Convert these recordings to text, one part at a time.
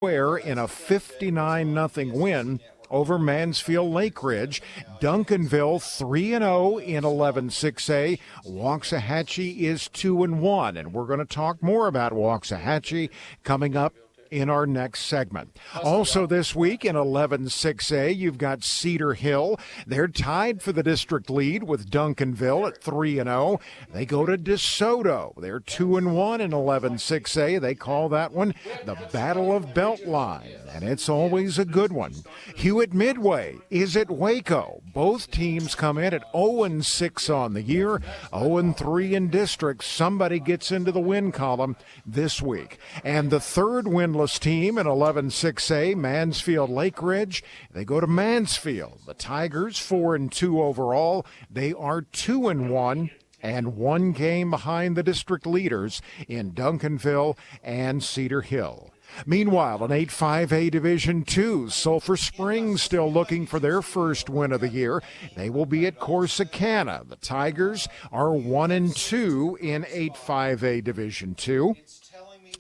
in a 59-0 win over Mansfield Lake Ridge. Duncanville 3-0 in 11-6A. Waxahachie is 2-1, and we're going to talk more about Waxahachie coming up in our next segment. Also this week in 11-6A, you've got Cedar Hill. They're tied for the district lead with Duncanville at 3-0. They go to DeSoto. They're 2-1 in 11-6A. They call that one the Battle of Beltline, and it's always a good one. Hewitt Midway is at Waco. Both teams come in at 0-6 on the year, 0-3 in district. Somebody gets into the win column this week. And the third winless team in 11-6A, Mansfield Lake Ridge, they go to Mansfield. The Tigers 4-2 overall. They are 2-1 and one game behind the district leaders in Duncanville and Cedar Hill. Meanwhile, in 8-5A Division II, Sulphur Springs still looking for their first win of the year. They will be at Corsicana. The Tigers are 1-2 in 8-5A Division II.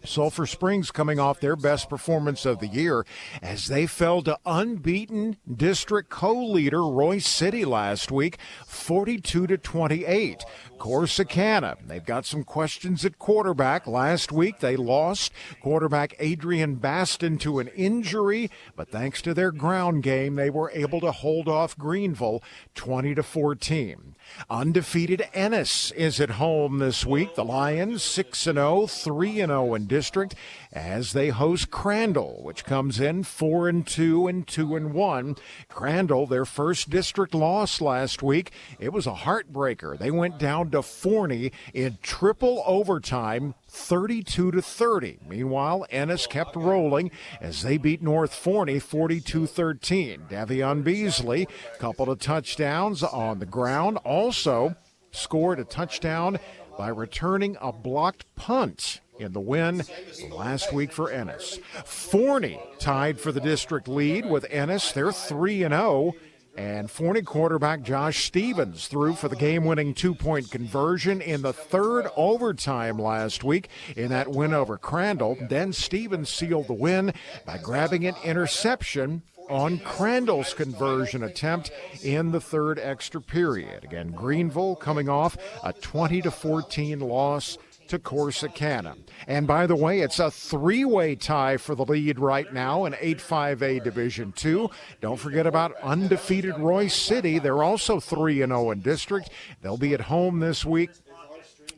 Sulphur Springs coming off their best performance of the year as they fell to unbeaten district co-leader Royce City last week, 42-28. Corsicana, they've got some questions at quarterback. Last week they lost quarterback Adrian Baston to an injury, but thanks to their ground game, they were able to hold off Greenville 20-14. Undefeated Ennis is at home this week. The Lions 6-0, 3-0 in district as they host Crandall, which comes in 4-2 and 2-1. Crandall, their first district loss last week. It was a heartbreaker. They went down to Forney in triple overtime, 32-30. Meanwhile, Ennis kept rolling as they beat North Forney 42-13. Davion Beasley, couple of touchdowns on the ground, also scored a touchdown by returning a blocked punt in the win last week for Ennis. Forney tied for the district lead with Ennis. They're 3-0. And Forney quarterback Josh Stevens threw for the game-winning two-point conversion in the third overtime last week in that win over Crandall. Then Stevens sealed the win by grabbing an interception on Crandall's conversion attempt in the third extra period. Again, Greenville coming off a 20-14 loss to Corsicana. And by the way, it's a three-way tie for the lead right now in 8-5A Division II. Don't forget about undefeated Royce City. They're also 3-0 in district. They'll be at home this week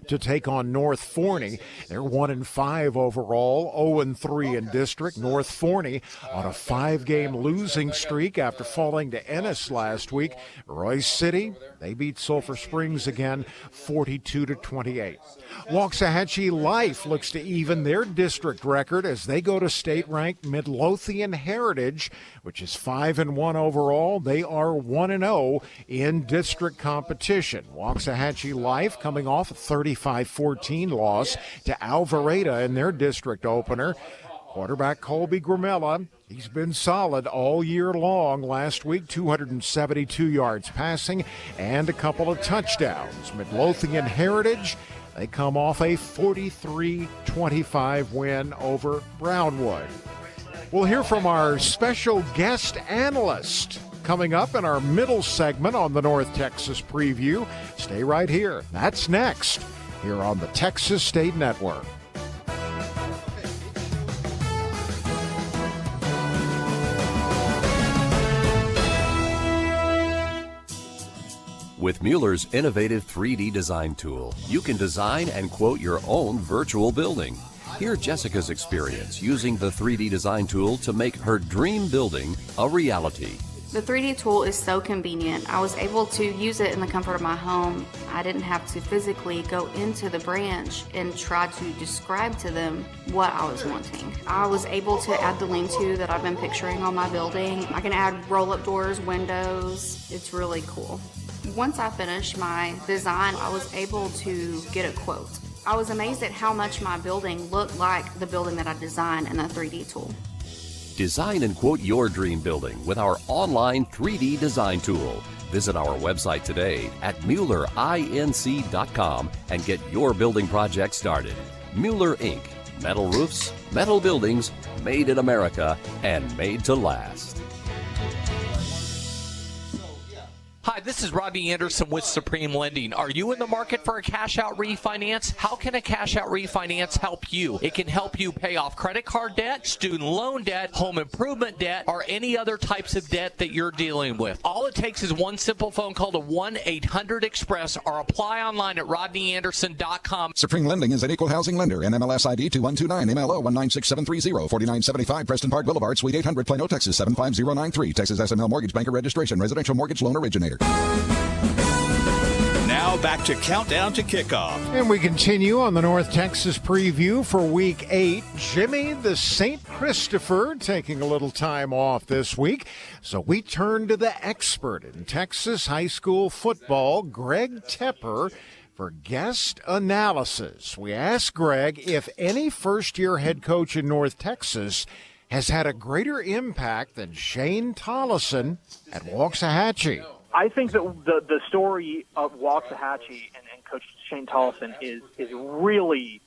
to take on North Forney. They're 1-5 overall, 0-3 in district. North Forney on a 5-game losing streak after falling to Ennis last week. Royce City, they beat Sulphur Springs again, 42-28. Waxahachie Life looks to even their district record as they go to state-ranked Midlothian Heritage, which is 5-1 overall. They are 1-0 in district competition. Waxahachie Life coming off a 35-14 loss to Alvarado in their district opener. Quarterback Colby Gramella, he's been solid all year long. Last week, 272 yards passing and a couple of touchdowns. Midlothian Heritage, they come off a 43-25 win over Brownwood. We'll hear from our special guest analyst coming up in our middle segment on the North Texas Preview. Stay right here. That's next here on the Texas State Network. With Mueller's innovative 3D design tool, you can design and quote your own virtual building. Hear Jessica's experience using the 3D design tool to make her dream building a reality. The 3D tool is so convenient. I was able to use it in the comfort of my home. I didn't have to physically go into the branch and try to describe to them what I was wanting. I was able to add the lean-to that I've been picturing on my building. I can add roll-up doors, windows. It's really cool. Once I finished my design, I was able to get a quote. I was amazed at how much my building looked like the building that I designed in the 3D tool. Design and quote your dream building with our online 3D design tool. Visit our website today at MuellerINC.com and get your building project started. Mueller Inc. Metal roofs, metal buildings, made in America and made to last. Hi, this is Rodney Anderson with Supreme Lending. Are you in the market for a cash-out refinance? How can a cash-out refinance help you? It can help you pay off credit card debt, student loan debt, home improvement debt, or any other types of debt that you're dealing with. All it takes is one simple phone call to 1-800-EXPRESS or apply online at rodneyanderson.com. Supreme Lending is an equal housing lender. NMLS ID 2129, MLO 196730, 4975 Preston Park Boulevard, Suite 800, Plano, Texas 75093. Texas SML Mortgage Banker Registration. Residential mortgage loan originator. Now back to Countdown to Kickoff. And we continue on the North Texas preview for Week 8. Jimmy the St. Christopher taking a little time off this week. So we turn to the expert in Texas high school football, Greg Tepper, for guest analysis. We asked Greg if any first-year head coach in North Texas has had a greater impact than Shane Tollison at Waxahachie. I think that the story of Waxahachie and Coach Shane Tollison is really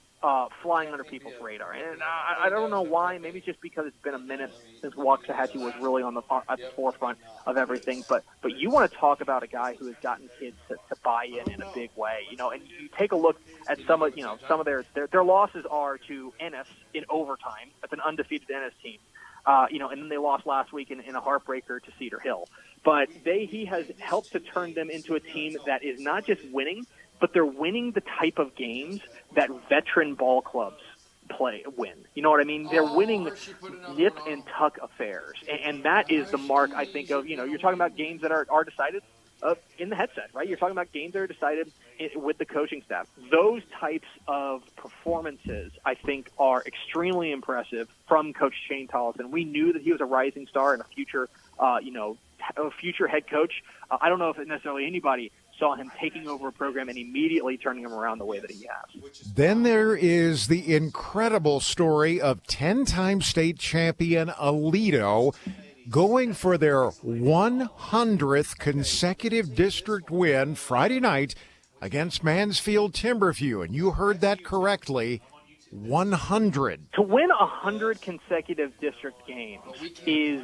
flying under people's radar. And I don't know why. Maybe it's just because it's been a minute since Waxahachie was really at the forefront of everything. But you want to talk about a guy who has gotten kids to buy in a big way. And you take a look at some of their losses are to Ennis in overtime. That's an undefeated Ennis team. And then they lost last week in a heartbreaker to Cedar Hill. But he has helped to turn them into a team that is not just winning, but they're winning the type of games that veteran ball clubs win. You know what I mean? They're winning nip and tuck affairs. And that is the mark, I think, of, you're talking about games that are decided in the headset, right? You're talking about games that are decided with the coaching staff. Those types of performances, I think, are extremely impressive from Coach Shane Tollison. We knew that he was a rising star and a future head coach. I don't know if necessarily anybody saw him taking over a program and immediately turning him around the way that he has. Then there is the incredible story of 10-time state champion Aledo going for their 100th consecutive district win Friday night against Mansfield Timberview. And you heard that correctly, 100. To win 100 consecutive district games is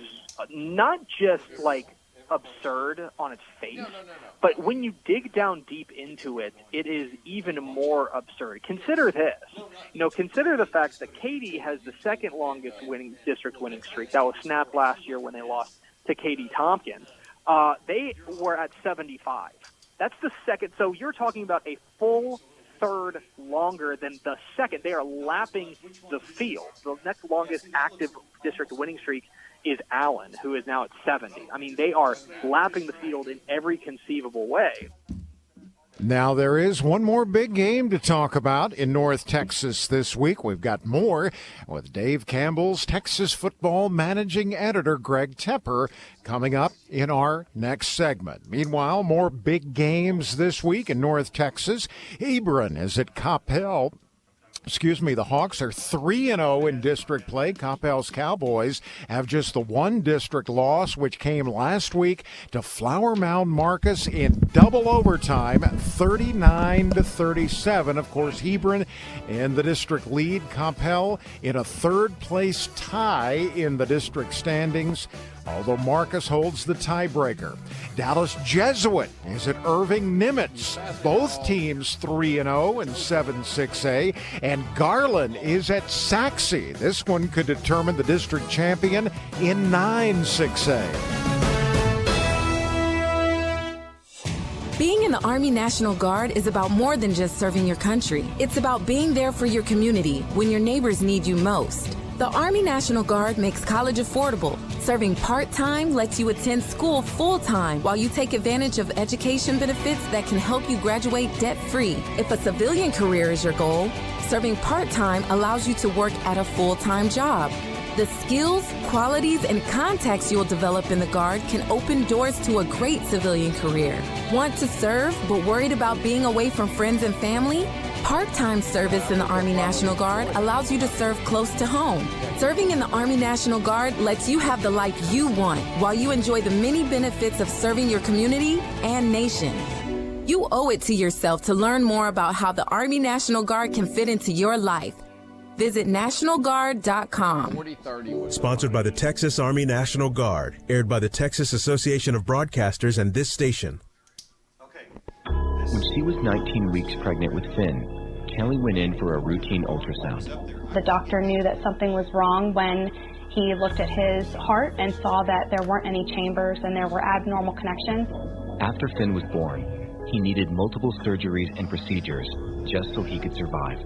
not just like absurd on its face, but when you dig down deep into it, it is even more absurd. Consider this. Consider the fact that Katy has the second longest district winning streak. That was snapped last year when they lost to Katy Tompkins. They were at 75. That's the second. So you're talking about a full third longer than the second. They are lapping the field. The next longest active district winning streak is Allen, who is now at 70. I mean, they are lapping the field in every conceivable way. Now, there is one more big game to talk about in North Texas this week. We've got more with Dave Campbell's Texas football managing editor, Greg Tepper, coming up in our next segment. Meanwhile, more big games this week in North Texas. Hebron is at Coppell. The Hawks are 3-0 in district play. Coppell's Cowboys have just the one district loss, which came last week to Flower Mound Marcus in double overtime, 39-37. Of course, Hebron in the district lead. Coppell in a third-place tie in the district standings, although Marcus holds the tiebreaker. Dallas Jesuit is at Irving Nimitz. Both teams 3-0 in 7-6A. And Garland is at Saxe. This one could determine the district champion in 9-6A. Being in the Army National Guard is about more than just serving your country. It's about being there for your community when your neighbors need you most. The Army National Guard makes college affordable. Serving part-time lets you attend school full-time while you take advantage of education benefits that can help you graduate debt-free. If a civilian career is your goal, serving part-time allows you to work at a full-time job. The skills, qualities, and contacts you'll develop in the Guard can open doors to a great civilian career. Want to serve but worried about being away from friends and family? Part-time service in the Army National Guard allows you to serve close to home. Serving in the Army National Guard lets you have the life you want while you enjoy the many benefits of serving your community and nation. You owe it to yourself to learn more about how the Army National Guard can fit into your life. Visit nationalguard.com. Sponsored by the Texas Army National Guard. Aired by the Texas Association of Broadcasters and this station. When she was 19 weeks pregnant with Finn, Kelly went in for a routine ultrasound. The doctor knew that something was wrong when he looked at his heart and saw that there weren't any chambers and there were abnormal connections. After Finn was born, he needed multiple surgeries and procedures just so he could survive.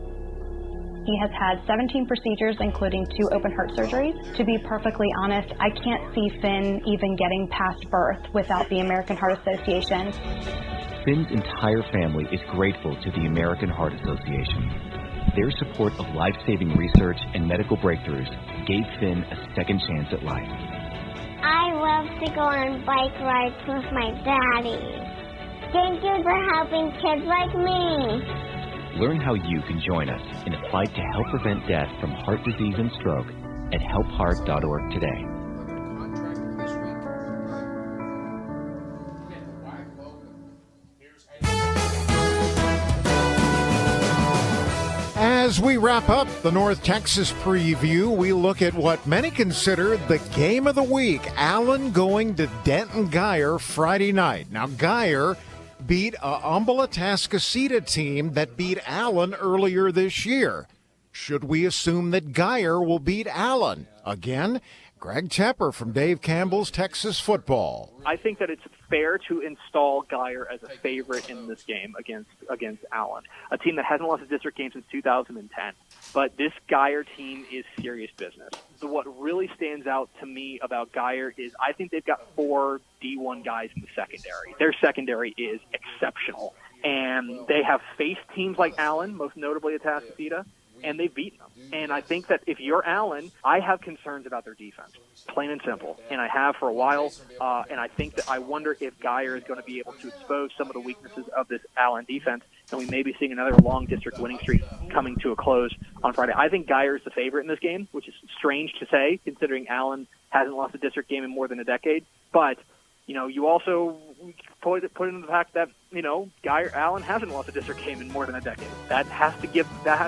He has had 17 procedures, including 2 open heart surgeries. To be perfectly honest, I can't see Finn even getting past birth without the American Heart Association. Finn's entire family is grateful to the American Heart Association. Their support of life-saving research and medical breakthroughs gave Finn a second chance at life. I love to go on bike rides with my daddy. Thank you for helping kids like me. Learn how you can join us in a fight to help prevent death from heart disease and stroke at helpheart.org today. As we wrap up the North Texas preview, we look at what many consider the game of the week. Allen going to Denton Guyer Friday night. Now, Guyer beat a Umballa-Tascasita team that beat Allen earlier this year. Should we assume that Guyer will beat Allen? Again, Greg Tepper from Dave Campbell's Texas Football. I think that it's fair to install Guyer as a favorite in this game against Allen, a team that hasn't lost a district game since 2010. But this Guyer team is serious business. So what really stands out to me about Guyer is I think they've got 4 D1 guys in the secondary. Their secondary is exceptional. And they have faced teams like Allen, most notably Atascocita, and they've beaten them. And I think that if you're Allen, I have concerns about their defense, plain and simple. And I have for a while. And I think that I wonder if Guyer is going to be able to expose some of the weaknesses of this Allen defense, and we may be seeing another long district winning streak coming to a close on Friday. I think Guyer is the favorite in this game, which is strange to say considering Allen hasn't lost a district game in more than a decade. But, you know, you also put in the fact that, you know, Allen hasn't lost a district game in more than a decade. That has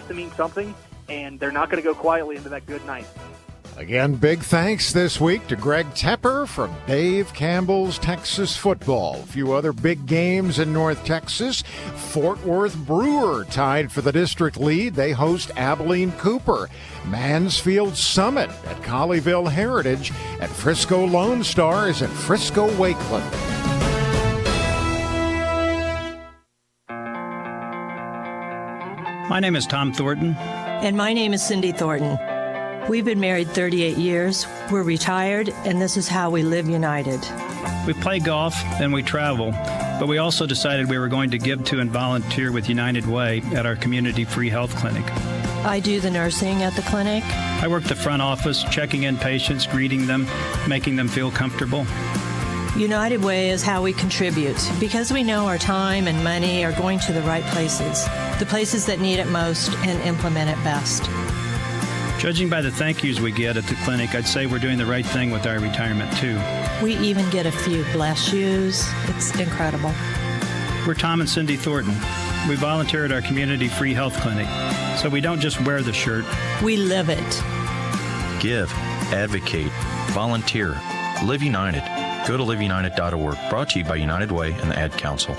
to mean something, and they're not going to go quietly into that good night. Again, big thanks this week to Greg Tepper from Dave Campbell's Texas Football. A few other big games in North Texas. Fort Worth Brewer tied for the district lead. They host Abilene Cooper. Mansfield Summit at Colleyville Heritage. And Frisco Lone Star is at Frisco Wakeland. My name is Tom Thornton. And my name is Cindy Thornton. We've been married 38 years. We're retired, and this is how we live united. We play golf and we travel, but we also decided we were going to give to and volunteer with United Way at our community free health clinic. I do the nursing at the clinic. I work the front office, checking in patients, greeting them, making them feel comfortable. United Way is how we contribute because we know our time and money are going to the right places, the places that need it most and implement it best. Judging by the thank yous we get at the clinic, I'd say we're doing the right thing with our retirement, too. We even get a few bless yous. It's incredible. We're Tom and Cindy Thornton. We volunteer at our community free health clinic, so we don't just wear the shirt. We live it. Give, advocate, volunteer, live united. Go to liveunited.org. Brought to you by United Way and the Ad Council.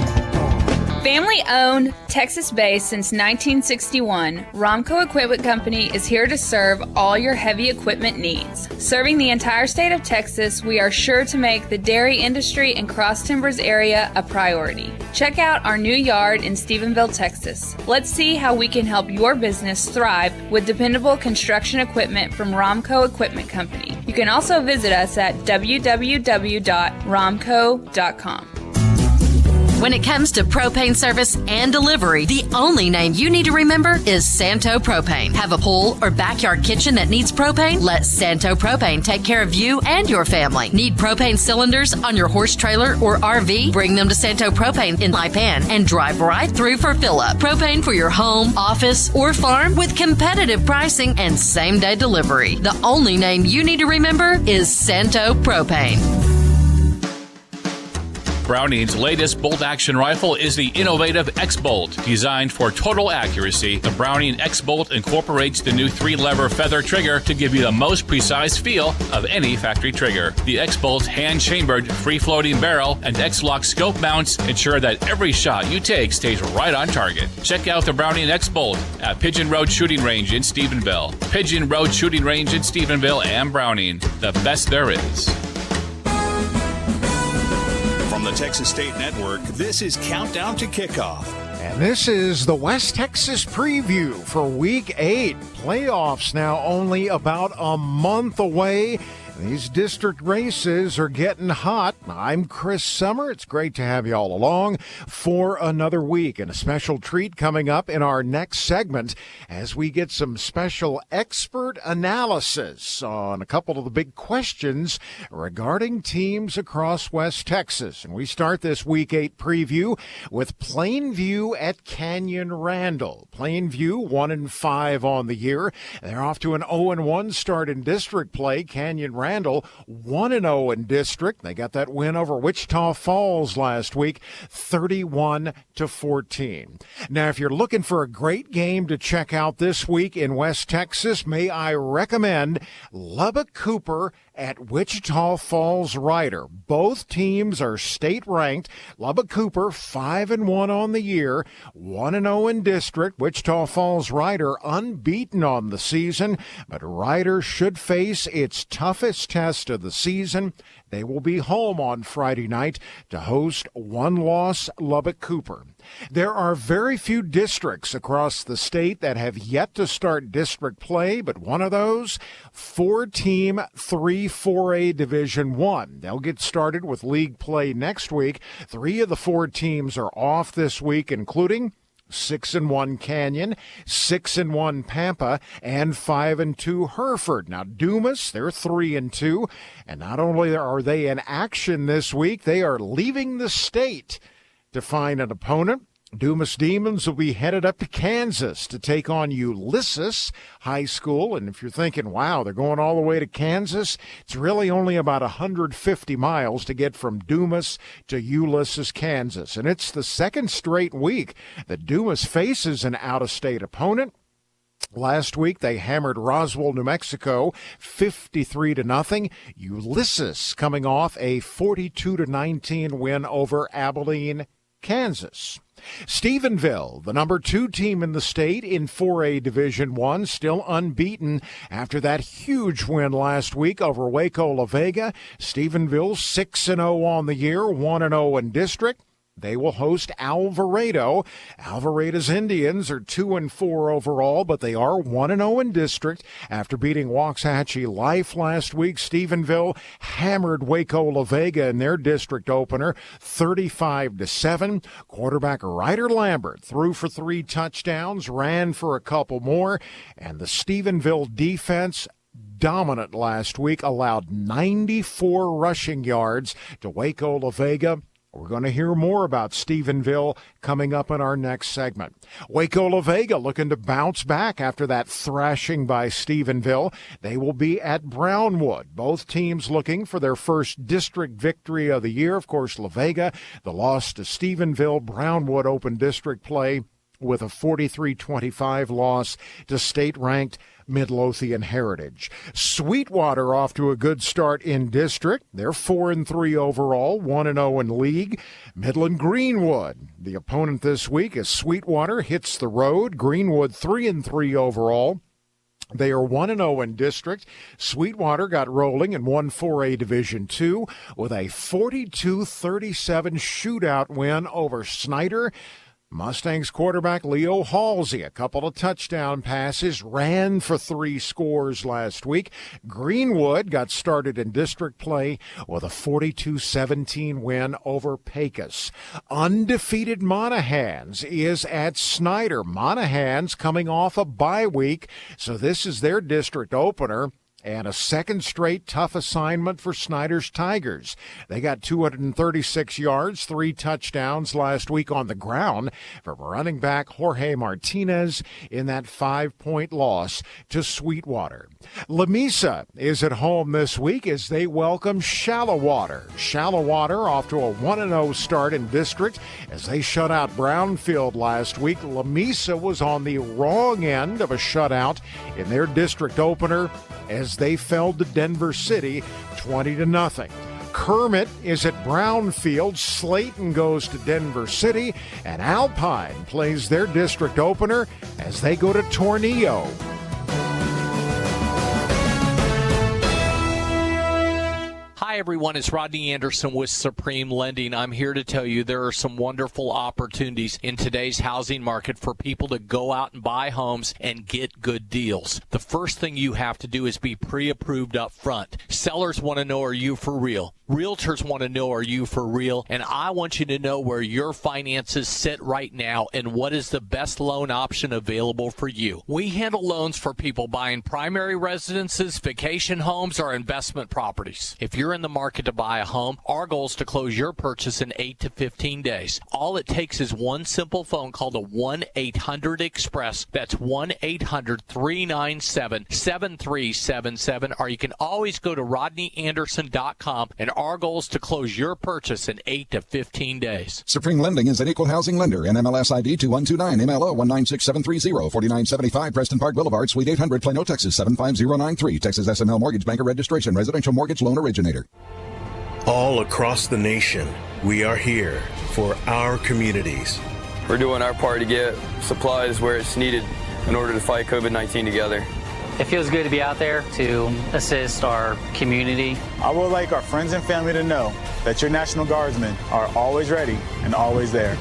Family-owned, Texas-based since 1961, Romco Equipment Company is here to serve all your heavy equipment needs. Serving the entire state of Texas, we are sure to make the dairy industry and Cross Timbers area a priority. Check out our new yard in Stephenville, Texas. Let's see how we can help your business thrive with dependable construction equipment from Romco Equipment Company. You can also visit us at www.romco.com. When it comes to propane service and delivery, the only name you need to remember is Santo Propane. Have a pool or backyard kitchen that needs propane? Let Santo Propane take care of you and your family. Need propane cylinders on your horse trailer or RV? Bring them to Santo Propane in Lipan and drive right through for fill-up. Propane for your home, office, or farm with competitive pricing and same-day delivery. The only name you need to remember is Santo Propane. Browning's latest bolt-action rifle is the innovative X-Bolt. Designed for total accuracy, the Browning X-Bolt incorporates the new 3-lever feather trigger to give you the most precise feel of any factory trigger. The X-Bolt's hand-chambered, free-floating barrel and X-Lock scope mounts ensure that every shot you take stays right on target. Check out the Browning X-Bolt at Pigeon Road Shooting Range in Stephenville. Pigeon Road Shooting Range in Stephenville and Browning, the best there is. From the Texas State Network, this is Countdown to Kickoff. And this is the West Texas preview for Week 8. Playoffs now only about a month away. These district races are getting hot. I'm Chris Summer. It's great to have you all along for another week, and a special treat coming up in our next segment as we get some special expert analysis on a couple of the big questions regarding teams across West Texas. And we start this Week 8 preview with Plainview at Canyon Randall. Plainview 1-5 on the year. They're off to an 0-1 start in district play. Canyon Randall 1-0 in district. They got that win over Wichita Falls last week, 31-14. Now, if you're looking for a great game to check out this week in West Texas, may I recommend Lubbock Cooper at Wichita Falls Ryder. Both teams are state-ranked. Lubbock Cooper 5-1 on the year, 1-0 in district. Wichita Falls Ryder unbeaten on the season, but Ryder should face its toughest test of the season. They will be home on Friday night to host one-loss Lubbock Cooper. There are very few districts across the state that have yet to start district play, but one of those, 4-team 3-4A Division I. They'll get started with league play next week. 3 of the 4 teams are off this week, including 6-1 Canyon, 6-1 Pampa, and 5-2 Hereford. Now, Dumas, they're 3-2, and not only are they in action this week, they are leaving the state to find an opponent. Dumas Demons will be headed up to Kansas to take on Ulysses High School. And if you're thinking, wow, they're going all the way to Kansas, it's really only about 150 miles to get from Dumas to Ulysses, Kansas. And it's the second straight week that Dumas faces an out-of-state opponent. Last week, they hammered Roswell, New Mexico, 53-0. Ulysses coming off a 42-19 win over Abilene, Kansas. Stephenville, the number 2 team in the state in 4A Division I, still unbeaten after that huge win last week over Waco La Vega. Stephenville 6-0 on the year, 1-0 in district. They will host Alvarado. Alvarado's Indians are 2-4 overall, but they are 1-0 in district. After beating Waxahachie Life last week, Stephenville hammered Waco La Vega in their district opener, 35-7. Quarterback Ryder Lambert threw for 3 touchdowns, ran for a couple more, and the Stephenville defense, dominant last week, allowed 94 rushing yards to Waco La Vega. We're going to hear more about Stephenville coming up in our next segment. Waco La Vega looking to bounce back after that thrashing by Stephenville. They will be at Brownwood. Both teams looking for their first district victory of the year. Of course, La Vega, the loss to Stephenville. Brownwood open district play with a 43-25 loss to state-ranked Midlothian Heritage. Sweetwater off to a good start in district. They're 4-3 overall, 1-0 in league. Midland Greenwood, the opponent this week, as Sweetwater hits the road. Greenwood 3-3 overall. They are 1-0 in district. Sweetwater got rolling and won 4A Division II with a 42-37 shootout win over Snyder. Mustangs quarterback Leo Halsey, a couple of touchdown passes, ran for 3 scores last week. Greenwood got started in district play with a 42-17 win over Pecos. Undefeated Monahans is at Snyder. Monahans coming off a bye week, so this is their district opener. and a second straight tough assignment for Snyder's Tigers. They got 236 yards, 3 touchdowns last week on the ground from running back Jorge Martinez in that 5-point loss to Sweetwater. Lamesa is at home this week as they welcome Shallowater. Shallowater off to a 1-0 start in district as they shut out Brownfield last week. Lamesa was on the wrong end of a shutout in their district opener as they fell to Denver City 20-0. Kermit is at Brownfield. Slayton goes to Denver City, and Alpine plays their district opener as they go to Tornillo. Hi, everyone. It's Rodney Anderson with Supreme Lending. I'm here to tell you there are some wonderful opportunities in today's housing market for people to go out and buy homes and get good deals. The first thing you have to do is be pre-approved up front. Sellers want to know, are you for real? Realtors want to know, are you for real? And I want you to know where your finances sit right now and what is the best loan option available for you. We handle loans for people buying primary residences, vacation homes, or investment properties. If you're in the market to buy a home, our goal is to close your purchase in 8 to 15 days. All it takes is one simple phone call to 1-800-EXPRESS. That's 1-800-397-7377. Or you can always go to rodneyanderson.com, and our goal is to close your purchase in 8 to 15 days. Supreme Lending is an equal housing lender. NMLS ID 2129, MLO 196730, 4975 Preston Park Boulevard, Suite 800, Plano, Texas 75093. Texas SML Mortgage Banker Registration, Residential Mortgage Loan Originator. All across the nation, we are here for our communities. We're doing our part to get supplies where it's needed in order to fight COVID-19 together. It feels good to be out there to assist our community. I would like our friends and family to know that your National Guardsmen are always ready and always there.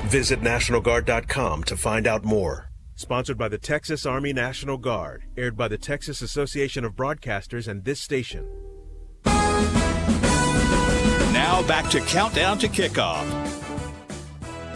Visit NationalGuard.com to find out more. Sponsored by the Texas Army National Guard, aired by the Texas Association of Broadcasters and this station. Now back to Countdown to Kickoff.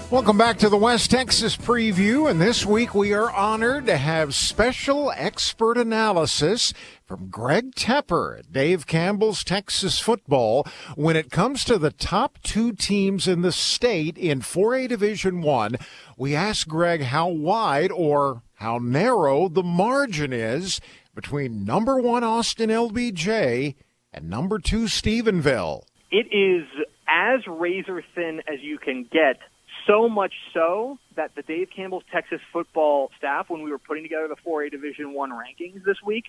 Welcome back to the West Texas Preview, and this week we are honored to have special expert analysis from Greg Tepper at Dave Campbell's Texas Football when it comes to the top 2 teams in the state in 4A Division I. We asked Greg how wide or how narrow the margin is between number 1 Austin LBJ and number 2 Stephenville. It is as razor thin as you can get. So much so that the Dave Campbell's Texas Football staff, when we were putting together the 4A Division I rankings this week,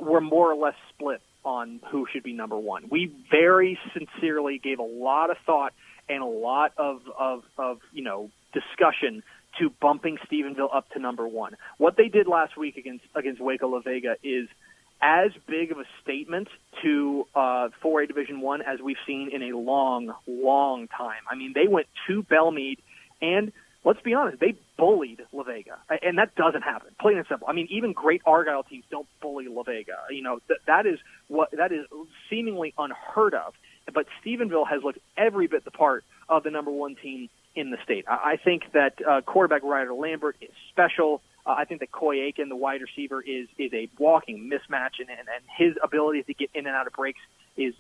were more or less split on who should be number 1. We very sincerely gave a lot of thought and a lot of discussion to bumping Stephenville up to number 1. What they did last week against Waco La Vega is as big of a statement to 4A Division I as we've seen in a long, long time. I mean, they went to Belmead, and let's be honest, they bullied La Vega, and that doesn't happen. Plain and simple. I mean, even great Argyle teams don't bully La Vega. You know, that is seemingly unheard of. But Stephenville has looked every bit the part of the number 1 team in the state. I think that quarterback Ryder Lambert is special. I think that Coy Aiken, the wide receiver, is a walking mismatch, and his ability to get in and out of breaks is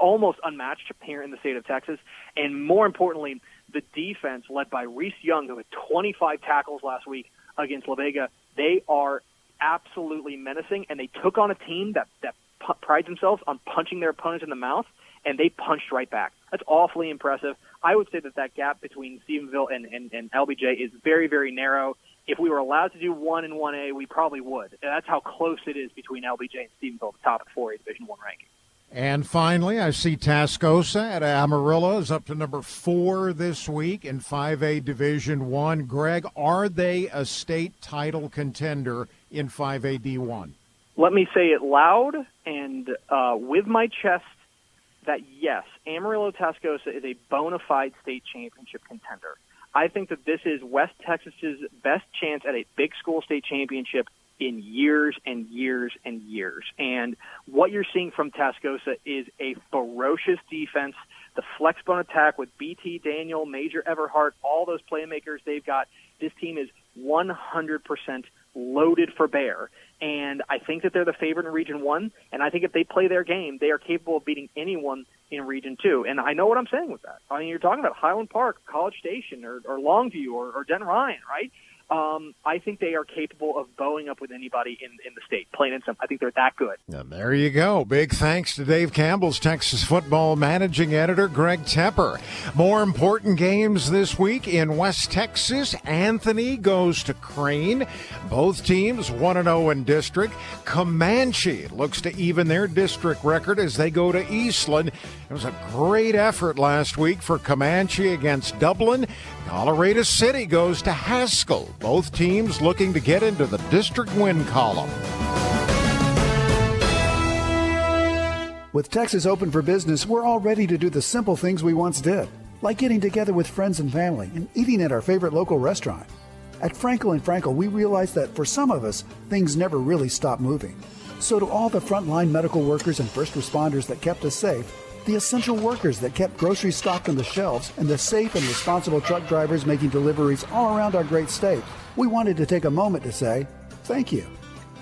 almost unmatched here in the state of Texas. And more importantly, the defense led by Reese Young, who had 25 tackles last week against La Vega, they are absolutely menacing, and they took on a team that prides themselves on punching their opponents in the mouth, and they punched right back. That's awfully impressive. I would say that gap between Stephenville and LBJ is very, very narrow. If we were allowed to do 1 and 1A, we probably would. That's how close it is between LBJ and Stephenville at the top of the 4A Division I ranking. And finally, I see Tascosa at Amarillo is up to number 4 this week in 5A Division I. Greg, are they a state title contender in 5A D1? Let me say it loud and with my chest that, yes, Amarillo-Tascosa is a bona fide state championship contender. I think that this is West Texas's best chance at a big school state championship in years and years and years. And what you're seeing from Tascosa is a ferocious defense, the flex bone attack with BT Daniel, Major Everhart, all those playmakers they've got. This team is 100% loaded for bear. And I think that they're the favorite in Region 1, and I think if they play their game, they are capable of beating anyone in Region 2. And I know what I'm saying with that. I mean, you're talking about Highland Park, College Station, or Longview, or Den Ryan, right? I think they are capable of bowing up with anybody in the state, plain and simple. I think they're that good. And there you go. Big thanks to Dave Campbell's Texas football managing editor, Greg Tepper. More important games this week in West Texas. Anthony goes to Crane. Both teams 1-0 in district. Comanche looks to even their district record as they go to Eastland. It was a great effort last week for Comanche against Dublin. Colorado City goes to Haskell. Both teams looking to get into the district win column. With Texas open for business, we're all ready to do the simple things we once did, like getting together with friends and family and eating at our favorite local restaurant. At Frankel & Frankel, we realized that for some of us, things never really stop moving. So to all the frontline medical workers and first responders that kept us safe, the essential workers that kept groceries stocked on the shelves, and the safe and responsible truck drivers making deliveries all around our great state, we wanted to take a moment to say thank you.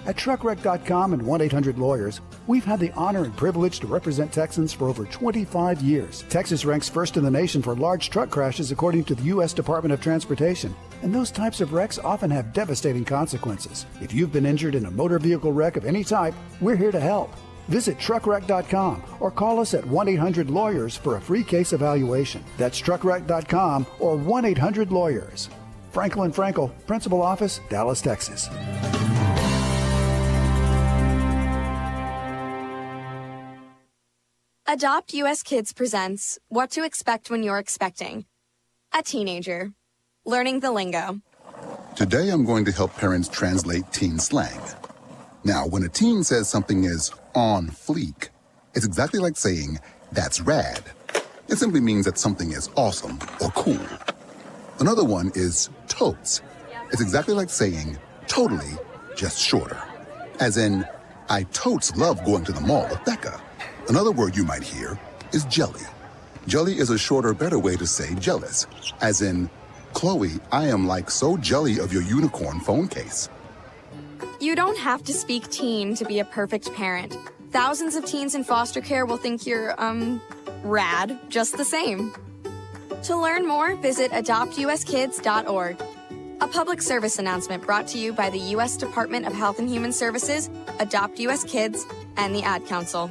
At truckwreck.com and 1-800-LAWYERS, we've had the honor and privilege to represent Texans for over 25 years. Texas ranks first in the nation for large truck crashes according to the U.S. Department of Transportation, and those types of wrecks often have devastating consequences. If you've been injured in a motor vehicle wreck of any type, we're here to help. Visit truckwreck.com or call us at 1-800-LAWYERS for a free case evaluation. That's truckwreck.com or 1-800-LAWYERS. Frankel & Frankel, Principal Office, Dallas, Texas. Adopt US Kids presents What to Expect When You're Expecting a Teenager. Learning the lingo. Today I'm going to help parents translate teen slang. Now, when a teen says something is on fleek, it's exactly like saying, that's rad. It simply means that something is awesome or cool. Another one is totes. It's exactly like saying, totally, just shorter. As in, I totes love going to the mall with Becca. Another word you might hear is jelly. Jelly is a shorter, better way to say jealous. As in, Chloe, I am like so jelly of your unicorn phone case. You don't have to speak teen to be a perfect parent. Thousands of teens in foster care will think you're, rad just the same. To learn more, visit adoptuskids.org. A public service announcement brought to you by the U.S. Department of Health and Human Services, Adopt U.S. Kids, and the Ad Council.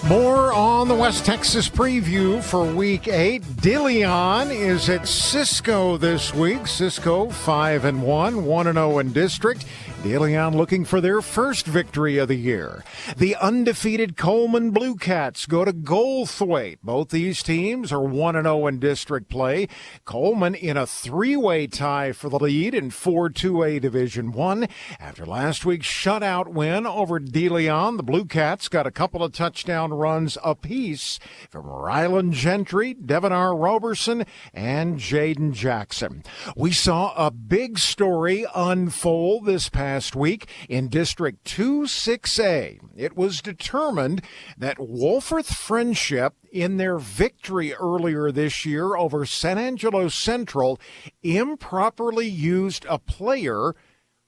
More on the West Texas preview for Week 8. DeLeon is at Cisco this week. Cisco 5-1, 1-0 in district. DeLeon looking for their first victory of the year. The undefeated Coleman Blue Cats go to Goldthwaite. Both these teams are 1-0 in district play. Coleman in a three-way tie for the lead in 4-2A Division I. After last week's shutout win over DeLeon, the Blue Cats got a couple of touchdown runs apiece from Rylan Gentry, Devin R. Roberson, and Jaden Jackson. We saw a big story unfold this past week in District 2-6A. It was determined that Wolforth Friendship, in their victory earlier this year over San Angelo Central, improperly used a player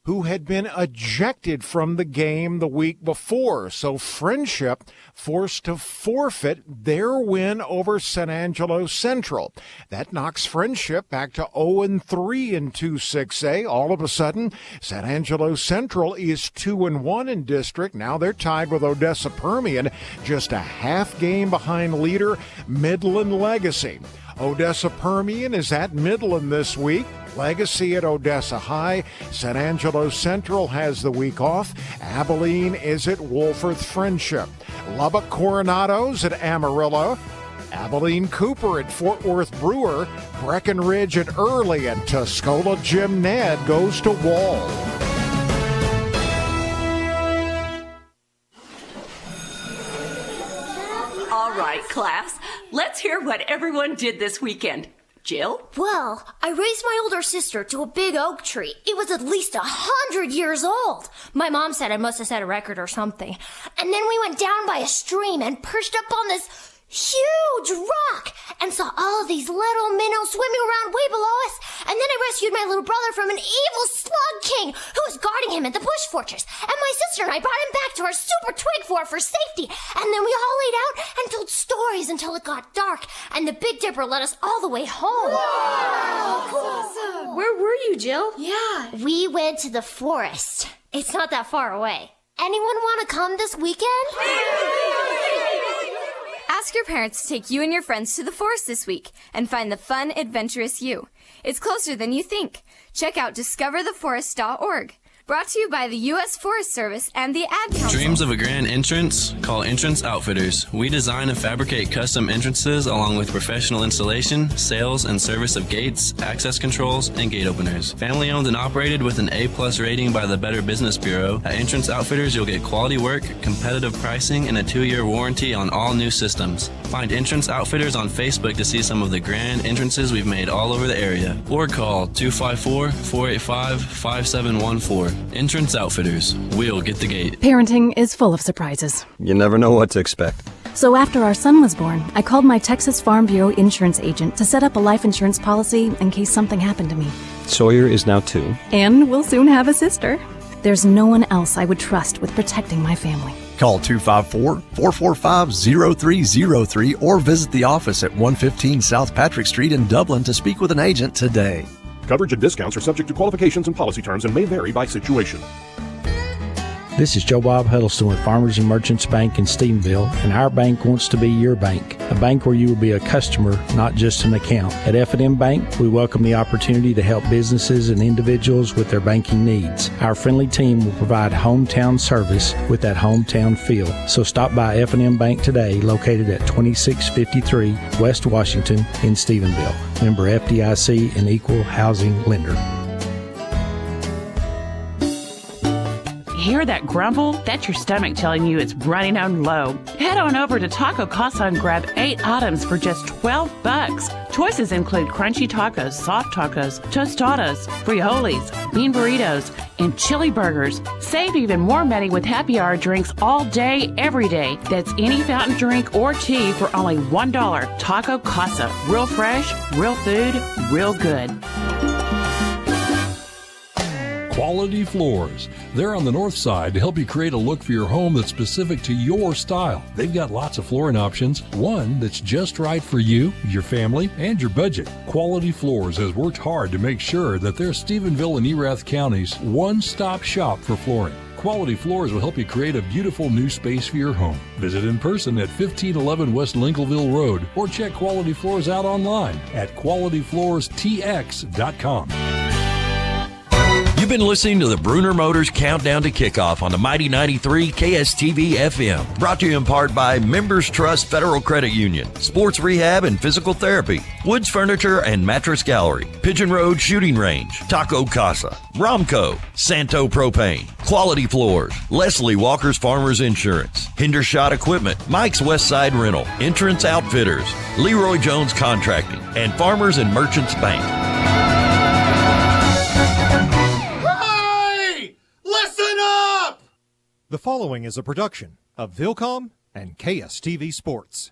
who had been ejected from the game the week before. So Friendship forced to forfeit their win over San Angelo Central. That knocks Friendship back to 0-3 in 2-6A. All of a sudden, San Angelo Central is 2-1 in district. Now they're tied with Odessa Permian, just a half game behind leader Midland Legacy. Odessa Permian is at Midland this week. Legacy at Odessa High. San Angelo Central has the week off. Abilene is at Wolforth Friendship. Lubbock Coronados at Amarillo. Abilene Cooper at Fort Worth Brewer. Breckenridge at Early, and Tuscola Jim Ned goes to Wall. All right, class, let's hear what everyone did this weekend. Jill? Well, I raised my older sister to a big oak tree. It was at least 100 years old. My mom said I must have set a record or something. And then we went down by a stream and perched up on this huge rock and saw all these little minnows swimming around way below us. And then I rescued my little brother from an evil slug king who was guarding him at the bush fortress. And my sister and I brought him back to our super twig fort for safety. And then we all laid out and told stories until it got dark. And the Big Dipper led us all the way home. Wow! Awesome. Where were you, Jill? Yeah. We went to the forest. It's not that far away. Anyone want to come this weekend? Ask your parents to take you and your friends to the forest this week and find the fun, adventurous you. It's closer than you think. Check out discovertheforest.org. Brought to you by the U.S. Forest Service and the Ad Council. Dreams of a grand entrance? Call Entrance Outfitters. We design and fabricate custom entrances along with professional installation, sales, and service of gates, access controls, and gate openers. Family owned and operated with an A+ rating by the Better Business Bureau. At Entrance Outfitters, you'll get quality work, competitive pricing, and a 2-year warranty on all new systems. Find Entrance Outfitters on Facebook to see some of the grand entrances we've made all over the area. Or call 254-485-5714. Entrance Outfitters. We'll get the gate. Parenting is full of surprises. You never know what to expect. So after our son was born, I called my Texas Farm Bureau insurance agent to set up a life insurance policy in case something happened to me. Sawyer is now 2. And we'll soon have a sister. There's no one else I would trust with protecting my family. Call 254-445-0303 or visit the office at 115 South Patrick Street in Dublin to speak with an agent today. Coverage and discounts are subject to qualifications and policy terms and may vary by situation. This is Joe Bob Huddleston with Farmers and Merchants Bank in Stephenville, and our bank wants to be your bank, a bank where you will be a customer, not just an account. At F&M Bank, we welcome the opportunity to help businesses and individuals with their banking needs. Our friendly team will provide hometown service with that hometown feel. So stop by F&M Bank today, located at 2653 West Washington in Stephenville. Member FDIC and equal housing lender. Hear that grumble? That's your stomach telling you it's running on low. Head on over to Taco Casa and grab 8 items for just $12. Choices include crunchy tacos, soft tacos, tostadas, frijoles, bean burritos, and chili burgers. Save even more money with happy hour drinks all day, every day. That's any fountain drink or tea for only $1. Taco Casa. Real fresh, real food, real good. Quality Floors. They're on the north side to help you create a look for your home that's specific to your style. They've got lots of flooring options, one that's just right for you, your family, and your budget. Quality Floors has worked hard to make sure that they're Stephenville and Erath County's one-stop shop for flooring. Quality Floors will help you create a beautiful new space for your home. Visit in person at 1511 West Lincolnville Road or check Quality Floors out online at qualityfloorstx.com. You've been listening to the Bruner Motors Countdown to Kickoff on the Mighty 93 KSTV FM. Brought to you in part by Members Trust Federal Credit Union, Sports Rehab and Physical Therapy, Woods Furniture and Mattress Gallery, Pigeon Road Shooting Range, Taco Casa, Romco, Santo Propane, Quality Floors, Leslie Walker's Farmers Insurance, Hendershot Equipment, Mike's Westside Rental, Entrance Outfitters, Leroy Jones Contracting, and Farmers and Merchants Bank. The following is a production of Vilcom and KSTV Sports.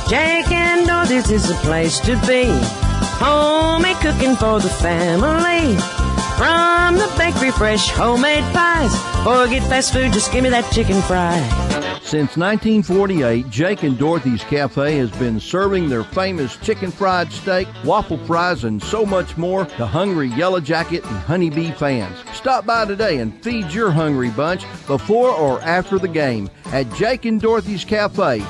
Jake and Dorothy's is the place to be. Homemade cooking for the family. From the bakery, fresh homemade pies. Forget fast food, just give me that chicken fry. Since 1948, Jake and Dorothy's Cafe has been serving their famous chicken fried steak, waffle fries, and so much more to hungry Yellow Jacket and Honeybee fans. Stop by today and feed your hungry bunch before or after the game at Jake and Dorothy's Cafe.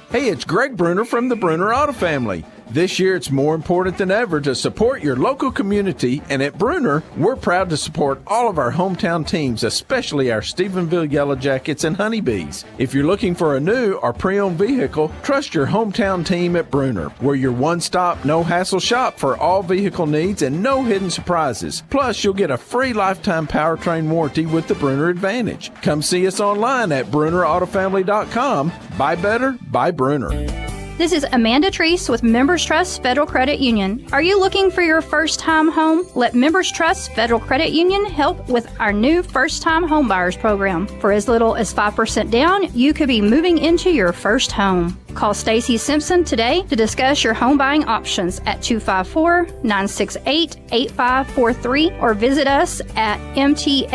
Hey, it's Greg Bruner from the Bruner Auto Family. This year, it's more important than ever to support your local community, and at Bruner, we're proud to support all of our hometown teams, especially our Stephenville Yellow Jackets and Honeybees. If you're looking for a new or pre-owned vehicle, trust your hometown team at Bruner. We're your one-stop, no-hassle shop for all vehicle needs and no hidden surprises. Plus, you'll get a free lifetime powertrain warranty with the Bruner Advantage. Come see us online at BrunerAutoFamily.com. Buy better, buy Bruner. This is Amanda Treese with Members Trust Federal Credit Union. Are you looking for your first-time home? Let Members Trust Federal Credit Union help with our new first-time homebuyers program. For as little as 5% down, you could be moving into your first home. Call Stacy Simpson today to discuss your home buying options at 254-968-8543 or visit us at mtfcu.coop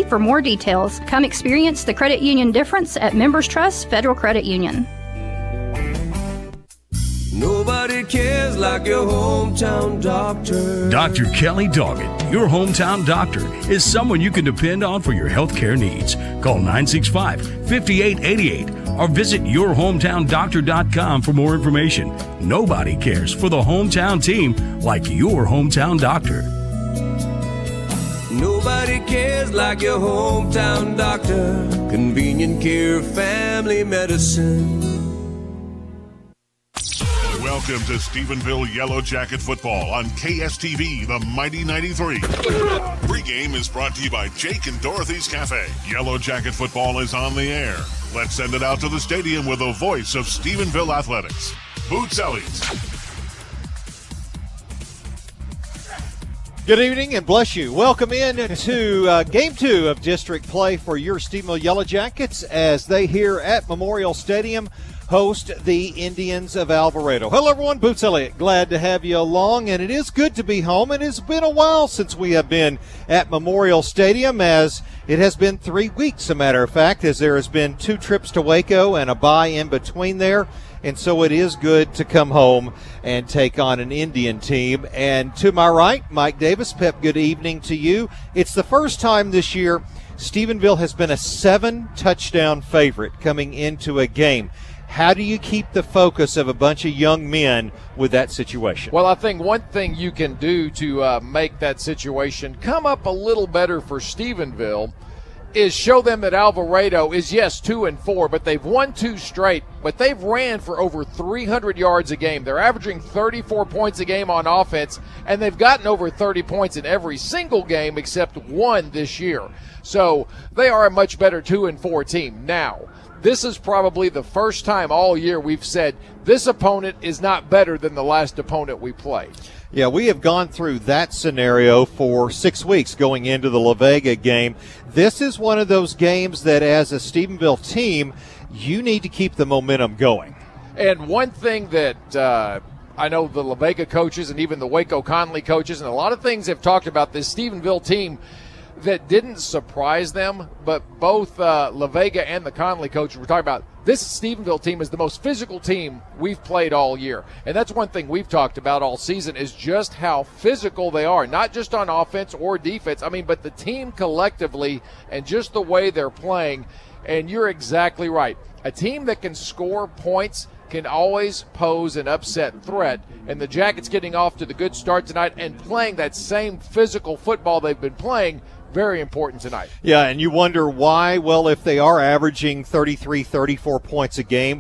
for more details. Come experience the credit union difference at Members Trust Federal Credit Union. Nobody cares like your hometown doctor. Dr. Kelly Doggett, your hometown doctor, is someone you can depend on for your health care needs. Call 965-5888 or visit yourhometowndoctor.com for more information. Nobody cares for the hometown team like your hometown doctor. Nobody cares like your hometown doctor. Convenient care, family medicine. Welcome to Stephenville Yellow Jacket Football on KSTV, the Mighty 93. Pre-game is brought to you by Jake and Dorothy's Cafe. Yellow Jacket Football is on the air. Let's send it out to the stadium with the voice of Stephenville Athletics, Boots Elliott. Good evening and bless you. Welcome in to Game 2 of district play for your Stephenville Yellow Jackets as they here at Memorial Stadium host the Indians of Alvarado. Hello, everyone. Boots Elliott. Glad to have you along, and it is good to be home. It has been a while since we have been at Memorial Stadium, as it has been 3 weeks, a matter of fact, as there has been 2 trips to Waco and a bye in between there. And so it is good to come home and take on an Indian team. And to my right, Mike Davis. Pep, good evening to you. It's the first time this year Stephenville has been a 7-touchdown favorite coming into a game. How do you keep the focus of a bunch of young men with that situation? Well, I think one thing you can do to make that situation come up a little better for Stephenville is show them that Alvarado is, yes, 2-4, but they've won 2 straight, but they've ran for over 300 yards a game. They're averaging 34 points a game on offense, and they've gotten over 30 points in every single game except one this year. So they are a much better 2-4 team. Now, this is probably the first time all year we've said this opponent is not better than the last opponent we played. Yeah, we have gone through that scenario for 6 weeks going into the La Vega game. This is one of those games that as a Stephenville team, you need to keep the momentum going. And one thing that I know the La Vega coaches and even the Waco Conley coaches and a lot of things have talked about this Stephenville team that didn't surprise them, but both La Vega and the Conley coaches were talking about this Stephenville team is the most physical team we've played all year. And that's one thing we've talked about all season is just how physical they are, not just on offense or defense. I mean, but the team collectively and just the way they're playing. And you're exactly right. A team that can score points can always pose an upset threat. And the Jackets getting off to the good start tonight and playing that same physical football they've been playing, very important tonight. Yeah, and you wonder why. Well, if they are averaging 33, 34 points a game,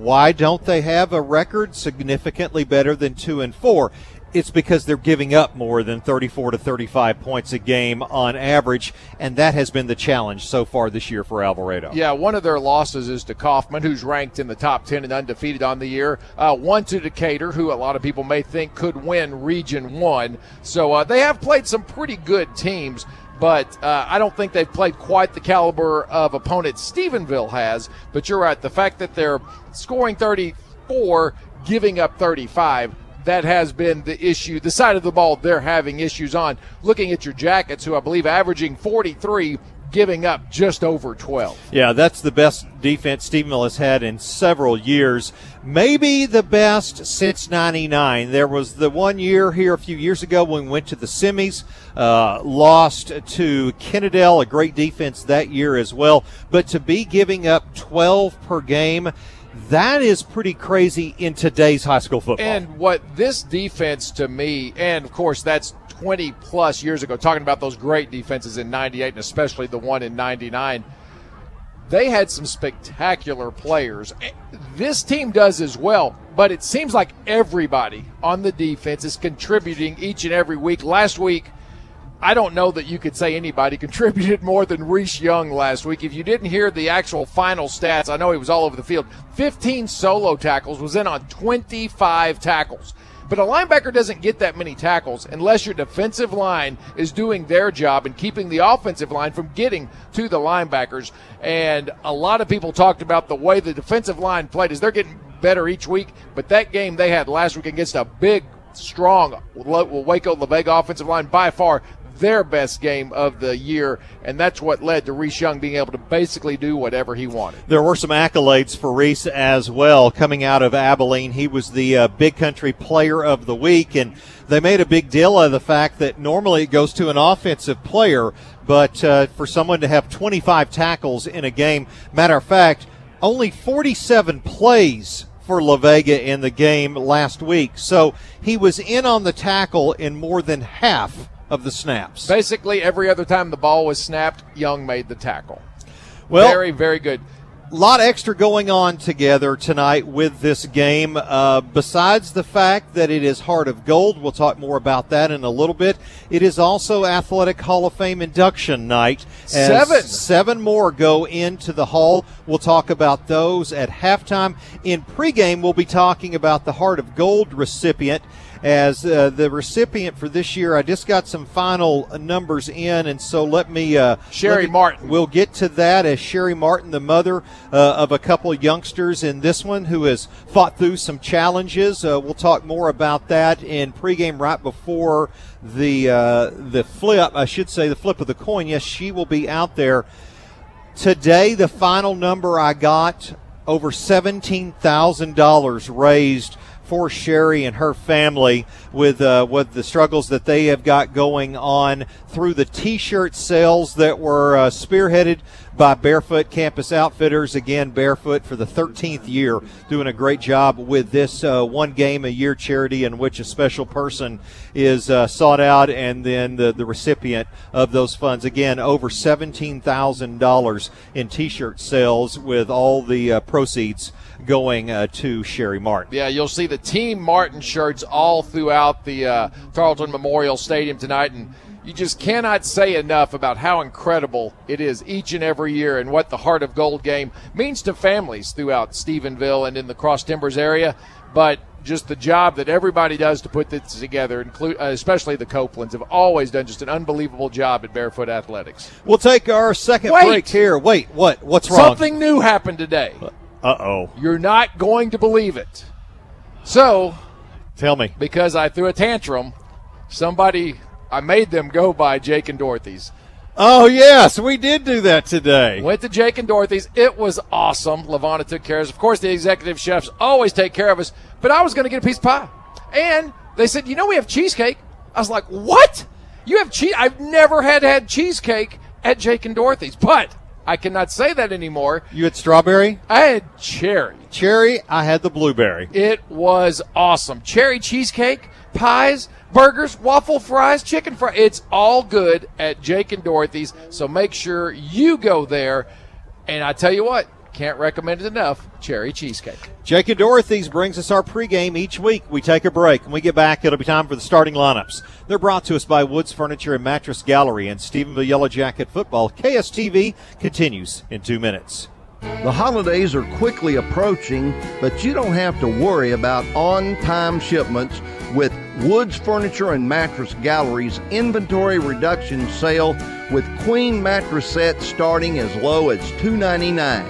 why don't they have a record significantly better than 2-4? It's because they're giving up more than 34 to 35 points a game on average, and that has been the challenge so far this year for Alvarado. Yeah, one of their losses is to Kaufman, who's ranked in the top 10 and undefeated on the year. One to Decatur, who a lot of people may think could win Region 1. So they have played some pretty good teams. But I don't think they've played quite the caliber of opponent Stephenville has. But you're right. The fact that they're scoring 34, giving up 35, that has been the issue, the side of the ball they're having issues on. Looking at your Jackets, who I believe averaging 43, giving up just over 12. Yeah, that's the best defense Stephenville has had in several years. Maybe the best since 99. There was the one year here a few years ago when we went to the semis, lost to Kennedale, a great defense that year as well. But to be giving up 12 per game, that is pretty crazy in today's high school football. And what this defense to me, and of course that's 20-plus years ago, talking about those great defenses in 98 and especially the one in 99, they had some spectacular players. This team does as well, but it seems like everybody on the defense is contributing each and every week. Last week, I don't know that you could say anybody contributed more than Reese Young last week. If you didn't hear the actual final stats, I know he was all over the field. 15 solo tackles, was in on 25 tackles. But a linebacker doesn't get that many tackles unless your defensive line is doing their job and keeping the offensive line from getting to the linebackers. And a lot of people talked about the way the defensive line played, is they're getting better each week. But that game they had last week against a big, strong Waco-La Vega offensive line, by far their best game of the year, and that's what led to Reese Young being able to basically do whatever he wanted. There were some accolades for Reese as well coming out of Abilene. He was the Big Country Player of the Week, and they made a big deal of the fact that normally it goes to an offensive player, but for someone to have 25 tackles in a game, matter of fact, only 47 plays for La Vega in the game last week. So he was in on the tackle in more than half of the snaps. Basically, every other time the ball was snapped, Young made the tackle. Well, very, very good. A lot extra going on together tonight with this game. Besides the fact that it is Heart of Gold, we'll talk more about that in a little bit. It is also Athletic Hall of Fame induction night. Seven more go into the hall. We'll talk about those at halftime. In pregame, we'll be talking about the Heart of Gold recipient. As the recipient for this year, I just got some final numbers in, and so Sherry Martin. We'll get to that as Sherry Martin, the mother of a couple youngsters in this one who has fought through some challenges. We'll talk more about that in pregame right before the flip. I should say the flip of the coin. Yes, she will be out there. Today, the final number I got, over $17,000 raised for Sherry and her family with the struggles that they have got going on through the T-shirt sales that were spearheaded by Barefoot Campus Outfitters. Again, Barefoot for the 13th year doing a great job with this one game a year charity in which a special person is sought out and then the recipient of those funds. Again, over $17,000 in T-shirt sales with all the proceeds going to Sherry Martin. Yeah, you'll see the Team Martin shirts all throughout the Tarleton Memorial Stadium tonight, and you just cannot say enough about how incredible it is each and every year and what the Heart of Gold game means to families throughout Stephenville and in the Cross Timbers area, but just the job that everybody does to put this together, especially the Copelands, have always done just an unbelievable job at Barefoot Athletics. We'll take our second break here. Wait, what's wrong? Something new happened today. Uh-oh. You're not going to believe it. So, tell me. Because I threw a tantrum, I made them go by Jake and Dorothy's. Oh, yes, we did do that today. Went to Jake and Dorothy's. It was awesome. LaVonna took care of us. Of course, the executive chefs always take care of us, but I was going to get a piece of pie. And they said, we have cheesecake. I was like, what? You have cheese? I've never had cheesecake at Jake and Dorothy's, but I cannot say that anymore. You had strawberry? I had cherry. Cherry, I had the blueberry. It was awesome. Cherry cheesecake, pies, burgers, waffle fries, chicken fries. It's all good at Jake and Dorothy's, so make sure you go there. And I tell you what, can't recommend it enough, cherry cheesecake. Jake and Dorothy's brings us our pregame each week. We take a break. When we get back, it'll be time for the starting lineups. They're brought to us by Woods Furniture and Mattress Gallery and Stephenville Yellow Jacket Football. KSTV continues in 2 minutes. The holidays are quickly approaching, but you don't have to worry about on-time shipments with Woods Furniture and Mattress Gallery's inventory reduction sale with queen mattress sets starting as low as $299.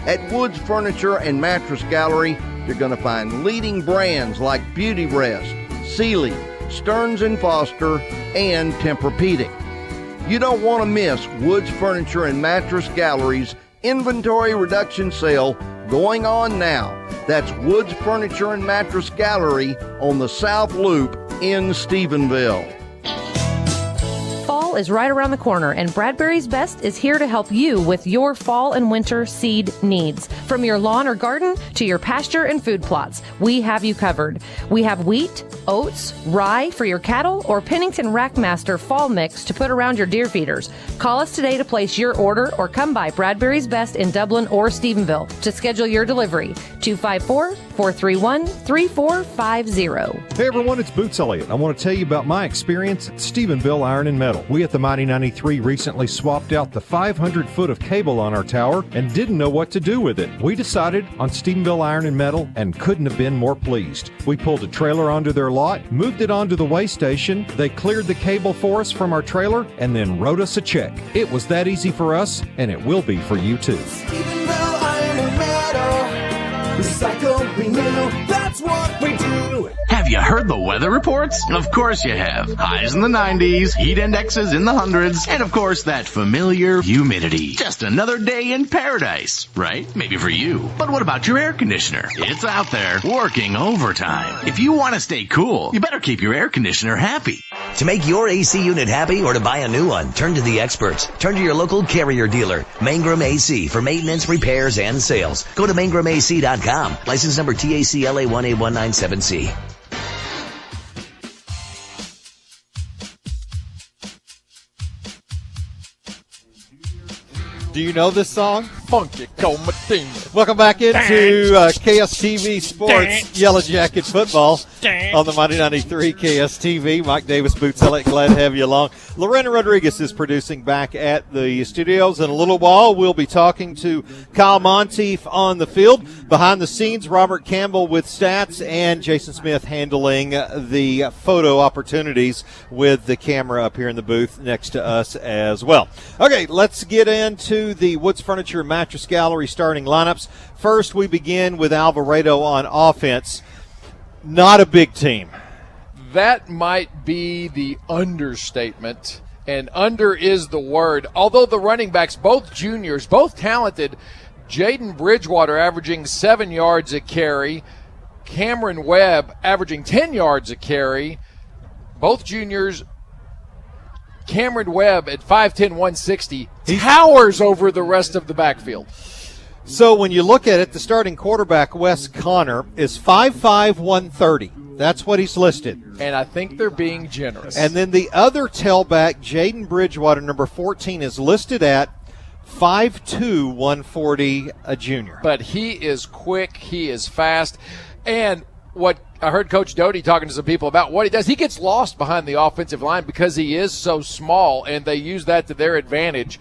At Woods Furniture and Mattress Gallery, you're going to find leading brands like Beauty Rest, Sealy, Stearns & Foster, and Tempur-Pedic. You don't want to miss Woods Furniture and Mattress Gallery's inventory reduction sale going on now. That's Woods Furniture and Mattress Gallery on the South Loop in Stephenville. Fall is right around the corner, and Bradbury's Best is here to help you with your fall and winter seed needs. From your lawn or garden to your pasture and food plots, we have you covered. We have wheat, oats, rye for your cattle, or Pennington Rackmaster fall mix to put around your deer feeders. Call us today to place your order or come by Bradbury's Best in Dublin or Stephenville to schedule your delivery. 254-431-3450. Hey everyone, it's Boots Elliott. I want to tell you about my experience at Stephenville Iron and Metal. We We at the Mighty 93 recently swapped out the 500 foot of cable on our tower and didn't know what to do with it. We decided on Stephenville Iron and Metal and couldn't have been more pleased. We pulled a trailer onto their lot, moved it onto the way station, they cleared the cable for us from our trailer, and then wrote us a check. It was that easy for us, and it will be for you too. Stephenville Iron and Metal, recycle, renew, that's what we do. Have you heard the weather reports? Of course you have. Highs in the 90s, heat indexes in the hundreds, and of course that familiar humidity. Just another day in paradise, right? Maybe for you. But what about your air conditioner? It's out there, working overtime. If you want to stay cool, you better keep your air conditioner happy. To make your AC unit happy or to buy a new one, turn to the experts. Turn to your local Carrier dealer, Mangrum AC, for maintenance, repairs, and sales. Go to MangramAC.com. License number TACLA 1A197C. Do you know this song? Funky Comatina. Welcome back into KSTV Sports Yellow Jacket Football on the Mighty 93 KSTV. Mike Davis, Boots Elliott, glad to have you along. Lorena Rodriguez is producing back at the studios. In a little while, we'll be talking to Kyle Monteith on the field. Behind the scenes, Robert Campbell with stats and Jason Smith handling the photo opportunities with the camera up here in the booth next to us as well. Okay, let's get into the Woods Furniture Mattress Gallery starting lineups. First, we begin with Alvarado on offense. Not a big team. That might be the understatement, and under is the word. Although the running backs, both juniors, both talented, Jaden Bridgewater averaging 7 yards a carry, Cameron Webb averaging 10 yards a carry, both juniors. Cameron Webb at 5'10", 160, towers over the rest of the backfield. So when you look at it, the starting quarterback, Wes Connor, is 5'5", 130. That's what he's listed. And I think they're being generous. And then the other tailback, Jaden Bridgewater, number 14, is listed at 5'2", 140, a junior. But he is quick, he is fast, and what I heard Coach Doty talking to some people about what he does. He gets lost behind the offensive line because he is so small, and they use that to their advantage.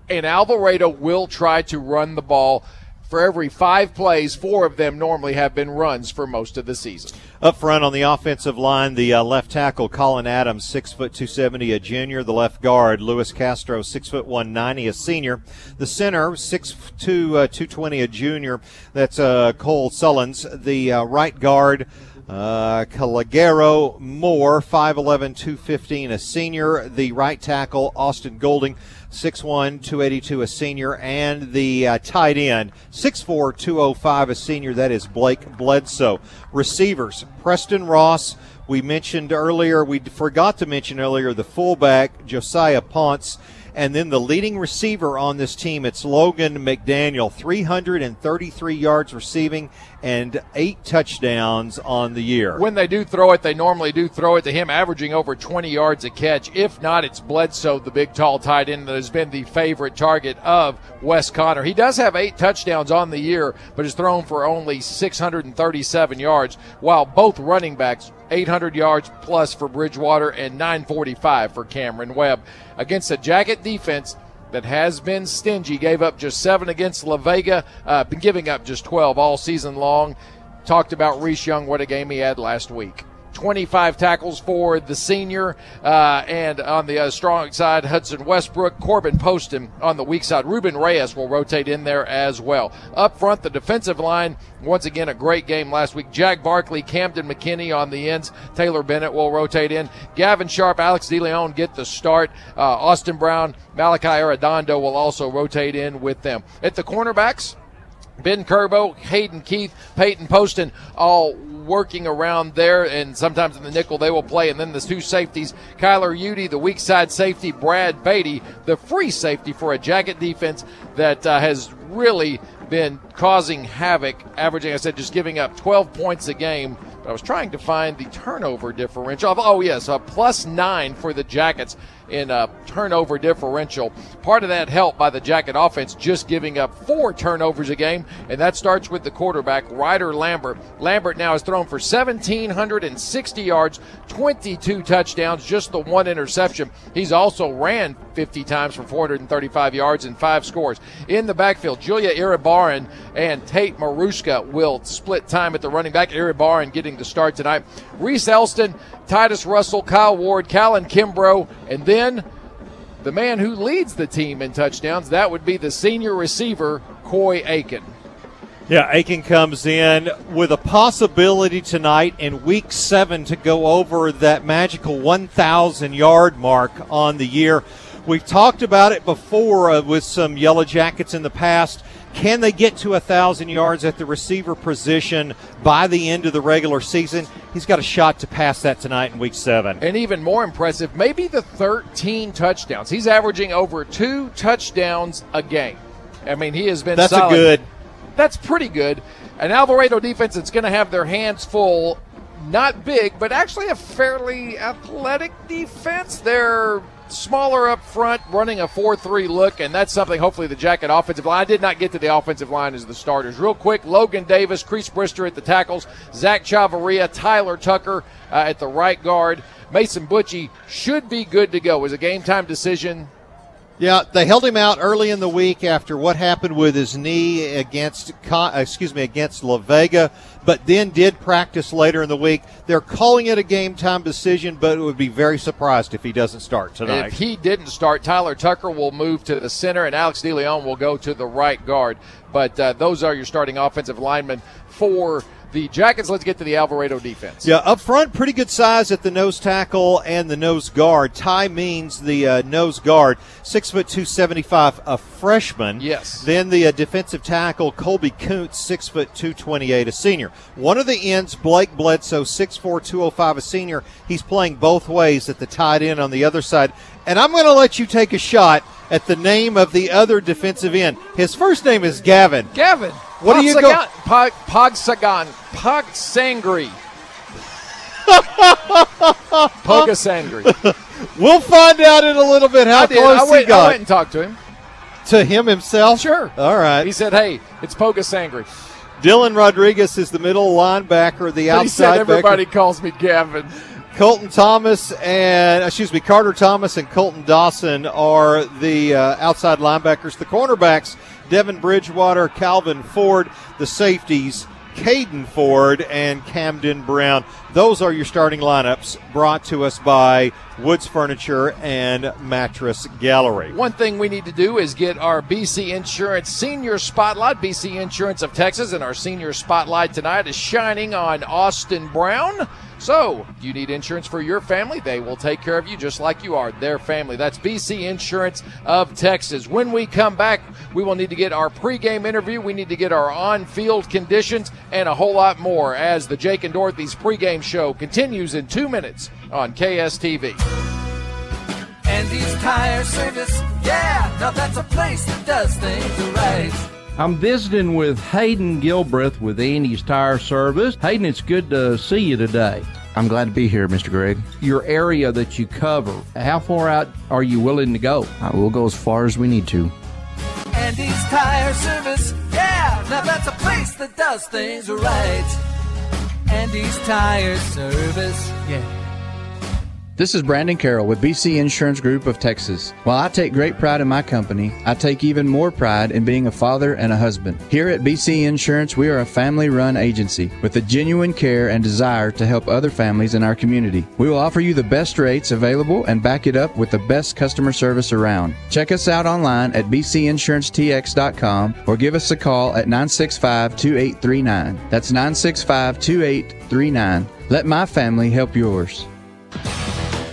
And Alvarado will try to run the ball. For every 5 plays, 4 of them normally have been runs for most of the season. Up front on the offensive line, the left tackle, Colin Adams, 6'2", 270, a junior. The left guard, Luis Castro, 6'1", 190, a senior. The center, 6'2", 220, a junior. That's Cole Sullins. The right guard, Calagero Moore, 5'11", 215, a senior. The right tackle, Austin Golding, 6'1", 282, a senior. And the tight end, 6'4", 205, a senior. That is Blake Bledsoe. Receivers, Preston Ross. We mentioned earlier, we forgot to mention earlier, the fullback, Josiah Ponce. And then the leading receiver on this team, it's Logan McDaniel, 333 yards receiving and 8 touchdowns on the year. When they do throw it, they normally do throw it to him, averaging over 20 yards a catch. If not, it's Bledsoe, the big, tall tight end that has been the favorite target of Wes Connor. He does have 8 touchdowns on the year, but has thrown for only 637 yards, while both running backs, 800 yards plus for Bridgewater and 945 for Cameron Webb. Against a Jacket defense that has been stingy, gave up just 7 against La Vega, been giving up just 12 all season long. Talked about Reese Young, what a game he had last week. 25 tackles for the senior, and on the strong side, Hudson Westbrook, Corbin Poston on the weak side. Ruben Reyes will rotate in there as well. Up front, the defensive line, once again, a great game last week. Jack Barkley, Camden McKinney on the ends. Taylor Bennett will rotate in. Gavin Sharp, Alex DeLeon get the start. Austin Brown, Malachi Arredondo will also rotate in with them. At the cornerbacks, Ben Curbo, Hayden Keith, Peyton Poston, all working around there, and sometimes in the nickel they will play. And then the 2 safeties, Kyler Udy, the weak side safety, Brad Beatty, the free safety for a Jacket defense that has really been causing havoc, averaging, I said, just giving up 12 points a game But I was trying to find the turnover differential. Oh, yes, a +9 for the Jackets in a turnover differential. Part of that helped by the Jacket offense just giving up 4 turnovers a game, and that starts with the quarterback, Ryder Lambert. Lambert now has thrown for 1,760 yards, 22 touchdowns, just the 1 interception. He's also ran 50 times for 435 yards and 5 scores. In the backfield, Julia Iribarren and Tate Marushka will split time at the running back. Iribarren getting the start tonight. Reese Elston, Titus Russell, Kyle Ward, Callan Kimbrough, and then the man who leads the team in touchdowns, that would be the senior receiver, Coy Aiken. Yeah, Aiken comes in with a possibility tonight in Week 7 to go over that magical 1,000-yard mark on the year. We've talked about it before with some Yellow Jackets in the past. Can they get to 1,000 yards at the receiver position by the end of the regular season? He's got a shot to pass that tonight in Week 7. And even more impressive, maybe the 13 touchdowns. He's averaging over 2 touchdowns a game. I mean, he has been solid. That's pretty good. An Alvarado defense that's going to have their hands full. Not big, but actually a fairly athletic defense. They're smaller up front, running a 4-3 look, and that's something hopefully the Jacket offensive line. I did not get to the offensive line as the starters. Real quick, Logan Davis, Crease Brister at the tackles, Zach Chavarria, Tyler Tucker at the right guard. Mason Butchie should be good to go. It was a game-time decision. Yeah, they held him out early in the week after what happened with his knee against La Vega, but then did practice later in the week. They're calling it a game-time decision, but it would be very surprised if he doesn't start tonight. If he didn't start, Tyler Tucker will move to the center, and Alex DeLeon will go to the right guard. But those are your starting offensive linemen for the Jackets. Let's get to the Alvarado defense. Yeah, up front, pretty good size at the nose tackle and the nose guard. Ty Means, the nose guard, 6'2", 275, a freshman. Yes. Then the defensive tackle, Colby Kuntz, 6'2", 228, a senior. One of the ends, Blake Bledsoe, 6'4", 205, a senior. He's playing both ways at the tight end on the other side. And I'm going to let you take a shot at the name of the other defensive end. His first name is Gavin. Gavin. What do you go? Pogsangri. Pogasangri. We'll find out in a little bit how close he got. I went and talked to him. To him himself? Sure. All right. He said, hey, it's Pogasangri. Dylan Rodriguez is the middle linebacker, the outside he said everybody backer. Calls me Gavin. Carter Thomas and Colton Dawson are the outside linebackers. The cornerbacks, Devin Bridgewater, Calvin Ford. The safeties, Caden Ford and Camden Brown. Those are your starting lineups, brought to us by Woods Furniture and Mattress Gallery. One thing we need to do is get our BC Insurance Senior Spotlight. BC Insurance of Texas, and our Senior Spotlight tonight is shining on Austin Brown. So, you need insurance for your family, they will take care of you just like you are their family. That's BC Insurance of Texas. When we come back, we will need to get our pregame interview. We need to get our on-field conditions and a whole lot more as the Jake and Dorothy's pregame show continues in 2 minutes on KSTV. Andy's Tire Service, yeah, now that's a place that does things right. I'm visiting with Hayden Gilbreth with Andy's Tire Service. Hayden, it's good to see you today. I'm glad to be here, Mr. Gregg. Your area that you cover, how far out are you willing to go? We'll go as far as we need to. Andy's Tire Service, yeah, now that's a place that does things right. Andy's Tire Service, yeah. This is Brandon Carroll with BC Insurance Group of Texas. While I take great pride in my company, I take even more pride in being a father and a husband. Here at BC Insurance, we are a family-run agency with a genuine care and desire to help other families in our community. We will offer you the best rates available and back it up with the best customer service around. Check us out online at bcinsurancetx.com or give us a call at 965-2839. That's 965-2839. Let my family help yours.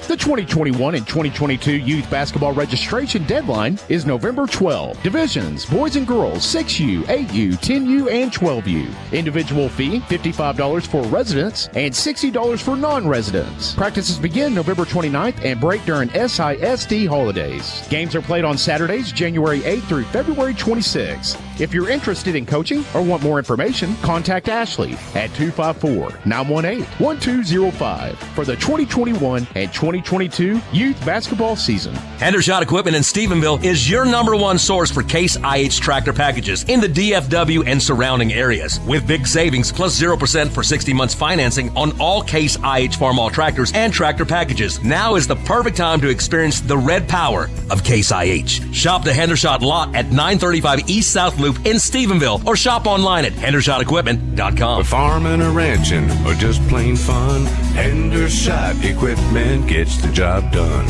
The 2021 and 2022 youth basketball registration deadline is November 12. Divisions, boys and girls, 6U, 8U, 10U, and 12U. Individual fee, $55 for residents and $60 for non-residents. Practices begin November 29th and break during SISD holidays. Games are played on Saturdays, January 8th through February 26th. If you're interested in coaching or want more information, contact Ashley at 254-918-1205 for the 2021 and 2022 youth basketball season. Hendershot Equipment in Stephenville is your number one source for Case IH tractor packages in the DFW and surrounding areas. With big savings plus 0% for 60 months financing on all Case IH Farmall tractors and tractor packages, now is the perfect time to experience the red power of Case IH. Shop the Hendershot lot at 935 East South Loop in Stephenville or shop online at hendershotequipment.com. A farming or ranching or just plain fun, Hendershot Equipment gets the job done.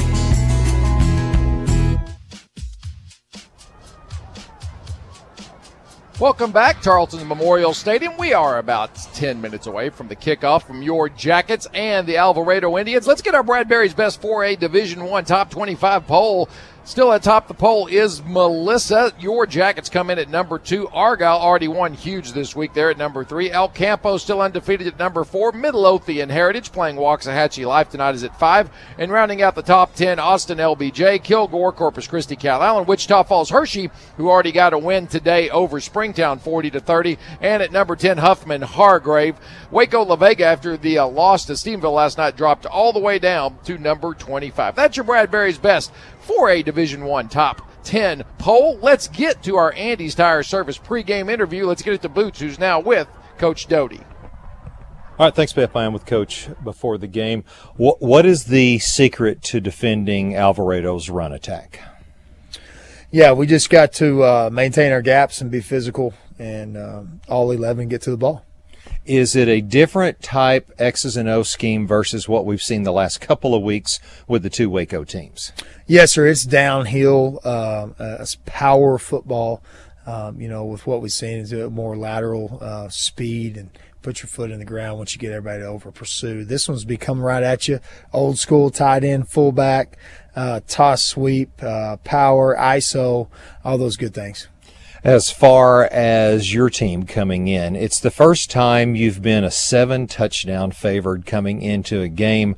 Welcome back, Tarleton Memorial Stadium. We are about 10 minutes away from the kickoff from your Jackets and the Alvarado Indians. Let's get our Bradbury's Best 4A Division I Top 25 poll. Still atop the poll is Melissa. Your Jackets come in at number 2. Argyle already won huge this week. They're at number 3. El Campo still undefeated at number 4. Midlothian Heritage playing Waxahachie Life tonight is at 5. And rounding out the top 10, Austin LBJ, Kilgore, Corpus Christi, Calallen, Wichita Falls Hershey, who already got a win today over Springtown 40-30. And at number 10, Huffman Hargrave. Waco La Vega, after the loss to Stephenville last night, dropped all the way down to number 25. That's your Bradbury's Best 4A Division I Top 10 poll. Let's get to our Andy's Tire Service pregame interview. Let's get it to Boots, who's now with Coach Doty. All right, thanks, Beth. I am with Coach before the game. What is the secret to defending Alvarado's run attack? Yeah, we just got to maintain our gaps and be physical, and all 11 get to the ball. Is it a different type X's and O scheme versus what we've seen the last couple of weeks with the two Waco teams? Yes, sir. It's downhill. It's power football. With what we've seen is a more lateral speed and put your foot in the ground once you get everybody to over pursue. This one's be coming right at you. Old school tight end, fullback, toss sweep, power, ISO, all those good things. As far as your team coming in, it's the first time you've been a 7-touchdown favored coming into a game.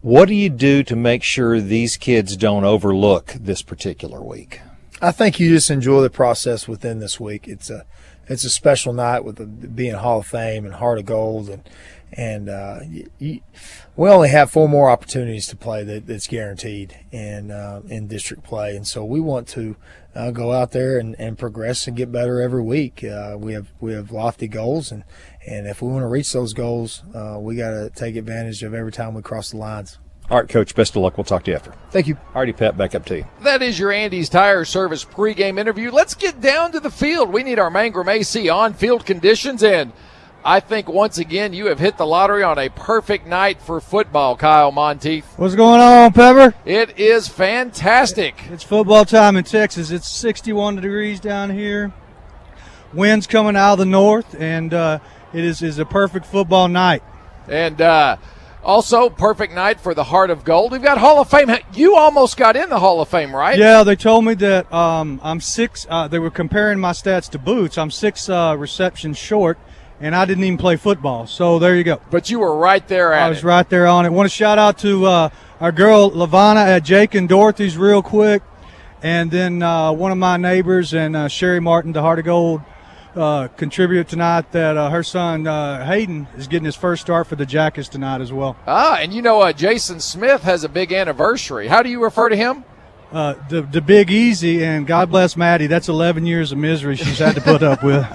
What do you do to make sure these kids don't overlook this particular week? I think you just enjoy the process within this week. It's a special night with being Hall of Fame and Heart of Gold, and we only have 4 more opportunities to play that's guaranteed in district play, and so we want to go out there and progress and get better every week. We have lofty goals, and if we want to reach those goals, we got to take advantage of every time we cross the lines. All right, Coach, best of luck. We'll talk to you after. Thank you. All righty, Pat, back up to you. That is your Andy's Tire Service pregame interview. Let's get down to the field. We need our Mangrum AC on-field conditions, and I think once again you have hit the lottery on a perfect night for football, Kyle Monteith. What's going on, Pepper? It is fantastic. It's football time in Texas. It's 61 degrees down here. Wind's coming out of the north, and it is a perfect football night. And also, perfect night for the Heart of Gold. We've got Hall of Fame. You almost got in the Hall of Fame, right? Yeah, they told me that I'm 6. They were comparing my stats to Boots. I'm 6 receptions short, and I didn't even play football. So there you go. But you were right there at it. I was right there on it. Want to shout out to our girl LaVonna at Jake and Dorothy's real quick, and then one of my neighbors and Sherry Martin, the Heart of Gold, contributed tonight that her son Hayden is getting his first start for the Jackets tonight as well. And Jason Smith has a big anniversary. How do you refer to him? The Big Easy, and God bless Maddie. That's 11 years of misery she's had to put up with.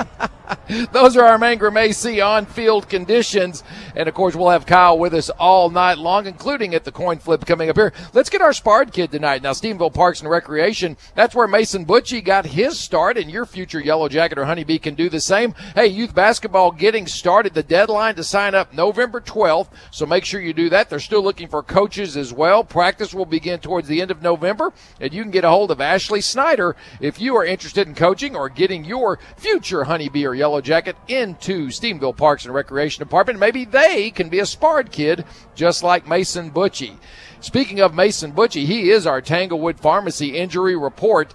Those are our Mangrum AC on-field conditions. And, of course, we'll have Kyle with us all night long, including at the coin flip coming up here. Let's get our Spard kid tonight. Now, Stephenville Parks and Recreation, that's where Mason Butchie got his start, and your future Yellow Jacket or Honeybee can do the same. Hey, youth basketball getting started. The deadline to sign up November 12th, so make sure you do that. They're still looking for coaches as well. Practice will begin towards the end of November, and you can get a hold of Ashley Snyder if you are interested in coaching or getting your future Honeybee or Yellow Jacket into Stephenville Parks and Recreation Department. Maybe they can be a sparred kid just like Mason Butchie. Speaking of Mason Butchie, he is our Tanglewood Pharmacy injury report.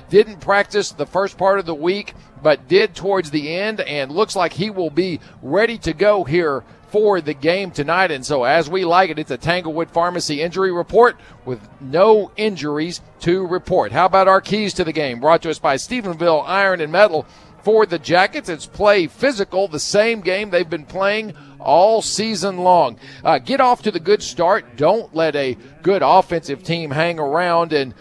Didn't practice the first part of the week, but did towards the end, and looks like he will be ready to go here for the game tonight. And so as we like it, it's a Tanglewood Pharmacy injury report with no injuries to report. How about our keys to the game? Brought to us by Stephenville Iron and Metal. For the Jackets, it's play physical, the same game they've been playing all season long. Get off to the good start. Don't let a good offensive team hang around, and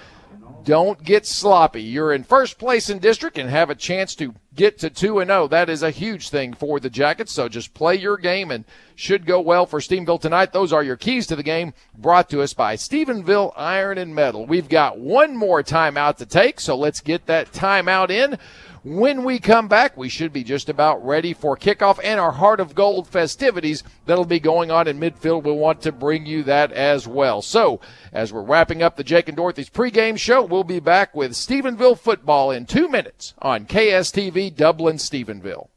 don't get sloppy. You're in first place in district and have a chance to get to 2-0. That is a huge thing for the Jackets, so just play your game and should go well for Stephenville tonight. Those are your keys to the game, brought to us by Stephenville Iron and Metal. We've got one more timeout to take, so let's get that timeout in. When we come back, we should be just about ready for kickoff and our Heart of Gold festivities that'll be going on in midfield. We'll want to bring you that as well. So, as we're wrapping up the Jake and Dorothy's pregame show, we'll be back with Stephenville football in 2 minutes on KSTV Dublin Stephenville.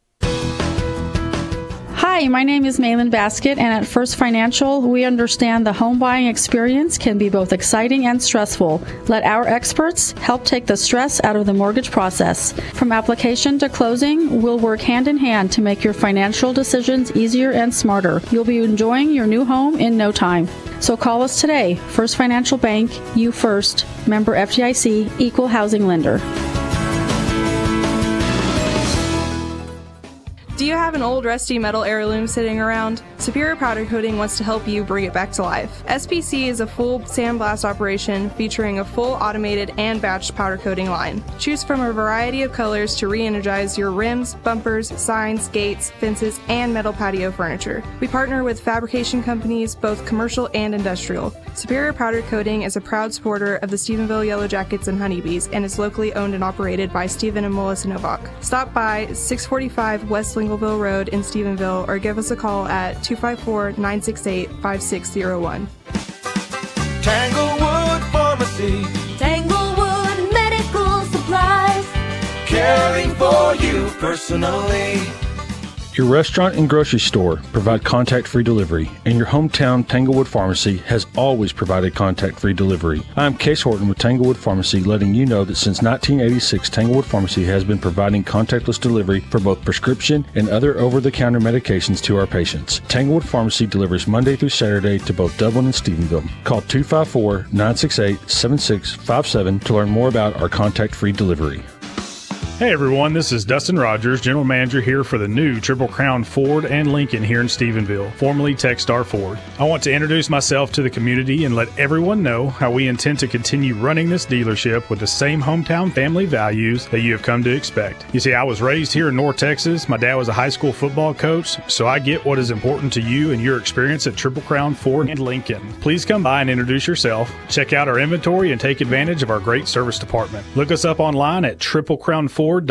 Hi, my name is Malin Basket, and at First Financial, we understand the home buying experience can be both exciting and stressful. Let our experts help take the stress out of the mortgage process. From application to closing, we'll work hand in hand to make your financial decisions easier and smarter. You'll be enjoying your new home in no time. So call us today. First Financial Bank, you first. Member FDIC, equal housing lender. Do you have an old rusty metal heirloom sitting around? Superior Powder Coating wants to help you bring it back to life. SPC is a full sandblast operation featuring a full automated and batched powder coating line. Choose from a variety of colors to re-energize your rims, bumpers, signs, gates, fences, and metal patio furniture. We partner with fabrication companies, both commercial and industrial. Superior Powder Coating is a proud supporter of the Stephenville Yellow Jackets and Honeybees and is locally owned and operated by Stephen and Melissa Novak. Stop by 645 West Lingleville Road in Stephenville or give us a call at 254-968-5601. Tanglewood Pharmacy, Tanglewood Medical Supplies, caring for you personally. Your restaurant and grocery store provide contact-free delivery, and your hometown Tanglewood Pharmacy has always provided contact-free delivery. I'm Case Horton with Tanglewood Pharmacy, letting you know that since 1986, Tanglewood Pharmacy has been providing contactless delivery for both prescription and other over-the-counter medications to our patients. Tanglewood Pharmacy delivers Monday through Saturday to both Dublin and Stephenville. Call 254-968-7657 to learn more about our contact-free delivery. Hey everyone, this is Dustin Rogers, General Manager here for the new Triple Crown Ford and Lincoln here in Stephenville, formerly Techstar Ford. I want to introduce myself to the community and let everyone know how we intend to continue running this dealership with the same hometown family values that you have come to expect. You see, I was raised here in North Texas. My dad was a high school football coach, so I get what is important to you and your experience at Triple Crown Ford and Lincoln. Please come by and introduce yourself, check out our inventory, and take advantage of our great service department. Look us up online at triplecrownford.com. Got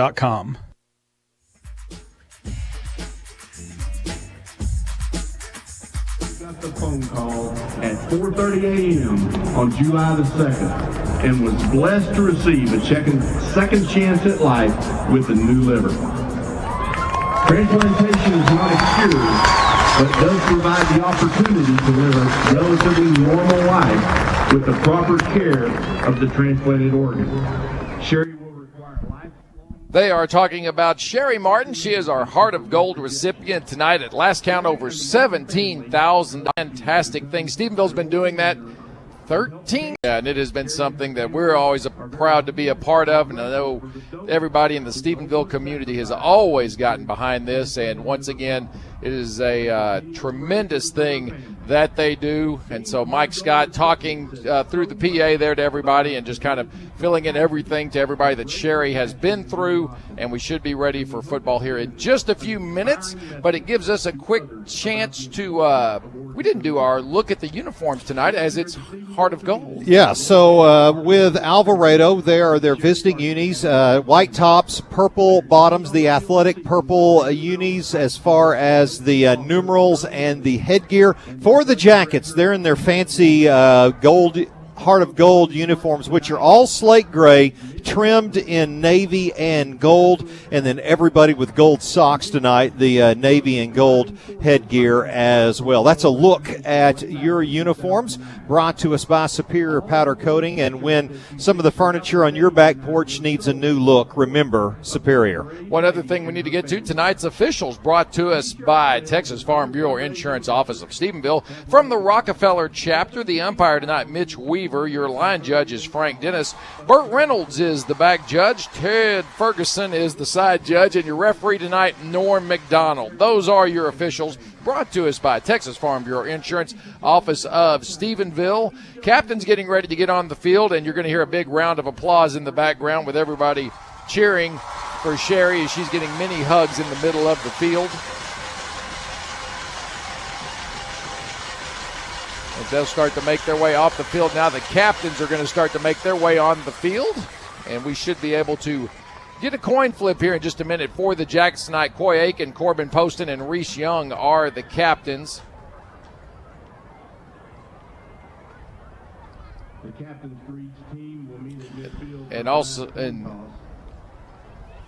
the phone call at 4:30 a.m. on July the 2nd and was blessed to receive a second chance at life with a new liver. Transplantation is not a cure, but does provide the opportunity to live a relatively normal life with the proper care of the transplanted organ. Sherry. They are talking about Sherry Martin. She is our Heart of Gold recipient tonight. At last count, over 17,000. Fantastic thing. Stephenville's been doing that 13. And it has been something that we're always proud to be a part of. And I know everybody in the Stephenville community has always gotten behind this. And once again, it is a tremendous thing that they do. And so Mike Scott talking through the PA there to everybody and just kind of filling in everything to everybody that Sherry has been through. And we should be ready for football here in just a few minutes. But it gives us a quick chance to we didn't do our look at the uniforms tonight as it's Heart of Gold. Yeah, so with Alvarado, there are their visiting unis, white tops, purple bottoms, the athletic purple unis as far as the numerals and the headgear. For the Jackets, they're in their fancy gold Heart of Gold uniforms, which are all slate gray, trimmed in navy and gold, and then everybody with gold socks tonight, the navy and gold headgear as well. That's a look at your uniforms, brought to us by Superior Powder Coating. And when some of the furniture on your back porch needs a new look, remember Superior. One other thing we need to get to, tonight's officials, brought to us by Texas Farm Bureau Insurance Office of Stephenville. From the Rockefeller chapter, the umpire tonight, Mitch Weaver. Your line judge is Frank Dennis. Burt Reynolds is the back judge. Ted Ferguson is the side judge. And your referee tonight, Norm McDonald. Those are your officials, brought to us by Texas Farm Bureau Insurance Office of Stephenville. Captain's getting ready to get on the field, and you're going to hear a big round of applause in the background with everybody cheering for Sherry as she's getting many hugs in the middle of the field. As they'll start to make their way off the field now, the captains are going to start to make their way on the field, and we should be able to get a coin flip here in just a minute for the Jackets tonight. Coy Aiken, Corbin Poston, and Reese Young are the captains. The captains for each team will meet at midfield. And also,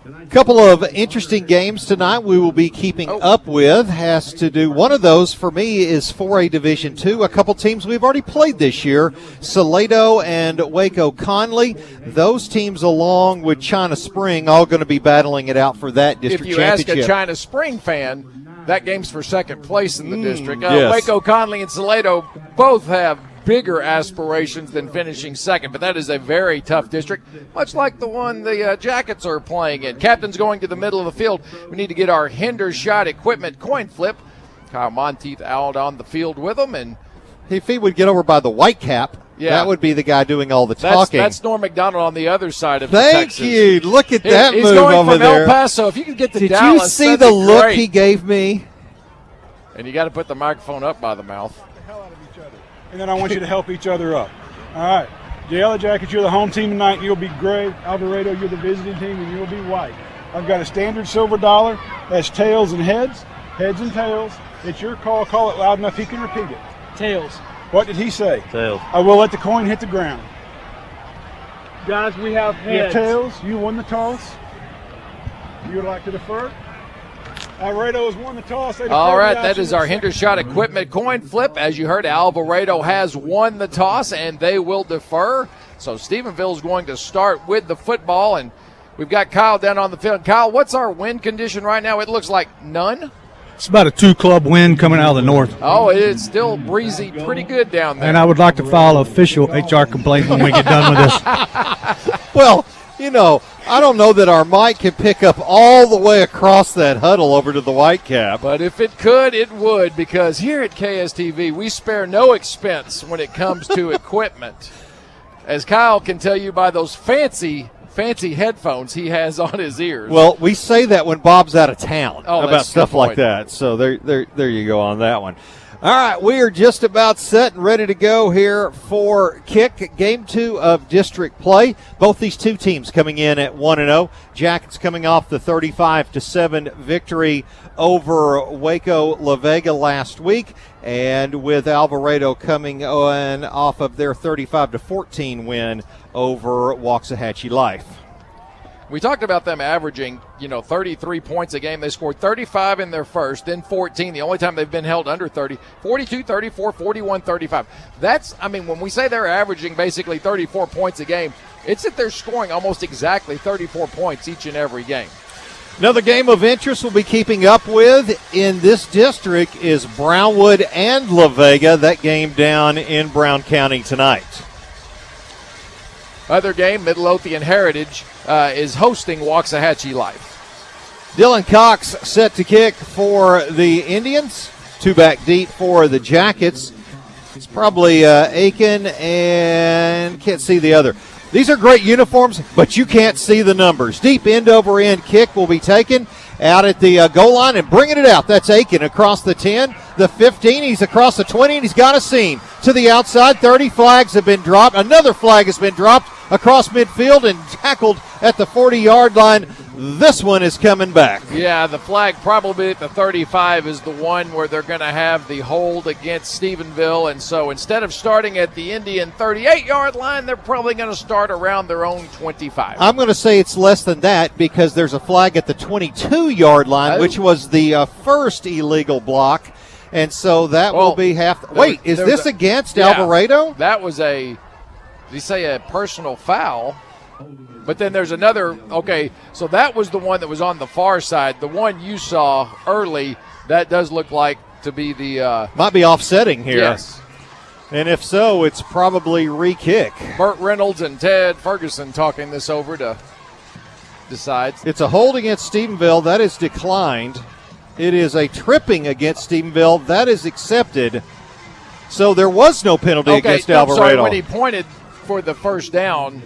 a couple of interesting games tonight we will be keeping up with. Has to do, one of those for me is 4A Division II. A couple teams we've already played this year, Salado and Waco Conley. Those teams, along with China Spring, all going to be battling it out for that district championship. If you ask a China Spring fan, that game's for second place in the district. Yes. Waco Conley and Salado both have bigger aspirations than finishing second, but that is a very tough district, much like the one the Jackets are playing in. Captain's going to the middle of the field. We need to get our Hendershot equipment coin flip. Kyle Monteith out on the field with them, and if he would get over by the white cap, that would be the guy doing all the talking. That's Norm McDonald on the other side of Thank Texas. you. Look at that he's move going over from there. El Paso. If you could get to Did Dallas, you see the look great. he gave me? And you got to put the microphone up by the mouth. And then I want you to help each other up. All right. The Yellow Jackets, you're the home team tonight, and you'll be gray. Alvarado, you're the visiting team, and you'll be white. I've got a standard silver dollar. That's tails and heads and tails. It's your call. Call it loud enough he can repeat it. Tails. What did he say? Tails. I will let the coin hit the ground. Guys, we have You have heads. tails. You won the toss. You would like to defer? Alvarado has won the toss. All right, that is our Hendershot equipment coin flip. As you heard, Alvarado has won the toss, and they will defer. So Stephenville is going to start with the football, and we've got Kyle down on the field. Kyle, what's our wind condition right now? It looks like none. It's about a 2-club wind coming out of the north. Oh, it's still breezy, pretty good down there. And I would like to file an official HR complaint when we get done with this. Well, you know, I don't know that our mic can pick up all the way across that huddle over to the white cap. But if it could, it would, because here at KSTV, we spare no expense when it comes to equipment. As Kyle can tell you by those fancy headphones he has on his ears. Well, we say that when Bob's out of town about that's a stuff good like point. that. So there you go on that one. All right, we are just about set and ready to go here for kick game 2 of district play. Both these two teams coming in at 1-0. Jackets coming off the 35-7 victory over Waco La Vega last week, and with Alvarado coming on off of their 35-14 win over Waxahachie Life. We talked about them averaging, 33 points a game. They scored 35 in their first, then 14. The only time they've been held under 30, 42, 34, 41, 35. When we say they're averaging basically 34 points a game, it's that they're scoring almost exactly 34 points each and every game. Another game of interest we'll be keeping up with in this district is Brownwood and La Vega. That game down in Brown County tonight. Other game, Midlothian Heritage is hosting Waxahachie Life. Dylan Cox set to kick for the Indians. 2 back deep for the Jackets. It's probably Aiken and can't see the other. These are great uniforms, but you can't see the numbers. Deep end-over-end kick will be taken out at the goal line and bringing it out. That's Aiken across the 10, the 15. He's across the 20, and he's got a seam to the outside. 30 flags have been dropped. Another flag has been dropped across midfield and tackled at the 40-yard line. This one is coming back. Yeah, the flag probably at the 35 is the one where they're going to have the hold against Stephenville. And so instead of starting at the Indian 38-yard line, they're probably going to start around their own 25. I'm going to say it's less than that because there's a flag at the 22-yard line, which was the first illegal block. And so that will be half. Wait, is this against Alvarado? That was did you say a personal foul? But then there's another, okay, so that was the one that was on the far side. The one you saw early, that does look like to be the... might be offsetting here. Yes. And if so, it's probably re-kick. Burt Reynolds and Ted Ferguson talking this over to decide. It's a hold against Stephenville. That is declined. It is a tripping against Stephenville. That is accepted. So there was no penalty against Alvarado. Sorry, when he pointed for the first down...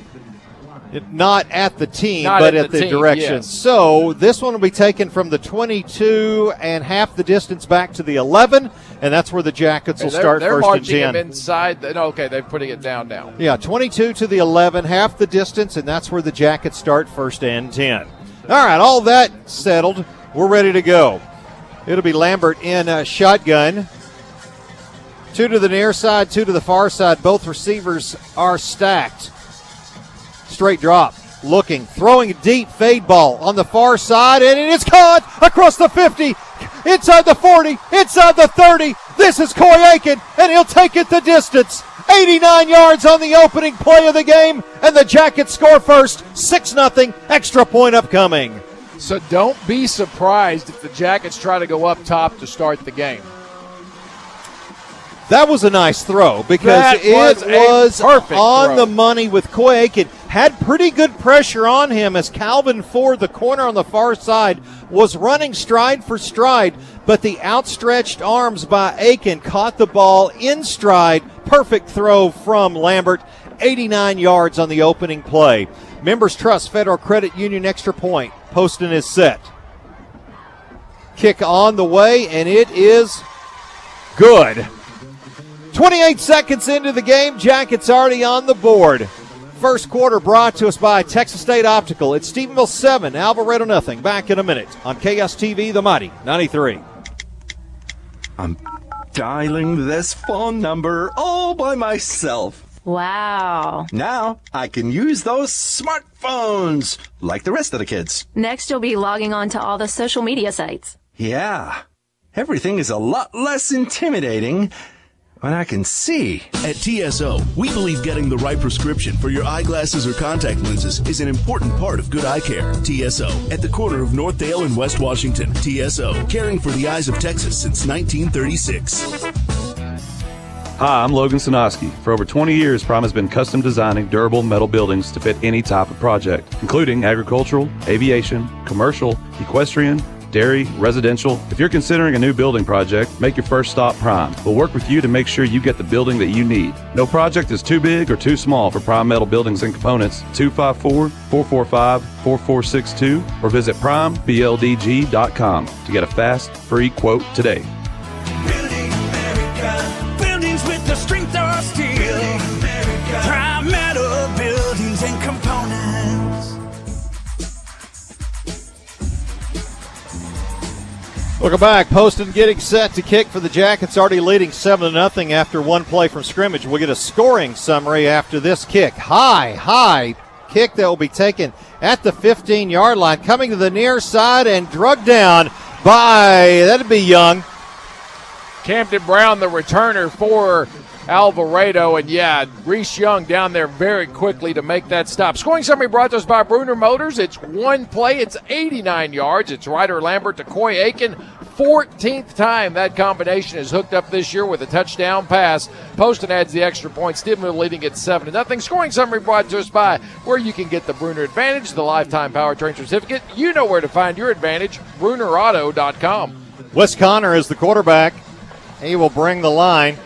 Not at the team, but at the direction. Yes. So this one will be taken from the 22 and half the distance back to the 11, and that's where the Jackets will start they're first and marching 10. him inside. Okay, they're putting it down now. Yeah, 22 to the 11, half the distance, and that's where the Jackets start first and 10. All right, all that settled. We're ready to go. It'll be Lambert in shotgun. 2 to the near side, 2 to the far side. Both receivers are stacked. Straight drop, looking, throwing a deep fade ball on the far side, and it is caught across the 50, inside the 40, inside the 30. This is Coy Aiken, and he'll take it the distance. 89 yards on the opening play of the game, and the Jackets score first, 6-0, extra point upcoming. So don't be surprised if the Jackets try to go up top to start the game. That was a nice throw because it was perfect on throw. the money with Coy Aiken. Had pretty good pressure on him as Calvin Ford, the corner on the far side, was running stride for stride, but the outstretched arms by Aiken caught the ball in stride. Perfect throw from Lambert, 89 yards on the opening play. Members Trust Federal Credit Union extra point. Poston is set. Kick on the way, and it is good. 28 seconds into the game, Jackets already on the board. First quarter brought to us by Texas State Optical. It's Stephenville 7, Alvarado nothing. Back in a minute on KSTV, The Mighty 93. I'm dialing this phone number all by myself. Wow. Now I can use those smartphones like the rest of the kids. Next, you'll be logging on to all the social media sites. Yeah. Everything is a lot less intimidating when I can see. At TSO, we believe getting the right prescription for your eyeglasses or contact lenses is an important part of good eye care. TSO, at the corner of Northdale and West Washington. TSO, caring for the eyes of Texas since 1936. Hi, I'm Logan Sinoski. For over 20 years, Prime has been custom designing durable metal buildings to fit any type of project, including agricultural, aviation, commercial, equestrian, dairy, residential. If you're considering a new building project, make your first stop Prime. We'll work with you to make sure you get the building that you need. No project is too big or too small for Prime Metal Buildings and Components. 254-445-4462 or visit primebldg.com to get a fast, free quote today. Buildings with the strength of steel. Prime Metal Buildings and Components. Welcome back. Poston getting set to kick for the Jackets, already leading 7-0 after one play from scrimmage. We'll get a scoring summary after this kick. High kick that will be taken at the 15-yard line, coming to the near side and drugged down by, that'd be Young. Camden Brown, the returner for Alvarado, and Reese Young down there very quickly to make that stop. Scoring summary brought to us by Bruner Motors. It's one play. It's 89 yards. It's Ryder Lambert to Coy Aiken. 14th time that combination is hooked up this year with a touchdown pass. Poston adds the extra point. Stephenville leading it 7-0. Scoring summary brought to us by where you can get the Bruner Advantage, the lifetime powertrain certificate. You know where to find your advantage. BrunerAuto.com. Wes Connor is the quarterback. He will bring the line.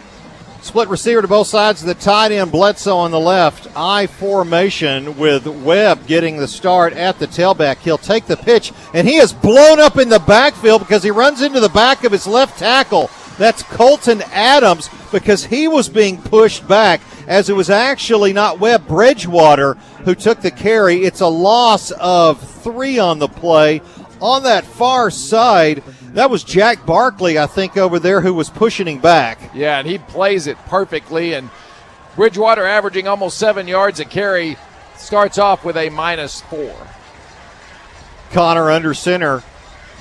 Split receiver to both sides of the tight end. Bledsoe on the left. I formation with Webb getting the start at the tailback. He'll take the pitch, and he is blown up in the backfield because he runs into the back of his left tackle. That's Colton Adams because he was being pushed back as it was actually not Webb, Bridgewater who took the carry. It's a loss of 3 on the play. On that far side, that was Jack Barkley, I think, over there who was pushing him back. Yeah, and he plays it perfectly. And Bridgewater averaging almost 7 yards a carry starts off with a -4. Connor under center.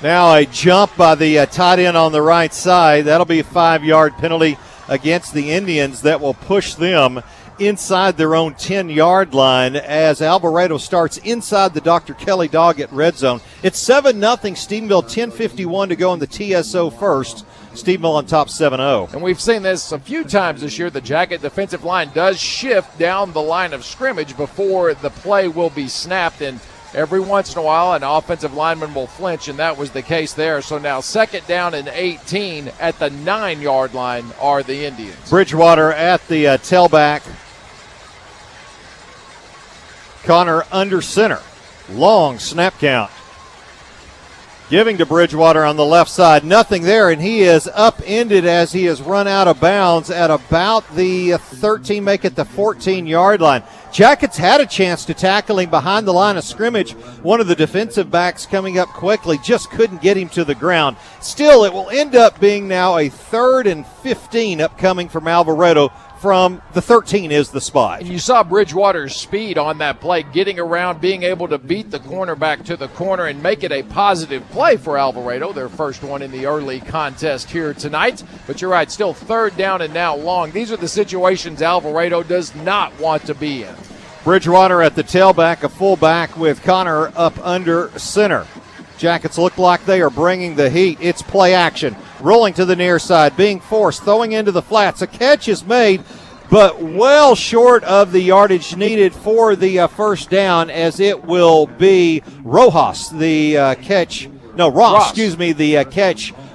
Now a jump by the tight end on the right side. That'll be a 5-yard penalty against the Indians that will push them inside their own 10-yard line as Alvarado starts inside the Dr. Kelly Doggett red zone. It's 7-0 Stephenville, 10:51 to go in the TSO first. Stephenville on top 7-0. And we've seen this a few times this year. The Jacket defensive line does shift down the line of scrimmage before the play will be snapped, and every once in a while an offensive lineman will flinch, and that was the case there. So now 2nd down and 18 at the 9-yard line are the Indians. Bridgewater at the tailback. Connor under center. Long snap count. Giving to Bridgewater on the left side. Nothing there, and he is upended as he is run out of bounds at about the 13, make it the 14-yard line. Jackets had a chance to tackle him behind the line of scrimmage. One of the defensive backs coming up quickly just couldn't get him to the ground. Still, it will end up being now a 3rd and 15 upcoming from Alvarado. From the 13 is the spot. And you saw Bridgewater's speed on that play, getting around, being able to beat the cornerback to the corner and make it a positive play for Alvarado, their first one in the early contest here tonight. But you're right, still 3rd down and now long. These are the situations Alvarado does not want to be in. Bridgewater at the tailback, a fullback with Connor up under center. Jackets look like they are bringing the heat. It's play action. Rolling to the near side, being forced, throwing into the flats. A catch is made, but well short of the yardage needed for the first down, as it will be Ross, the catch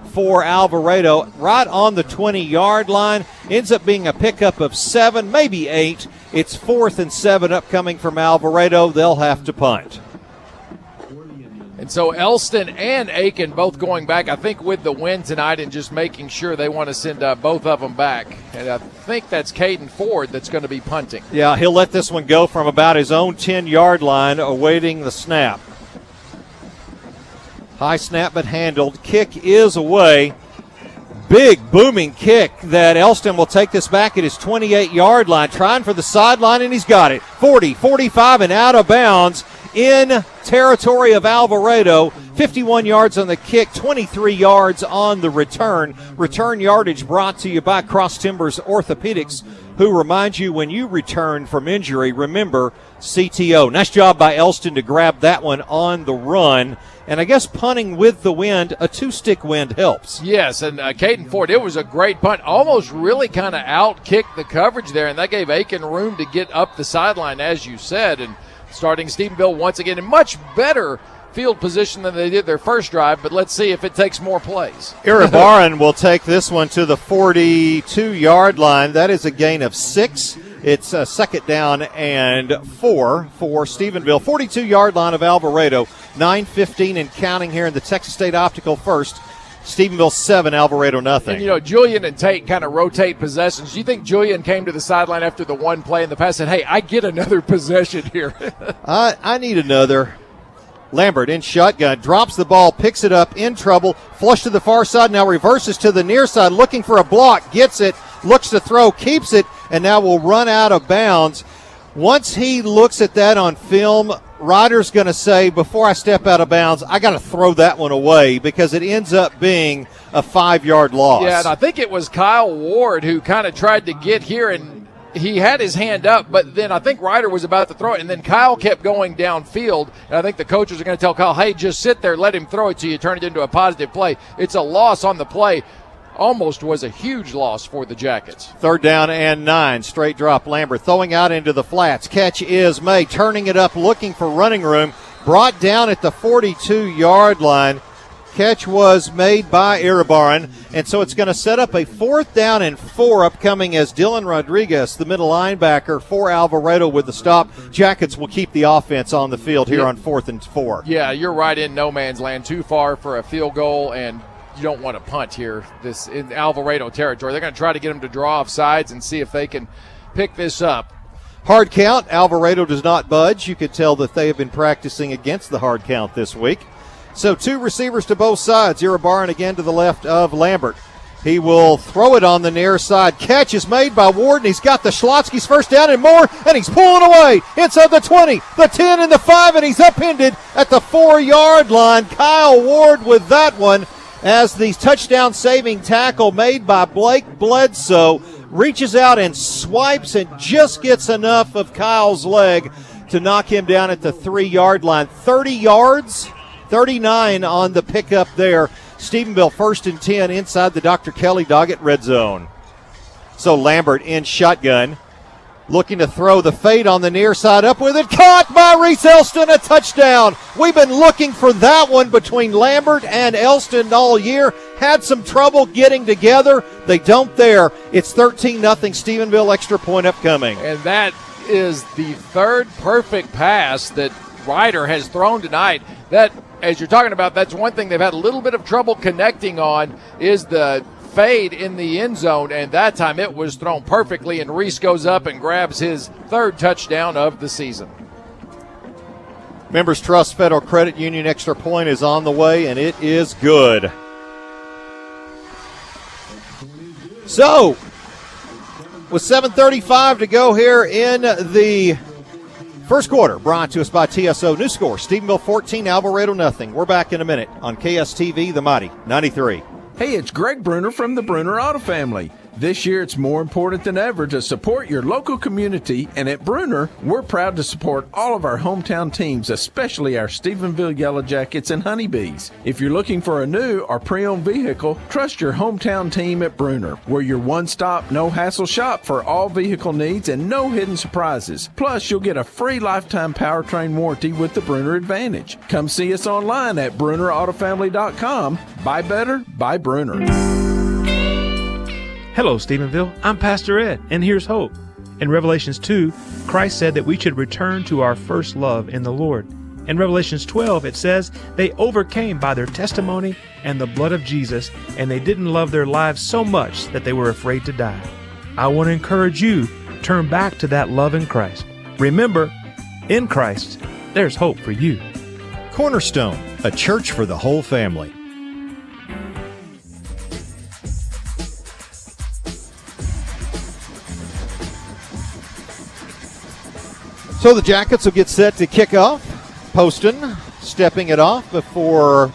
for Alvarado right on the 20-yard line. Ends up being a pickup of 7, maybe 8. It's 4th and 7 upcoming from Alvarado. They'll have to punt. And so Elston and Aiken both going back, I think, with the win tonight and just making sure they want to send both of them back. And I think that's Caden Ford that's going to be punting. Yeah, he'll let this one go from about his own 10-yard line, awaiting the snap. High snap but handled. Kick is away. Big booming kick that Elston will take this back at his 28-yard line. Trying for the sideline, and he's got it. 40, 45, and out of bounds. In territory of Alvarado, 51 yards on the kick, 23 yards on the return. Return yardage brought to you by Cross Timbers Orthopedics, who remind you when you return from injury, remember CTO. Nice job by Elston to grab that one on the run. And I guess punting with the wind, a 2-stick wind helps. Yes, and Caden Ford, it was a great punt. Almost really kind of out-kicked the coverage there, and that gave Aiken room to get up the sideline, as you said. And starting Stephenville once again in much better field position than they did their first drive, but let's see if it takes more plays. Iribaran will take this one to the 42-yard line. That is a gain of 6. It's a 2nd down and 4 for Stephenville. 42-yard line of Alvarado. 9:15 and counting here in the Texas State Optical first. Stephenville 7, Alvarado nothing. And, Julian and Tate kind of rotate possessions. Do you think Julian came to the sideline after the one play in the past and said, hey, I get another possession here? I need another. Lambert in shotgun, drops the ball, picks it up, in trouble, flush to the far side, now reverses to the near side, looking for a block, gets it, looks to throw, keeps it, and now will run out of bounds. Once he looks at that on film, Ryder's going to say, before I step out of bounds, I got to throw that one away because it ends up being a 5-yard loss. Yeah, and I think it was Kyle Ward who kind of tried to get here, and he had his hand up, but then I think Ryder was about to throw it, and then Kyle kept going downfield, and I think the coaches are going to tell Kyle, hey, just sit there, let him throw it to you, turn it into a positive play. It's a loss on the play. Almost was a huge loss for the Jackets. 3rd down and 9. Straight drop. Lambert throwing out into the flats. Catch is made. Turning it up, looking for running room. Brought down at the 42-yard line. Catch was made by Iribaran. And so it's going to set up a 4th down and 4 upcoming as Dylan Rodriguez, the middle linebacker for Alvarado with the stop. Jackets will keep the offense on the field here on 4th and 4. Yeah, you're right in no man's land. Too far for a field goal, and you don't want to punt here this in Alvarado territory. They're going to try to get them to draw off sides and see if they can pick this up. Hard count, Alvarado does not budge. You could tell that they have been practicing against the hard count this week. So 2 receivers to both sides. Iribarren again to the left of Lambert. He will throw it on the near side. Catch is made by Ward, and he's got the Schlotsky's first down and more, and he's pulling away inside the 20, the 10, and the 5, and he's upended at the 4-yard line. Kyle Ward with that one as the touchdown-saving tackle made by Blake Bledsoe reaches out and swipes and just gets enough of Kyle's leg to knock him down at the 3-yard line. 30 yards, 39 on the pickup there. Stephenville 1st and 10 inside the Dr. Kelly Doggett red zone. So Lambert in shotgun, looking to throw the fade on the near side, up with it, caught by Reese Elston, a touchdown. We've been looking for that one between Lambert and Elston all year. Had some trouble getting together. They don't there. It's 13-0 Stephenville, extra point upcoming. And that is the 3rd perfect pass that Ryder has thrown tonight. That, as you're talking about, that's one thing they've had a little bit of trouble connecting on is the fade in the end zone, and that time it was thrown perfectly, and Reese goes up and grabs his 3rd touchdown of the season. Members Trust Federal Credit Union extra point is on the way, and it is good. So, with 7:35 to go here in the first quarter, brought to us by TSO. New score, Stephenville 14, Alvarado nothing. We're back in a minute on KSTV, The Mighty 93. Hey, it's Greg Bruner from the Bruner Auto Family. This year, it's more important than ever to support your local community, and at Bruner, we're proud to support all of our hometown teams, especially our Stephenville Yellow Jackets and Honeybees. If you're looking for a new or pre-owned vehicle, trust your hometown team at Bruner. We're your one-stop, no-hassle shop for all vehicle needs and no hidden surprises. Plus, you'll get a free lifetime powertrain warranty with the Bruner Advantage. Come see us online at BrunerAutoFamily.com. Buy better, buy Bruner. Hello, Stephenville. I'm Pastor Ed, and here's hope. In Revelations 2, Christ said that we should return to our first love in the Lord. In Revelations 12, it says, they overcame by their testimony and the blood of Jesus, and they didn't love their lives so much that they were afraid to die. I want to encourage you, turn back to that love in Christ. Remember, in Christ, there's hope for you. Cornerstone, a church for the whole family. So the Jackets will get set to kick off. Poston stepping it off before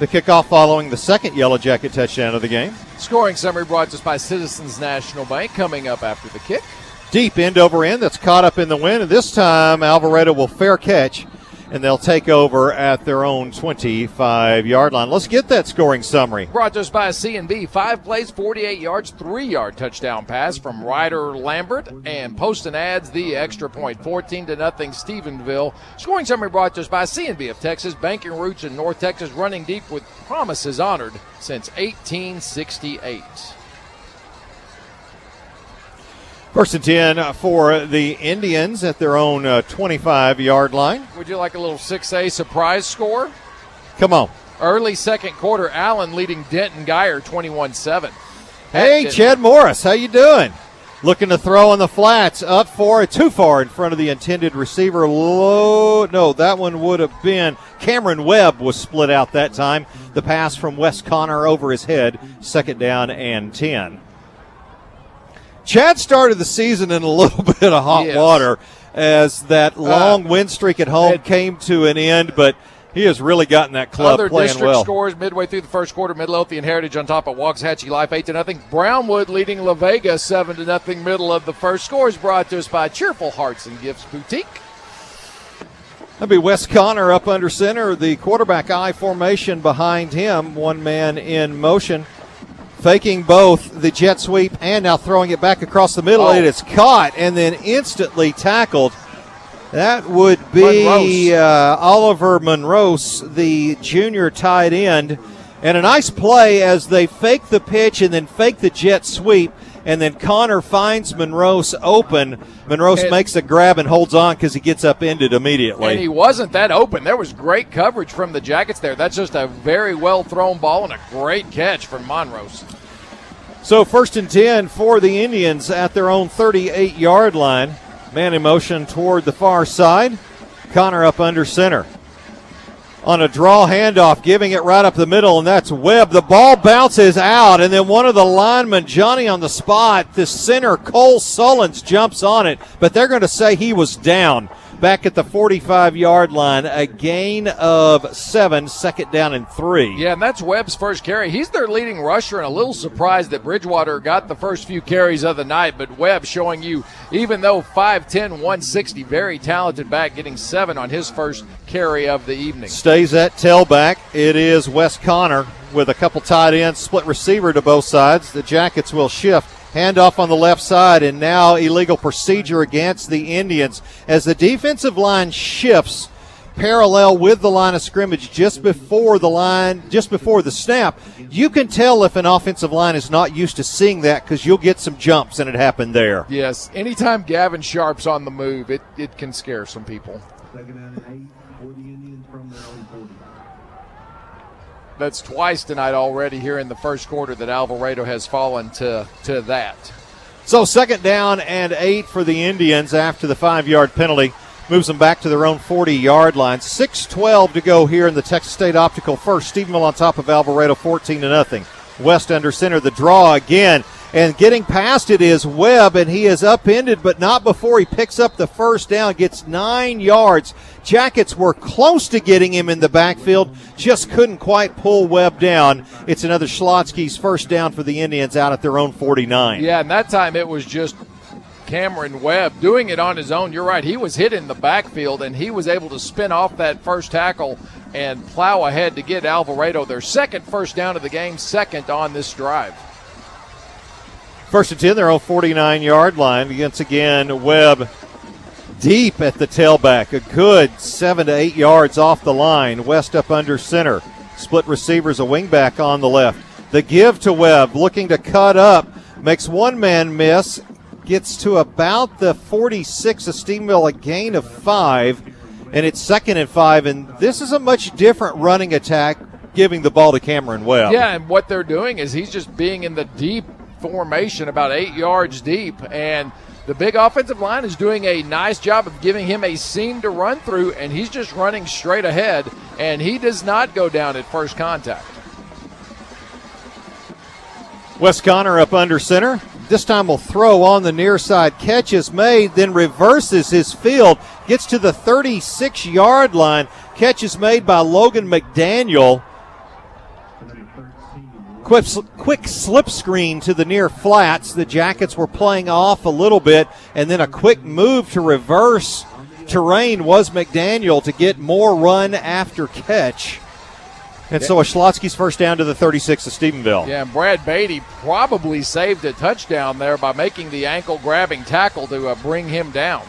the kickoff following the second Yellow Jacket touchdown of the game. Scoring summary brought to us by Citizens National Bank coming up after the kick. Deep end over end that's caught up in the wind, and this time Alvarado will fair catch, and they'll take over at their own 25-yard line. Let's get that scoring summary. Brought to us by C&B. 5 plays, 48 yards, 3-yard touchdown pass from Ryder Lambert, and Poston adds the extra point. 14-0 Stephenville. Scoring summary brought to us by C&B of Texas. Banking roots in North Texas, running deep with promises honored since 1868. 1st and 10 for the Indians at their own 25-yard line. Would you like a little 6A surprise score? Come on. Early second quarter, Allen leading Denton Geyer 21-7. Hey, Chad Morris, how you doing? Looking to throw on the flats, up for it, too far in front of the intended receiver. No, that one would have been Cameron Webb was split out that time. The pass from Wes Connor over his head, 2nd down and 10. Chad started the season in a little bit of hot water as that long win streak at home came to an end, but he has really gotten that club Other playing district well. Scores midway through the first quarter, Midlothian Heritage on top of Waxahachie Life 8-0. Brownwood leading La Vega 7-0. Middle of the first. Scores brought to us by Cheerful Hearts and Gifts Boutique. That'll be Wes Connor up under center, the quarterback I formation behind him, one man in motion. Faking both the jet sweep and now throwing it back across the middle. It is caught and then instantly tackled. That would be Oliver Monroe, the junior tight end. And a nice play as they fake the pitch and then fake the jet sweep. And then Connor finds Monroe open. Monroe makes a grab and holds on because he gets upended immediately. And he wasn't that open. There was great coverage from the Jackets there. That's just a very well-thrown ball and a great catch from Monroe. So 1st and 10 for the Indians at their own 38-yard line. Man in motion toward the far side. Connor up under center. On a draw handoff, giving it right up the middle, and that's Webb. The ball bounces out, and then one of the linemen, Johnny on the spot, the center, Cole Sullins, jumps on it, but they're going to say he was down. Back at the 45-yard line, a gain of 7, second down and 3. Yeah, and that's Webb's first carry. He's their leading rusher, and a little surprised that Bridgewater got the first few carries of the night, but Webb showing you, even though 5'10", 160, very talented back, getting 7 on his first carry of the evening. Stays at tailback. It is Wes Connor with a couple tight ends, split receiver to both sides. The Jackets will shift. Handoff on the left side, and now illegal procedure against the Indians as the defensive line shifts parallel with the line of scrimmage just before the snap. You can tell if an offensive line is not used to seeing that because you'll get some jumps, and it happened there. Yes, anytime Gavin Sharp's on the move, it can scare some people. That's twice tonight already here in the first quarter that Alvarado has fallen to that. So 2nd down and 8 for the Indians after the 5-yard penalty. Moves them back to their own 40-yard line. 6:12 to go here in the Texas State Optical first. Stephenville on top of Alvarado 14-0. West under center, the draw again. And getting past it is Webb, and he is upended, but not before he picks up the first down, gets 9 yards. Jackets were close to getting him in the backfield, just couldn't quite pull Webb down. It's another Schlotsky's first down for the Indians out at their own 49. Yeah, and that time it was just Cameron Webb doing it on his own. You're right, he was hit in the backfield, and he was able to spin off that first tackle and plow ahead to get Alvarado their second first down of the game, second on this drive. 1st and 10, their own 49-yard line. Once again, Webb deep at the tailback. A good 7 to 8 yards off the line. West up under center. Split receivers, a wingback on the left. The give to Webb, looking to cut up. Makes one man miss. Gets to about the 46 of Stephenville, a gain of 5. And it's 2nd and 5. And this is a much different running attack, giving the ball to Cameron Webb. Yeah, and what they're doing is he's just being in the deep formation about 8 yards deep, and the big offensive line is doing a nice job of giving him a seam to run through, and he's just running straight ahead, and he does not go down at first contact. Wes Connor up under center. This time will throw on the near side. Catch is made, then reverses his field. Gets to the 36-yard line. Catch is made by Logan McDaniel. Quick slip screen to the near flats. The Jackets were playing off a little bit, and then a quick move to reverse terrain was McDaniel to get more run after catch. And so a Schlotsky's first down to the 36 of Stephenville. Yeah, and Brad Beatty probably saved a touchdown there by making the ankle-grabbing tackle to bring him down.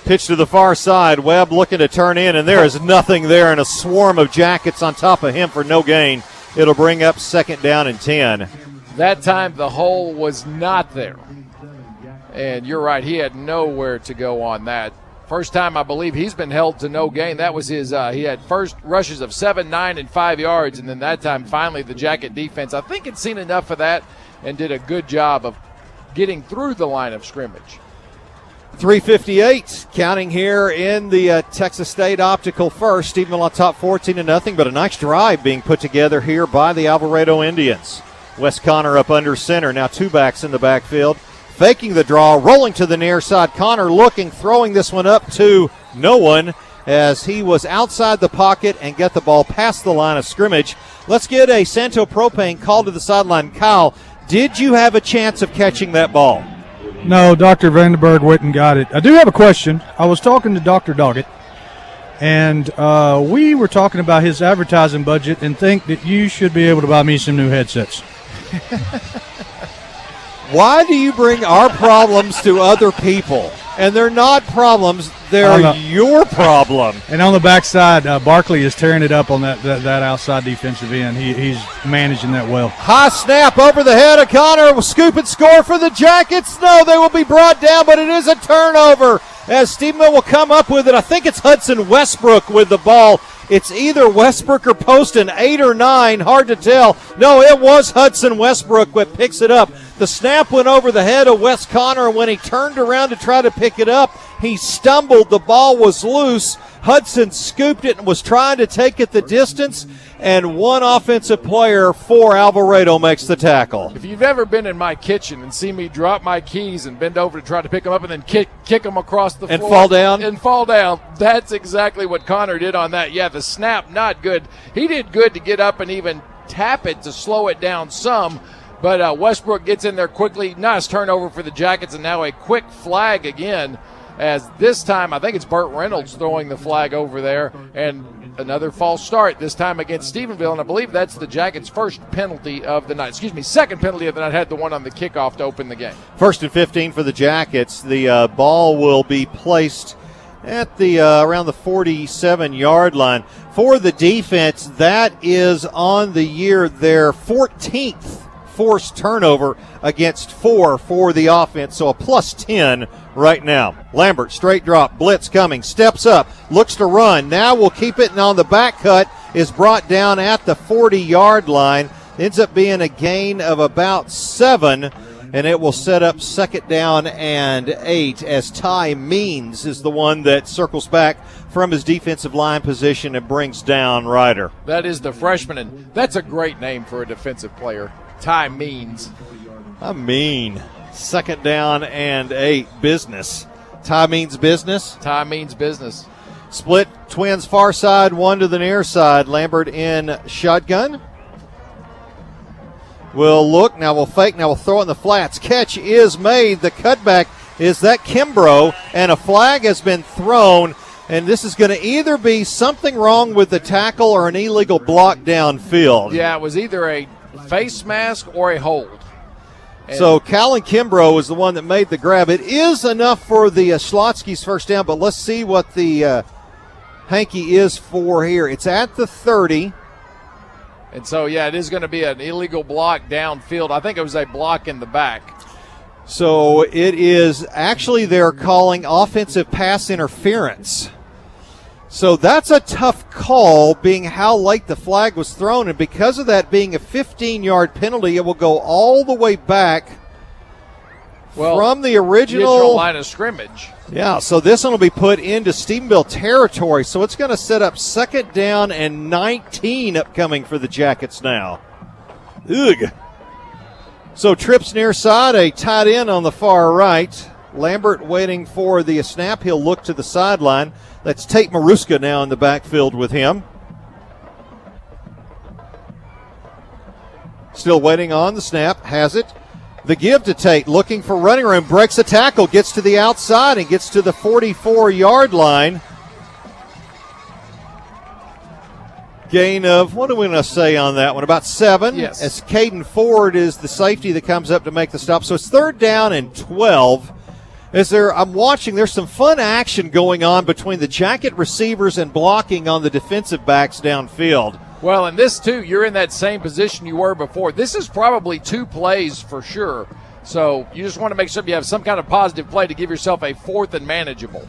Pitch to the far side. Webb looking to turn in, and there is nothing there, and a swarm of Jackets on top of him for no gain. It'll bring up 2nd down and 10. That time the hole was not there. And you're right, he had nowhere to go on that. First time I believe he's been held to no gain. That was his, he had first rushes of 7, 9, and 5 yards, and then that time finally the Jacket defense, I think, had seen enough of that and did a good job of getting through the line of scrimmage. 3:58 counting here in the Texas State Optical first. Stephenville on top 14-0, but a nice drive being put together here by the Alvarado Indians. Wes Connor up under center. Now 2 backs in the backfield. Faking the draw, rolling to the near side. Connor looking, throwing this one up to no one as he was outside the pocket and get the ball past the line of scrimmage. Let's get a Santo Propane call to the sideline. Kyle, did you have a chance of catching that ball? No, Dr. Vandenberg went and got it. I do have a question. I was talking to Dr. Doggett, and we were talking about his advertising budget and think that you should be able to buy me some new headsets. Why do you bring our problems to other people? And they're not problems, they're your problem. And on the backside, Barkley is tearing it up on that outside defensive end. He's managing that well. High snap over the head of Connor. Will scoop and score for the Jackets. No, they will be brought down, but it is a turnover as Stephenville will come up with it. I think it's Hudson Westbrook with the ball. It's either Westbrook or Poston, 8 or 9, hard to tell. No, it was Hudson Westbrook that picks it up. The snap went over the head of Wes Connor, and when he turned around to try to pick it up, he stumbled. The ball was loose. Hudson scooped it and was trying to take it the distance, and one offensive player for Alvarado makes the tackle. If you've ever been in my kitchen and seen me drop my keys and bend over to try to pick them up and then kick them across the floor. And fall down, that's exactly what Connor did on that. Yeah, the snap, not good. He did good to get up and even tap it to slow it down some, but Westbrook gets in there quickly. Nice turnover for the Jackets, and now a quick flag again, as this time I think it's Burt Reynolds throwing the flag over there, and another false start, this time against Stephenville, and I believe that's the Jackets' first penalty of the night. Second penalty of the night, had the one on the kickoff to open the game. 1st and 15 for the Jackets. The ball will be placed at the around the 47-yard line. For the defense, that is on the year their 14th forced turnover against 4 for the offense, so a plus 10 right now. Lambert, straight drop, blitz coming, steps up, looks to run, now will keep it, and on the back cut is brought down at the 40-yard line. Ends up being a gain of about 7, and it will set up 2nd down and 8 as Ty Means is the one that circles back from his defensive line position and brings down Ryder. That is the freshman, and that's a great name for a defensive player. Ty Means. 2nd down and 8. Business. Ty means business. Ty means business. Split twins far side, one to the near side. Lambert in shotgun. We'll look. Now we'll fake. Now we'll throw it in the flats. Catch is made. The cutback is that Kimbrough, and a flag has been thrown. And this is going to either be something wrong with the tackle or an illegal block downfield. Yeah, it was either a face mask or a hold. So Callan Kimbrough was the one that made the grab. It is enough for the Slotsky's first down, but let's see what the hanky is for here. It's at the 30. And so, yeah, it is going to be an illegal block downfield. I think it was a block in the back. So it is actually they're calling offensive pass interference. So that's a tough call, being how late the flag was thrown, and because of that being a 15-yard penalty, it will go all the way back from the original line of scrimmage. Yeah, so this one will be put into Stephenville territory, so it's going to set up 2nd down and 19 upcoming for the Jackets now. Ugh. So trips near side, a tight end on the far right. Lambert waiting for the snap. He'll look to the sideline. That's Tate Maruska now in the backfield with him. Still waiting on the snap. Has it. The give to Tate. Looking for running room. Breaks a tackle. Gets to the outside and gets to the 44-yard line. Gain of, what are we going to say on that one? About 7. Yes. As Caden Ford is the safety that comes up to make the stop. So it's 3rd down and 12. I'm watching, there's some fun action going on between the Jacket receivers and blocking on the defensive backs downfield. Well, in this, too, you're in that same position you were before. This is probably 2 plays for sure. So you just want to make sure you have some kind of positive play to give yourself a 4th and manageable.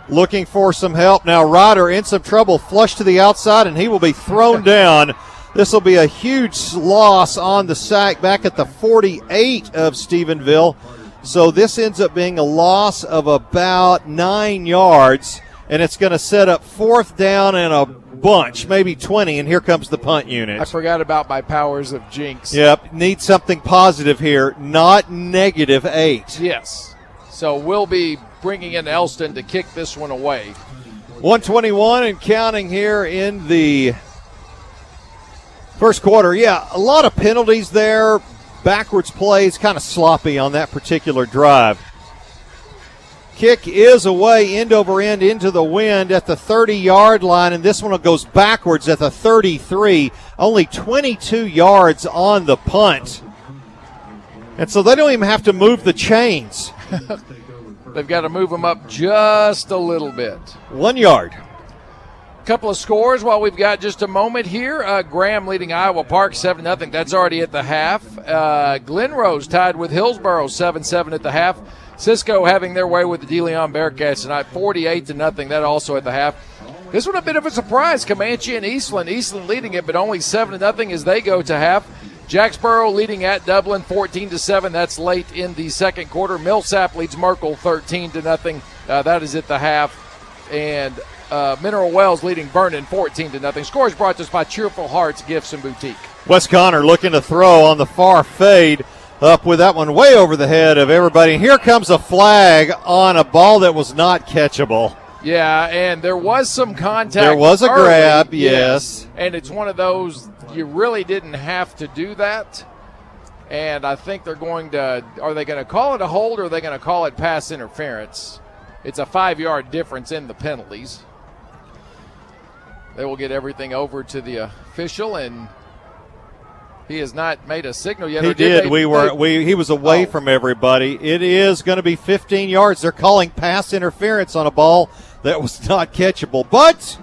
Looking for some help. Now Ryder in some trouble, flush to the outside, and he will be thrown down. This will be a huge loss on the sack back at the 48 of Stephenville. So this ends up being a loss of about 9 yards, and it's going to set up 4th down and a bunch, maybe 20, and here comes the punt unit. I forgot about my powers of jinx. Yep, need something positive here, not -8. Yes. So we'll be bringing in Elston to kick this one away. 121 and counting here in the first quarter. Yeah, a lot of penalties there. Backwards plays, kind of sloppy on that particular drive. Kick is away end over end into the wind at the 30-yard line, and this one goes backwards at the 33. Only 22 yards on the punt. And so they don't even have to move the chains. They've got to move them up just a little bit. 1 yard. Couple of scores while we've got just a moment here. Graham leading Iowa Park 7-0. That's already at the half. Glen Rose tied with Hillsboro 7-7 at the half. Cisco having their way with the DeLeon Bearcats tonight 48-0. That also at the half. This one a bit of a surprise. Comanche and Eastland. Eastland leading it, but only 7-0 as they go to half. Jacksboro leading at Dublin 14-7. That's late in the second quarter. Millsap leads Merkel 13-0. That is at the half. And Mineral Wells leading Vernon 14-0. Scores brought to us by Cheerful Hearts Gifts and Boutique. Wes Connor looking to throw on the far fade. Up with that one way over the head of everybody. And here comes a flag on a ball that was not catchable. Yeah, and there was some contact. There was a grab, yes. And it's one of those, you really didn't have to do that. And I think they're going to, are they going to call it a hold or are they going to call it pass interference? It's a 5-yard difference in the penalties. They will get everything over to the official, and he has not made a signal yet. He did. He was away from everybody. It is going to be 15 yards. They're calling pass interference on a ball that was not catchable. But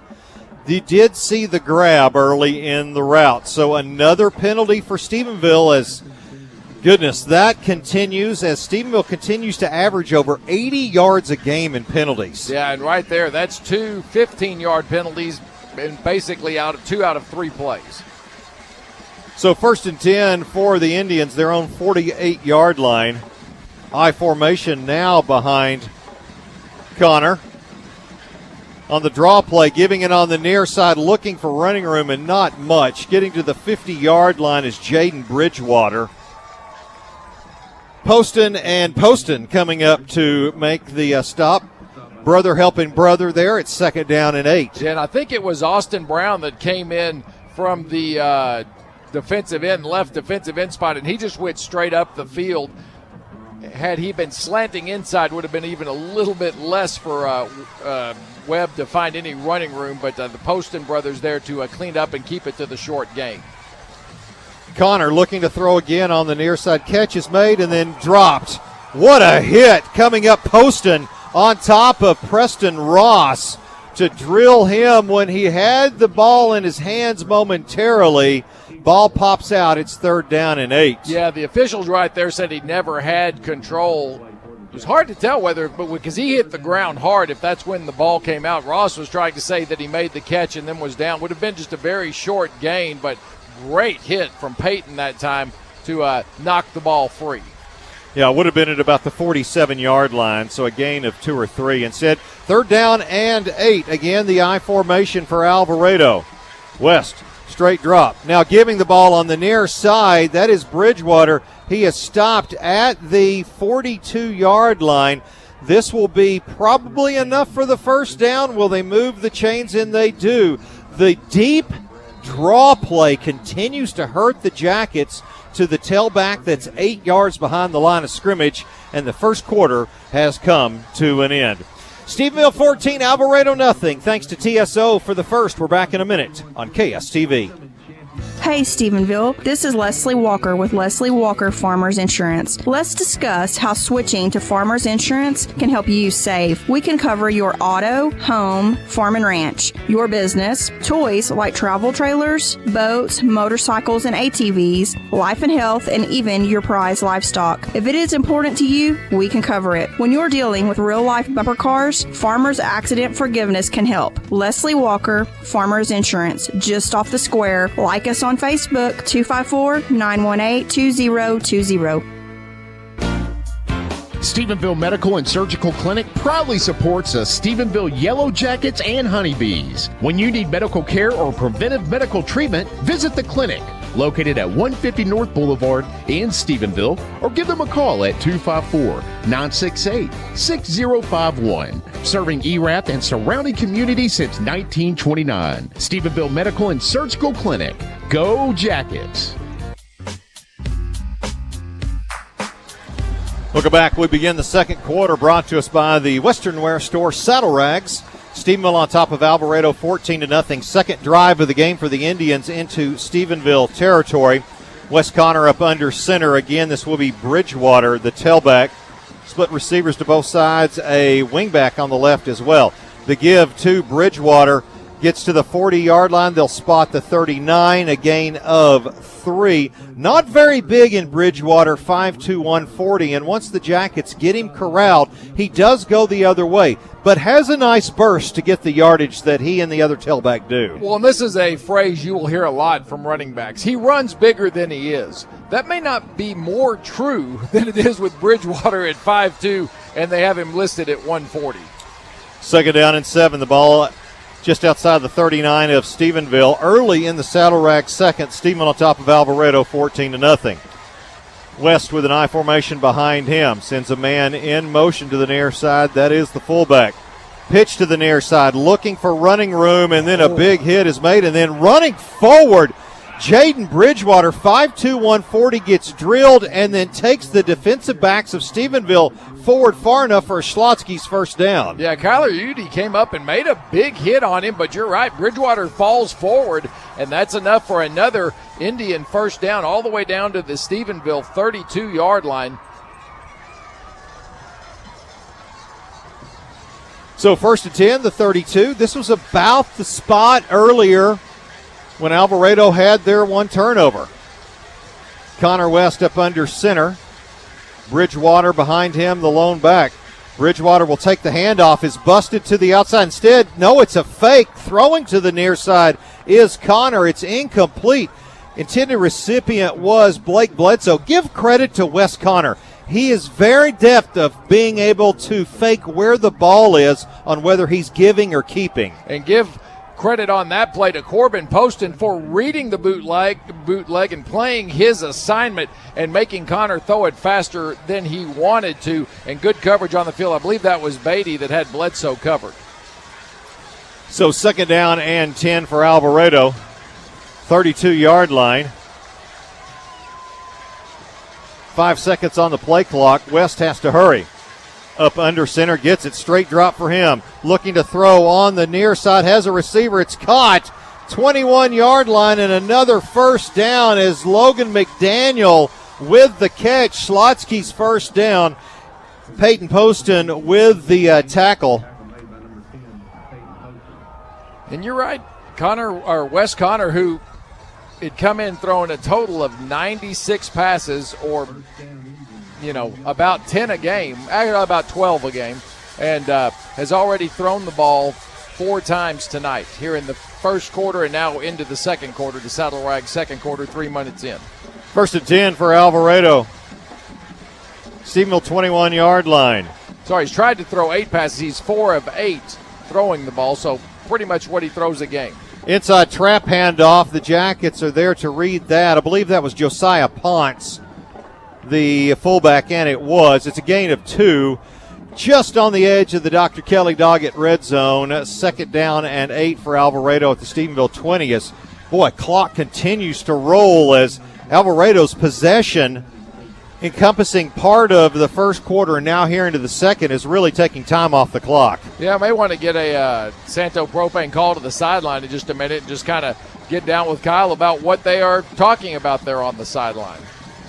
you did see the grab early in the route. So another penalty for Stephenville as, goodness, that continues as Stephenville continues to average over 80 yards a game in penalties. Yeah, and right there, that's two 15-yard penalties and basically two out of 3 plays. So 1st and 10 for the Indians, their own 48-yard line. I formation now behind Connor. On the draw play, giving it on the near side, looking for running room and not much. Getting to the 50-yard line is Jaden Bridgewater. Poston coming up to make the stop. Brother helping brother there. It's 2nd down and 8. Yeah, and I think it was Austin Brown that came in from the left defensive end spot, and he just went straight up the field. Had he been slanting inside, would have been even a little bit less for Webb to find any running room, but the Poston brothers there to clean up and keep it to the short game. Connor looking to throw again on the near side. Catch is made and then dropped. What a hit coming up. Poston on top of Preston Ross to drill him when he had the ball in his hands momentarily. Ball pops out. It's 3rd down and 8. Yeah, the officials right there said he never had control. It was hard to tell because he hit the ground hard if that's when the ball came out. Ross was trying to say that he made the catch and then was down. Would have been just a very short gain, but great hit from Peyton that time to knock the ball free. Yeah, it would have been at about the 47-yard line, so a gain of 2 or 3. Instead, 3rd down and 8. Again, the I formation for Alvarado. West, straight drop. Now giving the ball on the near side, that is Bridgewater. He is stopped at the 42-yard line. This will be probably enough for the 1st down. Will they move the chains? And they do. The deep draw play continues to hurt the Jackets to the tailback that's 8 yards behind the line of scrimmage, and the first quarter has come to an end. Stephenville 14, Alvarado nothing. Thanks to TSO for the first. We're back in a minute on KSTV. Hey Stephenville, this is Leslie Walker with Leslie Walker Farmers Insurance. Let's discuss how switching to Farmers Insurance can help you save. We can cover your auto, home, farm and ranch, your business, toys like travel trailers, boats, motorcycles and ATVs, life and health, and even your prized livestock. If it is important to you, we can cover it. When you're dealing with real-life bumper cars, Farmers Accident Forgiveness can help. Leslie Walker, Farmers Insurance, just off the square. Like us on Facebook, 254-918-2020. Stephenville Medical and Surgical Clinic proudly supports the Stephenville Yellow Jackets and Honeybees. When you need medical care or preventive medical treatment, visit the clinic located at 150 North Boulevard in Stephenville, or give them a call at 254-968-6051. Serving ERAP and surrounding communities since 1929. Stephenville Medical and Surgical Clinic. Go Jackets! Welcome back. We begin the second quarter, brought to us by the Western Wear Store Saddle Rags. Stephenville on top of Alvarado 14-0. Second drive of the game for the Indians into Stephenville territory. Wes Connor up under center. Again, this will be Bridgewater, the tailback. Split receivers to both sides, a wingback on the left as well. The give to Bridgewater. Gets to the 40-yard line. They'll spot the 39, a gain of 3. Not very big in Bridgewater, 5'2", 140. And once the Jackets get him corralled, he does go the other way, but has a nice burst to get the yardage that he and the other tailback do. Well, and this is a phrase you will hear a lot from running backs. He runs bigger than he is. That may not be more true than it is with Bridgewater at 5'2", and they have him listed at 140. Second down and 7. The ball just outside the 39 of Stephenville. Early in the Saddle Rag second. Stephenville on top of Alvarado, 14-0. West with an I formation behind him. Sends a man in motion to the near side. That is the fullback. Pitch to the near side, looking for running room, and then a big hit is made. And then running forward, Jaden Bridgewater, 5'2", 140, gets drilled and then takes the defensive backs of Stephenville forward far enough for Schlotsky's first down. Yeah, Kyler Udy came up and made a big hit on him, but you're right, Bridgewater falls forward, and that's enough for another Indian first down all the way down to the Stephenville 32-yard line. So first and 10, the 32. This was about the spot earlier when Alvarado had their one turnover. Connor West up under center. Bridgewater behind him, the lone back. Bridgewater will take the handoff, is busted to the outside. Instead, no, it's a fake. Throwing to the near side is Connor. It's incomplete. Intended recipient was Blake Bledsoe. Give credit to Wes Connor. He is very deft of being able to fake where the ball is on whether he's giving or keeping. And give credit on that play to Corbin Poston for reading the bootleg and playing his assignment and making Connor throw it faster than he wanted to, and good coverage on the field. I believe that was Beatty that had Bledsoe covered. So second down and 10 for Alvarado, 32-yard line. 5 seconds on the play clock. West has to hurry. Up under center, gets it, straight drop for him. Looking to throw on the near side, has a receiver, it's caught. 21-yard line and another first down as Logan McDaniel with the catch. Schlotsky's first down. Peyton Poston with the tackle. And you're right, Wes Connor, who had come in throwing a total of 96 passes, or about 10 a game, about 12 a game, and has already thrown the ball 4 times tonight here in the first quarter and now into the second quarter, the Saddle Rag second quarter, 3 minutes in. First and 10 for Alvarado. Stephenville 21-yard line. Sorry, he's tried to throw 8 passes. He's 4 of 8 throwing the ball, so pretty much what he throws a game. Inside trap handoff. The Jackets are there to read that. I believe that was Josiah Ponce, the fullback, and it was. It's a gain of 2 just on the edge of the Dr. Kelly Doggett red zone. Second down and 8 for Alvarado at the Stephenville 20. As, clock continues to roll as Alvarado's possession, encompassing part of the first quarter and now here into the second, is really taking time off the clock. Yeah, I may want to get a Santo Propane call to the sideline in just a minute and just kind of get down with Kyle about what they are talking about there on the sideline,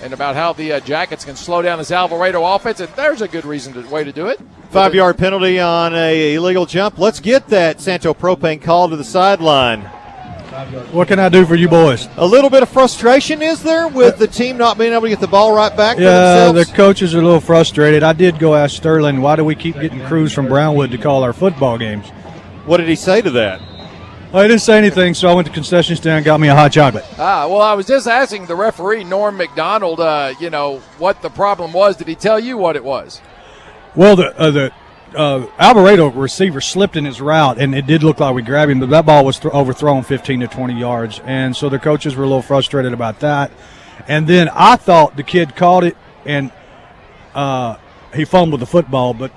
and about how the Jackets can slow down this Alvarado offense, and there's a good way to do it. 5-yard penalty on a illegal jump. Let's get that Santo Propane call to the sideline. What can I do for you boys? A little bit of frustration, is there, with the team not being able to get the ball right back? Yeah, the coaches are a little frustrated. I did go ask Sterling, why do we keep getting crews from Brownwood to call our football games? What did he say to that? Well, he didn't say anything, so I went to the concession stand and got me a hot chocolate. Well, I was just asking the referee, Norm McDonald, what the problem was. Did he tell you what it was? Well, the Alvarado receiver slipped in his route, and it did look like we grabbed him, but that ball was overthrown 15 to 20 yards, and so the coaches were a little frustrated about that. And then I thought the kid caught it, and he fumbled the football, but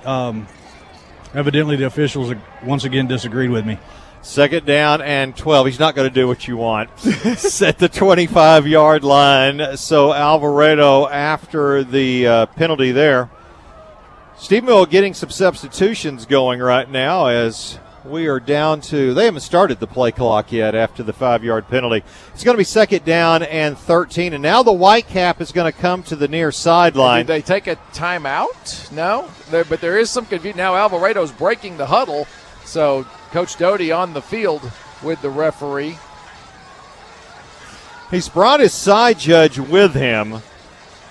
evidently the officials once again disagreed with me. Second down and 12. He's not going to do what you want. At the 25-yard line. So Alvarado, after the penalty there. Stephenville getting some substitutions going right now as we are down to, they haven't started the play clock yet after the 5-yard penalty. It's going to be second down and 13. And now the Whitecap is going to come to the near sideline. Did they take a timeout? No. But there is some confusion. Now Alvarado's breaking the huddle. So Coach Doty on the field with the referee. He's brought his side judge with him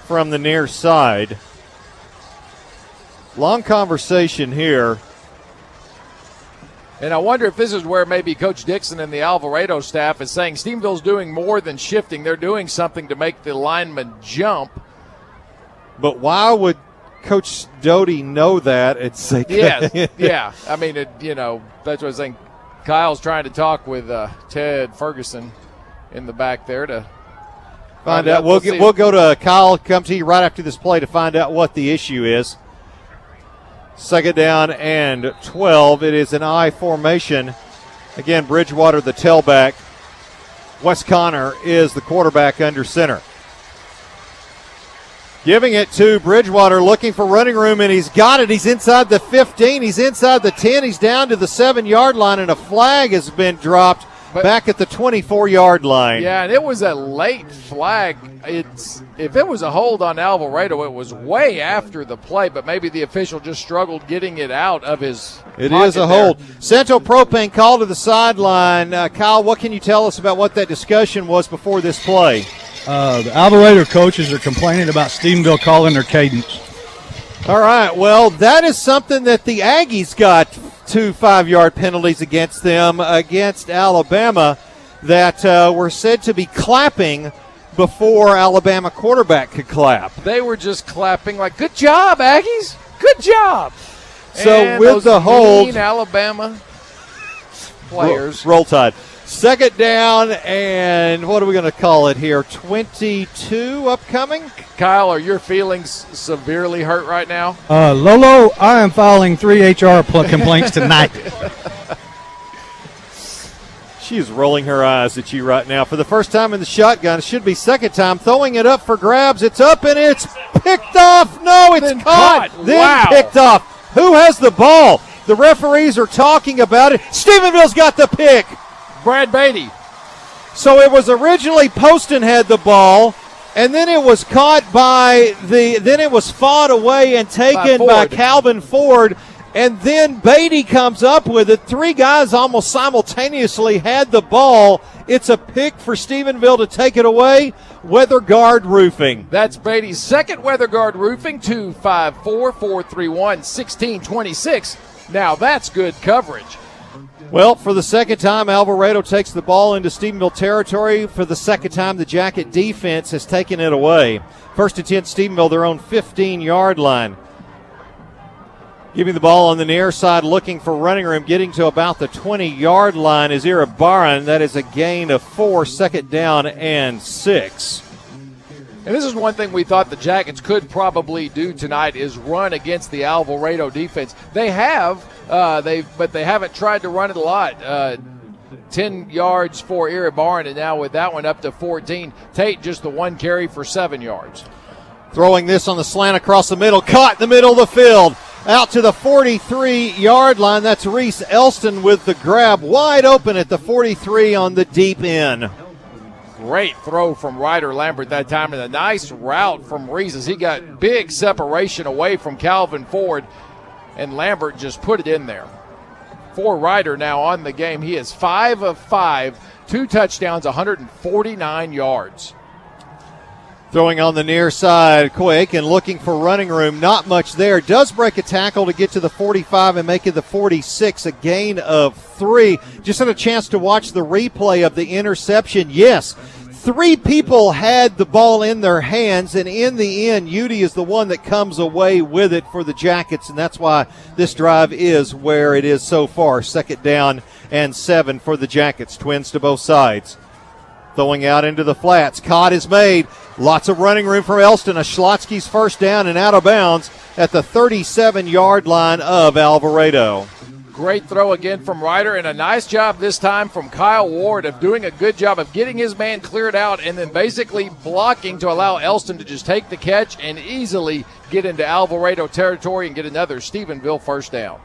from the near side. Long conversation here. And I wonder if this is where maybe Coach Dixon and the Alvarado staff is saying Stephenville's doing more than shifting. They're doing something to make the lineman jump. But why would Coach Doty know that? It's like yeah. I mean, that's what I was saying. Kyle's trying to talk with Ted Ferguson in the back there to find out. We'll go to Kyle, come to you right after this play to find out what the issue is. Second down and 12. It is an I formation. Again, Bridgewater the tailback. Wes Connor is the quarterback under center. Giving it to Bridgewater, looking for running room, and he's got it. He's inside the 15. He's inside the 10. He's down to the 7-yard line, and a flag has been dropped back at the 24-yard line. Yeah, and it was a late flag. If it was a hold on Alvarado, it was way after the play, but maybe the official just struggled getting it out of his It is a hold. Central Propane called to the sideline. Kyle, what can you tell us about what that discussion was before this play? The Alvarado coaches are complaining about Stephenville calling their cadence. All right, well, that is something that the Aggies got 2 5-yard penalties against them against Alabama that were said to be clapping before Alabama quarterback could clap. They were just clapping like, good job, Aggies. Good job. So and with the hold, mean Alabama players. Roll Tide. Second down, and what are we going to call it here? 22 upcoming? Kyle, are your feelings severely hurt right now? Lolo, I am filing 3 HR complaints tonight. She is rolling her eyes at you right now. For the first time in the shotgun, it should be second time, throwing it up for grabs. It's up and it's picked off. No, it's caught. Then picked off. Who has the ball? The referees are talking about it. Stephenville's got the pick. Brad Beatty. So it was originally Poston had the ball, and then it was caught then it was fought away and taken by Calvin Ford, and then Beatty comes up with it. 3 guys almost simultaneously had the ball. It's a pick for Stephenville to take it away. Weather Guard Roofing. That's Beatty's second Weather Guard Roofing, 254-431-1626. Now that's good coverage. Well, for the second time, Alvarado takes the ball into Stephenville territory. For the second time, the Jacket defense has taken it away. First and 10, Stephenville, their own 15-yard line. Giving the ball on the near side, looking for running room, getting to about the 20-yard line is Irabaran. That is a gain of 4, second down and 6. And this is one thing we thought the Jackets could probably do tonight is run against the Alvarado defense. They have, but they haven't tried to run it a lot. 10 yards for Iribaran, and now with that one up to 14. Tate just the 1 carry for 7 yards. Throwing this on the slant across the middle, caught in the middle of the field. Out to the 43-yard line. That's Reese Elston with the grab, wide open at the 43 on the deep end. Great throw from Ryder Lambert that time, and a nice route from Reese as he got big separation away from Calvin Ford, and Lambert just put it in there. For Ryder now on the game, he is 5 of 5, 2 touchdowns, 149 yards. Throwing on the near side, Coy Aiken looking for running room. Not much there. Does break a tackle to get to the 45 and make it the 46, a gain of 3. Just had a chance to watch the replay of the interception. Yes, 3 people had the ball in their hands, and in the end, Udy is the one that comes away with it for the Jackets, and that's why this drive is where it is so far. Second down and 7 for the Jackets. Twins to both sides. Throwing out into the flats. Caught is made. Lots of running room for Elston. A Schlotsky's first down and out of bounds at the 37-yard line of Alvarado. Great throw again from Ryder, and a nice job this time from Kyle Ward of doing a good job of getting his man cleared out and then basically blocking to allow Elston to just take the catch and easily get into Alvarado territory and get another Stephenville first down.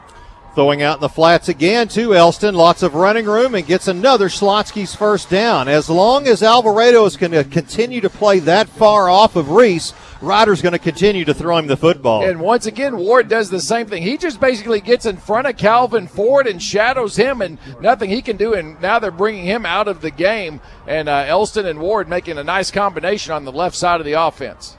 Throwing out in the flats again to Elston. Lots of running room and gets another Schlotsky's first down. As long as Alvarado is going to continue to play that far off of Reese, Ryder's going to continue to throw him the football. And once again, Ward does the same thing. He just basically gets in front of Calvin Ford and shadows him, and nothing he can do. And now they're bringing him out of the game. And Elston and Ward making a nice combination on the left side of the offense.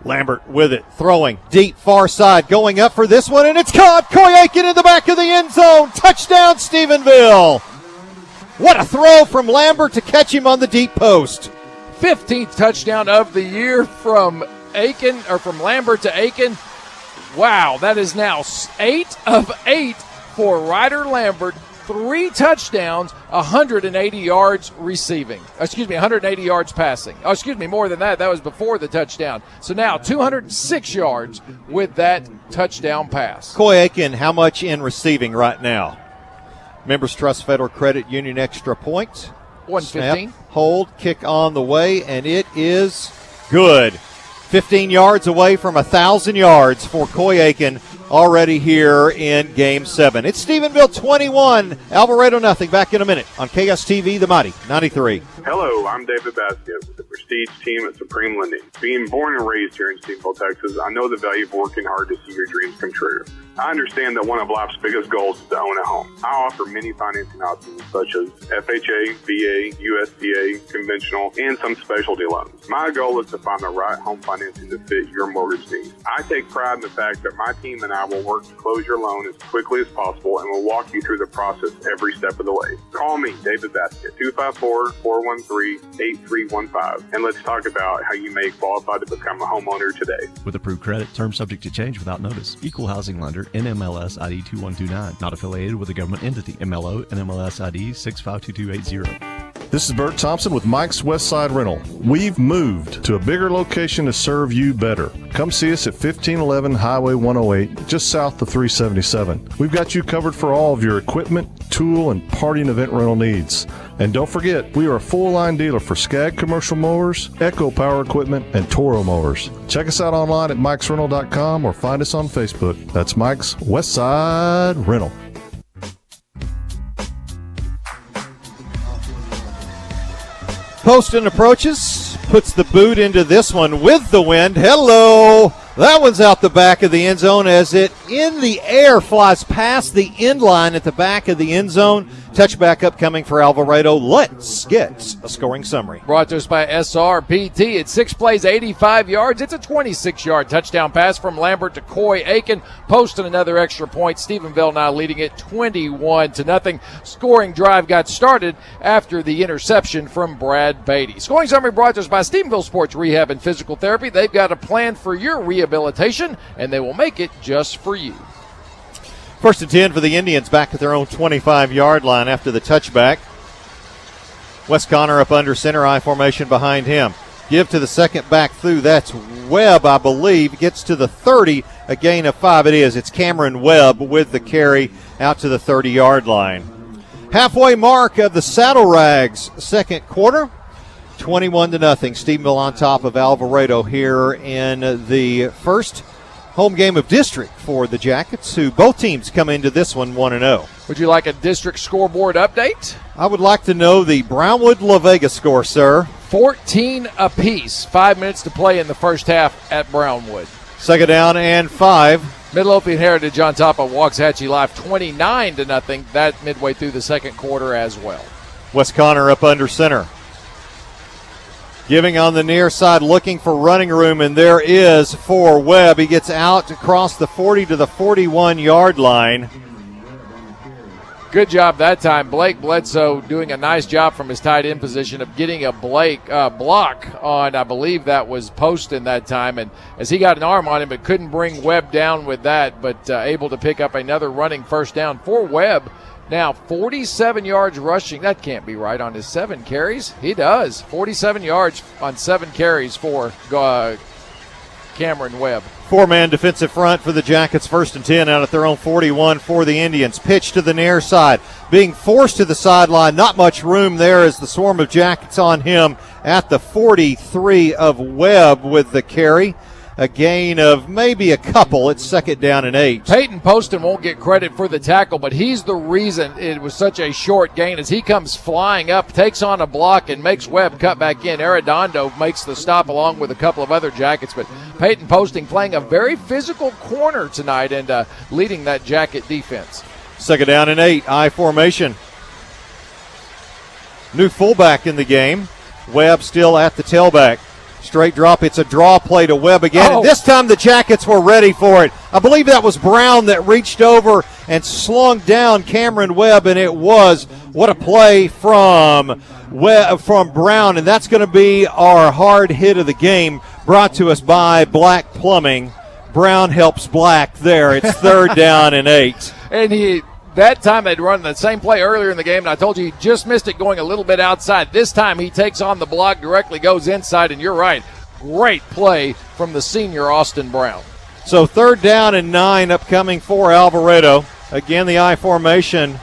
Lambert with it, throwing deep far side, going up for this one, and it's caught. Coy Aiken in the back of the end zone. Touchdown, Stephenville. What a throw from Lambert to catch him on the deep post. 15th touchdown of the year from Lambert to Aiken. Wow, that is now 8 of 8 for Ryder Lambert. 3 touchdowns, 180 yards receiving. 180 yards passing. More than that. That was before the touchdown. So now 206 yards with that touchdown pass. Coy Aiken, how much in receiving right now? Members Trust Federal Credit Union extra point. 115. Snap, hold, kick on the way, and it is good. 15 yards away from 1,000 yards for Coy Aiken already here in Game 7. It's Stephenville 21, Alvarado nothing. Back in a minute on KSTV, the Mighty 93. Hello, I'm David Baskett with the Prestige team at Supreme Lending. Being born and raised here in Stephenville, Texas, I know the value of working hard to see your dreams come true. I understand that one of life's biggest goals is to own a home. I offer many financing options such as FHA, VA, USDA, conventional, and some specialty loans. My goal is to find the right home financing to fit your mortgage needs. I take pride in the fact that my team and I will work to close your loan as quickly as possible and will walk you through the process every step of the way. Call me, David Baskett, 254-413-8315, and let's talk about how you may qualify to become a homeowner today. With approved credit, terms subject to change without notice. Equal housing lender, NMLS ID 2129. Not affiliated with a government entity. MLO, NMLS ID 652280. This is Bert Thompson with Mike's Westside Rental. We've moved to a bigger location to serve you better. Come see us at 1511 Highway 108, just south of 377. We've got you covered for all of your equipment, tool, and party and event rental needs. And don't forget, we are a full-line dealer for Skag commercial mowers, Echo Power equipment, and Toro mowers. Check us out online at mikesrental.com or find us on Facebook. That's Mike's Westside Rental. Poston approaches, puts the boot into this one with the wind. Hello. That one's out the back of the end zone as it in the air flies past the end line at the back of the end zone. Touchback upcoming for Alvarado. Let's get a scoring summary. Brought to us by SRPT. It's 6 plays, 85 yards. It's a 26-yard touchdown pass from Lambert to Coy Aiken. Posting another extra point. Stephenville now leading it 21-0. Scoring drive got started after the interception from Brad Beatty. Scoring summary brought to us by Stephenville Sports Rehab and Physical Therapy. They've got a plan for your rehabilitation, and they will make it just for you. 1st and 10 for the Indians back at their own 25-yard line after the touchback. Wes Connor up under center, I formation behind him. Give to the second back through. That's Webb, I believe. Gets to the 30, a gain of 5. It is. It's Cameron Webb with the carry out to the 30-yard line. Halfway mark of the Saddle Rags second quarter. 21-0. Stephenville on top of Alvarado here in the first home game of district for the Jackets, who both teams come into this one 1-0. Would you like a district scoreboard update? I would like to know the Brownwood-La Vega score, sir. 14 apiece. 5 minutes to play in the first half at Brownwood. Second down and 5. Midlothian Heritage on top of Waxahachie Live 29-0. That midway through the second quarter as well. Wes Connor up under center. Giving on the near side, looking for running room, and there is for Webb. He gets out across the 40 to the 41-yard line. Good job that time. Blake Bledsoe doing a nice job from his tight end position of getting a block on, I believe that was Poston that time. And as he got an arm on him, but couldn't bring Webb down with that, but able to pick up another running first down for Webb. Now, 47 yards rushing. That can't be right on his 7 carries. He does. 47 yards on 7 carries for Cameron Webb. 4-man defensive front for the Jackets. 1st and 10 out at their own 41 for the Indians. Pitch to the near side. Being forced to the sideline. Not much room there as the swarm of Jackets on him at the 43 of Webb with the carry. a gain of maybe a couple. It's 2nd down and 8. Peyton Poston won't get credit for the tackle, but he's the reason it was such a short gain as he comes flying up, takes on a block, and makes Webb cut back in. Arredondo makes the stop along with a couple of other Jackets, but Peyton Poston playing a very physical corner tonight and leading that Jacket defense. 2nd down and 8, I formation. New fullback in the game. Webb still at the tailback. Straight drop. It's a draw play to Webb again. And this time the Jackets were ready for it. I believe that was Brown that reached over and slung down Cameron Webb, and it was. What a play from Brown. And that's going to be our hard hit of the game, brought to us by Black Plumbing. Brown helps Black there. It's 3rd down and 8. And that time they'd run the same play earlier in the game, and I told you he just missed it going a little bit outside. This time he takes on the block, directly goes inside, and you're right. Great play from the senior Austin Brown. So 3rd down and 9 upcoming for Alvarado. Again, the I formation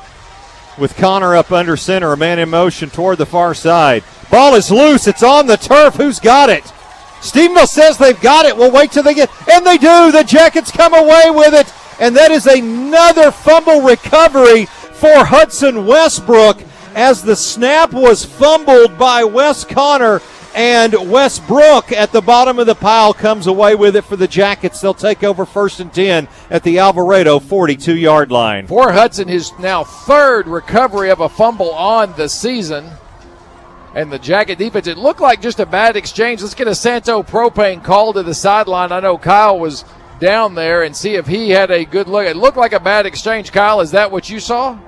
with Connor up under center, a man in motion toward the far side. Ball is loose. It's on the turf. Who's got it? Stephenville says they've got it. We'll wait till they get, and they do. The Jackets come away with it. And that is another fumble recovery for Hudson Westbrook as the snap was fumbled by Wes Connor, and Westbrook at the bottom of the pile comes away with it for the Jackets. They'll take over 1st and 10 at the Alvarado 42-yard line. For Hudson, his now 3rd recovery of a fumble on the season. And the Jacket defense, it looked like just a bad exchange. Let's get a Santo Propane call to the sideline. I know Kyle was down there and see if he had a good look. It looked like a bad exchange. Kyle, is that what you saw?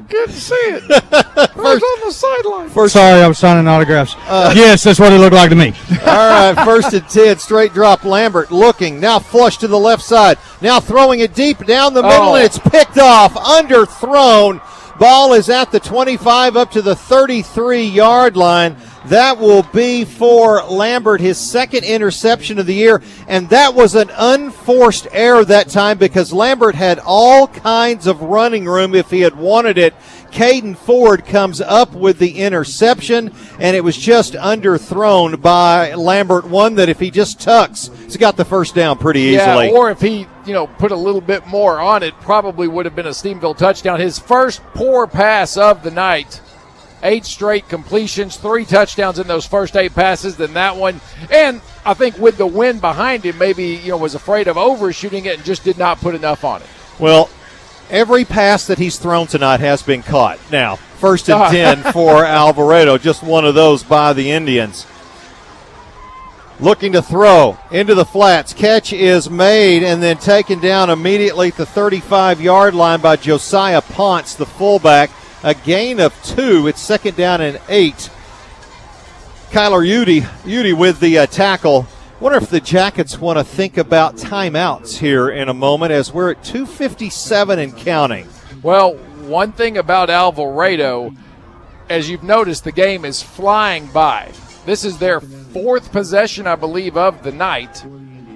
Good to see it. First on the sideline. Sorry, I was signing autographs. Yes, that's what it looked like to me. All right, 1st and 10, straight drop. Lambert looking, now flush to the left side. Now throwing it deep down the middle, and it's picked off, underthrown. Ball is at the 25 up to the 33-yard line. That will be for Lambert, his 2nd interception of the year, and that was an unforced error that time because Lambert had all kinds of running room if he had wanted it. Caden Ford comes up with the interception, and it was just underthrown by Lambert. One that if he just tucks, he's got the 1st down pretty easily. Yeah, or if he, put a little bit more on it, probably would have been a Stephenville touchdown. His first poor pass of the night. 8 straight completions, 3 touchdowns in those first 8 passes, then that one. And I think with the wind behind him, maybe, was afraid of overshooting it and just did not put enough on it. Well, every pass that he's thrown tonight has been caught. Now, 1st and 10 for Alvarado, just one of those by the Indians. Looking to throw into the flats. Catch is made and then taken down immediately at the 35-yard line by Josiah Ponce, the fullback. A gain of 2. It's 2nd down and 8. Kyler Udy with the tackle. Wonder if the Jackets want to think about timeouts here in a moment as we're at 2:57 and counting. Well, one thing about Alvarado, as you've noticed, the game is flying by. This is their 4th possession, I believe, of the night.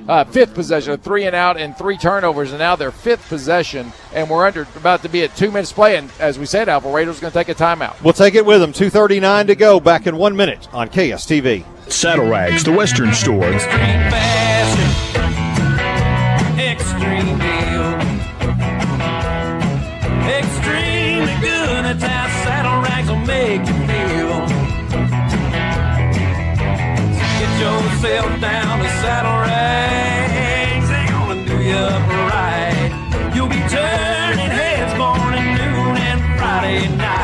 5th possession, 3 and out and 3 turnovers, and now their 5th possession, and we're about to be at 2 minutes play, and as we said, Alvarado's going to take a timeout. We'll take it with them. 2:39 to go. Back in 1 minute on KSTV. Saddle Rags, the Western Store. Extreme fashion, extreme deal, extremely good. That's how Saddle Rags will make you feel. Get yourself down to Saddle Rags, they're gonna do you up right. You'll be turning heads morning, noon, and Friday night.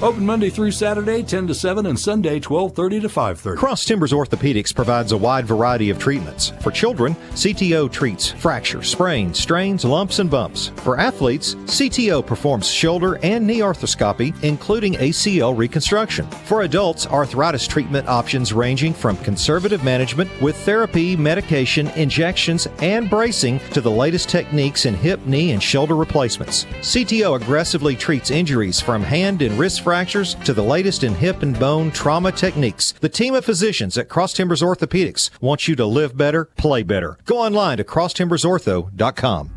Open Monday through Saturday, 10 to 7, and Sunday, 12:30 to 5:30. Cross Timbers Orthopedics provides a wide variety of treatments. For children, CTO treats fractures, sprains, strains, lumps, and bumps. For athletes, CTO performs shoulder and knee arthroscopy, including ACL reconstruction. For adults, arthritis treatment options ranging from conservative management with therapy, medication, injections, and bracing to the latest techniques in hip, knee, and shoulder replacements. CTO aggressively treats injuries from hand and wrist fractures to the latest in hip and bone trauma techniques. The team of physicians at Cross Timbers Orthopedics wants you to live better, play better. Go online to crosstimbersortho.com.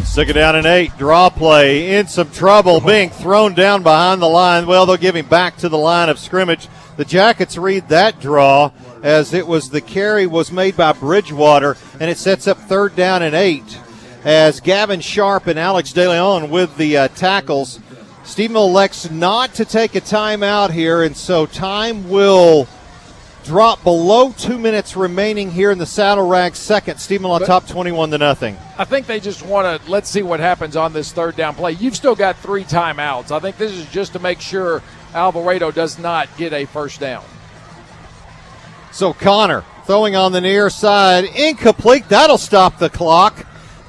2nd down and 8. Draw play in some trouble, being thrown down behind the line. Well, they'll give him back to the line of scrimmage. The Jackets read that draw as it was the carry was made by Bridgewater, and it sets up 3rd down and 8 as Gavin Sharp and Alex DeLeon with the tackles. Stephenville elects not to take a timeout here, and so time will drop below 2 minutes remaining here in the Saddle Rag second. Stephenville on top 21-0. I think they just want to let's see what happens on this 3rd down play. You've still got 3 timeouts. I think this is just to make sure Alvarado does not get a 1st down. So Connor throwing on the near side, incomplete. That'll stop the clock.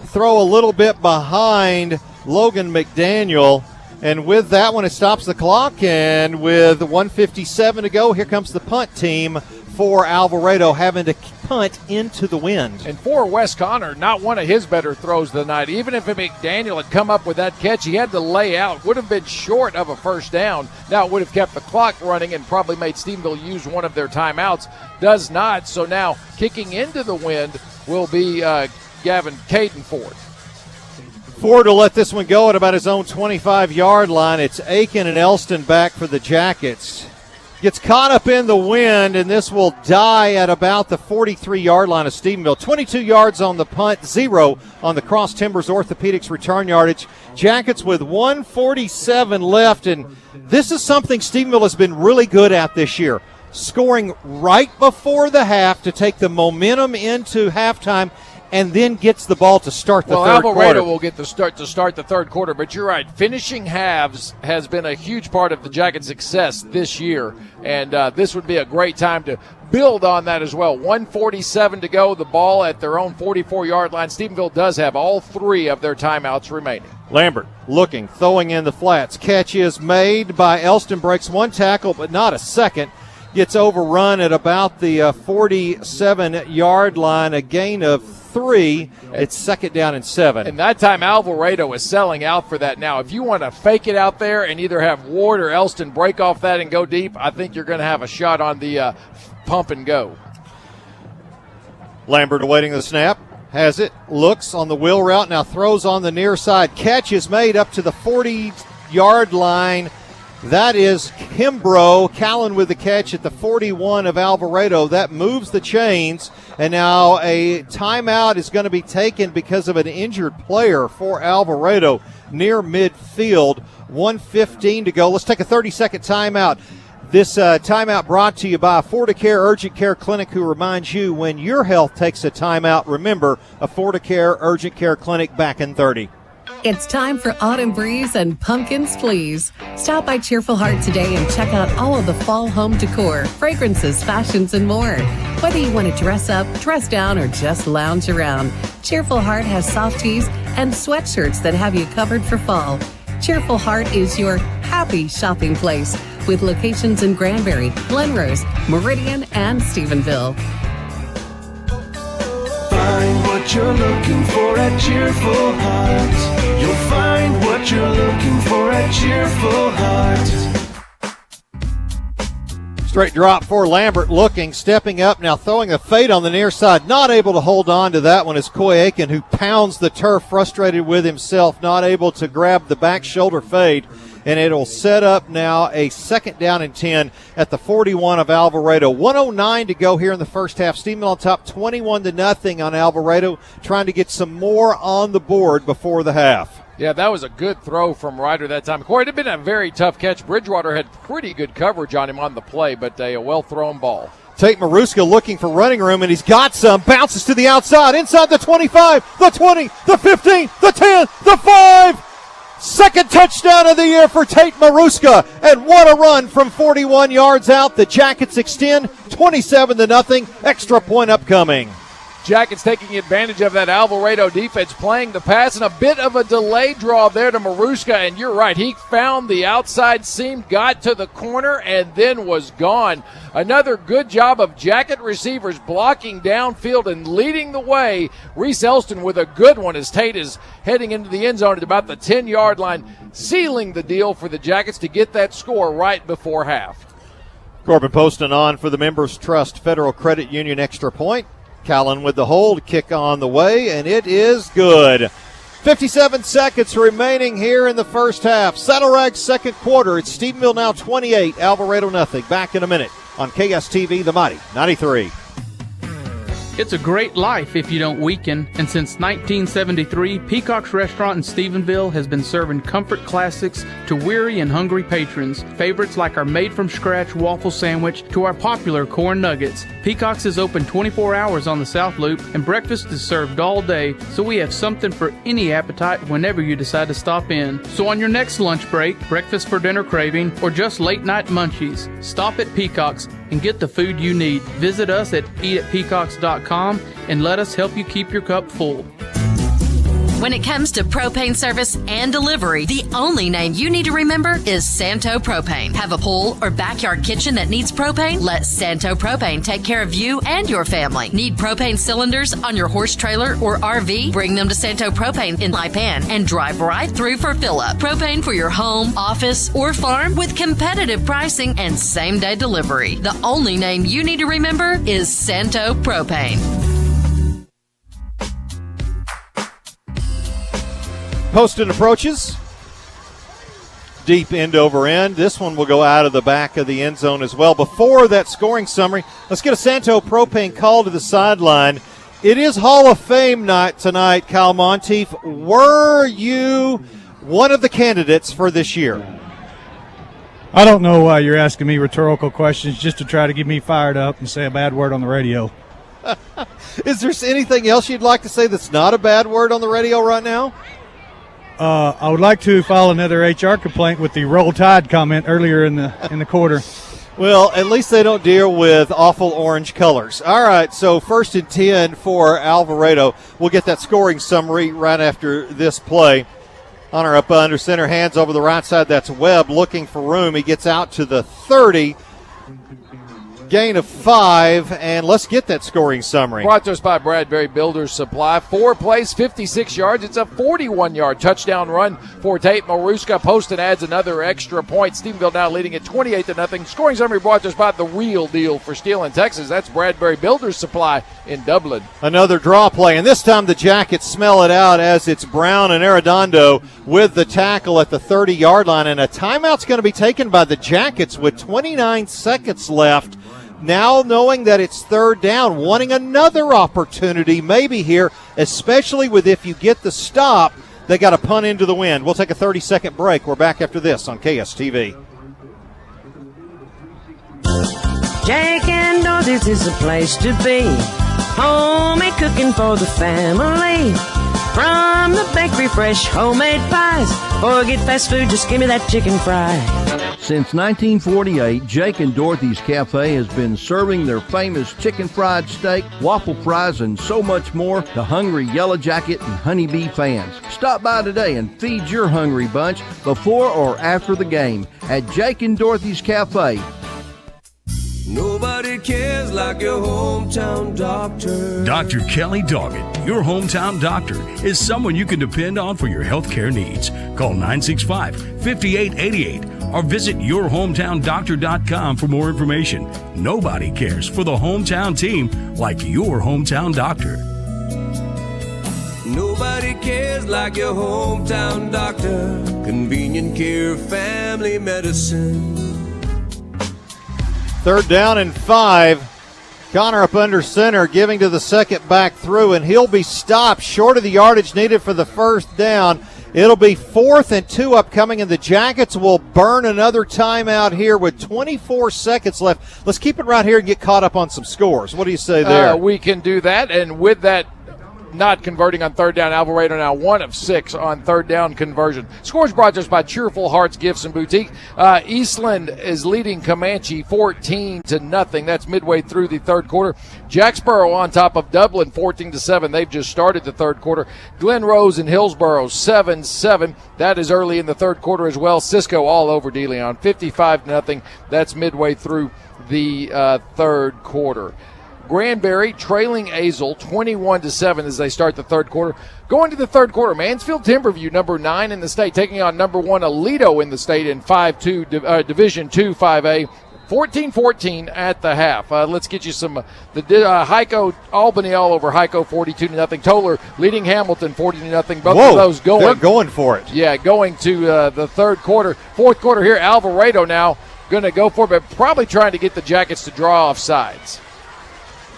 Throw a little bit behind Logan McDaniel. And with that one, it stops the clock. And with 1:57 to go, here comes the punt team for Alvarado, having to punt into the wind. And for Wes Connor, not one of his better throws of the night. Even if McDaniel had come up with that catch, he had to lay out. Would have been short of a 1st down. Now it would have kept the clock running and probably made Stephenville use one of their timeouts. Does not. So now kicking into the wind will be Gavin Caden Ford. Ford will let this one go at about his own 25-yard line. It's Aiken and Elston back for the Jackets. Gets caught up in the wind, and this will die at about the 43-yard line of Stephenville. 22 yards on the punt, 0 on the Cross Timbers Orthopedics return yardage. Jackets with 1:47 left, and this is something Stephenville has been really good at this year. Scoring right before the half to take the momentum into halftime, and then gets the ball to start the third quarter. Well, Alvarado will get the start to start the 3rd quarter, but you're right. Finishing halves has been a huge part of the Jackets' success this year, and this would be a great time to build on that as well. 1:47 to go, the ball at their own 44-yard line. Stephenville does have all 3 of their timeouts remaining. Lambert looking, throwing in the flats. Catch is made by Elston, breaks 1 tackle, but not a second. Gets overrun at about the 47-yard line, a gain of 3. It's 2nd down and 7. And that time Alvarado is selling out for that now. If you want to fake it out there and either have Ward or Elston break off that and go deep, I think you're going to have a shot on the pump and go. Lambert awaiting the snap. Has it. Looks on the wheel route. Now throws on the near side. Catch is made up to the 40-yard line. That is Kimbrough. Callan with the catch at the 41 of Alvarado. That moves the chains. And now a timeout is going to be taken because of an injured player for Alvarado near midfield. 1:15 to go. Let's take a 30-second timeout. This timeout brought to you by Affordicare Urgent Care Clinic, who reminds you when your health takes a timeout, remember Affordicare Urgent Care Clinic back in 30. It's time for Autumn Breeze and Pumpkins Please. Stop by Cheerful Heart today and check out all of the fall home decor, fragrances, fashions, and more. Whether you want to dress up, dress down, or just lounge around, Cheerful Heart has soft tees and sweatshirts that have you covered for fall. Cheerful Heart is your happy shopping place with locations in Granbury, Glenrose, Meridian, and Stephenville. Find what you're looking for at Cheerful Heart. You'll find what you're looking for at Cheerful Heart. Straight drop for Lambert, looking, stepping up, now throwing a fade on the near side. Not able to hold on to that one is Coy Aiken, who pounds the turf, frustrated with himself, not able to grab the back shoulder fade. And it'll set up now a 2nd down and 10 at the 41 of Alvarado. 1:09 to go here in the first half. Stephenville on top 21-0 on Alvarado, trying to get some more on the board before the half. Yeah, that was a good throw from Ryder that time. Corey, it had been a very tough catch. Bridgewater had pretty good coverage on him on the play, but a well-thrown ball. Tate Maruska looking for running room, and he's got some. Bounces to the outside, inside the 25, the 20, the 15, the 10, the 5. 2nd touchdown of the year for Tate Maruska, and what a run from 41 yards out. The Jackets extend 27-0. Extra point upcoming. Jackets taking advantage of that Alvarado defense, playing the pass, and a bit of a delay draw there to Maruska. And you're right, he found the outside seam, got to the corner, and then was gone. Another good job of Jacket receivers blocking downfield and leading the way. Reese Elston with a good one as Tate is heading into the end zone at about the 10-yard line, sealing the deal for the Jackets to get that score right before half. Corbin Poston on for the Members Trust Federal Credit Union extra point. Callan with the hold, kick on the way, and it is good. 57 seconds remaining here in the first half. Saddle Rag second quarter. It's Stephenville now 28, Alvarado nothing. Back in a minute on KSTV, the Mighty 93. It's a great life if you don't weaken, and since 1973, Peacock's Restaurant in Stephenville has been serving comfort classics to weary and hungry patrons. Favorites like our made-from-scratch waffle sandwich to our popular corn nuggets. Peacock's is open 24 hours on the South Loop, and breakfast is served all day, so we have something for any appetite whenever you decide to stop in. So on your next lunch break, breakfast for dinner craving, or just late-night munchies, stop at Peacock's and get the food you need. Visit us at eatatpeacocks.com and let us help you keep your cup full. When it comes to propane service and delivery, the only name you need to remember is Santo Propane. Have a pool or backyard kitchen that needs propane? Let Santo Propane take care of you and your family. Need propane cylinders on your horse trailer or RV? Bring them to Santo Propane in Lipan and drive right through for fill-up. Propane for your home, office, or farm with competitive pricing and same-day delivery. The only name you need to remember is Santo Propane. Poston approaches. Deep end over end. This one will go out of the back of the end zone as well. Before that scoring summary, let's get a Santo Propane call to the sideline. It is Hall of Fame night tonight, Kyle Monteith. Were you one of the candidates for this year? I don't know why you're asking me rhetorical questions just to try to get me fired up and say a bad word on the radio. Is there anything else you'd like to say that's not a bad word on the radio right now? I would like to file another HR complaint with the Roll Tide comment earlier in the quarter. Well, at least they don't deal with awful orange colors. All right, so 1st and 10 for Alvarado. We'll get that scoring summary right after this play. Hunter up under center, hands over the right side. That's Webb looking for room. He gets out to the 30. Gain of 5, and let's get that scoring summary. Brought to us by Bradbury Builders Supply. 4 plays, 56 yards. It's a 41-yard touchdown run for Tate Maruska. Poston adds another extra point. Stephenville now leading at 28-0. Scoring summary brought to us by the real deal for steel in Texas. That's Bradbury Builders Supply in Dublin. Another draw play, and this time the Jackets smell it out as it's Brown and Arredondo with the tackle at the 30-yard line, and a timeout's going to be taken by the Jackets with 29 seconds left. Now knowing that it's 3rd down, wanting another opportunity maybe here, especially with if you get the stop, they got to punt into the wind. We'll take a 30-second break. We're back after this on KSTV. Jack and Dorothy's is a place to be. Homemade cooking for the family. From the bakery, fresh homemade pies. Forget fast food, just give me that chicken fry. Since 1948, Jake and Dorothy's Cafe has been serving their famous chicken fried steak, waffle fries, and so much more to hungry Yellow Jacket and Honeybee fans. Stop by today and feed your hungry bunch before or after the game at Jake and Dorothy's Cafe. Nobody cares like your hometown doctor. Dr. Kelly Doggett, your hometown doctor, is someone you can depend on for your health care needs. Call 965-5888 or visit yourhometowndoctor.com for more information. Nobody cares for the hometown team like your hometown doctor. Nobody cares like your hometown doctor. Convenient care, family medicine. 3rd down and 5. Connor up under center, giving to the second back through, and he'll be stopped short of the yardage needed for the 1st down. It'll be 4th and 2 upcoming, and the Jackets will burn another timeout here with 24 seconds left. Let's keep it right here and get caught up on some scores. What do you say there? We can do that, and with that not converting on 3rd down, Alvarado now 1 of 6 on 3rd down conversion. Scores brought to us by Cheerful Hearts Gifts and Boutique. Eastland is leading Comanche 14-0. That's midway through the 3rd quarter. Jacksboro on top of Dublin 14-7. They've just started the 3rd quarter. Glen Rose and Hillsboro 7-7. That is early in the 3rd quarter as well. Cisco all over De Leon 55-0. That's midway through the 3rd quarter. Granbury trailing Azle 21-7 as they start the 3rd quarter. Going to the 3rd quarter, Mansfield Timberview, number 9 in the state, taking on number 1 Aledo in the state in Division II 5A. 14-14 at the half. Let's get you some Hico Albany all over Hico 42-0. Toller leading Hamilton 40-0. Both of those going. They're going for it. Yeah, going to the third quarter. Fourth quarter here, Alvarado now going to go for it, but probably trying to get the Jackets to draw off sides.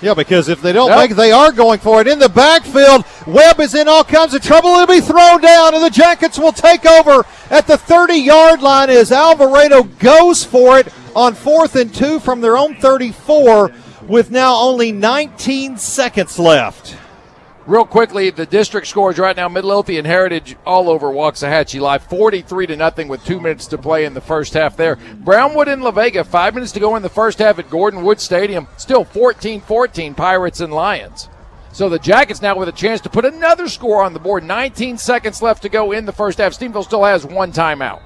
Yeah, because if they don't make it, they are going for it. In the backfield, Webb is in all kinds of trouble. It'll be thrown down, and the Jackets will take over at the 30-yard line as Alvarado goes for it on 4th and 2 from their own 34 with now only 19 seconds left. Real quickly, the district scores right now, Midlothian Heritage all over Waxahachie Live, 43-0 with 2 minutes to play in the first half there. Brownwood and La Vega, 5 minutes to go in the first half at Gordon Wood Stadium. Still 14-14, Pirates and Lions. So the Jackets now with a chance to put another score on the board. 19 seconds left to go in the first half. Stephenville still has 1 timeout.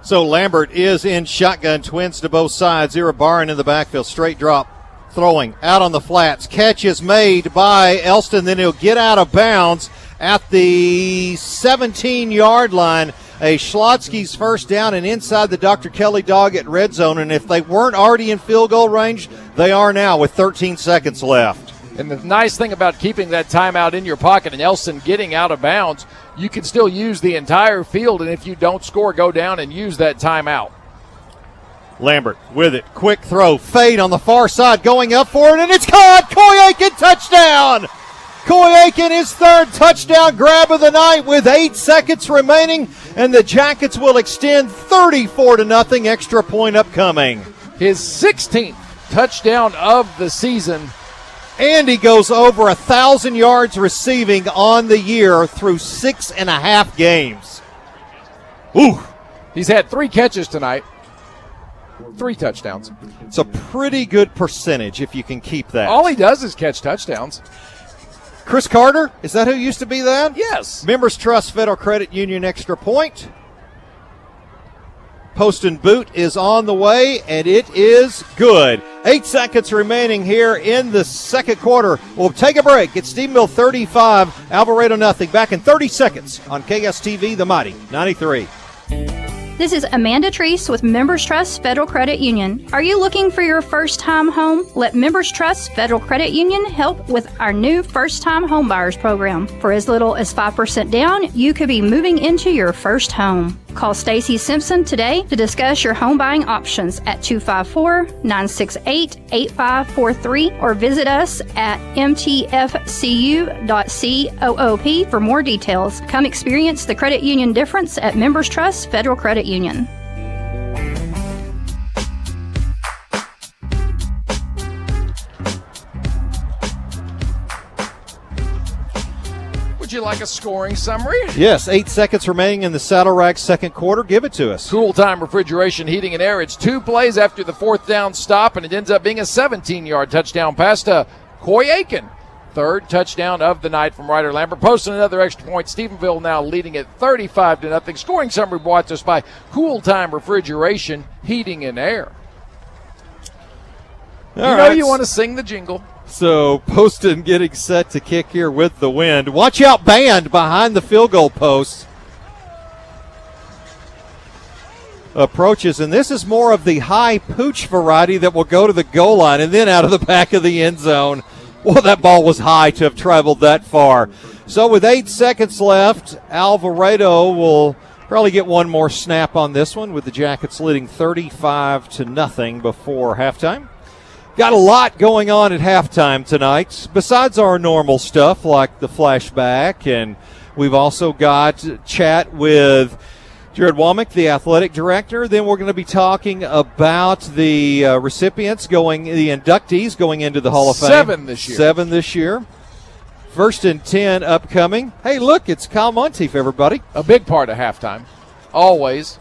So Lambert is in shotgun, twins to both sides. Irabaran in the backfield, straight drop. Throwing out on the flats. Catch is made by Elston. Then he'll get out of bounds at the 17-yard line. A Schlotsky's first down and inside the Dr. Kelly dog at red zone. And if they weren't already in field goal range, they are now with 13 seconds left. And the nice thing about keeping that timeout in your pocket and Elston getting out of bounds, you can still use the entire field. And if you don't score, go down and use that timeout. Lambert with it. Quick throw. Fade on the far side. Going up for it, and it's caught. Coy Aiken touchdown. Coy Aiken his third touchdown grab of the night with 8 seconds remaining, and the Jackets will extend 34-0. Extra point upcoming. His 16th touchdown of the season. And he goes over 1,000 yards receiving on the year through 6.5 games. Ooh. He's had 3 catches tonight. 3 touchdowns. It's a pretty good percentage if you can keep that. All he does is catch touchdowns. Chris Carter, is that who used to be that? Yes. Members Trust Federal Credit Union extra point. Post and boot is on the way, and it is good. 8 seconds remaining here in the second quarter. We'll take a break. It's Stephenville 35, Alvarado nothing. Back in 30 seconds on KSTV, The Mighty 93. This is Amanda Treese with Members Trust Federal Credit Union. Are you looking for your first-time home? Let Members Trust Federal Credit Union help with our new first-time home buyers program. For as little as 5% down, you could be moving into your first home. Call Stacy Simpson today to discuss your home buying options at 254-968-8543 or visit us at mtfcu.coop for more details. Come experience the credit union difference at Members Trust Federal Credit Union. Would you like a scoring summary? Yes, 8 seconds remaining in the Saddle Rack second quarter. Give it to us. Cool Time Refrigeration, Heating, and Air. It's 2 plays after the 4th down stop, and it ends up being a 17-yard touchdown pass to Coy Aiken. 3rd touchdown of the night from Ryder Lambert. Posting another extra point. Stephenville now leading at 35-0. Scoring summary brought to us by Cool Time Refrigeration, Heating, and Air. You want to sing the jingle. So Poston getting set to kick here with the wind. Watch out, band behind the field goal post. Approaches, and this is more of the high pooch variety that will go to the goal line and then out of the back of the end zone. Well, that ball was high to have traveled that far. So with 8 seconds left, Alvarado will probably get one more snap on this one with the Jackets leading 35-0 before halftime. Got a lot going on at halftime tonight, besides our normal stuff like the flashback, and we've also got chat with Jared Womack, the athletic director. Then we're going to be talking about the recipients the inductees going into the Hall of Fame. 7 this year. 7 this year. 1st and 10 upcoming. Hey, look, it's Kyle Monteith, everybody. A big part of halftime. Always.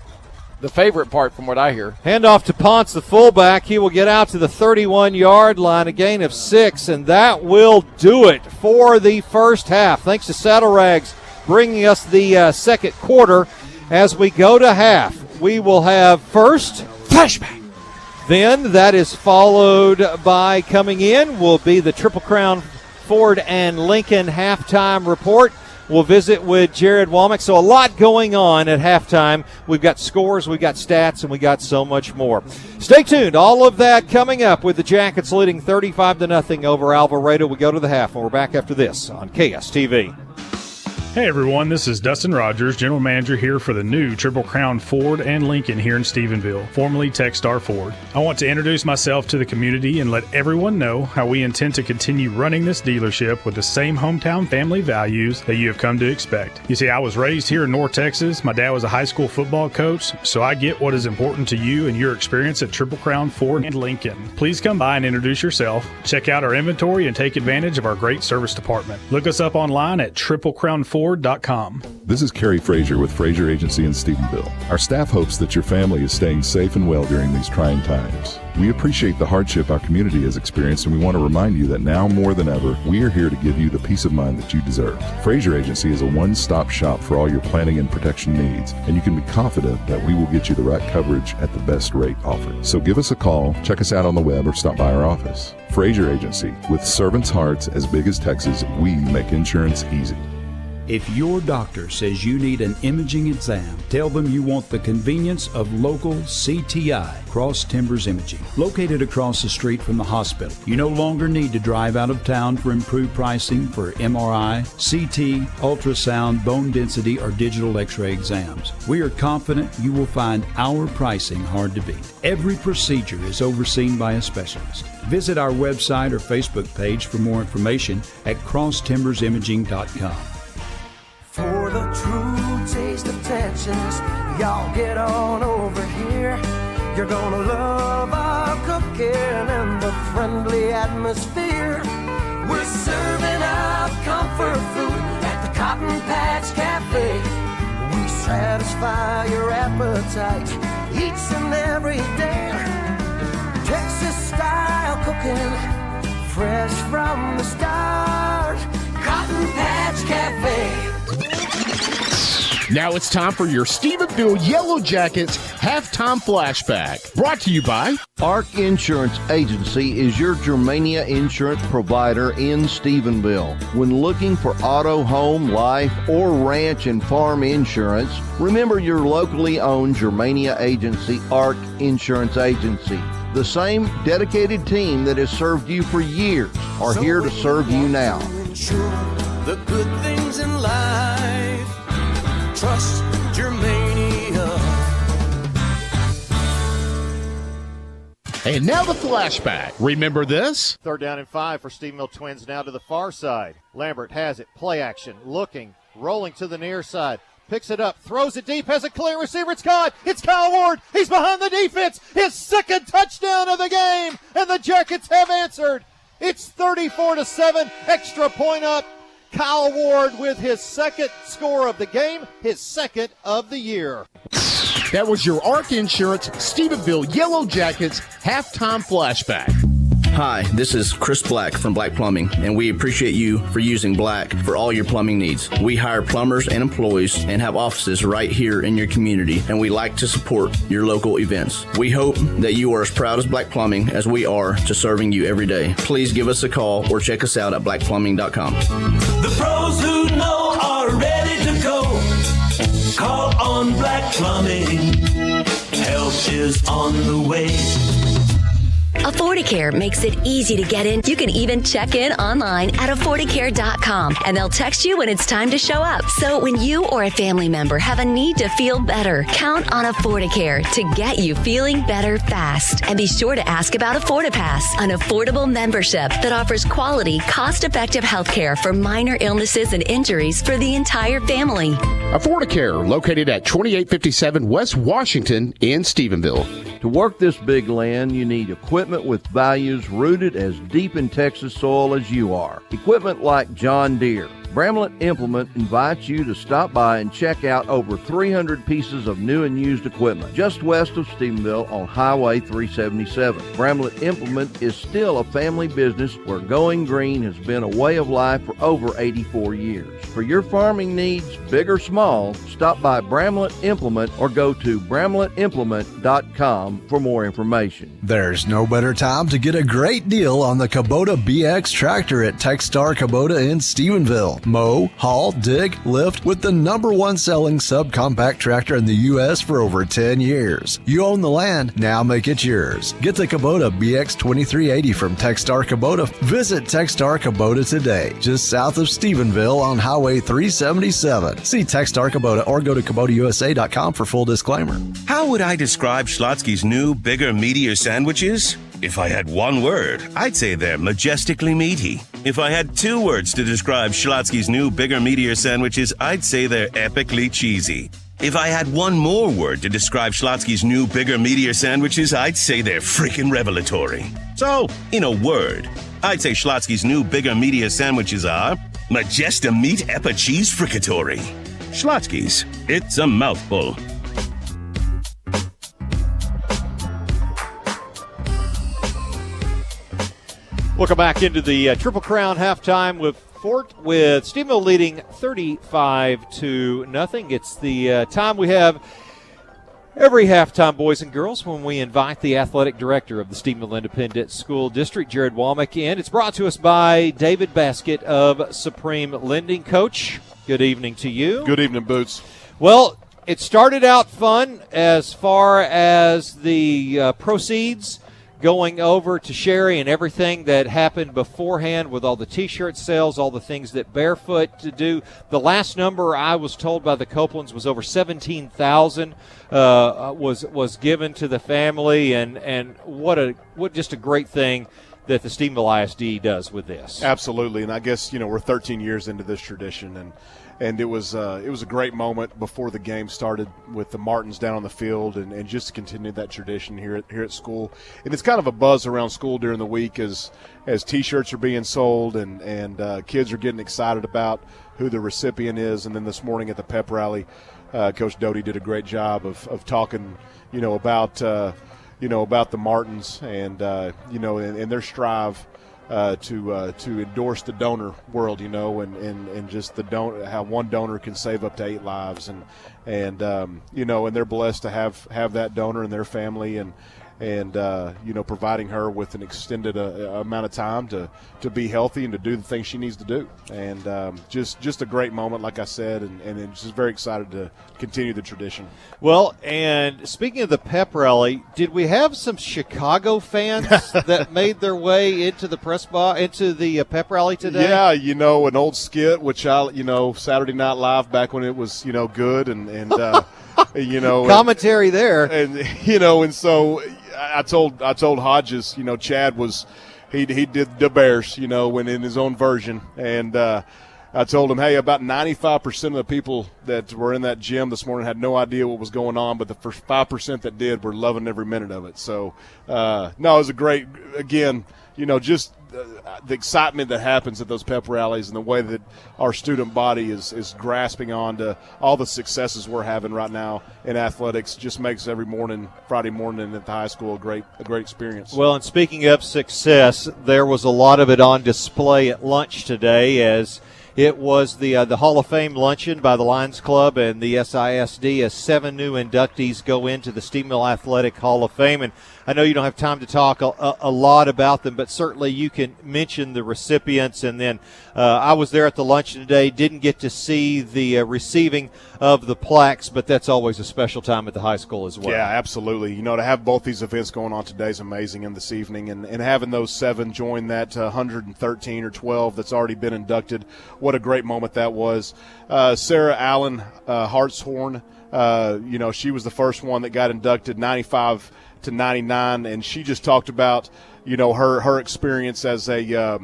The favorite part from what I hear. Handoff to Ponce, the fullback. He will get out to the 31-yard line, a gain of 6, and that will do it for the first half. Thanks to Saddle Rags bringing us the second quarter. As we go to half, we will have first flashback. Then that is followed by coming in will be the Triple Crown Ford and Lincoln halftime report. We'll visit with Jared Womack. So a lot going on at halftime. We've got scores, we've got stats, and we got so much more. Stay tuned. All of that coming up with the Jackets leading 35-0 over Alvarado. We go to the half, and we're back after this on KSTV. Hey everyone, this is Dustin Rogers, General Manager here for the new Triple Crown Ford and Lincoln here in Stephenville, formerly Techstar Ford. I want to introduce myself to the community and let everyone know how we intend to continue running this dealership with the same hometown family values that you have come to expect. You see, I was raised here in North Texas. My dad was a high school football coach, so I get what is important to you and your experience at Triple Crown Ford and Lincoln. Please come by and introduce yourself, check out our inventory, and take advantage of our great service department. Look us up online at triplecrownford.com. This is Kerry Frazier with Frazier Agency in Stephenville. Our staff hopes that your family is staying safe and well during these trying times. We appreciate the hardship our community has experienced, and we want to remind you that now more than ever, we are here to give you the peace of mind that you deserve. Frazier Agency is a one-stop shop for all your planning and protection needs, and you can be confident that we will get you the right coverage at the best rate offered. So give us a call, check us out on the web, or stop by our office. Frazier Agency, with servants' hearts as big as Texas, we make insurance easy. If your doctor says you need an imaging exam, tell them you want the convenience of local CTI, Cross Timbers Imaging, located across the street from the hospital. You no longer need to drive out of town for improved pricing for MRI, CT, ultrasound, bone density, or digital x-ray exams. We are confident you will find our pricing hard to beat. Every procedure is overseen by a specialist. Visit our website or Facebook page for more information at crosstimbersimaging.com. For the true taste of Texas, y'all get on over here. You're gonna love our cooking and the friendly atmosphere. We're serving out comfort food at the Cotton Patch Cafe. We satisfy your appetite each and every day. Texas style cooking, fresh from the start. Cotton Patch Cafe. Now it's time for your Stephenville Yellow Jackets halftime flashback. Brought to you by ARC Insurance Agency is your Germania insurance provider in Stephenville. When looking for auto, home, life, or ranch and farm insurance, remember your locally owned Germania agency, ARC Insurance Agency. The same dedicated team that has served you for years are here to serve you now. The good things in life. Trust Germania. And now the flashback. Remember this? 3rd down and 5 for Stephenville Twins now to the far side. Lambert has it. Play action. Looking. Rolling to the near side. Picks it up. Throws it deep. Has a clear receiver. It's caught. It's Kyle Ward. He's behind the defense. His second touchdown of the game. And the Jackets have answered. It's 34-7. Extra point up. Kyle Ward with his second score of the game, his second of the year. That was your ARC Insurance Stephenville Yellow Jackets halftime flashback. Hi, this is Chris Black from Black Plumbing, and we appreciate you for using Black for all your plumbing needs. We hire plumbers and employees and have offices right here in your community, and we like to support your local events. We hope that you are as proud as Black Plumbing as we are to serving you every day. Please give us a call or check us out at blackplumbing.com. The pros who know are ready to go. Call on Black Plumbing. Help is on the way. Affordicare makes it easy to get in. You can even check in online at affordicare.com, and they'll text you when it's time to show up. So when you or a family member have a need to feel better, count on Affordicare to get you feeling better fast. And be sure to ask about AffordaPass, an affordable membership that offers quality, cost-effective health care for minor illnesses and injuries for the entire family. Affordicare, located at 2857 West Washington in Stephenville. To work this big land, you need equipment with values rooted as deep in Texas soil as you are. Equipment like John Deere. Bramlett Implement invites you to stop by and check out over 300 pieces of new and used equipment just west of Stephenville on Highway 377. Bramlett Implement is still a family business where going green has been a way of life for over 84 years. For your farming needs, big or small, stop by Bramlett Implement or go to bramlettimplement.com for more information. There's no better time to get a great deal on the Kubota BX tractor at Techstar Kubota in Stephenville. Mow, haul, dig, lift with the #1 selling subcompact tractor in the U.S. for over 10 years. You own the land, now make it yours. Get the Kubota BX2380 from Techstar Kubota. Visit Techstar Kubota today, just south of Stephenville on Highway 377. See Techstar Kubota or go to KubotaUSA.com for full disclaimer. How would I describe Schlotzsky's new, bigger, meatier sandwiches? If I had one word, I'd say they're majestically meaty. If I had 2 words to describe Schlotzsky's new, bigger, meatier sandwiches, I'd say they're epically cheesy. If I had one more word to describe Schlotzsky's new, bigger, meatier sandwiches, I'd say they're freaking revelatory. So, in a word, I'd say Schlotzsky's new, bigger, meatier sandwiches are Majesta Meat Epa Cheese Fricatory. Schlotzsky's, it's a mouthful. Welcome back into the Triple Crown halftime with Stephenville leading 35-0. It's the time we have every halftime, boys and girls, when we invite the athletic director of the Stephenville Independent School District, Jared Womack, in. It's brought to us by David Baskett of Supreme Lending. Coach, good evening to you. Good evening, Boots. Well, it started out fun as far as the proceeds going over to Sherry and everything that happened beforehand with all the T-shirt sales, all the things that Barefoot to do. The last number I was told by the Copelands was over $17,000 was given to the family, and what just a great thing that the Stephenville ISD does with this. Absolutely, and I guess we're 13 years into this tradition, and it was a great moment before the game started with the Martins down on the field, and just to continue that tradition here at school. And it's kind of a buzz around school during the week as T-shirts are being sold and kids are getting excited about who the recipient is. And then this morning at the pep rally, Coach Doty did a great job of talking, about the Martins and and their strive to endorse the donor world, and just how one donor can save up to 8 lives, and they're blessed to have that donor in their family, and providing her with an extended amount of time to be healthy and to do the things she needs to do, and just a great moment, like I said, and just very excited to continue the tradition. Well, and speaking of the pep rally, did we have some Chicago fans that made their way into the into the pep rally today? Yeah, an old skit, which Saturday Night Live back when it was good, and commentary there, and so I told Hodges, Chad was he did the Bears, when in his own version, and I told him, hey, about 95% of the people that were in that gym this morning had no idea what was going on, but the first 5% that did were loving every minute of it. So, no, it was a great, again, just the excitement that happens at those pep rallies and the way that our student body is grasping on to all the successes we're having right now in athletics just makes every Friday morning at the high school a great experience. Well, and speaking of success, there was a lot of it on display at lunch today, as it was the Hall of Fame luncheon by the Lions Club and the SISD, as 7 new inductees go into the Stephenville Athletic Hall of Fame. And I know you don't have time to talk a lot about them, but certainly you can mention the recipients. And then I was there at the luncheon today, didn't get to see the receiving of the plaques, but that's always a special time at the high school as well. Yeah, absolutely. To have both these events going on today is amazing, and this evening, and having those 7 join that 113 or 12 that's already been inducted. What a great moment that was. Sarah Allen Hartshorn, she was the first one that got inducted, 95 to 99, and she just talked about her experience as a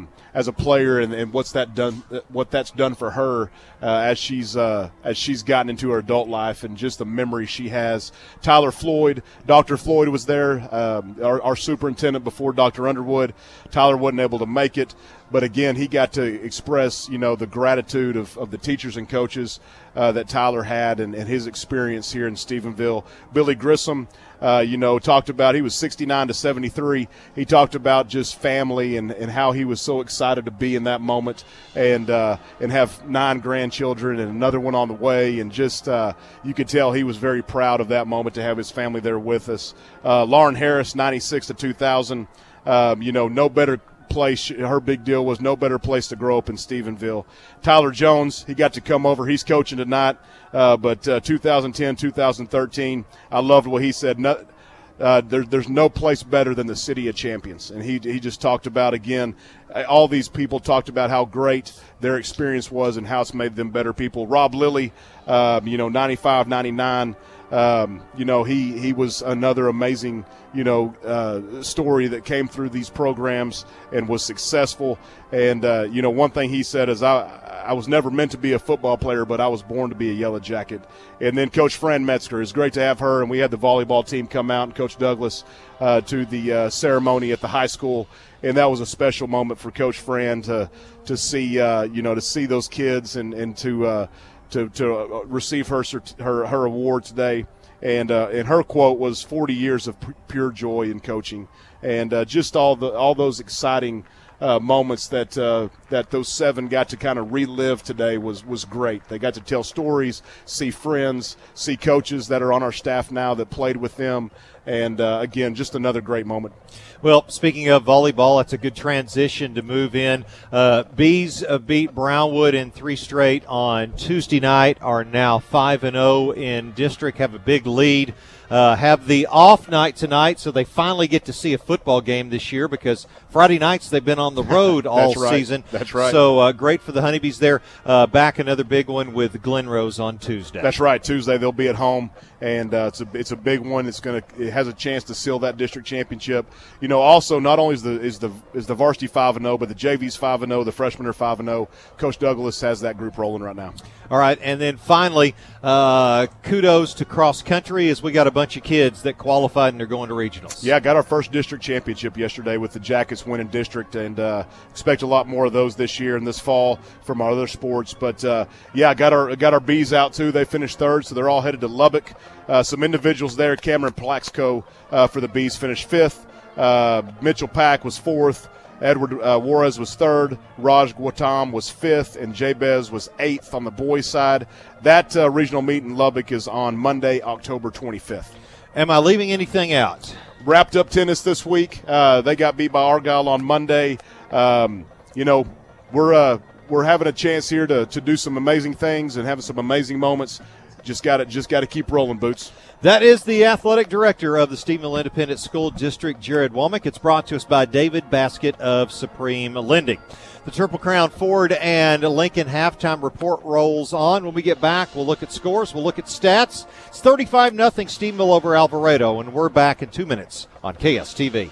player and what's that's done for her as she's gotten into her adult life, and just the memory she has. Tyler Floyd, Dr. Floyd was there, our superintendent before Dr. Underwood. Tyler wasn't able to make it, but again, he got to express the gratitude of the teachers and coaches that Tyler had and his experience here in Stephenville. Billy Grissom, talked about, he was 69 to 73. He talked about just family and how he was so excited to be in that moment and have 9 grandchildren and another one on the way. And just you could tell he was very proud of that moment to have his family there with us. Lauren Harris, 96 to 2000. No better place, her big deal was no better place to grow up in Stephenville. Tyler Jones, he got to come over. He's coaching tonight, but 2010, 2013, I loved what he said. There's no place better than the city of champions. And he just talked about, again, all these people talked about how great their experience was and how it's made them better people. Rob Lilly, 95, 99, he was another amazing, story that came through these programs and was successful. And, one thing he said is, I was never meant to be a football player, but I was born to be a Yellow Jacket. And then Coach Fran Metzger, it's great to have her, and we had the volleyball team come out and Coach Douglas to the ceremony at the high school, and that was a special moment for Coach Fran to see to see those kids and to receive her award today. And her quote was 40 years of pure joy in coaching, and just all those exciting moments that those 7 got to kind of relive today was great. They got to tell stories, see friends, see coaches that are on our staff now that played with them, and again, just another great moment. Well, speaking of volleyball, that's a good transition to move in. Bees beat Brownwood in 3 straight on Tuesday night, are now 5-0 in district, have a big lead. Have the off night tonight, so they finally get to see a football game this year, because Friday nights they've been on the road all season. That's right. So great for the Honeybees there. Back another big one with Glen Rose on Tuesday. That's right. Tuesday they'll be at home, and it's a big one. It has a chance to seal that district championship. Also not only is the varsity 5-0, but the JV's 5-0, the freshmen are 5-0. Coach Douglas has that group rolling right now. All right, and then finally, kudos to cross country, as we got a bunch of kids that qualified and they're going to regionals. Yeah, got our first district championship yesterday with the Jackets winning district, and expect a lot more of those this year and this fall from our other sports. But got our Bees out too. They finished 3rd, so they're all headed to Lubbock. Some individuals there. Cameron Plaxco for the Bees finished 5th. Mitchell Pack was 4th. Edward Juarez was 3rd. Raj Gautam was 5th, and Jabez was 8th on the boys' side. That regional meet in Lubbock is on Monday, October 25th. Am I leaving anything out? Wrapped up tennis this week. They got beat by Argyle on Monday. We're having a chance here to do some amazing things and having some amazing moments. Just got to keep rolling, Boots. That is the athletic director of the Stephenville Independent School District, Jared Womack. It's brought to us by David Baskett of Supreme Lending. The Triple Crown Ford and Lincoln halftime report rolls on. When we get back, we'll look at scores, we'll look at stats. It's 35-0 Stephenville over Alvarado, and we're back in 2 minutes on KSTV.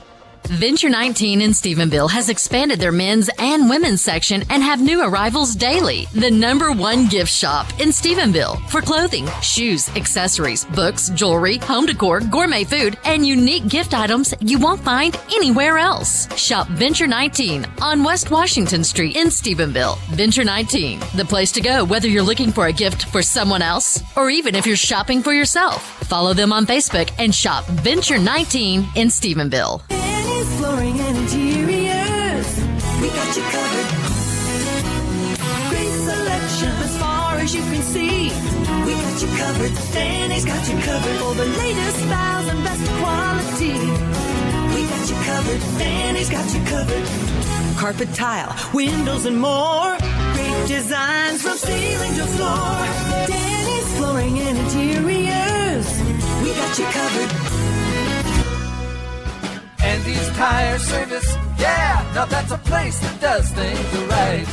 Venture 19 in Stephenville has expanded their men's and women's section and have new arrivals daily. The #1 gift shop in Stephenville for clothing, shoes, accessories, books, jewelry, home decor, gourmet food, and unique gift items you won't find anywhere else. Shop Venture 19 on West Washington Street in Stephenville. Venture 19, the place to go whether you're looking for a gift for someone else or even if you're shopping for yourself. Follow them on Facebook and shop Venture 19 in Stephenville. Flooring and interiors, we got you covered. Great selection as far as you can see. We got you covered. Danny's got you covered for the latest styles and best quality. We got you covered. Danny's got you covered. Carpet, tile, windows, and more. Great designs from ceiling to floor. Danny's Flooring and Interiors, we got you covered. Andy's Tire Service, yeah, now that's a place that does things right.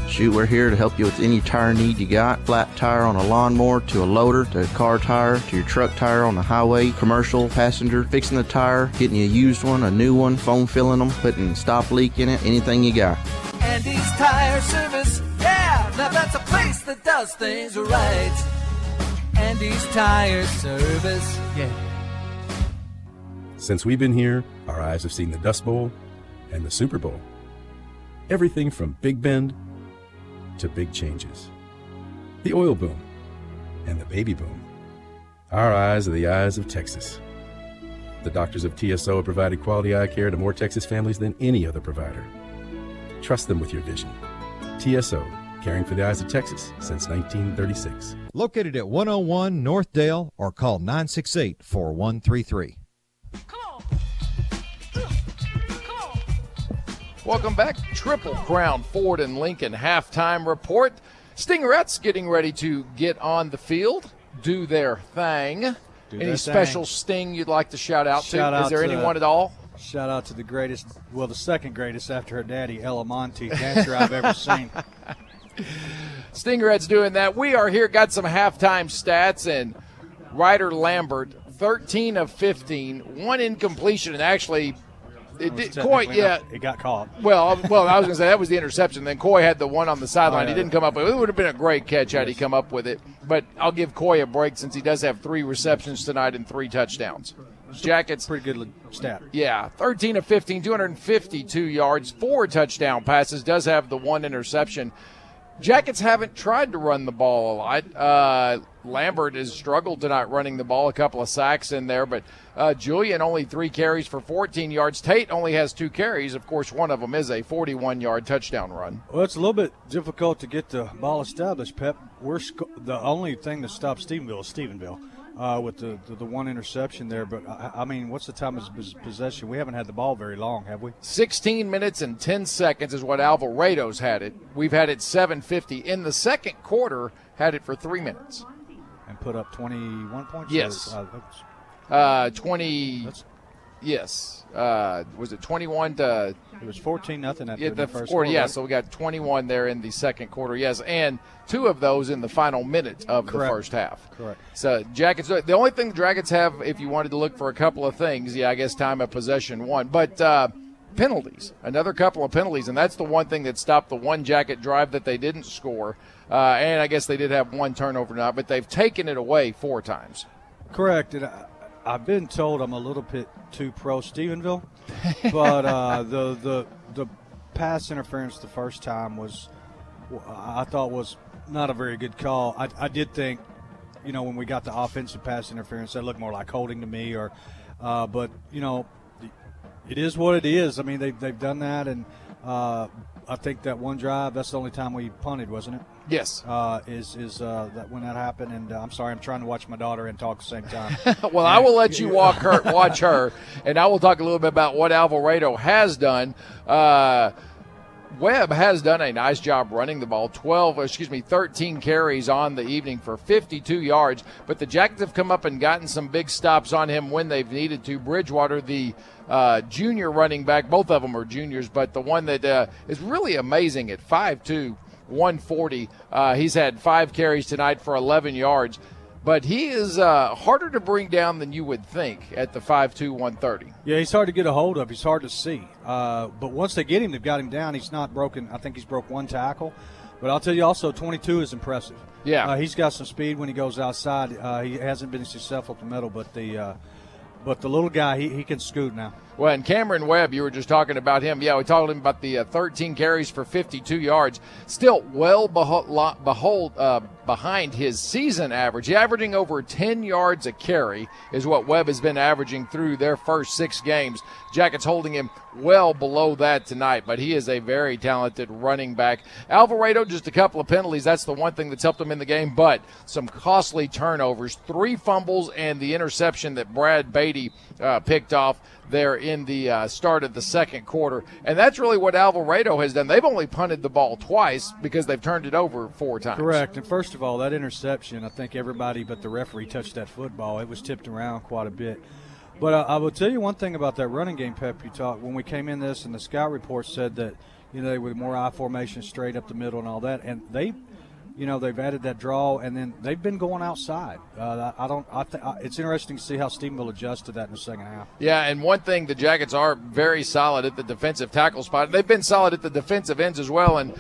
Shoot, we're here to help you with any tire need you got. Flat tire on a lawnmower, to a loader, to a car tire, to your truck tire on the highway, commercial, passenger, fixing the tire, getting you a used one, a new one, foam filling them, putting stop leak in it, anything you got. Andy's Tire Service, yeah, now that's a place that does things right. Andy's Tire Service, yeah. Since we've been here, our eyes have seen the Dust Bowl and the Super Bowl. Everything from Big Bend to big changes. The oil boom and the baby boom. Our eyes are the eyes of Texas. The doctors of TSO have provided quality eye care to more Texas families than any other provider. Trust them with your vision. TSO, caring for the eyes of Texas since 1936. Located at 101 North Dale or call 968-4133. Welcome back. Triple Crown Ford and Lincoln halftime report. Stingerettes getting ready to get on the field, do their thing. Any special sting you'd like to shout out to? Is there anyone at all? Shout out to the greatest, well, the second greatest after her daddy, Ella Monte, dancer I've ever seen. Stingerettes doing that. We are here, got some halftime stats, and Ryder Lambert, 13 of 15, one incompletion, and actually it got caught. Well, I was going to say that was the interception. Then Coy had the one on the sideline. He didn't come up with it. It would have been a great catch had he come up with it. But I'll give Coy a break since he does have 3 receptions tonight and 3 touchdowns. Jackets. Pretty good stat. Yeah, 13 of 15, 252 yards, 4 touchdown passes, does have the 1 interception. Jackets haven't tried to run the ball a lot. Lambert has struggled tonight running the ball, a couple of sacks in there, but Julian only 3 carries for 14 yards. Tate only has 2 carries. Of course, one of them is a 41-yard touchdown run. Well, it's a little bit difficult to get the ball established, Pep. The only thing that stops Stephenville is Stephenville. With the 1 interception there. But, I mean, what's the time of possession? We haven't had the ball very long, have we? 16 minutes and 10 seconds is what Alvarado's had it. We've had it 7:50. In the second quarter, had it for 3 minutes. And put up 21 points? Yes. 20 – yes. Was it 21 to – it was 14-0 after the first quarter. Yeah, right? So we got 21 there in the second quarter, yes. And 2 of those in the final minute of the first half. Correct. So Jackets, the only thing the Dragons have, if you wanted to look for a couple of things, I guess time of possession 1. But penalties, another couple of penalties, and that's the one thing that stopped the 1 Jacket drive that they didn't score. And I guess they did have 1 turnover now, but they've taken it away 4 times. Correct. And I've been told I'm a little bit too pro Stephenville, but the pass interference the first time I thought was not a very good call. I did think, when we got the offensive pass interference, that looked more like holding to me. But it is what it is. I mean, they've done that, and I think that one drive, that's the only time we punted, wasn't it? Yes. Is that when that happened? And I'm sorry, I'm trying to watch my daughter and talk at the same time. Well, I will let you watch her, and I will talk a little bit about what Alvarado has done. Webb has done a nice job running the ball, 13 carries on the evening for 52 yards, but the Jackets have come up and gotten some big stops on him when they've needed to. Bridgewater, the junior running back, both of them are juniors, but the one that is really amazing at 5'2", 140, he's had 5 carries tonight for 11 yards. But he is harder to bring down than you would think at the 5'2", 130. Yeah, he's hard to get a hold of. He's hard to see. But once they get him, they've got him down. He's not broken. I think he's broke 1 tackle. But I'll tell you also, 22 is impressive. Yeah. He's got some speed when he goes outside. He hasn't been successful at the middle, but the little guy, he can scoot now. Well, and Cameron Webb, you were just talking about him. Yeah, we talked him about the 13 carries for 52 yards. Still well behind his season average. He's averaging over 10 yards a carry is what Webb has been averaging through their first 6 games. Jackets holding him well below that tonight, but he is a very talented running back. Alvarado, just a couple of penalties. That's the one thing that's helped him in the game, but some costly turnovers, 3 fumbles and the interception that Brad Beatty picked off there in the start of the second quarter. And that's really what Alvarado has done. They've only punted the ball twice because they've turned it over 4 times. Correct. And first of all, that interception, I think everybody but the referee touched that football. It was tipped around quite a bit. But I will tell you one thing about that running game, Pep, you talked. When we came in this and the scout report said that, they were more I formation straight up the middle and all that. And they've added that draw, and then they've been going outside. It's interesting to see how Stephenville adjusts to that in the second half. Yeah, and one thing, the Jackets are very solid at the defensive tackle spot. They've been solid at the defensive ends as well, and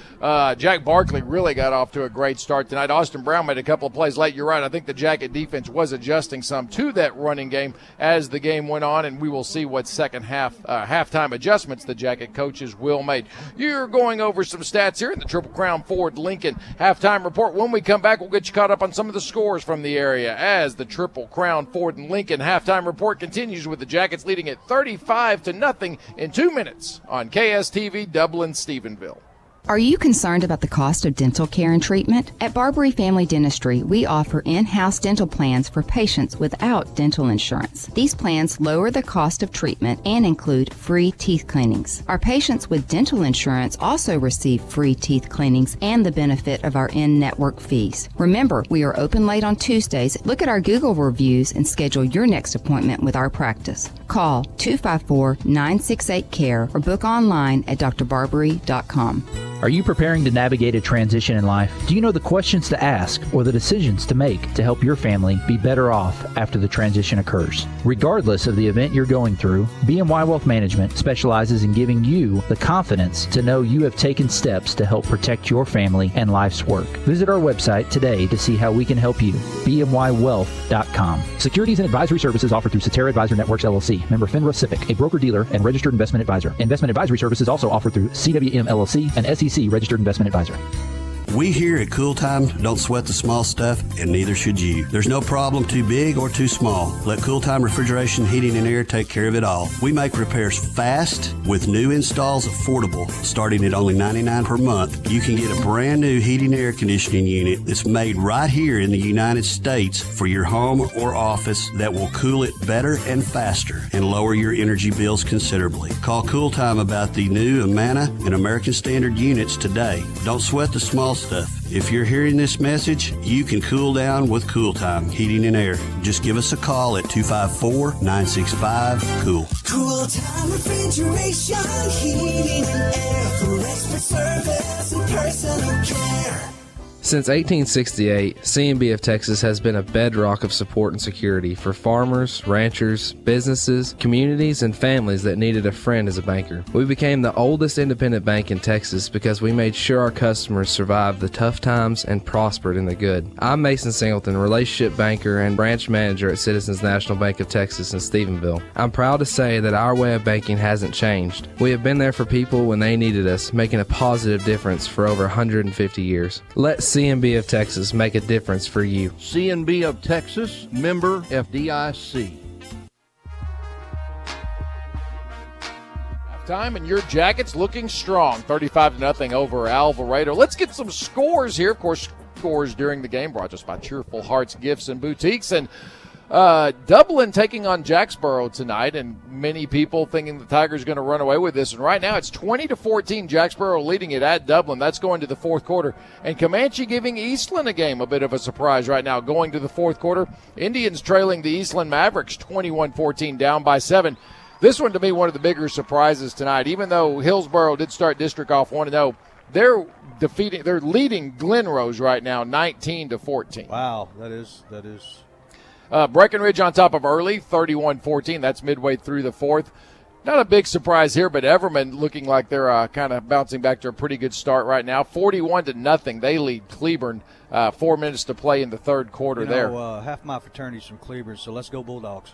Jack Barkley really got off to a great start tonight. Austin Brown made a couple of plays late. You're right. I think the Jacket defense was adjusting some to that running game as the game went on, and we will see what second half halftime adjustments the Jacket coaches will make. You're going over some stats here in the Triple Crown Ford Lincoln halftime report. When we come back, we'll get you caught up on some of the scores from the area as the Triple Crown Ford and Lincoln halftime report continues with the Jackets leading at 35-0 in 2 minutes on KSTV Dublin Stephenville. Are you concerned about the cost of dental care and treatment? At Barbary Family Dentistry, we offer in-house dental plans for patients without dental insurance. These plans lower the cost of treatment and include free teeth cleanings. Our patients with dental insurance also receive free teeth cleanings and the benefit of our in-network fees. Remember, we are open late on Tuesdays. Look at our Google reviews and schedule your next appointment with our practice. Call 254-968-CARE or book online at drbarbary.com. Are you preparing to navigate a transition in life? Do you know the questions to ask or the decisions to make to help your family be better off after the transition occurs? Regardless of the event you're going through, BMY Wealth Management specializes in giving you the confidence to know you have taken steps to help protect your family and life's work. Visit our website today to see how we can help you. BMYWealth.com. Securities and advisory services offered through Cetera Advisor Networks, LLC. Member FINRA SIPC, a broker-dealer and registered investment advisor. Investment advisory services also offered through CWM, LLC, and SEC registered investment advisor. We here at Cool Time don't sweat the small stuff, and neither should you. There's no problem too big or too small. Let Cool Time Refrigeration, Heating, and Air take care of it all. We make repairs fast with new installs affordable. Starting at only $99 per month, you can get a brand new heating and air conditioning unit that's made right here in the United States for your home or office that will cool it better and faster and lower your energy bills considerably. Call Cool Time about the new Amana and American Standard units today. Don't sweat the small stuff. If you're hearing this message, you can cool down with Cool Time Heating and Air. Just give us a call at 254-965-COOL. Cool Time Refrigeration, Heating and Air for expert service and personal care. Since 1868, C&B of Texas has been a bedrock of support and security for farmers, ranchers, businesses, communities, and families that needed a friend as a banker. We became the oldest independent bank in Texas because we made sure our customers survived the tough times and prospered in the good. I'm Mason Singleton, relationship banker and branch manager at Citizens National Bank of Texas in Stephenville. I'm proud to say that our way of banking hasn't changed. We have been there for people when they needed us, making a positive difference for over 150 years. Let's C&B of Texas make a difference for you. C&B of Texas, member FDIC. Time and your Jackets looking strong, 35-0 over Alvarado. Let's get some scores here. Of course, scores during the game brought to us by Cheerful Hearts Gifts and Boutiques. And Dublin taking on Jacksboro tonight, and many people thinking the Tigers are going to run away with this. And right now it's 20-14. Jacksboro leading it at Dublin. That's going to the fourth quarter. And Comanche giving Eastland a game, a bit of a surprise right now going to the fourth quarter. Indians trailing the Eastland Mavericks 21-14, down by 7. This one to me one of the bigger surprises tonight. Even though Hillsboro did start district off 1-0, they're leading Glen Rose right now 19-14. Wow, that is. Breckenridge on top of Early, 31-14. That's midway through the fourth. Not a big surprise here, but Everman looking like they're kind of bouncing back to a pretty good start right now. 41-0. They lead Cleburne. 4 minutes to play in the third quarter there. Half my fraternity's from Cleburne, so let's go Bulldogs.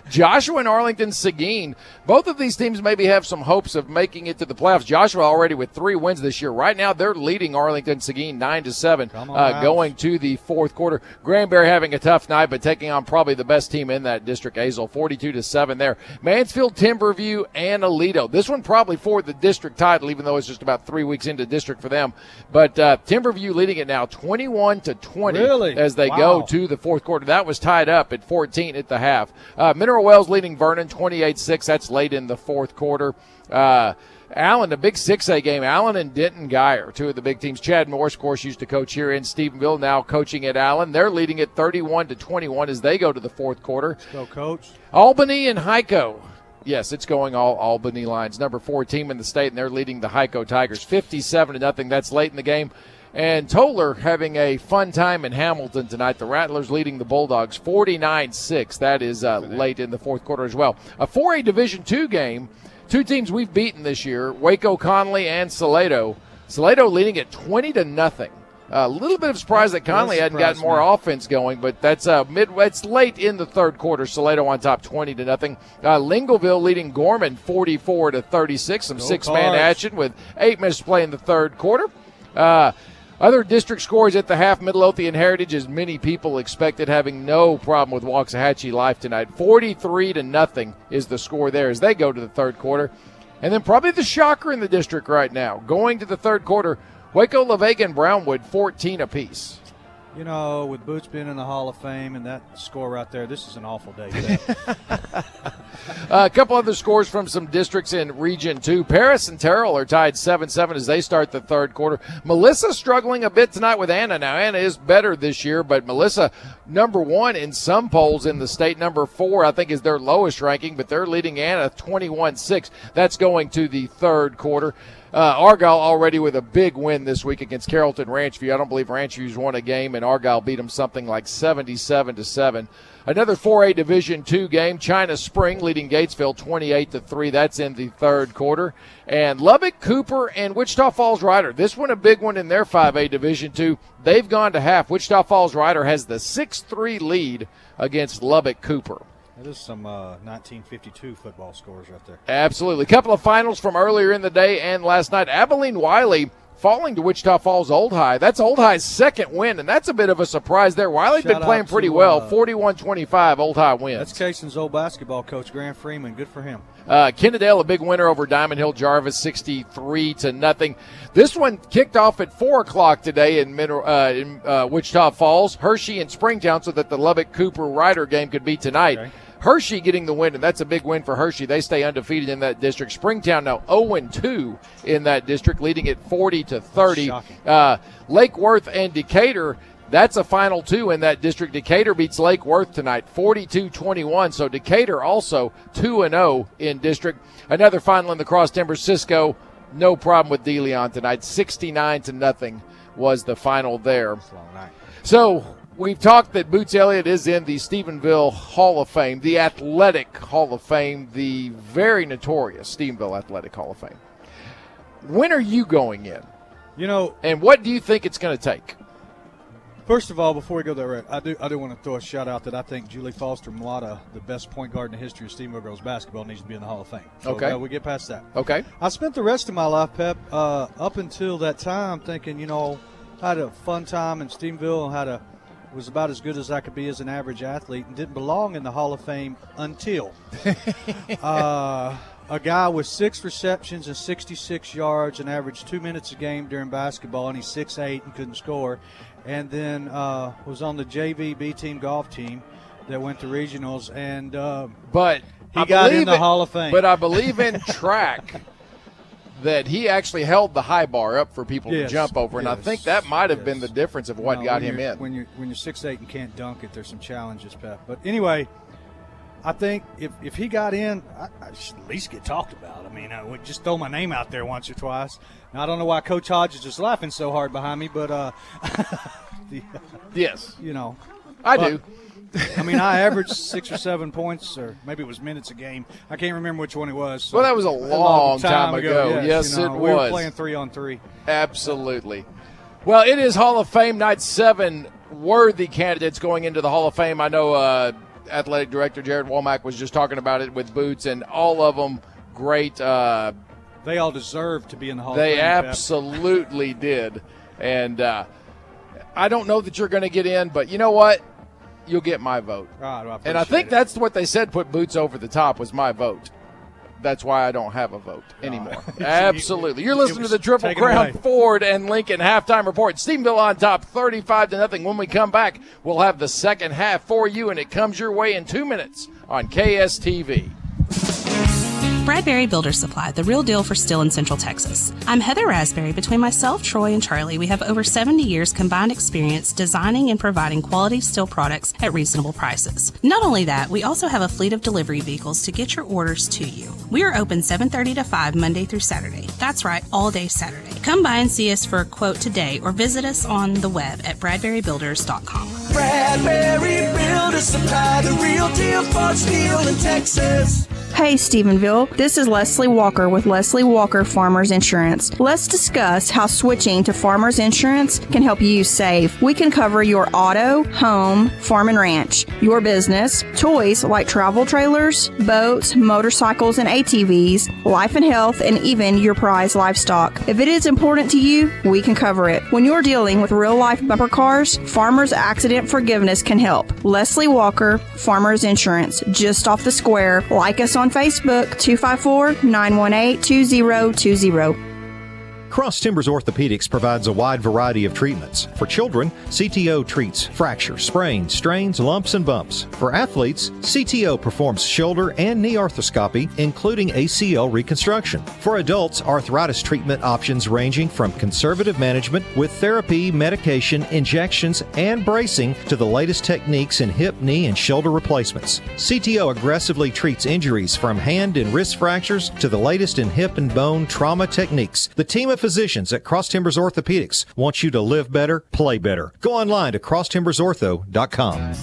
Joshua and Arlington Seguin. Both of these teams maybe have some hopes of making it to the playoffs. Joshua already with 3 wins this year. Right now they're leading Arlington Seguin 9-7 going to the fourth quarter. Granbury having a tough night, but taking on probably the best team in that district, Azle, 42-7 there. Mansfield, Timberview, and Aledo. This one probably for the district title, even though it's just about 3 weeks into district for them. But Timberview leading it now 21-20 as they go to the fourth quarter. That was tied up at 14 at the half. Mineral Wells leading Vernon 28-6. That's late in the fourth quarter. Allen, a big 6A game. Allen and Denton Geyer, 2 of the big teams. Chad Morse, of course, used to coach here in Stephenville, now coaching at Allen. They're leading it 31-21 as they go to the fourth quarter. Let's go, Coach. Albany and Hico. Yes, it's going all Albany lines. Number 4 team in the state, and they're leading the Hico Tigers 57-0. That's late in the game. And Toller having a fun time in Hamilton tonight. The Rattlers leading the Bulldogs 49-6. That is late in the fourth quarter as well. A 4A Division II game. 2 teams we've beaten this year, Waco Conley and Salado. Salado leading at 20-0. A little bit of surprise that Conley hadn't gotten more offense going, but that's it's late in the third quarter. Salado on top 20-0. Lingleville leading Gorman 44-36. Some 6-man action with 8 minutes to play in the third quarter. Other district scores at the half, Midlothian Heritage, as many people expected, having no problem with Waxahachie Life tonight. 43-0 is the score there as they go to the third quarter. And then probably the shocker in the district right now, going to the third quarter, Waco, La Vega, and Brownwood 14 apiece. You know, with Boots being in the Hall of Fame and that score right there, this is an awful day. A couple other scores from some districts in Region 2. Paris and Terrell are tied 7-7 as they start the third quarter. Melissa struggling a bit tonight with Anna. Now, Anna is better this year, but Melissa, number 1 in some polls in the state. Number 4, I think, is their lowest ranking, but they're leading Anna 21-6. That's going to the third quarter. Argyle already with a big win this week against Carrollton Ranchview. I don't believe Ranchview's won a game, and Argyle beat them something like 77-7. Another 4A Division II game, China Spring leading Gatesville 28-3. That's in the third quarter. And Lubbock, Cooper, and Wichita Falls Rider. This one a big one in their 5A Division II. They've gone to half. Wichita Falls Rider has the 6-3 lead against Lubbock, Cooper. That is some 1952 football scores right there. Absolutely. A couple of finals from earlier in the day and last night. Abilene Wiley falling to Wichita Falls Old High. That's Old High's second win, and that's a bit of a surprise there. Wiley's been playing pretty well. 41-25 Old High wins. That's Cason's old basketball coach, Grant Freeman. Good for him. Kennedale, a big winner over Diamond Hill Jarvis, 63-0. This one kicked off at 4 o'clock today in Wichita Falls. Hershey and Springtown, so that the Lubbock Cooper Rider game could be tonight. Okay. Hershey getting the win, and that's a big win for Hershey. They stay undefeated in that district. Springtown now 0-2 in that district, leading it 40-30. Lake Worth and Decatur, that's a final 2 in that district. Decatur beats Lake Worth tonight, 42-21. So Decatur also 2-0 in district. Another final in the Cross Timbers. Cisco, no problem with De Leon tonight. 69-0 was the final there. So we've talked that Boots Elliott is in the Stephenville Hall of Fame, the Athletic Hall of Fame, the very notorious Stephenville Athletic Hall of Fame. When are you going in? You know, and what do you think it's going to take? First of all, before we go there, I do want to throw a shout out that I think Julie Foster Mulata, the best point guard in the history of Stephenville girls basketball, needs to be in the Hall of Fame. So, okay, we get past that. Okay. I spent the rest of my life, Pep, up until that time, thinking, you know, I had a fun time in Stephenville and was about as good as I could be as an average athlete, and didn't belong in the Hall of Fame until a guy with 6 receptions and 66 yards and averaged 2 minutes a game during basketball, and he's 6'8" and couldn't score. And then was on the JV B-team golf team that went to regionals, and but he got in the Hall of Fame. But I believe in track that he actually held the high bar up for people to jump over, and I think that might have been the difference of what got him in. When you're 6'8" and can't dunk it, there's some challenges, Pep. But anyway, I think if he got in, I should at least get talked about. I mean, I would just throw my name out there once or twice. Now, I don't know why Coach Hodge is just laughing so hard behind me, but yes, you know, I do. I mean, I averaged 6 or 7 points, or maybe it was minutes a game. I can't remember which one it was. So well, that was a long time ago. Yes, you know, it was. We were playing 3-on-3. Absolutely. Well, it is Hall of Fame night. 7 worthy candidates going into the Hall of Fame. I know Athletic Director Jared Womack was just talking about it with Boots, and all of them great. They all deserve to be in the Hall of Fame. They absolutely did. And I don't know that you're going to get in, but you know what? You'll get my vote. And I think that's what they said put Boots over the top was my vote. That's why I don't have a vote anymore. Absolutely. You're listening to the Triple Crown Ford and Lincoln halftime report. Stephenville on top, 35-0. When we come back, we'll have the second half for you, and it comes your way in 2 minutes on KSTV. Bradbury Builder Supply, the real deal for steel in Central Texas. I'm Heather Raspberry. Between myself, Troy, and Charlie, we have over 70 years combined experience designing and providing quality steel products at reasonable prices. Not only that, we also have a fleet of delivery vehicles to get your orders to you. We are open 7:30 to 5 Monday through Saturday. That's right, all day Saturday. Come by and see us for a quote today or visit us on the web at bradburybuilders.com. Bradbury Builder Supply, the real deal for steel in Texas. Hey Stephenville, this is Leslie Walker with Leslie Walker Farmers Insurance. Let's discuss how switching to Farmers Insurance can help you save. We can cover your auto, home, farm and ranch, your business, toys like travel trailers, boats, motorcycles and ATVs, life and health, and even your prized livestock. If it is important to you, we can cover it. When you're dealing with real-life bumper cars, Farmers Accident Forgiveness can help. Leslie Walker Farmers Insurance, just off the square. Like us on Facebook 254-918-2020. Cross Timbers Orthopedics provides a wide variety of treatments. For children, CTO treats fractures, sprains, strains, lumps, and bumps. For athletes, CTO performs shoulder and knee arthroscopy, including ACL reconstruction. For adults, arthritis treatment options ranging from conservative management with therapy, medication, injections, and bracing to the latest techniques in hip, knee, and shoulder replacements. CTO aggressively treats injuries from hand and wrist fractures to the latest in hip and bone trauma techniques. The team of physicians at Cross Timbers Orthopedics want you to live better, play better. Go online to crosstimbersortho.com.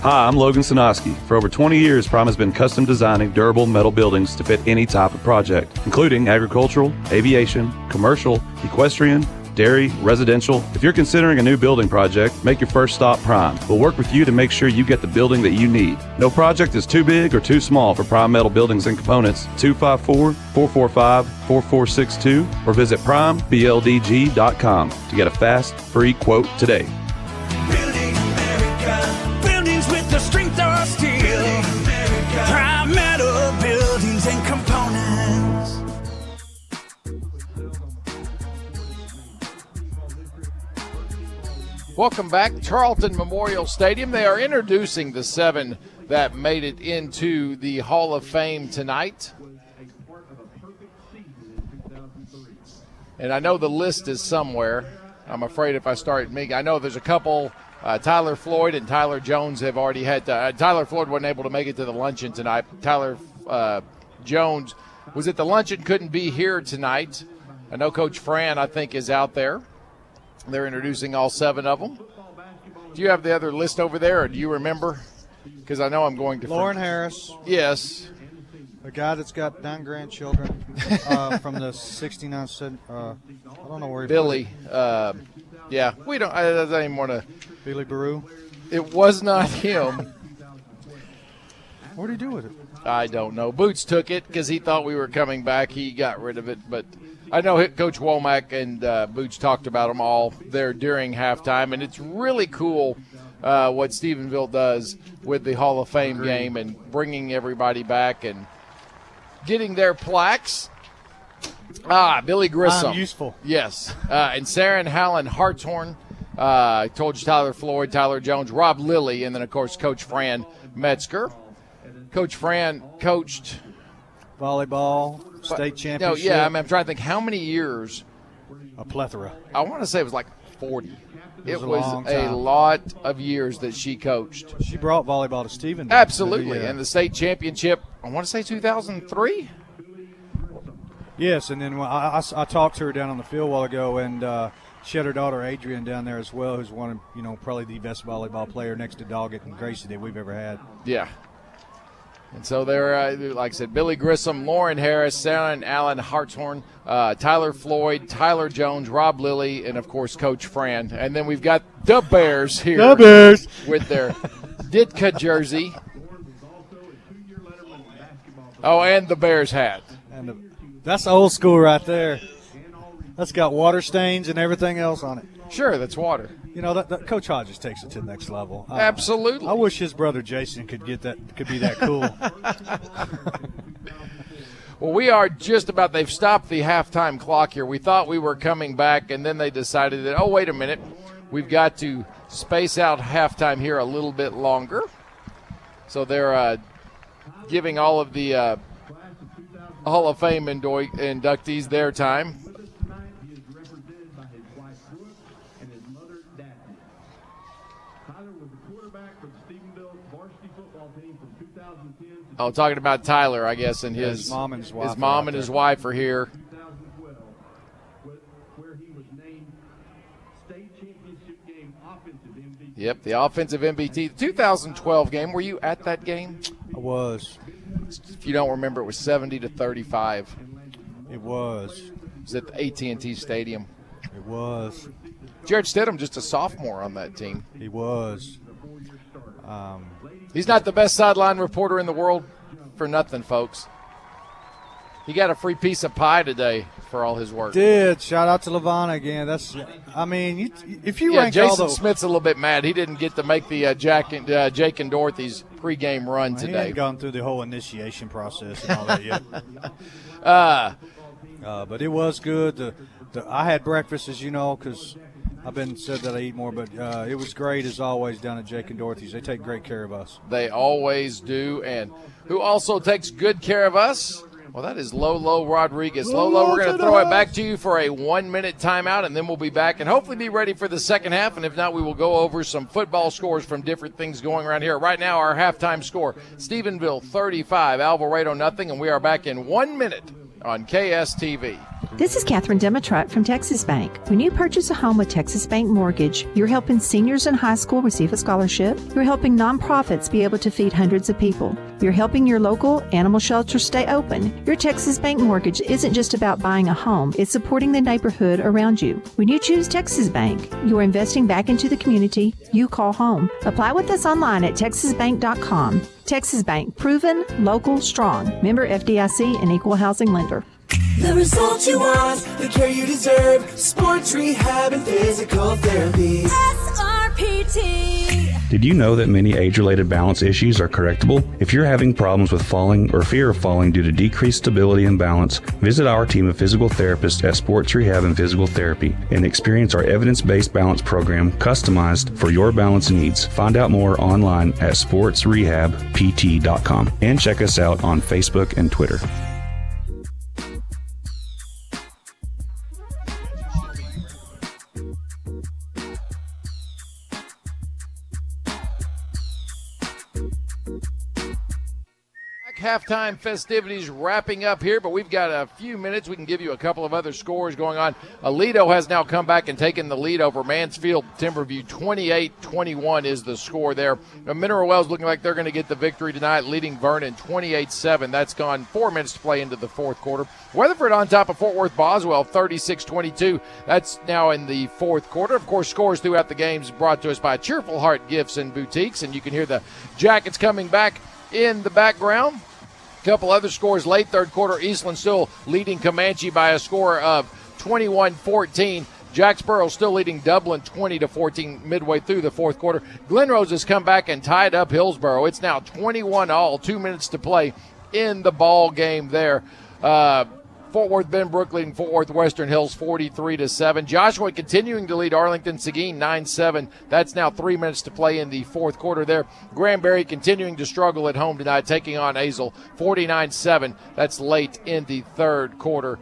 Hi, I'm Logan Sinoski. For over 20 years, Prime has been custom designing durable metal buildings to fit any type of project, including agricultural, aviation, commercial, equestrian, dairy, residential. If you're considering a new building project, make your first stop Prime. We'll work with you to make sure you get the building that you need. No project is too big or too small for Prime Metal Buildings and Components. 254-445-4462 or visit primebldg.com to get a fast, free quote today. Building America, buildings with the strength of steel. Prime Metal Buildings and Components. Welcome back, Charlton Memorial Stadium. They are introducing the 7 that made it into the Hall of Fame tonight. And I know the list is somewhere. I'm afraid if I start making, I know there's a couple. Tyler Floyd and Tyler Jones have already had. Tyler Floyd wasn't able to make it to the luncheon tonight. Tyler Jones was at the luncheon, couldn't be here tonight. I know Coach Fran, I think, is out there. They're introducing all 7 of them. Do you have the other list over there, or do you remember? Because I know I'm going to. Lauren Harris. Yes. A guy that's got 9 grandchildren from the 69. I don't know where he Billy. Yeah, we don't. I don't even want to. Billy Baru. It was not him. What did he do with it? I don't know. Boots took it because he thought we were coming back. He got rid of it, but I know Coach Womack and Boots talked about them all there during halftime, and it's really cool what Stephenville does with the Hall of Fame game and bringing everybody back and getting their plaques. Billy Grissom. Useful. Yes. And Sarah and Hallen Hartshorn. I told you Tyler Floyd, Tyler Jones, Rob Lilly, and then, of course, Coach Fran Metzger. Coach Fran coached volleyball, state championship. No, yeah, I'm trying to think how many years. A plethora. I want to say it was like 40. It was a lot of years that she coached. She brought volleyball to Stephenville. Absolutely. And the state championship, I want to say 2003. Yes, and then I talked to her down on the field a while ago, and she had her daughter Adrian down there as well, who's one of, probably the best volleyball player next to Doggett and Gracie that we've ever had. Yeah. And so they're, like I said, Billy Grissom, Lauren Harris, Sarah and Alan Hartshorn, Tyler Floyd, Tyler Jones, Rob Lilly, and, of course, Coach Fran. And then we've got the Bears here. The Bears. With their Ditka jersey. Oh, and the Bears hat. And that's old school right there. That's got water stains and everything else on it. Sure, that's water. That Coach Hodges takes it to the next level. Absolutely. I wish his brother Jason could be that cool. Well, we are just about – they've stopped the halftime clock here. We thought we were coming back, and then they decided that, oh, wait a minute, we've got to space out halftime here a little bit longer. So they're giving all of the Hall of Fame inductees their time. Oh, talking about Tyler, I guess, and his mom and his wife. His mom and his wife are here. Yep, the offensive MVP. The 2012 game, were you at that game? I was. If you don't remember, it was 70-35. It was. It was at the AT&T Stadium. It was. Jared Stidham, just a sophomore on that team. He was. He's not the best sideline reporter in the world for nothing, folks. He got a free piece of pie today for all his work. Did. Shout out to LaVonna again. If you rank Jason all the Smith's a little bit mad. He didn't get to make the Jake and Dorothy's pregame run He today. ain't gone through the whole initiation process and all that yet. But it was good. I had breakfast, as you know, because I've been said that I eat more, but it was great as always down at Jake and Dorothy's. They take great care of us. They always do. And who also takes good care of us? Well, that is Lolo Rodriguez. Lolo, we're going to throw it back to you for a 1-minute timeout, and then we'll be back and hopefully be ready for the second half. And if not, we will go over some football scores from different things going around here. Right now, our halftime score, Stephenville 35, Alvarado nothing, and we are back in 1 minute on KSTV. This is Catherine Demetrat from Texas Bank. When you purchase a home with Texas Bank Mortgage, you're helping seniors in high school receive a scholarship. You're helping nonprofits be able to feed hundreds of people. You're helping your local animal shelter stay open. Your Texas Bank Mortgage isn't just about buying a home, it's supporting the neighborhood around you. When you choose Texas Bank, you're investing back into the community you call home. Apply with us online at texasbank.com. Texas Bank, proven, local, strong. Member FDIC and equal housing lender. The result you want, the care you deserve. Sports rehab and physical therapy. SRPT. Did you know that many age-related balance issues are correctable? If you're having problems with falling or fear of falling due to decreased stability and balance, visit our team of physical therapists at Sports Rehab and Physical Therapy and experience our evidence-based balance program customized for your balance needs. Find out more online at sportsrehabpt.com and check us out on Facebook and Twitter. Halftime festivities wrapping up here, but we've got a few minutes. We can give you a couple of other scores going on. Aledo has now come back and taken the lead over Mansfield Timberview. 28-21 is the score there. Mineral Wells looking like they're going to get the victory tonight, leading Vernon 28-7. That's gone 4 minutes to play into the fourth quarter. Weatherford on top of Fort Worth Boswell, 36-22. That's now in the fourth quarter. Of course, scores throughout the games brought to us by Cheerful Heart Gifts and Boutiques, and you can hear the Jackets coming back in the background. Couple other scores late third quarter. Eastland still leading Comanche by a score of 21-14. Jacksboro still leading Dublin 20-14 midway through the fourth quarter. Glenrose has come back and tied up Hillsboro. It's now 21-all, 2 minutes to play in the ball game there. Fort Worth Benbrook leading Fort Worth Western Hills 43-7. Joshua continuing to lead Arlington Seguin 9-7. That's now 3 minutes to play in the fourth quarter there. Granbury continuing to struggle at home tonight, taking on Azle 49-7. That's late in the third quarter.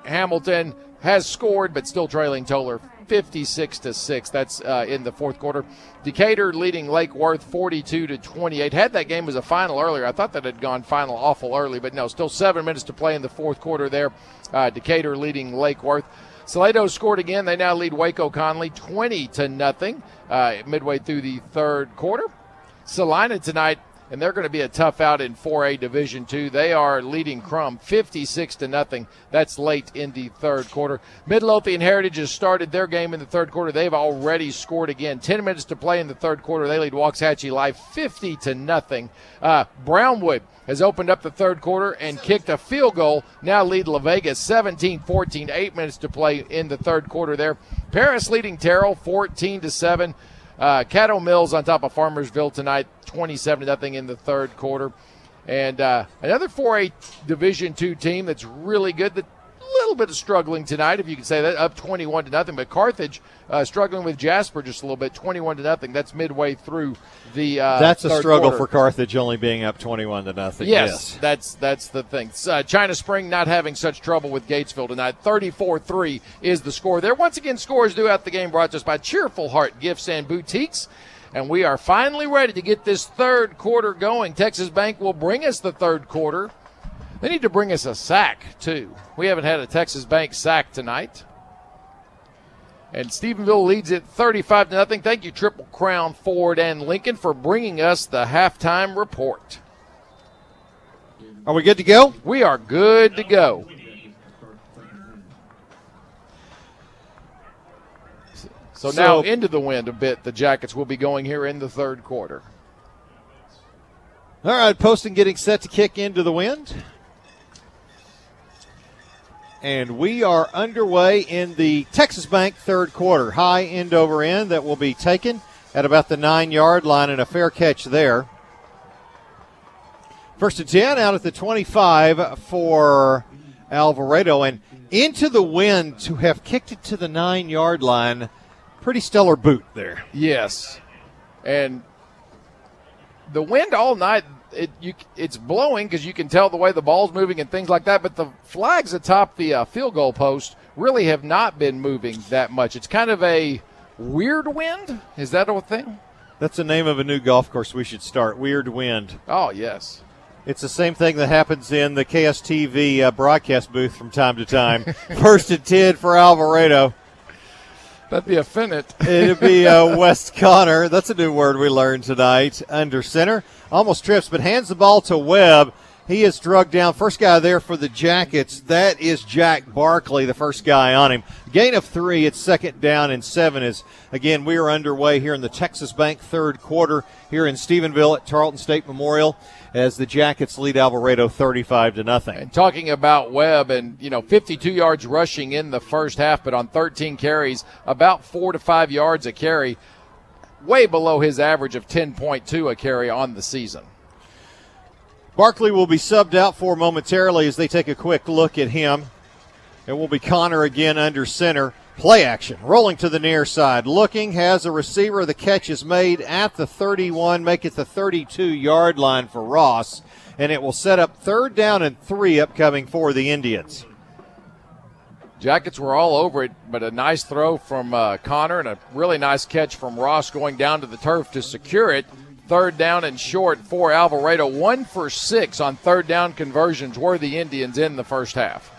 Hamilton has scored, but still trailing Toller 56-6. That's in the fourth quarter. Decatur leading Lake Worth 42-28. Had that game as a final earlier. I thought that had gone final awful early, but no, still 7 minutes to play in the fourth quarter there. Decatur leading Lake Worth. Salado scored again. They now lead Waco Conley 20-0 midway through the third quarter. Salina tonight, and they're going to be a tough out in 4A Division II. They are leading Crum 56-0. That's late in the third quarter. Midlothian Heritage has started their game in the third quarter. They've already scored again. 10 minutes to play in the third quarter. They lead Waxahachie Live 50-0. Brownwood has opened up the third quarter and kicked a field goal. Now lead La Vega 17-14. 8 minutes to play in the third quarter there. Paris leading Terrell 14-7. Caddo Mills on top of Farmersville tonight, 27-0 in the third quarter. And another 4A Division II team that's really good, that a little bit of struggling tonight, if you can say that, up 21-0. But Carthage struggling with Jasper just a little bit, 21-0. That's midway through the that's a struggle quarter. for Carthage, only being up 21-0. Yes, that's the thing. China Spring not having such trouble with Gatesville tonight. 34-3 is the score there. Once again, scores throughout the game brought to us by Cheerful Heart Gifts and Boutiques. And we are finally ready to get this third quarter going. Texas Bank will bring us the third quarter. They need to bring us a sack, too. We haven't had a Texas Bank sack tonight. And Stephenville leads it 35-0. Thank you, Triple Crown Ford and Lincoln, for bringing us the halftime report. Are we good to go? We are good to go. So now into the wind a bit, the Jackets will be going here in the third quarter. All right, Poston getting set to kick into the wind. And we are underway in the Texas Bank third quarter. High end over end that will be taken at about the 9-yard line, and a fair catch there. First and 10 out at the 25 for Alvarado, and into the wind to have kicked it to the 9-yard line. Pretty stellar boot there. Yes. And the wind all night, it's blowing because you can tell the way the ball's moving and things like that, but the flags atop the field goal post really have not been moving that much. It's kind of a weird wind. Is that a thing? That's the name of a new golf course we should start, Weird Wind. Oh, yes. It's the same thing that happens in the KSTV broadcast booth from time to time. First and 10 for Alvarado. That'd be a Finnet. It'd be West Connor. That's a new word we learned tonight. Under center. Almost trips, but hands the ball to Webb. He is drugged down. First guy there for the Jackets. That is Jack Barkley, the first guy on him. Gain of 3. It's second down and 7. As again, we are underway here in the Texas Bank third quarter here in Stephenville at Tarleton State Memorial as the Jackets lead Alvarado 35-0. And talking about Webb, and 52 yards rushing in the first half, but on 13 carries, about 4 to 5 yards a carry, way below his average of 10.2 a carry on the season. Barkley will be subbed out for momentarily as they take a quick look at him. It will be Connor again under center. Play action, rolling to the near side. Looking, has a receiver. The catch is made at the 31, make it the 32-yard line for Ross. And it will set up third down and 3 upcoming for the Indians. Jackets were all over it, but a nice throw from Connor and a really nice catch from Ross going down to the turf to secure it. Third down and short for Alvarado. 1 for 6 on third down conversions were the Indians in the first half.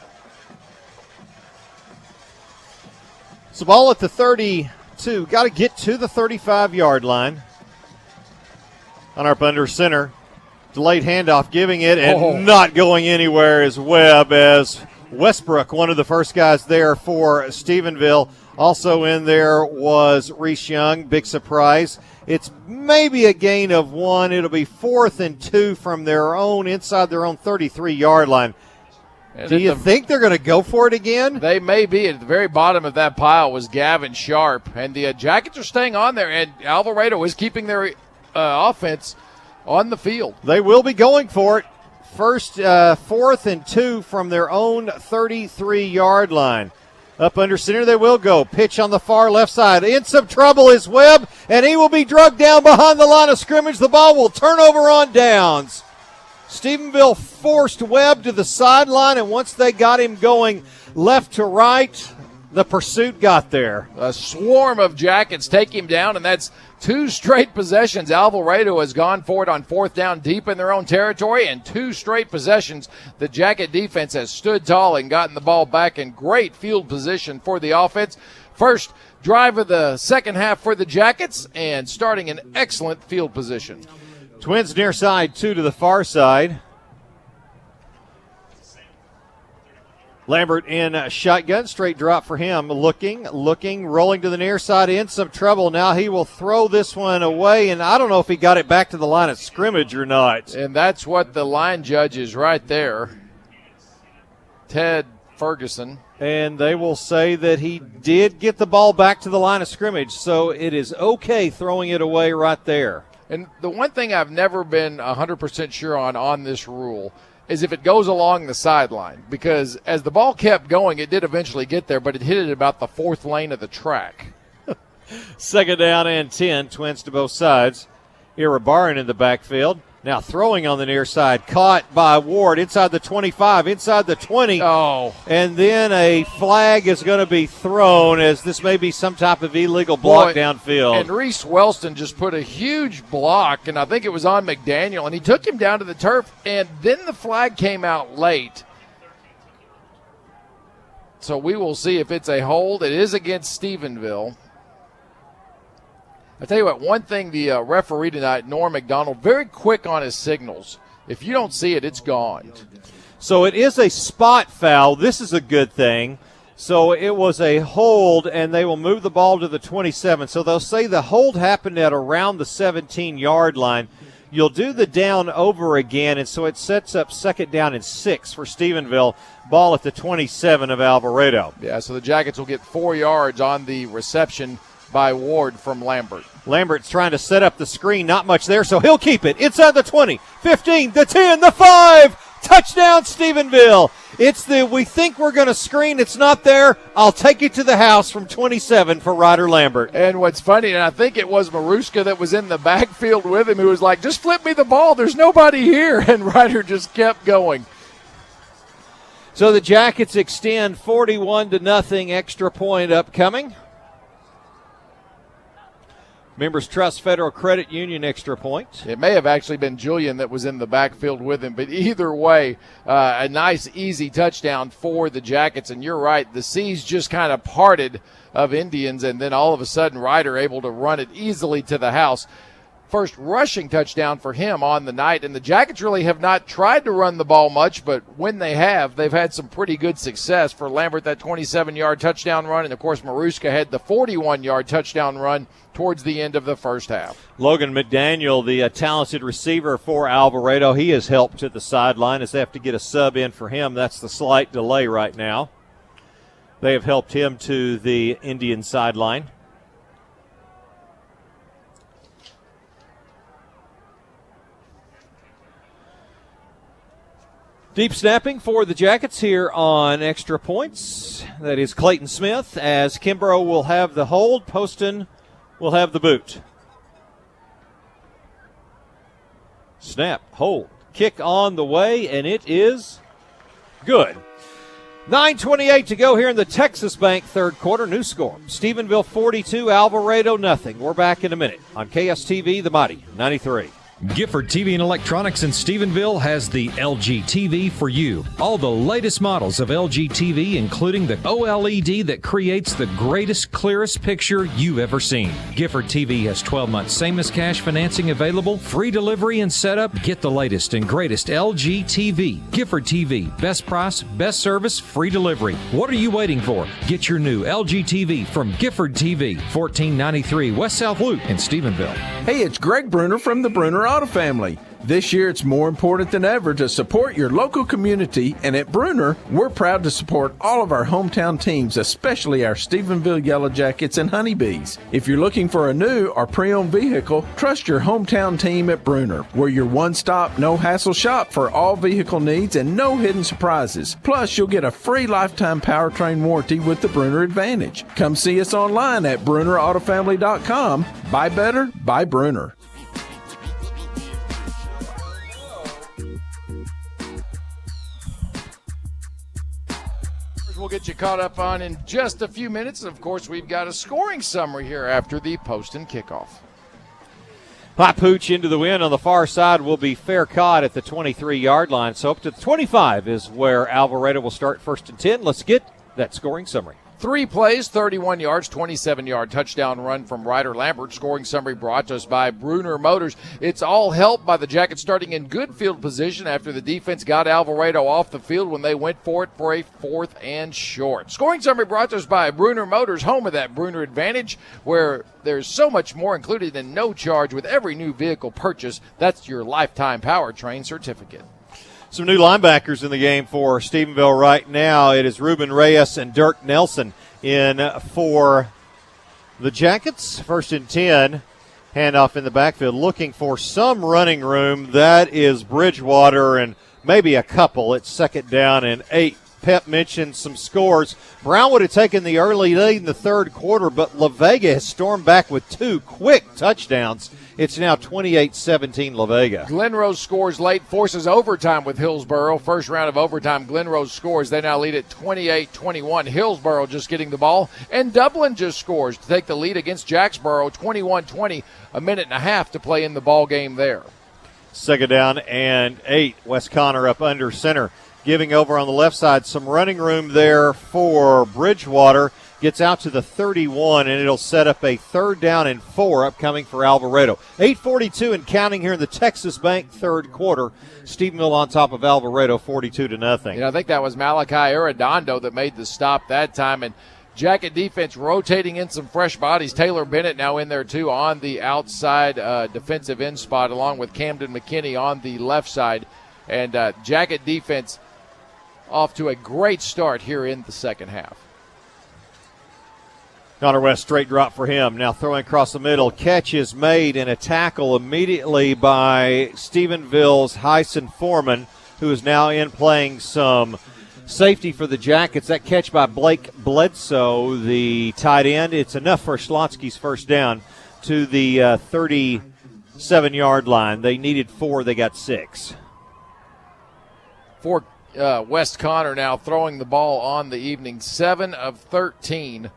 So ball at the 32. Got to get to the 35-yard line. On our under center. Delayed handoff, giving it and not going anywhere is Webb, as Westbrook, one of the first guys there for Stephenville. Also in there was Reese Young. Big surprise. It's maybe a gain of 1. It'll be 4th and 2 from their own, inside their own 33-yard line. And do you think they're going to go for it again? They may be. At the very bottom of that pile was Gavin Sharp. And the Jackets are staying on there, and Alvarado is keeping their offense on the field. They will be going for it. First, 4th and 2 from their own 33-yard line. Up under center they will go. Pitch on the far left side. In some trouble is Webb, and he will be drugged down behind the line of scrimmage. The ball will turn over on downs. Stephenville forced Webb to the sideline, and once they got him going left to right, the pursuit got there. A swarm of Jackets take him down, and that's 2 straight possessions. Alvarado has gone for it on 4th down deep in their own territory, and 2 straight possessions. The Jacket defense has stood tall and gotten the ball back in great field position for the offense. First drive of the second half for the Jackets, and starting in excellent field position. Twins near side, 2 to the far side. Lambert in shotgun, straight drop for him. Looking, rolling to the near side, in some trouble. Now he will throw this one away, and I don't know if he got it back to the line of scrimmage or not. And that's what the line judge is right there, Ted Ferguson. And they will say that he did get the ball back to the line of scrimmage, so it is okay throwing it away right there. And the one thing I've never been 100% sure on this rule is if it goes along the sideline, because as the ball kept going, it did eventually get there, but it hit it about the 4th lane of the track. Second down and 10, Twins to both sides. Irabaran in the backfield. Now throwing on the near side, caught by Ward inside the 25, inside the 20. Oh. And then a flag is going to be thrown, as this may be some type of illegal block downfield. And Reese Wellston just put a huge block, and I think it was on McDaniel, and he took him down to the turf, and then the flag came out late. So we will see if it's a hold. It is against Stephenville. I tell you what, one thing, the referee tonight, Norm McDonald, very quick on his signals. If you don't see it, it's gone. So it is a spot foul. This is a good thing. So it was a hold, and they will move the ball to the 27. So they'll say the hold happened at around the 17-yard line. you'll do the down over again, and so it sets up 2nd down and 6 for Stephenville. Ball at the 27 of Alvarado. Yeah, so the Jackets will get 4 yards on the reception by Ward from Lambert. Lambert's trying to set up the screen. Not much there, so he'll keep it. Inside the 20, 15, the 10, the 5. Touchdown, Stephenville. It's the we think we're going to screen. It's not there. I'll take it to the house from 27 for Ryder Lambert. And what's funny, and I think it was Maruska that was in the backfield with him, who was like, just flip me the ball. There's nobody here. And Ryder just kept going. So the Jackets extend 41-0. Extra point upcoming. Members Trust Federal Credit Union extra point. It may have actually been Julian that was in the backfield with him, but either way, a nice, easy touchdown for the Jackets. And you're right, the seas just kind of parted of Indians, and then all of a sudden Ryder able to run it easily to the house. First rushing touchdown for him on the night, and the Jackets really have not tried to run the ball much, but when they have, they've had some pretty good success. For Lambert, that 27-yard touchdown run, and of course Maruska had the 41-yard touchdown run towards the end of the first half. Logan McDaniel, the talented receiver for Alvarado, he has helped to the sideline as they have to get a sub in for him. That's the slight delay right now. They have helped him to the Indian sideline. Deep snapping for the Jackets here on extra points. That is Clayton Smith, as Kimbrough will have the hold. Poston will have the boot. Snap, hold, kick on the way, and it is good. 9:28 to go here in the Texas Bank third quarter. New score, Stephenville 42, Alvarado nothing. We're back in a minute on KSTV, the Mighty 93. Gifford TV and Electronics in Stephenville has the LG TV for you. All the latest models of LG TV, including the OLED that creates the greatest, clearest picture you've ever seen. Gifford TV has 12 months same as cash financing available, free delivery and setup. Get the latest and greatest LG TV. Gifford TV, best price, best service, free delivery. What are you waiting for? Get your new LG TV from Gifford TV, 1493 West South Loop in Stephenville. Hey, it's Greg Bruner from the Bruner Auto Family. This year, it's more important than ever to support your local community, and at Bruner, we're proud to support all of our hometown teams, especially our Stephenville Yellow Jackets and Honeybees. If you're looking for a new or pre-owned vehicle, trust your hometown team at Bruner. We're your one-stop, no-hassle shop for all vehicle needs and no hidden surprises. Plus, you'll get a free lifetime powertrain warranty with the Bruner Advantage. Come see us online at BrunerAutoFamily.com. Buy better, buy Bruner. We'll get you caught up on in just a few minutes. Of course, we've got a scoring summary here after the post and kickoff. Hot pooch into the wind on the far side will be fair caught at the 23-yard line. So up to the 25 is where Alvarado will start 1st and 10. Let's get that scoring summary. 3 plays, 31 yards, 27-yard touchdown run from Ryder Lambert. Scoring summary brought to us by Bruner Motors. It's all helped by the Jackets starting in good field position after the defense got Alvarado off the field when they went for it for a 4th and short. Scoring summary brought to us by Bruner Motors, home of that Bruner Advantage, where there's so much more included and no charge with every new vehicle purchase. That's your lifetime powertrain certificate. Some new linebackers in the game for Stephenville right now. It is Ruben Reyes and Dirk Nelson in for the Jackets. 1st and 10. Handoff in the backfield. Looking for some running room. That is Bridgewater and maybe a couple. It's 2nd down and 8. Pep mentioned some scores. Brown would have taken the early lead in the third quarter, but La Vega has stormed back with 2 quick touchdowns. It's now 28-17 La Vega. Glenrose scores late, forces overtime with Hillsboro. First round of overtime, Glenrose scores. They now lead at 28-21. Hillsboro just getting the ball. And Dublin just scores to take the lead against Jacksboro, 21-20. A minute and a half to play in the ball game there. 2nd down and 8. Wes Connor up under center. Giving over on the left side, some running room there for Bridgewater. Gets out to the 31, and it'll set up a 3rd down and 4 upcoming for Alvarado. 8:42 and counting here in the Texas Bank third quarter. Stephenville on top of Alvarado, 42-0. I think that was Malachi Arredondo that made the stop that time. And Jacket defense rotating in some fresh bodies. Taylor Bennett now in there too on the outside defensive end spot, along with Camden McKinney on the left side. And Jacket defense off to a great start here in the second half. Connor West, straight drop for him. Now throwing across the middle. Catch is made and a tackle immediately by Stephenville's Hyson Foreman, who is now in playing some safety for the Jackets. That catch by Blake Bledsoe, the tight end. It's enough for Schlotsky's first down to the 37-yard line. They needed 4. They got 6. For West Connor now throwing the ball on the evening, 7 of 13.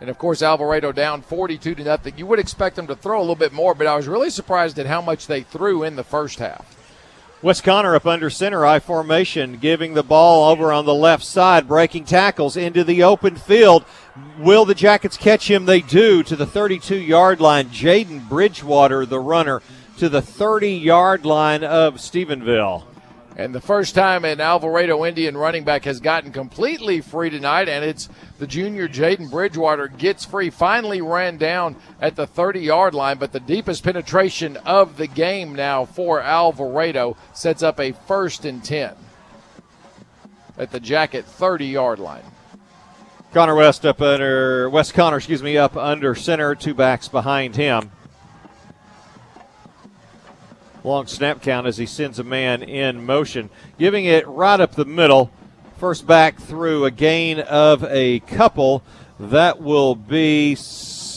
And, of course, Alvarado down 42-0. You would expect them to throw a little bit more, but I was really surprised at how much they threw in the first half. West Connor up under center, I formation, giving the ball over on the left side, breaking tackles into the open field. Will the Jackets catch him? They do, to the 32-yard line. Jaden Bridgewater, the runner, to the 30-yard line of Stephenville. And the first time an Alvarado Indian running back has gotten completely free tonight, and it's the junior Jaden Bridgewater gets free, finally ran down at the 30-yard line, but the deepest penetration of the game now for Alvarado sets up a 1st and 10 at the Jacket 30-yard line. West Connor, up under center, 2 backs behind him. Long snap count as he sends a man in motion, giving it right up the middle. First back through, a gain of a couple. That will be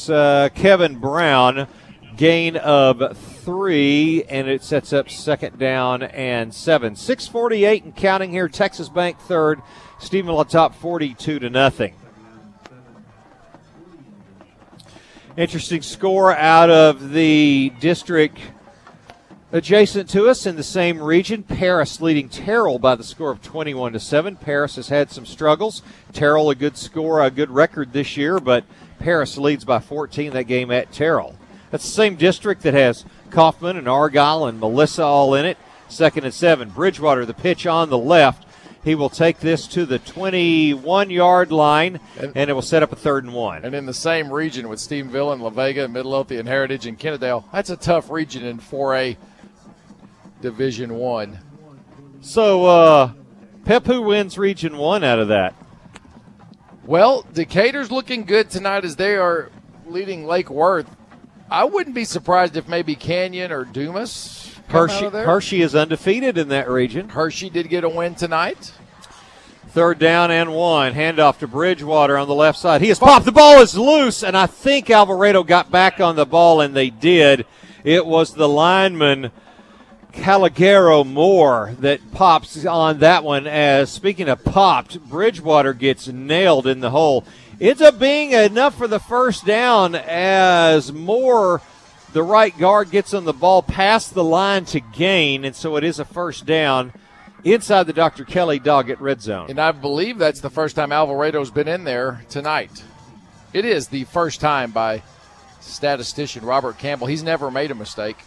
Kevin Brown, gain of 3, and it sets up 2nd down and 7. 6:48 and counting here. Texas Bank third. Stephenville on top 42-0. Interesting score out of the district adjacent to us in the same region. Paris leading Terrell by the score of 21-7. Paris has had some struggles. Terrell a good score, a good record this year, but Paris leads by 14 that game at Terrell. That's the same district that has Kaufman and Argyle and Melissa all in it. 2nd and 7. Bridgewater, the pitch on the left. He will take this to the 21-yard line, and it will set up a 3rd and 1. And in the same region with Stephenville and La Vega, Midlothian Heritage, and Kennedale, that's a tough region in 4A Division 1. So, Pep, who wins Region 1 out of that? Well, Decatur's looking good tonight as they are leading Lake Worth. I wouldn't be surprised if maybe Canyon or Dumas come out of there. Hershey is undefeated in that region. Hershey did get a win tonight. 3rd down and 1. Handoff to Bridgewater on the left side. He has popped. The ball is loose, and I think Alvarado got back on the ball, and they did. It was the lineman Caligaro Moore that pops on that one. As speaking of popped, Bridgewater gets nailed in the hole. Ends up being enough for the 1st down as Moore, the right guard, gets on the ball past the line to gain, and so it is a 1st down inside the Dr. Kelly Doggett red zone. And I believe that's the first time Alvarado's been in there tonight. It is the first time by statistician Robert Campbell. He's never made a mistake.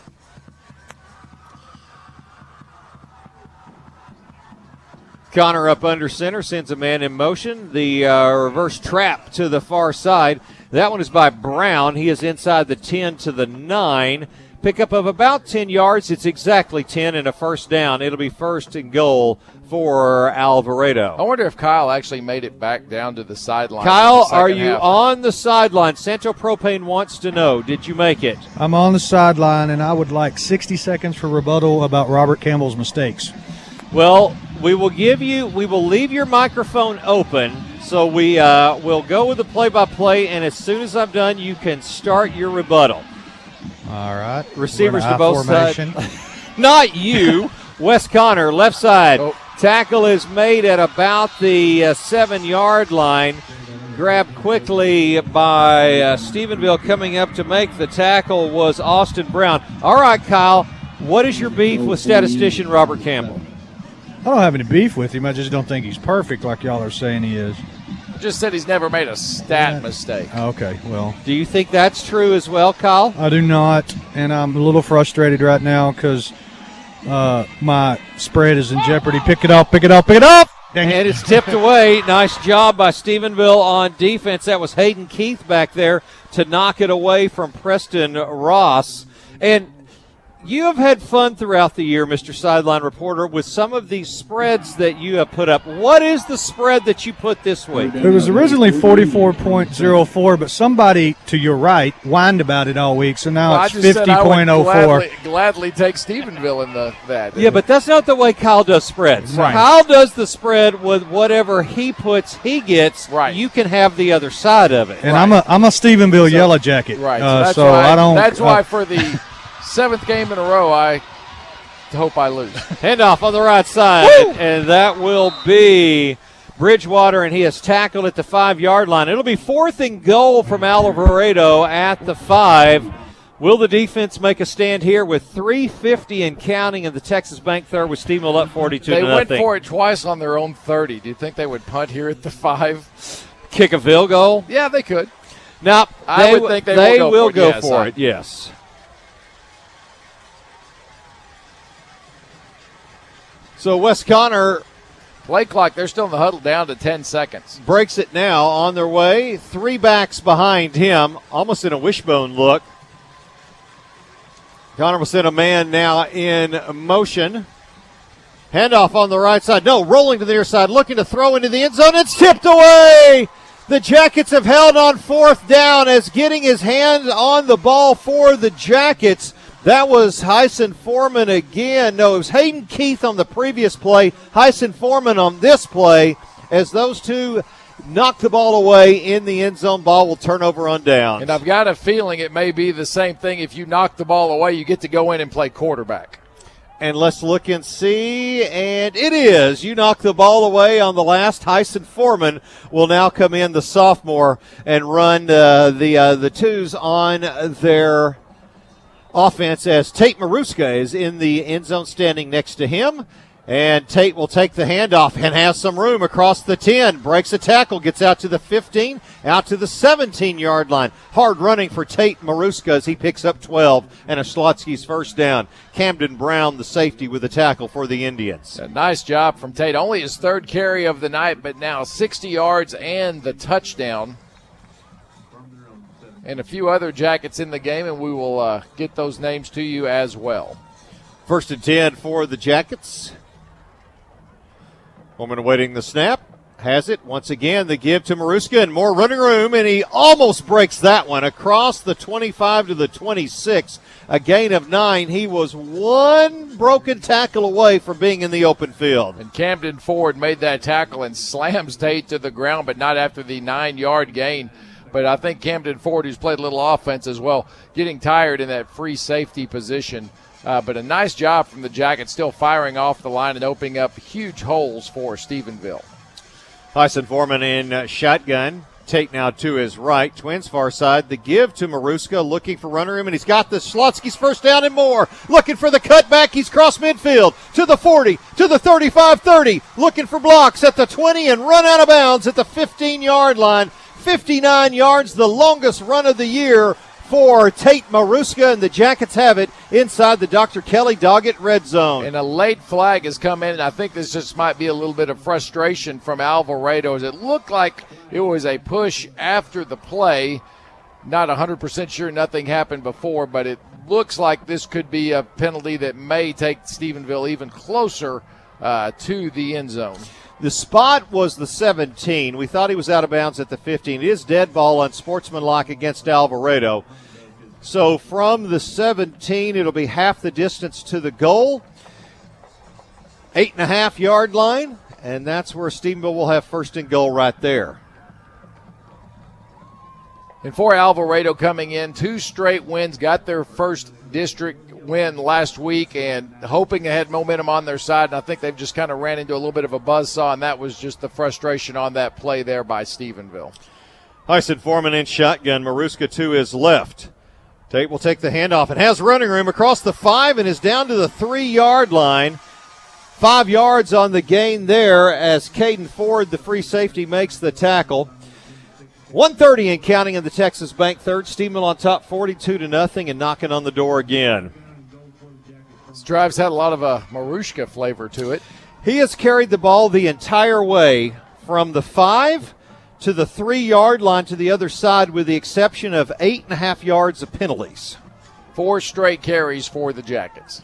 Connor up under center, sends a man in motion. The reverse trap to the far side. That one is by Brown. He is inside the 10 to the 9. Pickup of about 10 yards. It's exactly 10 and a 1st down. It'll be 1st and goal for Alvarado. I wonder if Kyle actually made it back down to the sideline. Kyle, are you on the sideline? Central Propane wants to know, did you make it? I'm on the sideline, and I would like 60 seconds for rebuttal about Robert Campbell's mistakes. Well, we will leave your microphone open, so we'll go with the play-by-play, and as soon as I'm done, you can start your rebuttal. All right. Receivers to both sides. Not you. West Connor, left side. Oh. Tackle is made at about the 7-yard line. Grabbed quickly by Stephenville. Coming up to make the tackle was Austin Brown. All right, Kyle, what is your beef with statistician Robert Campbell? I don't have any beef with him. I just don't think he's perfect like y'all are saying he is. Just said he's never made a stat mistake. Okay, well. Do you think that's true as well, Kyle? I do not, and I'm a little frustrated right now because my spread is in jeopardy. Pick it up, pick it up, pick it up! And it's tipped away. Nice job by Stephenville on defense. That was Hayden Keith back there to knock it away from Preston Ross. And you have had fun throughout the year, Mr. Sideline Reporter, with some of these spreads that you have put up. What is the spread that you put this week? It was originally 44.04, but somebody to your right whined about it all week, so now it's 50.04. Gladly take Stephenville in that. Yeah, but that's not the way Kyle does spreads. Right. Kyle does the spread with whatever he puts, he gets. Right. You can have the other side of it. And I'm a Stephenville Yellow Jacket. Right. So I don't. That's why for the 7th game in a row, I hope I lose. Handoff on the right side, and that will be Bridgewater, and he is tackled at the 5-yard line. It'll be 4th and goal from Alvarado at the 5. Will the defense make a stand here with 3:50 and counting in the Texas Bank third with Stephenville up 42-0? They went for it twice on their own 30. Do you think they would punt here at the 5? Kick a field goal? Yeah, they could. Now, I would think they will go for it. Yes. So Wes Connor play clock, they're still in the huddle down to 10 seconds. Breaks it now on their way. 3 backs behind him, almost in a wishbone look. Connor will send a man now in motion. Handoff on the right side. No, rolling to the near side, looking to throw into the end zone. It's tipped away. The Jackets have held on 4th down as getting his hand on the ball for the Jackets. That was Hyson Foreman again. No, it was Hayden Keith on the previous play. Hyson Foreman on this play as those two knock the ball away in the end zone. Ball will turn over on down. And I've got a feeling it may be the same thing. If you knock the ball away, you get to go in and play quarterback. And let's look and see. And it is. You knock the ball away on the last. Hyson Foreman will now come in, the sophomore, and run the twos on their offense as Tate Maruska is in the end zone standing next to him. And Tate will take the handoff and has some room across the 10. Breaks a tackle, gets out to the 15, out to the 17-yard line. Hard running for Tate Maruska as he picks up 12 and a Schlotsky's first down. Camden Brown, the safety, with the tackle for the Indians. A nice job from Tate. Only his 3rd carry of the night, but now 60 yards and the touchdown. And a few other Jackets in the game, and we will get those names to you as well. 1st and 10 for the Jackets. Foreman awaiting the snap. Has it. Once again, the give to Maruska and more running room, and he almost breaks that one across the 25 to the 26. A gain of 9. He was one broken tackle away from being in the open field. And Camden Ford made that tackle and slams Tate to the ground, but not after the 9-yard gain. But I think Camden Ford, who's played a little offense as well, getting tired in that free safety position. But a nice job from the Jackets, still firing off the line and opening up huge holes for Stephenville. Hyson Foreman in shotgun. Tate now to his right. Twins far side. The give to Maruska, looking for runner room, and he's got the Schlotsky's first down and more. Looking for the cutback. He's cross midfield to the 40, to the 35-30. Looking for blocks at the 20 and run out of bounds at the 15-yard line. 59 yards, the longest run of the year for Tate Maruska, and the Jackets have it inside the Dr. Kelly Doggett red zone. And a late flag has come in, and I think this just might be a little bit of frustration from Alvarado, as it looked like it was a push after the play. Not 100% sure, nothing happened before, but it looks like this could be a penalty that may take Stephenville even closer to the end zone. The spot was the 17. We thought he was out of bounds at the 15. It is dead ball unsportsmanlike against Alvarado. So from the 17, it'll be half the distance to the goal. 8.5-yard line, and that's where Stephenville will have 1st and goal right there. And for Alvarado coming in, 2 straight wins, got their first district win last week and hoping they had momentum on their side, and I think they've just kind of ran into a little bit of a buzzsaw, and that was just the frustration on that play there by Stephenville. Hyson Foreman in shotgun, Maruska to his left. Tate will take the handoff and has running room across the 5 and is down to the 3-yard line. 5 yards on the gain there as Caden Ford, the free safety, makes the tackle. 1:30 and counting in the Texas Bank third. Stephenville on top 42-0 and knocking on the door again. This drive's had a lot of a Maruska flavor to it. He has carried the ball the entire way from the 5 to the 3-yard line to the other side, with the exception of 8.5 yards of penalties. 4 straight carries for the Jackets.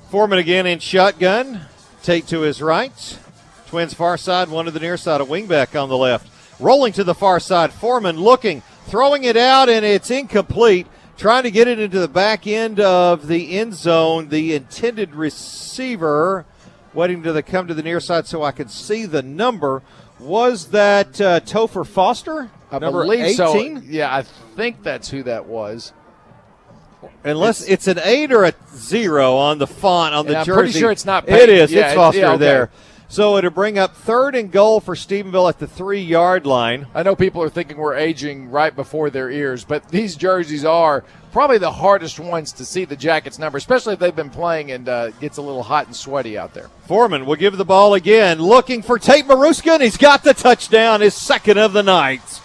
Foreman again in shotgun. Tate to his right. Twins far side, one to the near side, a wingback on the left. Rolling to the far side, Foreman looking, throwing it out, and it's incomplete. Trying to get it into the back end of the end zone. The intended receiver, waiting to come to the near side so I can see the number. Was that Topher Foster? I number believe 18? so. Yeah, I think that's who that was. Unless it's an 8 or a 0 on the font on the jersey. I'm pretty sure it's not. It is. It's Foster okay. there. So it'll bring up 3rd and goal for Stephenville at the 3-yard line. I know people are thinking we're aging right before their ears, but these jerseys are probably the hardest ones to see the Jackets number, especially if they've been playing and gets a little hot and sweaty out there. Foreman will give the ball again, looking for Tate Maruska, and he's got the touchdown, his 2nd of the night.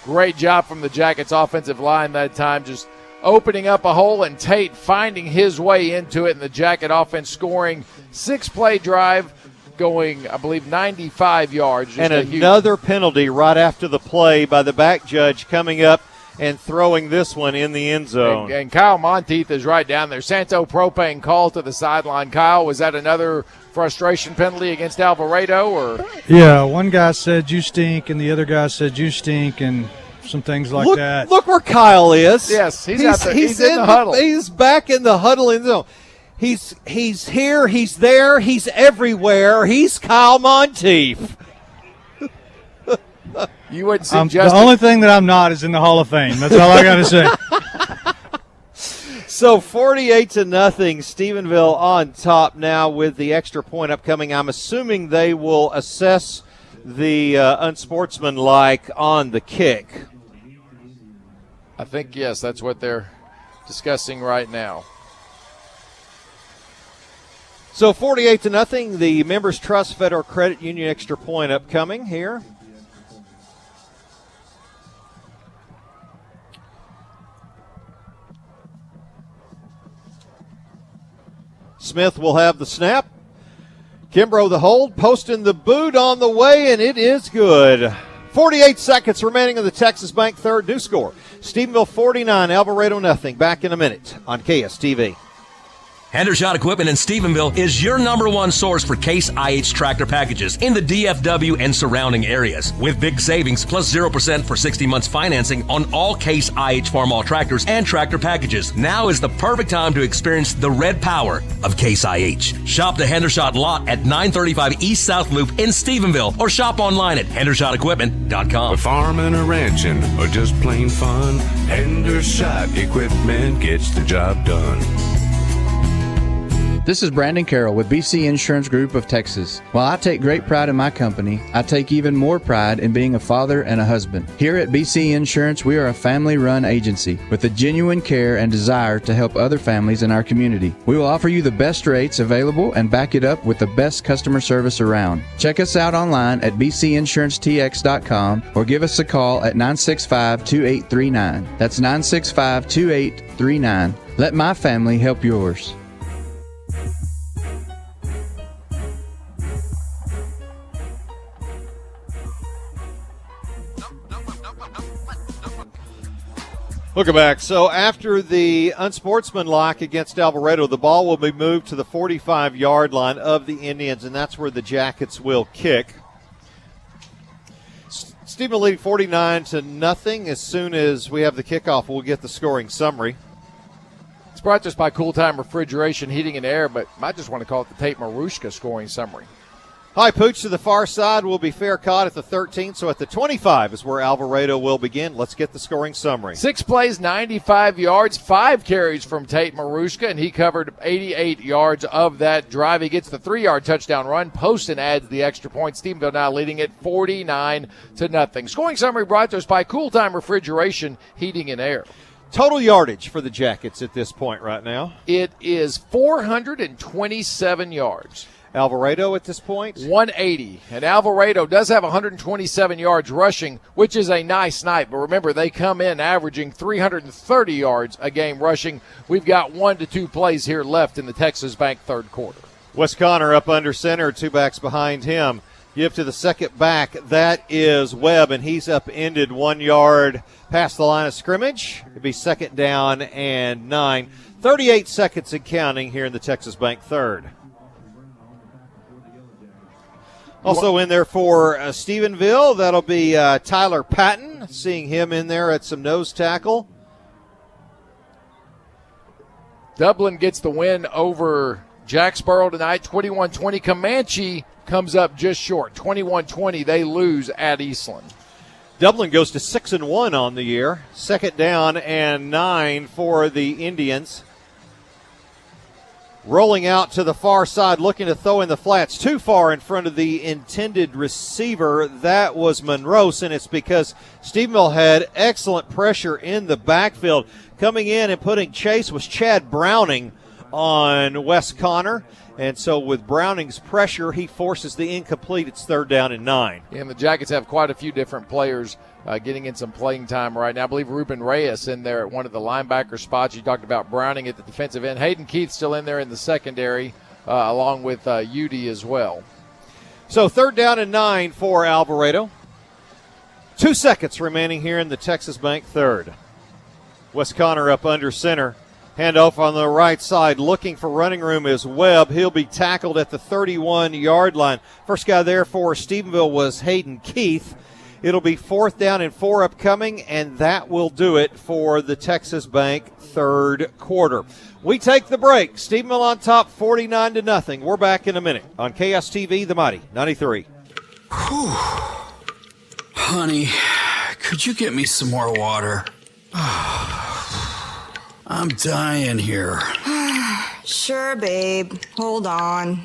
Great job from the Jackets offensive line that time, just opening up a hole and Tate finding his way into it, and the Jacket offense scoring 6-play drive, going, I believe, 95 yards. And another penalty right after the play by the back judge, coming up and throwing this one in the end zone. And Kyle Monteith is right down there. Santo Propane called to the sideline. Kyle, was that another frustration penalty against Alvarado? Or Yeah, one guy said you stink, and the other guy said you stink, and some things like that. Look where Kyle is. Yes, he's out there. He's in the huddle. He's back in the huddle in the zone. He's here, he's there, he's everywhere. He's Kyle Monteith. You wouldn't suggest the only thing that I'm not is in the Hall of Fame. That's all I got to say. So 48-0, Stephenville on top now with the extra point upcoming. I'm assuming they will assess the unsportsmanlike on the kick. I think, yes, that's what they're discussing right now. So 48-0, the Members Trust Federal Credit Union extra point upcoming here. Smith will have the snap. Kimbrough the hold, posting the boot on the way, and it is good. 48 seconds remaining in the Texas Bank third. New score, Stephenville 49, Alvarado nothing. Back in a minute on KSTV. Hendershot Equipment in Stephenville is your #1 source for Case IH tractor packages in the DFW and surrounding areas. With big savings plus 0% for 60 months financing on all Case IH Farmall tractors and tractor packages. Now is the perfect time to experience the red power of Case IH. Shop the Hendershot lot at 935 East South Loop in Stephenville or shop online at hendershotequipment.com. A farming or ranching or just plain fun, Hendershot Equipment gets the job done. This is Brandon Carroll with BC Insurance Group of Texas. While I take great pride in my company, I take even more pride in being a father and a husband. Here at BC Insurance, we are a family-run agency with a genuine care and desire to help other families in our community. We will offer you the best rates available and back it up with the best customer service around. Check us out online at bcinsurancetx.com or give us a call at 965-2839. That's 965-2839. Let my family help yours. Welcome back. So after the unsportsmanlike against Alvarado, the ball will be moved to the 45-yard line of the Indians, and that's where the Jackets will kick. Stephenville leading 49-0. As soon as we have the kickoff, we'll get the scoring summary. It's brought to us by Cool Time Refrigeration, Heating, and Air, but I just want to call it the Tate Maruska scoring summary. High pooch to the far side will be fair caught at the 13, so at the 25 is where Alvarado will begin. Let's get the scoring summary. 6 plays, 95 yards, 5 carries from Tate Maruska, and he covered 88 yards of that drive. He gets the 3-yard touchdown run. Poston adds the extra point. Stephenville now leading it 49-0. Scoring summary brought to us by Cool Time Refrigeration, Heating, and Air. Total yardage for the Jackets at this point right now. It is 427 yards. Alvarado at this point? 180. And Alvarado does have 127 yards rushing, which is a nice night. But remember, they come in averaging 330 yards a game rushing. We've got 1 to 2 plays here left in the Texas Bank third quarter. Wes Connor up under center, two backs behind him. Give to the second back. That is Webb, and he's upended 1 yard past the line of scrimmage. It'll be second down and 9. 38 seconds and counting here in the Texas Bank third. Also in there for Stephenville, that'll be Tyler Patton. Seeing him in there at some nose tackle. Dublin gets the win over Jacksboro tonight, 21-20. Comanche comes up just short, 21-20. They lose at Eastland. Dublin goes to 6-1 on the year. Second down and 9 for the Indians. Rolling out to the far side, looking to throw in the flats. Too far in front of the intended receiver. That was Monroe, and it's because Stephenville had excellent pressure in the backfield. Coming in and putting chase was Chad Browning on Wes Connor. And so with Browning's pressure, he forces the incomplete. It's third down and 9. Yeah, and the Jackets have quite a few different players getting in some playing time right now. I believe Ruben Reyes in there at one of the linebacker spots. You talked about Browning at the defensive end. Hayden Keith still in there in the secondary, along with Udy as well. So third down and 9 for Alvarado. 2 seconds remaining here in the Texas Bank third. Wes Connor up under center. Handoff on the right side. Looking for running room is Webb. He'll be tackled at the 31-yard line. First guy there for Stephenville was Hayden Keith. It'll be fourth down and 4 upcoming, and that will do it for the Texas Bank third quarter. We take the break. Stephenville on top, 49-0. We're back in a minute on KSTV, The Mighty 93. Whew. Honey, could you get me some more water? I'm dying here. Sure, babe. Hold on.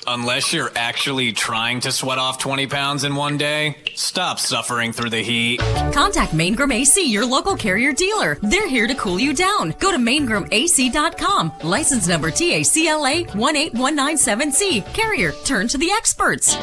Unless you're actually trying to sweat off 20 pounds in one day, stop suffering through the heat. Contact Maingram AC, your local Carrier dealer. They're here to cool you down. Go to maingramac.com. License number TACLA 18197C. Carrier, turn to the experts.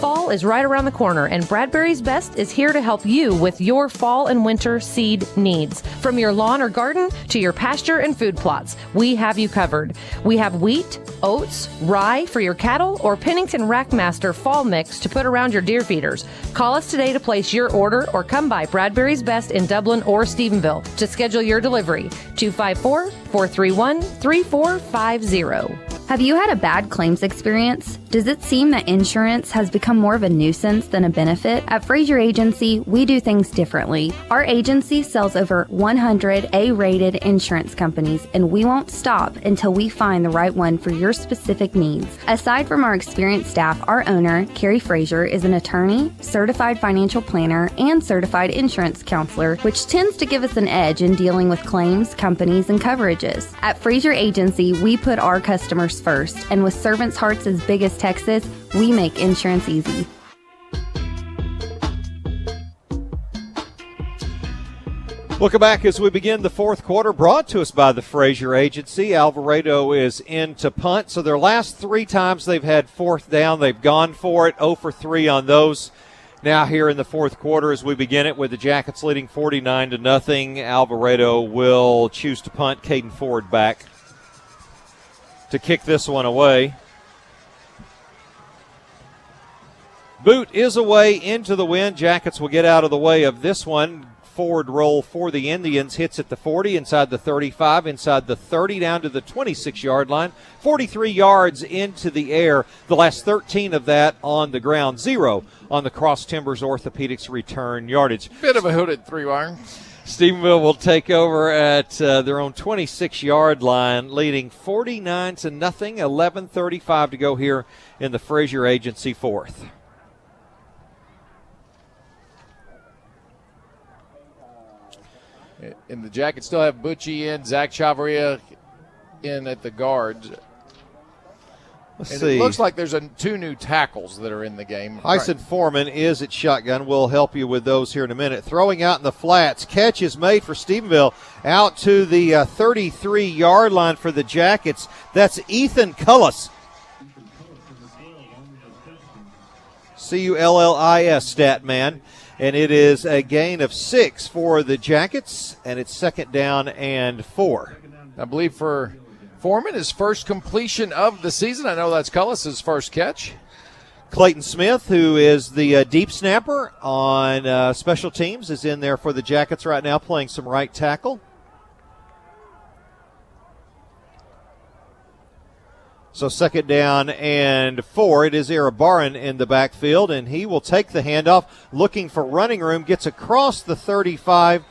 Fall is right around the corner, and Bradbury's Best is here to help you with your fall and winter seed needs. From your lawn or garden to your pasture and food plots, we have you covered. We have wheat, oats, rye for your cattle, or Pennington Rackmaster fall mix to put around your deer feeders. Call us today to place your order or come by Bradbury's Best in Dublin or Stephenville to schedule your delivery. 254-431-3450. Have you had a bad claims experience? Does it seem that insurance has become more of a nuisance than a benefit? At Frazier Agency, we do things differently. Our agency sells over 100 A-rated insurance companies, and we won't stop until we find the right one for your specific needs. Aside from our experienced staff, our owner, Carrie Frazier, is an attorney, certified financial planner, and certified insurance counselor, which tends to give us an edge in dealing with claims, companies, and coverages. At Frazier Agency, we put our customers first, and with servants' hearts as big as Texas, we make insurance easy. Welcome back as we begin the fourth quarter, brought to us by the Frazier Agency. Alvarado is in to punt, so their last 3 times they've had fourth down, they've gone for it, 0 for 3 on those. Now here in the fourth quarter as we begin it with the Jackets leading 49-0, Alvarado will choose to punt. Caden Ford back to kick this one away. Boot is away into the wind. Jackets will get out of the way of this one. Forward roll for the Indians. Hits at the 40, inside the 35, inside the 30, down to the 26-yard line. 43 yards into the air. The last 13 of that on the ground. 0 on the Cross Timbers Orthopedics return yardage. Bit of a hooded 3-iron. Stephenville will take over at their own 26-yard line, leading 49-0. 11:35 to go here in the Frazier Agency fourth. And the Jackets still have Butchie in, Zach Chavarria in at the guards. Let's and see. It looks like there's 2 new tackles that are in the game. Hyson Foreman is at shotgun. We'll help you with those here in a minute. Throwing out in the flats. Catch is made for Stephenville out to the 33-yard line for the Jackets. That's Ethan Cullis. C-U-L-L-I-S, stat man. And it is a gain of 6 for the Jackets, and it's second down and 4. I believe for Foreman, his first completion of the season. I know that's Cullis's first catch. Clayton Smith, who is the deep snapper on special teams, is in there for the Jackets right now playing some right tackle. So 2nd down and 4. It is Irabaran in the backfield, and he will take the handoff, looking for running room, gets across the 35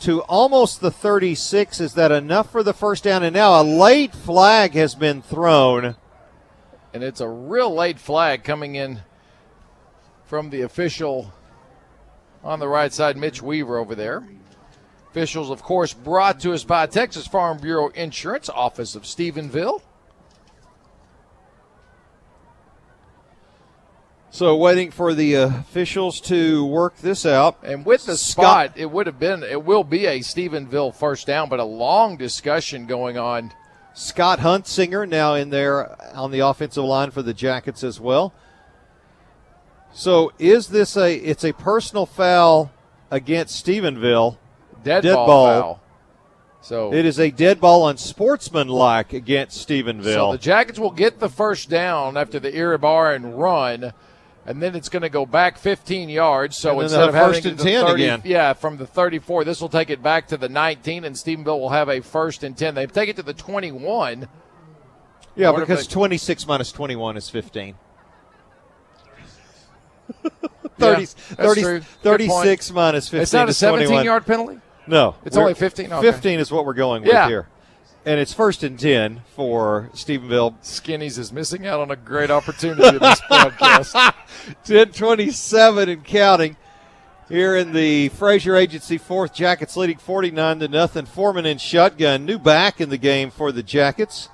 to almost the 36. Is that enough for the first down? And now a late flag has been thrown. And it's a real late flag coming in from the official on the right side, Mitch Weaver over there. Officials, of course, brought to us by Texas Farm Bureau Insurance, Office of Stephenville. So waiting for the officials to work this out. And with the spot, it will be a Stephenville first down, but a long discussion going on. Scott Huntsinger now in there on the offensive line for the Jackets as well. So is this it's a personal foul against Stephenville. Dead ball foul. So it is a dead ball unsportsmanlike against Stephenville. So the Jackets will get the first down after the Irabaran run. And then it's going to go back 15 yards. So instead of having first and 10 again. Yeah, from the 34, this will take it back to the 19, and Stephenville will have a 1st and 10. They take it to the 21. Yeah, because 26 minus 21 is 15. 36 minus 15 It's not a 17-yard penalty? No. It's only 15? Okay. 15 is what we're going with here. And it's 1st and 10 for Stephenville. Skinnies is missing out on a great opportunity in this broadcast. 10:27 and counting here in the Frazier Agency 4th. Jackets leading 49-0. Foreman in shotgun. New back in the game for the Jackets.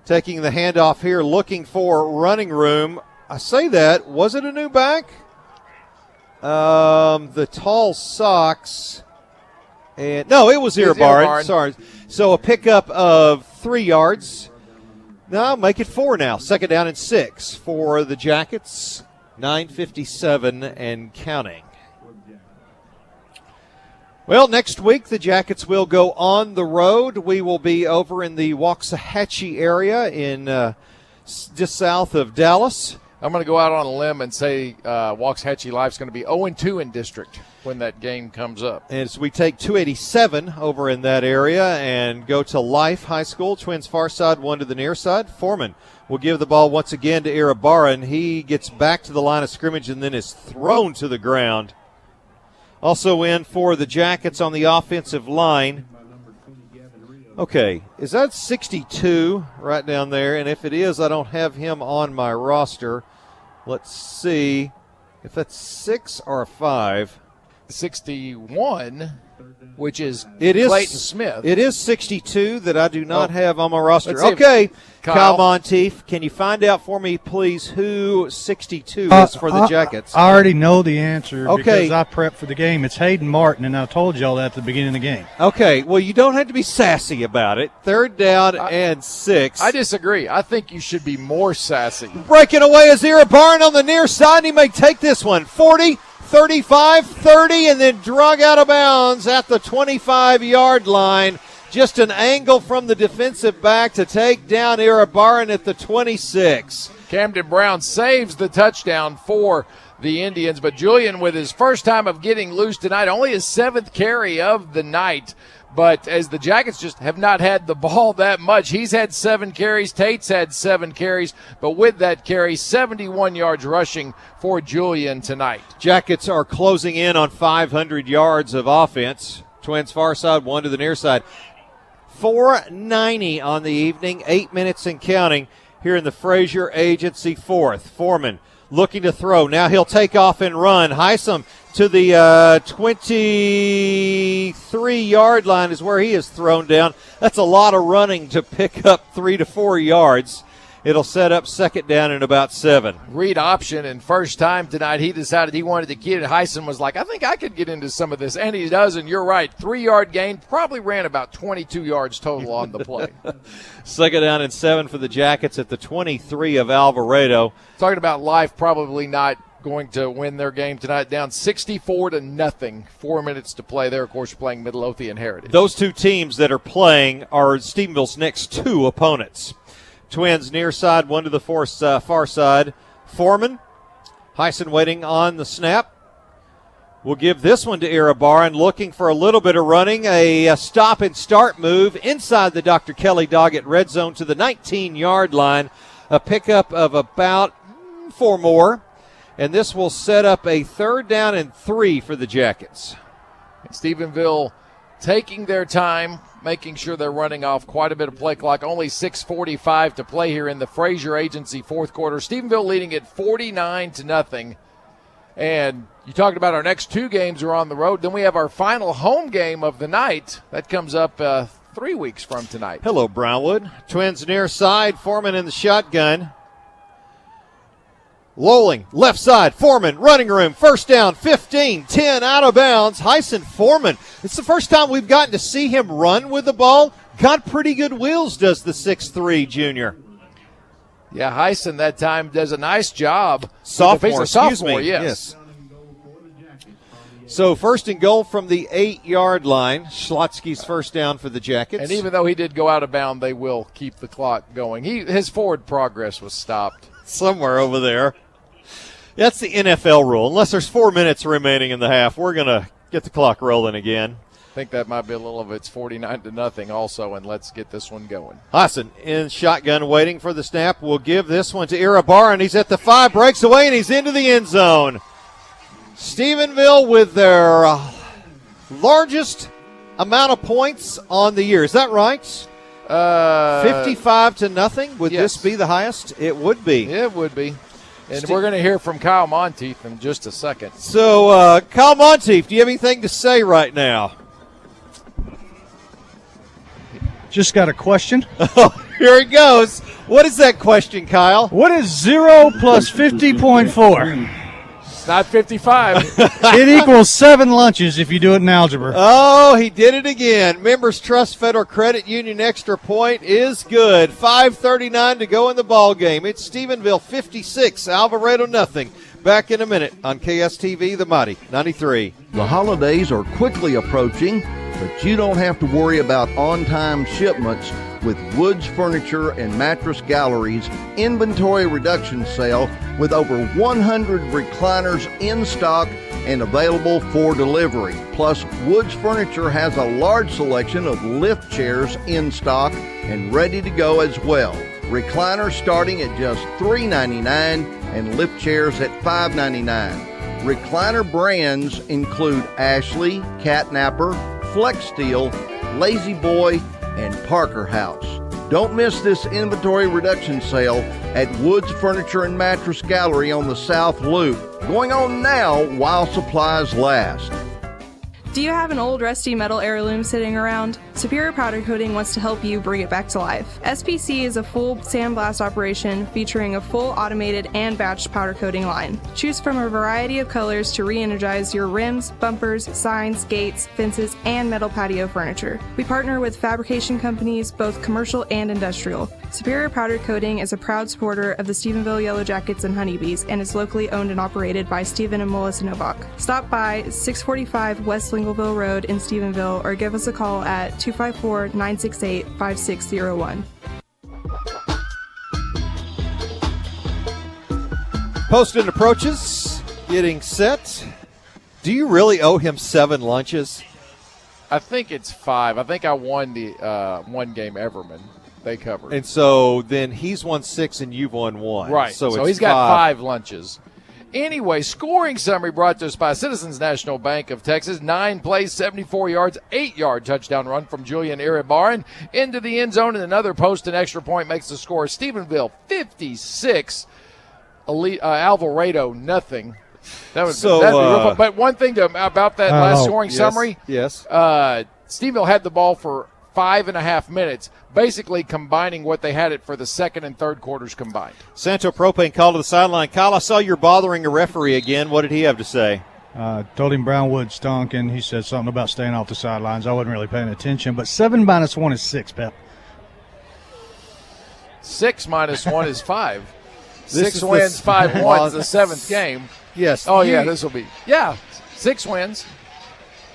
Taking the handoff here, looking for running room. I say that. Was it a new back? The tall socks. And no, it was Irabaran. Sorry. So a pickup of 3 yards. No, make it 4 now. 2nd down and 6 for the Jackets. 9:57 and counting. Well, next week the Jackets will go on the road. We will be over in the Waxahachie area in just south of Dallas. I'm going to go out on a limb and say Waxahachie Live is going to be 0-2 in district when that game comes up. As we take 287 over in that area and go to Life High School, Twins far side, one to the near side. Foreman will give the ball once again to Irabaran. He gets back to the line of scrimmage and then is thrown to the ground. Also in for the Jackets on the offensive line. Okay, is that 62 right down there? And if it is, I don't have him on my roster. Let's see if that's 6 or 5. 61, which is Clayton Smith. It is 62 that I do not have on my roster. Let's Okay, Kyle Monteith, can you find out for me, please, who 62 is for the Jackets? I already know the answer because I prepped for the game. It's Hayden Martin, and I told y'all that at the beginning of the game. Okay, well, you don't have to be sassy about it. 3rd down and 6. I disagree. I think you should be more sassy. Breaking away is Irabaran on the near side. He may take this one. 40, 35, 30, and then drug out of bounds at the 25-yard line. Just an angle from the defensive back to take down Irabaran at the 26. Camden Brown saves the touchdown for the Indians, but Julian, with his first time of getting loose tonight, only his 7th carry of the night. But as the Jackets just have not had the ball that much, he's had 7 carries. Tate's had 7 carries. But with that carry, 71 yards rushing for Julian tonight. Jackets are closing in on 500 yards of offense. Twins far side, one to the near side. 4:90 on the evening, 8 minutes and counting here in the Frazier Agency 4th. Foreman looking to throw. Now he'll take off and run. Heisem to the 23-yard line is where he is thrown down. That's a lot of running to pick up 3 to 4 yards. It'll set up 2nd down and about 7. Read option, and first time tonight he decided he wanted to get it. Heisem was like, I think I could get into some of this, and he does, and you're right. 3-yard gain, probably ran about 22 yards total on the play. 2nd down and 7 for the Jackets at the 23 of Alvarado. Talking about Life probably not going to win their game tonight, down 64-0. 4 minutes to play. There, of course, playing Midlothian Heritage. Those two teams that are playing are Stephenville's next two opponents. Twins near side, one to the far side. Foreman, Heisen waiting on the snap. We'll give this one to Irabaran, looking for a little bit of running. A stop and start move inside the Dr. Kelly Doggett red zone to the 19-yard line. A pickup of about 4 more. And this will set up a 3rd down and 3 for the Jackets. Stephenville taking their time, making sure they're running off quite a bit of play clock. Only 6:45 to play here in the Frazier Agency fourth quarter. Stephenville leading at 49-0. And you talked about our next 2 games are on the road. Then we have our final home game of the night. That comes up 3 weeks from tonight. Hello, Brownwood. Twins near side. Foreman in the shotgun. Lowling, left side. Foreman, running room. 1st down, 15, 10, out of bounds. Heisen Foreman. It's the first time we've gotten to see him run with the ball. Got pretty good wheels, does the 6'3" junior. Yeah, Heisen that time does a nice job. Sophomore, yes. So 1st and goal from the 8-yard line. Schlotsky's 1st down for the Jackets. And even though he did go out of bounds, they will keep the clock going. His forward progress was stopped. Somewhere over there. That's the NFL rule. Unless there's 4 minutes remaining in the half, we're going to get the clock rolling again. I think that might be a little of it's 49-0 also, and let's get this one going. Hassan in shotgun waiting for the snap. We'll give this one to Irabaran. He's at the 5, breaks away, and he's into the end zone. Stephenville with their largest amount of points on the year. Is that right? 55-0. Would this be the highest? It would be. It would be. And we're going to hear from Kyle Monteith in just a second. So, Kyle Monteith, do you have anything to say right now? Just got a question. Here he goes. What is that question, Kyle? What is 0 plus 50.4? It's not 55. It equals 7 lunches if you do it in algebra. Oh, he did it again. Members Trust Federal Credit Union extra point is good. 5:39 to go in the ball game. It's Stephenville 56, Alvarado nothing. Back in a minute on KSTV, The Mighty 93. The holidays are quickly approaching, but you don't have to worry about on-time shipments with Woods Furniture and Mattress Gallery's inventory reduction sale with over 100 recliners in stock and available for delivery. Plus, Woods Furniture has a large selection of lift chairs in stock and ready to go as well. Recliners starting at just $3.99 and lift chairs at $5.99. Recliner brands include Ashley, Catnapper, Flex Steel, Lazy Boy, and Parker House. Don't miss this inventory reduction sale at Woods Furniture and Mattress Gallery on the South Loop. Going on now while supplies last. Do you have an old rusty metal heirloom sitting around? Superior Powder Coating wants to help you bring it back to life. SPC is a full sandblast operation featuring a full automated and batched powder coating line. Choose from a variety of colors to re-energize your rims, bumpers, signs, gates, fences, and metal patio furniture. We partner with fabrication companies, both commercial and industrial. Superior Powder Coating is a proud supporter of the Stephenville Yellow Jackets and Honeybees and is locally owned and operated by Stephen and Melissa Novak. Stop by 645 West Lingleville Road in Stephenville or give us a call at 254-968-5601. Poston approaches, getting set. Do you really owe him 7 lunches? I think it's 5. I think I won the one game Everman. They covered. And so then he's won 6 and you've won 1. Right. So it's he's got 5 lunches. Anyway, scoring summary brought to us by Citizens National Bank of Texas. 9 plays, 74 yards, 8-yard touchdown run from Julian Iribaran into the end zone, and another post and extra point makes the score. Stephenville 56, Alvarado nothing. That was that'd be real fun. But one thing about that last scoring summary. Yes. Stephenville had the ball for 5.5 minutes, basically combining what they had it for the second and third quarters combined. Santo Propane called to the sideline. Kyle, I saw you're bothering a referee again. What did he have to say? Told him Brownwood stunk, and he said something about staying off the sidelines. I wasn't really paying attention, but 7 minus 1 is 6, Pep. 6 minus 1 is 5. 6 wins, 5 wins, the 7th game. Yes. Oh, yeah, this will be. Yeah, 6 wins.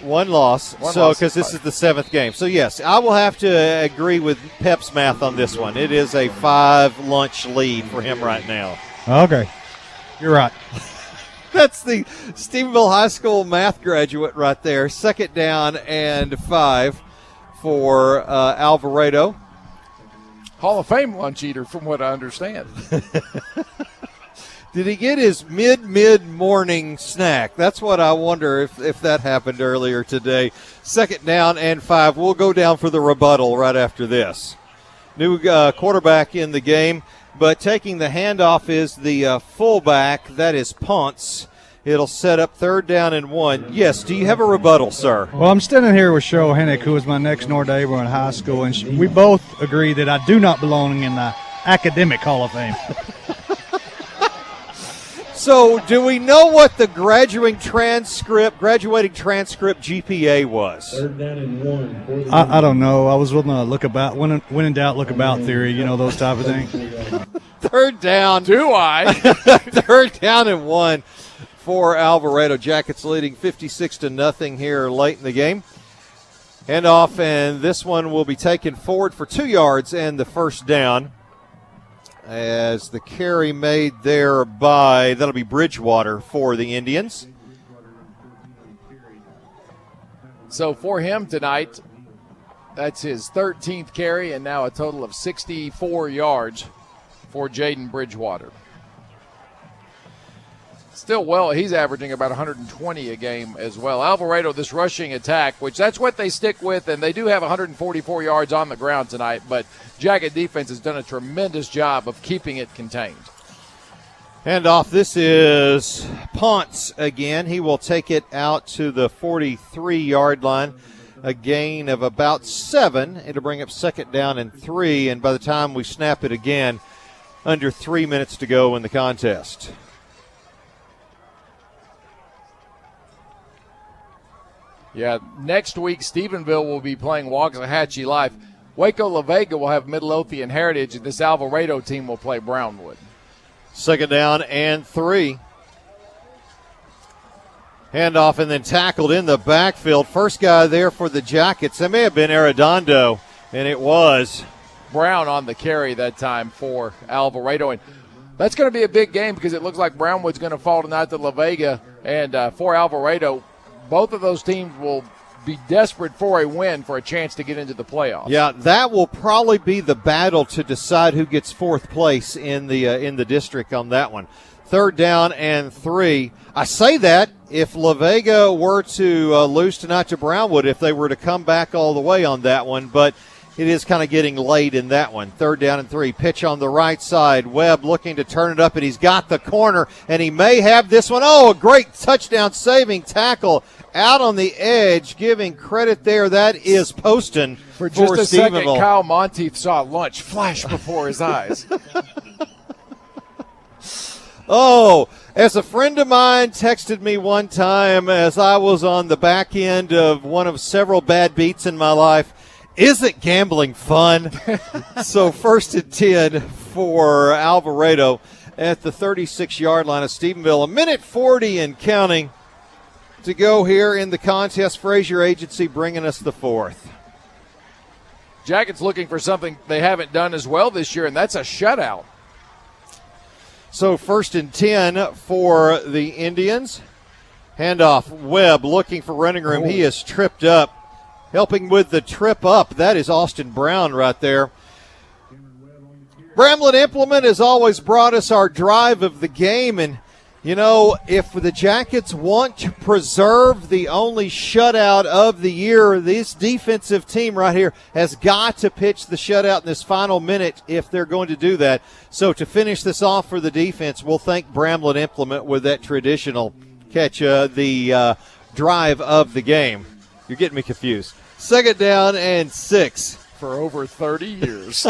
1 loss. Because this is the 7th game. So, yes, I will have to agree with Pep's math on this one. It is a 5-lunch lead for him right now. Okay. You're right. That's the Stephenville High School math graduate right there. 2nd down and 5 for Alvarado. Hall of Fame lunch eater, from what I understand. Did he get his mid-morning snack? That's what I wonder if that happened earlier today. 2nd down and 5. We'll go down for the rebuttal right after this. New quarterback in the game, but taking the handoff is the fullback. That is Ponce. It'll set up 3rd down and 1. Yes, do you have a rebuttal, sir? Well, I'm standing here with Cheryl Hennick, who was my next door neighbor in high school, and we both agree that I do not belong in the academic Hall of Fame. So, do we know what the graduating transcript GPA was? 3rd down and 1. I don't know. I was willing to look about, when in doubt, look about theory, those type of things. 3rd down. Do I? 3rd down and 1 for Alvarado. Jackets leading 56-0 here late in the game. Handoff, and this one will be taken forward for 2 yards and the 1st down. As the carry made there that'll be Bridgewater for the Indians. So for him tonight, that's his 13th carry, and now a total of 64 yards for Jaden Bridgewater. Still, he's averaging about 120 a game as well. Alvarado, this rushing attack, which that's what they stick with, and they do have 144 yards on the ground tonight, but Jacket defense has done a tremendous job of keeping it contained. Handoff, this is Ponce again. He will take it out to the 43-yard line. A gain of about 7. It'll bring up 2nd down and 3, and by the time we snap it again, under 3 minutes to go in the contest. Yeah, next week Stephenville will be playing Waxahachie Life. Waco La Vega will have Midlothian Heritage, and this Alvarado team will play Brownwood. 2nd down and 3. Handoff and then tackled in the backfield. First guy there for the Jackets. That may have been Arredondo, and it was. Brown on the carry that time for Alvarado. And that's going to be a big game because it looks like Brownwood's going to fall tonight to La Vega. And for Alvarado, both of those teams will be desperate for a win for a chance to get into the playoffs. Yeah, that will probably be the battle to decide who gets 4th place in the district on that one. 3rd down and 3. I say that if La Vega were to lose tonight to Brownwood, if they were to come back all the way on that one, but it is kind of getting late in that one. 3rd down and 3. Pitch on the right side. Webb looking to turn it up, and he's got the corner, and he may have this one. Oh, a great touchdown-saving tackle out on the edge, giving credit there. That is Poston for just a second. Stephenville. Kyle Monteith saw lunch flash before his eyes. Oh, as a friend of mine texted me one time as I was on the back end of one of several bad beats in my life, isn't gambling fun? So 1st and 10 for Alvarado at the 36-yard line of Stephenville. 1:40 and counting to go here in the contest. Frazier Agency bringing us the 4th. Jackets looking for something they haven't done as well this year, and that's a shutout. So 1st and 10 for the Indians. Handoff, Webb looking for running room. He is tripped up. Helping with the trip up, that is Austin Brown right there. Bramlett Implement has always brought us our drive of the game, and if the Jackets want to preserve the only shutout of the year, this defensive team right here has got to pitch the shutout in this final minute if they're going to do that. So to finish this off for the defense, we'll thank Bramlett Implement with that traditional catch, the drive of the game. You're getting me confused. 2nd down and 6. For over 30 years.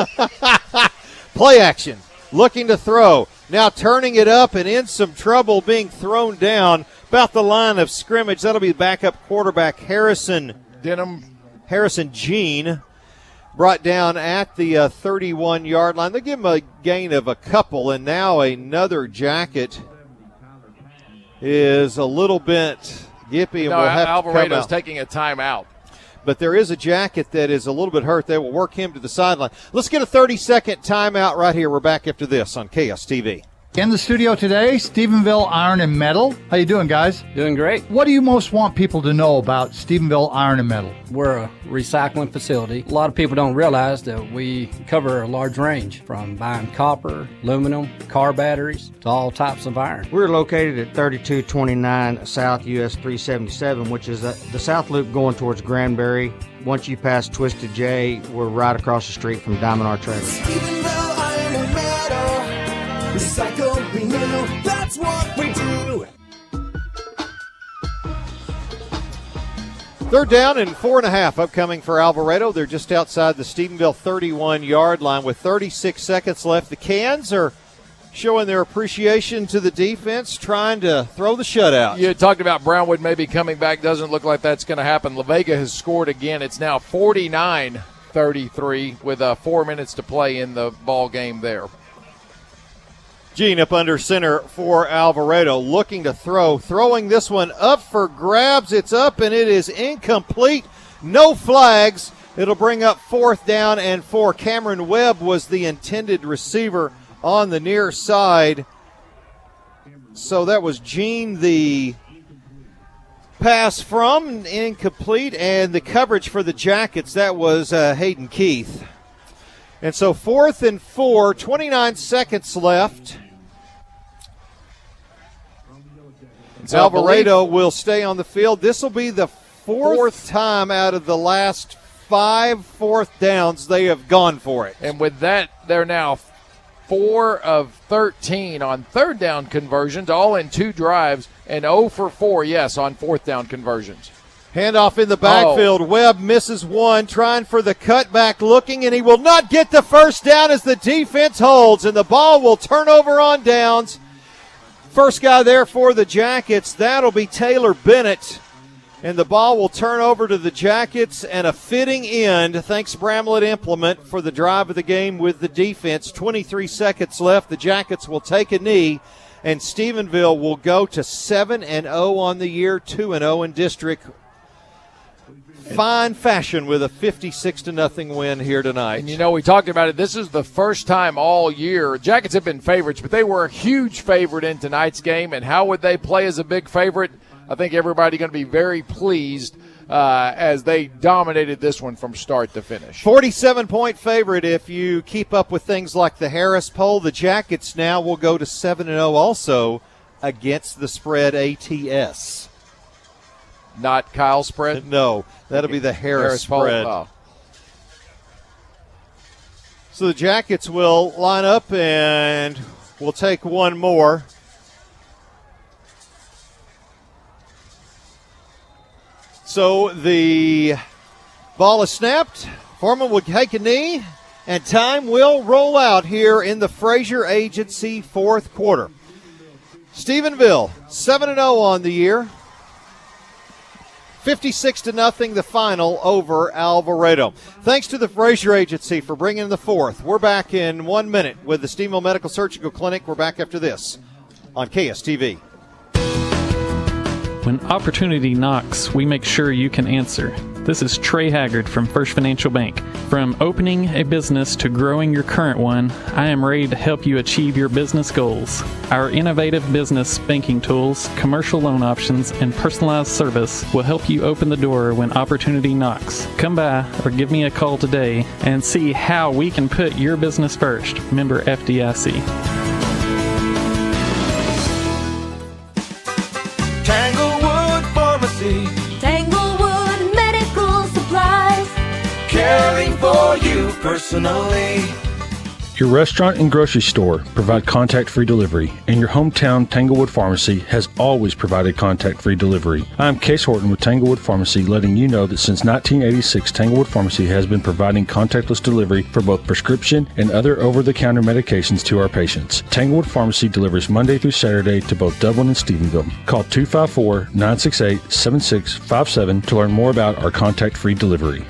Play action. Looking to throw. Now turning it up and in some trouble, being thrown down about the line of scrimmage. That'll be backup quarterback Harrison Denham. Harrison Jean. brought down at the 31-yard line. They give him a gain of a couple, and now another jacket is a little bit gippy. And no, will have Alvarado's to taking a timeout. But there is a jacket that is a little bit hurt. They will work him to the sideline. Let's get a 30-second timeout right here. We're back after this on KSTV. In the studio today, Stephenville Iron and Metal. How you doing, guys? Doing great. What do you most want people to know about Stephenville Iron and Metal? We're a recycling facility. A lot of people don't realize that we cover a large range, from buying copper, aluminum, car batteries, to all types of iron. We're located at 3229 South US 377, which is the south loop going towards Granbury. Once you pass Twisted J, we're right across the street from Diamond R Trailer. Stephenville Iron and Metal, recycle, renew, that's what we do. Third down and 4.5 upcoming for Alvarado. They're just outside the Stephenville 31-yard line with 36 seconds left. The Cans are showing their appreciation to the defense, trying to throw the shutout. You talked about Brownwood maybe coming back. Doesn't look like that's going to happen. La Vega has scored again. It's now 49-33 with 4 minutes to play in the ball game there. Gene up under center for Alvarado, looking to throw. Throwing this one up for grabs. It's up and it is incomplete. No flags. It'll bring up 4th down and 4. Cameron Webb was the intended receiver on the near side. So that was Gene, the pass from, incomplete, and the coverage for the Jackets, that was Hayden Keith. And so 4th and 4, 29 seconds left. Alvarado will stay on the field. This will be the fourth time out of the last 5 fourth downs they have gone for it. And with that, they're now 4 of 13 on third down conversions, all in 2 drives, and 0 for 4, yes, on 4th down conversions. Handoff in the backfield. Webb misses one, trying for the cutback, looking, and he will not get the first down as the defense holds, and the ball will turn over on downs. First guy there for the Jackets, that'll be Taylor Bennett. And the ball will turn over to the Jackets, and a fitting end, thanks Bramlett Implement, for the drive of the game with the defense. 23 seconds left. The Jackets will take a knee, and Stephenville will go to 7-0 on the year, 2-0 in district. Fine fashion with a 56-0 win here tonight. And, you know, we talked about it. This is the first time all year. Jackets have been favorites, but they were a huge favorite in tonight's game. And how would they play as a big favorite? I think everybody going to be very pleased as they dominated this one from start to finish. 47-point favorite if you keep up with things like the Harris poll. The Jackets now will go to 7-0 also against the spread ATS. Not Kyle's spread? No, that'll be the Harris spread. Oh. So the Jackets will line up and we'll take one more. So the ball is snapped. Foreman will take a knee, and time will roll out here in the Frazier Agency fourth quarter. Stephenville, 7-0 on the year. 56-0 the final over Alvarado. Thanks to the Frazier Agency for bringing the fourth. We're back in 1 minute with the Stephenville Medical Surgical Clinic. We're back after this on KSTV. When opportunity knocks, we make sure you can answer. This is Trey Haggard from First Financial Bank. From opening a business to growing your current one, I am ready to help you achieve your business goals. Our innovative business banking tools, commercial loan options, and personalized service will help you open the door when opportunity knocks. Come by or give me a call today and see how we can put your business first. Member FDIC. Tanglewood Pharmacy, Tanglewood Medical Supplies, caring for you personally. Your restaurant and grocery store provide contact-free delivery, and your hometown Tanglewood Pharmacy has always provided contact-free delivery. I'm Case Horton with Tanglewood Pharmacy, letting you know that since 1986, Tanglewood Pharmacy has been providing contactless delivery for both prescription and other over-the-counter medications to our patients. Tanglewood Pharmacy delivers Monday through Saturday to both Dublin and Stephenville. Call 254-968-7657 to learn more about our contact-free delivery.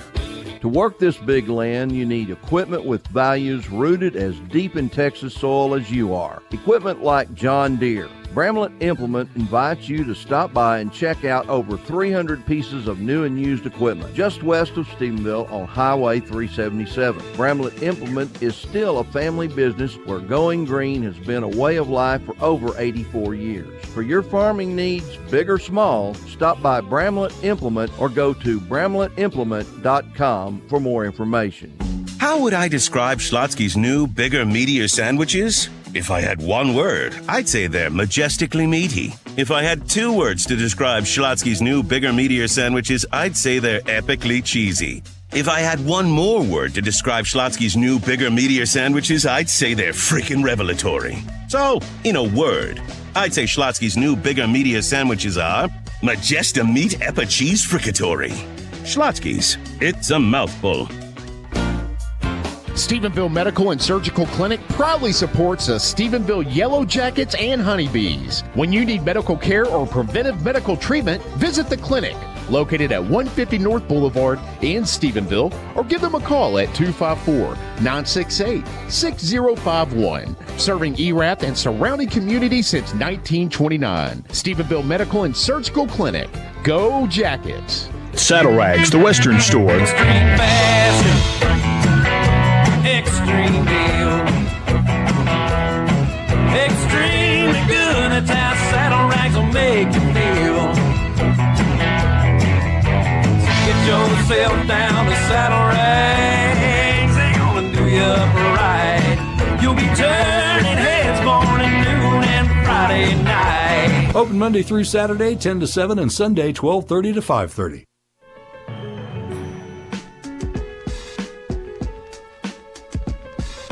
To work this big land, you need equipment with values rooted as deep in Texas soil as you are. Equipment like John Deere. Bramlett Implement invites you to stop by and check out over 300 pieces of new and used equipment just west of Stephenville on Highway 377. Bramlett Implement is still a family business where going green has been a way of life for over 84 years. For your farming needs, big or small, stop by Bramlett Implement or go to bramlettimplement.com for more information. How would I describe Schlotzsky's new, bigger, meatier sandwiches? If I had one word, I'd say they're majestically meaty. If I had 2 words to describe Schlotzsky's new, bigger, meatier sandwiches, I'd say they're epically cheesy. If I had one more word to describe Schlotzsky's new, bigger, meatier sandwiches, I'd say they're freaking revelatory. So, in a word, I'd say Schlotzsky's new, bigger, meatier sandwiches are Majesta Meat Epa Cheese Fricatory. Schlotzsky's, it's a mouthful. Stephenville Medical and Surgical Clinic proudly supports the Stephenville Yellow Jackets and Honeybees. When you need medical care or preventive medical treatment, visit the clinic, located at 150 North Boulevard in Stephenville, or give them a call at 254-968-6051. Serving ERAP and surrounding communities since 1929. Stephenville Medical and Surgical Clinic. Go Jackets! Saddle Rags, the Western store. Extreme deal. Extremely good. It's how Saddle Rags will make you feel. Get yourself down to Saddle Rags. They're gonna do you up right. You'll be turning heads morning, noon, and Friday night. Open Monday through Saturday, 10 to 7, and Sunday, 12:30 to 5:30.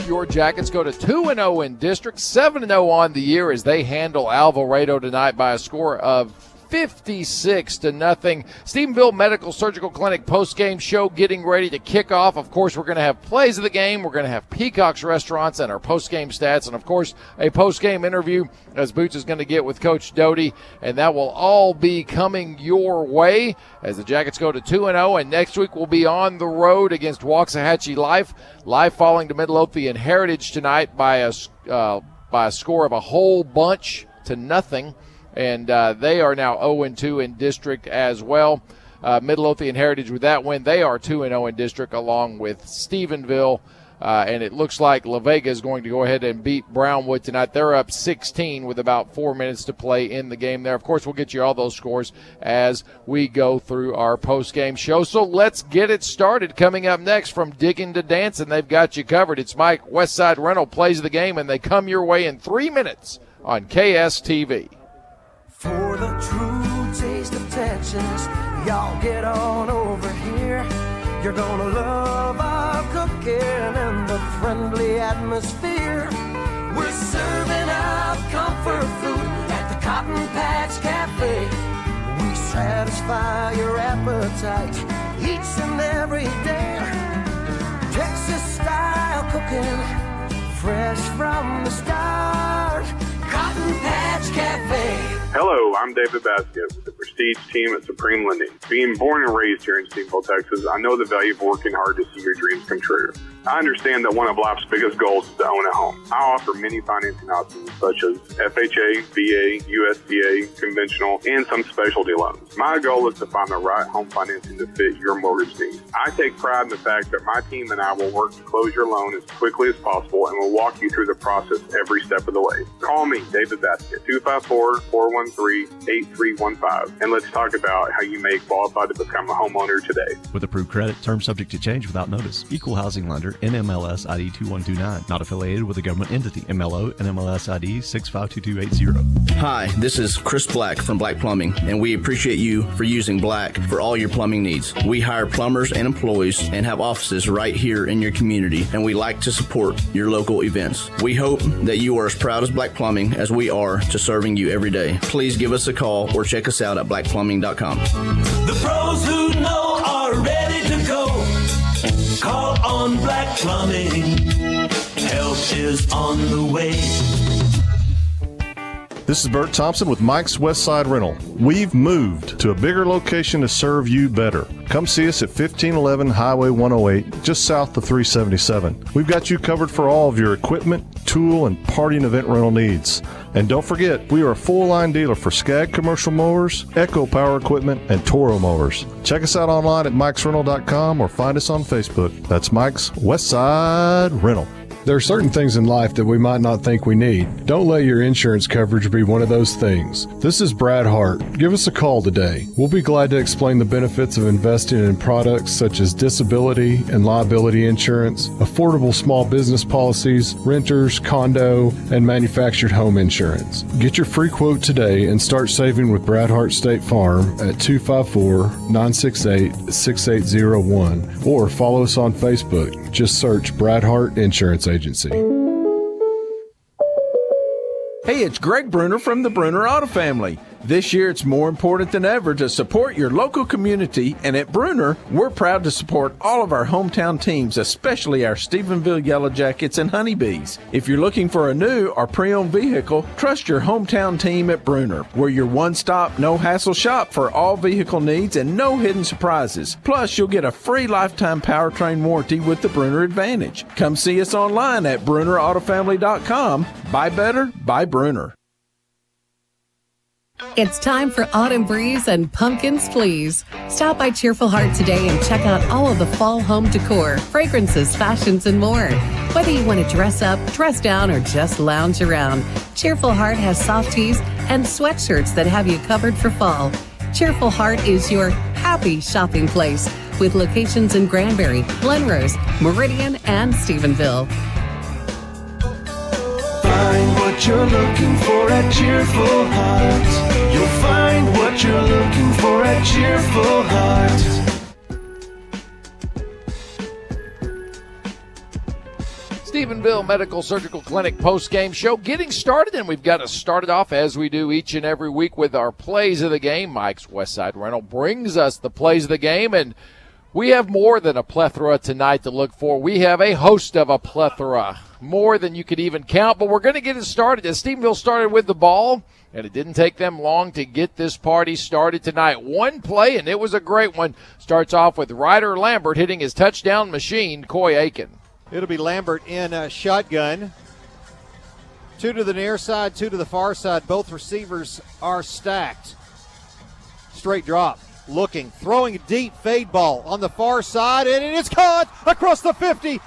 Your Jackets go to 2-0 in district, 7-0 on the year as they handle Alvarado tonight by a score of 56-0. Stephenville Medical Surgical Clinic post-game show getting ready to kick off. Of course, we're going to have plays of the game. We're going to have Peacock's Restaurants and our post-game stats. And, of course, a post-game interview as Boots is going to get with Coach Doty. And that will all be coming your way as the Jackets go to 2-0. And next week we'll be on the road against Waxahachie Life. Life falling to Midlothian Heritage tonight by a score of a whole bunch to nothing. And they are now 0-2 in district as well. Midlothian Heritage with that win. They are 2-0 in district along with Stephenville. And it looks like La Vega is going to go ahead and beat Brownwood tonight. They're up 16 with about 4 minutes to play in the game there. Of course, we'll get you all those scores as we go through our post-game show. So let's get it started. Coming up next from Digging to Dancing, they've got you covered. It's Mike Westside Rental plays the game, and they come your way in 3 minutes on KSTV. For the true taste of Texas, y'all get on over here. You're gonna love our cooking and the friendly atmosphere. We're serving out comfort food at the Cotton Patch Cafe. We satisfy your appetite each and every day. Texas-style cooking, fresh from the start. Cotton Patch Cafe. Hello, I'm David Baskett with the Prestige team at Supreme Lending. Being born and raised here in Stephenville, Texas, I know the value of working hard to see your dreams come true. I understand that one of life's biggest goals is to own a home. I offer many financing options such as FHA, VA, USDA, conventional, and some specialty loans. My goal is to find the right home financing to fit your mortgage needs. I take pride in the fact that my team and I will work to close your loan as quickly as possible and will walk you through the process every step of the way. Call me, David Baskett, 254-413-8315, and let's talk about how you may qualify to become a homeowner today. With approved credit, terms subject to change without notice. Equal housing lender, NMLS ID 2129. Not affiliated with a government entity. MLO, NMLS ID 652280. Hi, this is Chris Black from Black Plumbing, and we appreciate you for using Black for all your plumbing needs. We hire plumbers and employees and have offices right here in your community, and we like to support your local events. We hope that you are as proud as Black Plumbing as we are to serving you every day. Please give us a call or check us out at blackplumbing.com. The pros who know are ready to go. Call on Black Plumbing. Help is on the way. This is Bert Thompson with Mike's Westside Rental. We've moved to a bigger location to serve you better. Come see us at 1511 Highway 108, just south of 377. We've got you covered for all of your equipment, tool, and party and event rental needs. And don't forget, we are a full-line dealer for Skag commercial mowers, Echo Power equipment, and Toro mowers. Check us out online at mikesrental.com or find us on Facebook. That's Mike's Westside Rental. There are certain things in life that we might not think we need. Don't let your insurance coverage be one of those things. This is Brad Hart. Give us a call today. We'll be glad to explain the benefits of investing in products such as disability and liability insurance, affordable small business policies, renters, condo, and manufactured home insurance. Get your free quote today and start saving with Brad Hart State Farm at 254-968-6801 or follow us on Facebook. Just search Brad Hart Insurance Agency. Hey, it's Greg Bruner from the Bruner Auto Family. This year, it's more important than ever to support your local community, and at Bruner, we're proud to support all of our hometown teams, especially our Stephenville Yellow Jackets and Honeybees. If you're looking for a new or pre-owned vehicle, trust your hometown team at Bruner. We're your one-stop, no-hassle shop for all vehicle needs and no hidden surprises. Plus, you'll get a free lifetime powertrain warranty with the Bruner Advantage. Come see us online at BrunerAutoFamily.com. Buy better, buy Bruner. It's time for Autumn Breeze and Pumpkins Please. Stop by Cheerful Heart today and check out all of the fall home decor, fragrances, fashions, and more. Whether you want to dress up, dress down, or just lounge around, Cheerful Heart has soft tees and sweatshirts that have you covered for fall. Cheerful Heart is your happy shopping place with locations in Granbury, Glenrose, Meridian, and Stephenville. Find what you're looking for at Cheerful Heart. You'll find what you're looking for at Cheerful Heart. Stephenville Medical Surgical Clinic post-game show getting started, and we've got to start it off as we do each and every week with our plays of the game. Mike's Westside Rental brings us the plays of the game, and we have more than a plethora tonight to look for. We have a host of a plethora, more than you could even count, but we're going to get it started. As Stephenville started with the ball, and it didn't take them long to get this party started tonight. One play, and it was a great one. Starts off with Ryder Lambert hitting his touchdown machine, Coy Aiken. It'll be Lambert in shotgun. Two to the near side, two to the far side. Both receivers are stacked. Straight drop. Looking, throwing a deep fade ball on the far side, and it's caught across the 50,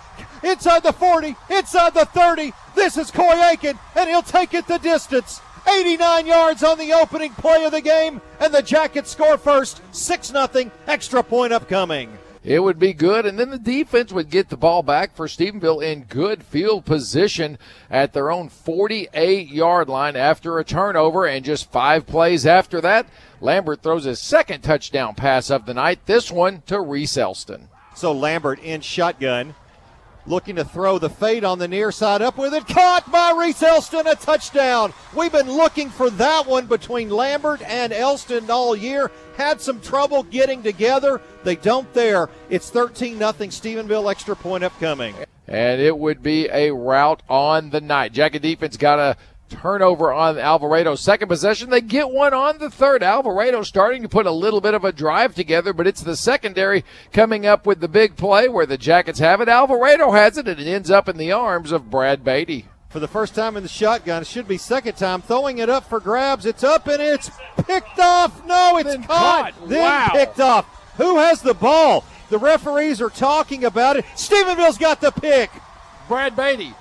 inside the 40, inside the 30. This is Coy Aiken, and he'll take it the distance. 89 yards on the opening play of the game, and the Jackets score first. 6-0, extra point upcoming. It would be good, and then the defense would get the ball back for Stephenville in good field position at their own 48-yard line after a turnover, and just 5 plays after that, Lambert throws his second touchdown pass of the night, this one to Reese Elston. So Lambert in shotgun, looking to throw the fade on the near side, up with it, caught by Reese Elston, a touchdown. We've been looking for that one between Lambert and Elston all year. Had some trouble getting together. They don't there. It's 13-0 Stephenville, extra point upcoming. And it would be a rout on the night. Jacket defense got a turnover on Alvarado's second possession. They get one on the third. Alvarado starting to put a little bit of a drive together, but it's the secondary coming up with the big play where the Jackets have it. Alvarado has it, and it ends up in the arms of Brad Beatty. For the first time in the shotgun, it should be second time, throwing it up for grabs. It's up and it's picked off. No, it's caught. Then wow. Picked off. Who has the ball? The referees are talking about it. Stephenville's got the pick. Brad Beatty.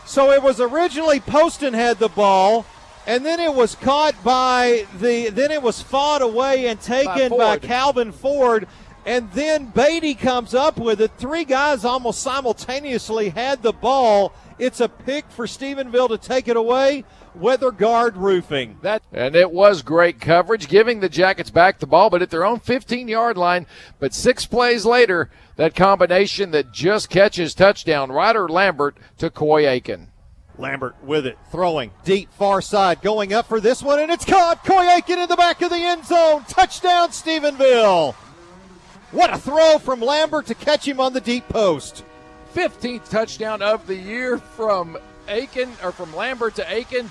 So it was originally Poston had the ball, and then it was caught then it was fought away and taken by Calvin Ford, and then Beatty comes up with it. 3 guys almost simultaneously had the ball. It's a pick for Stephenville to take it away. Weather Guard Roofing. And it was great coverage, giving the Jackets back the ball, but at their own 15-yard line. But 6 plays later, that combination that just catches touchdown, Ryder Lambert to Coy Aiken. Lambert with it, throwing deep far side, going up for this one, and it's caught. Coy Aiken in the back of the end zone. Touchdown, Stephenville. What a throw from Lambert to catch him on the deep post. 15th touchdown of the year from Aiken, or from Lambert to Aiken.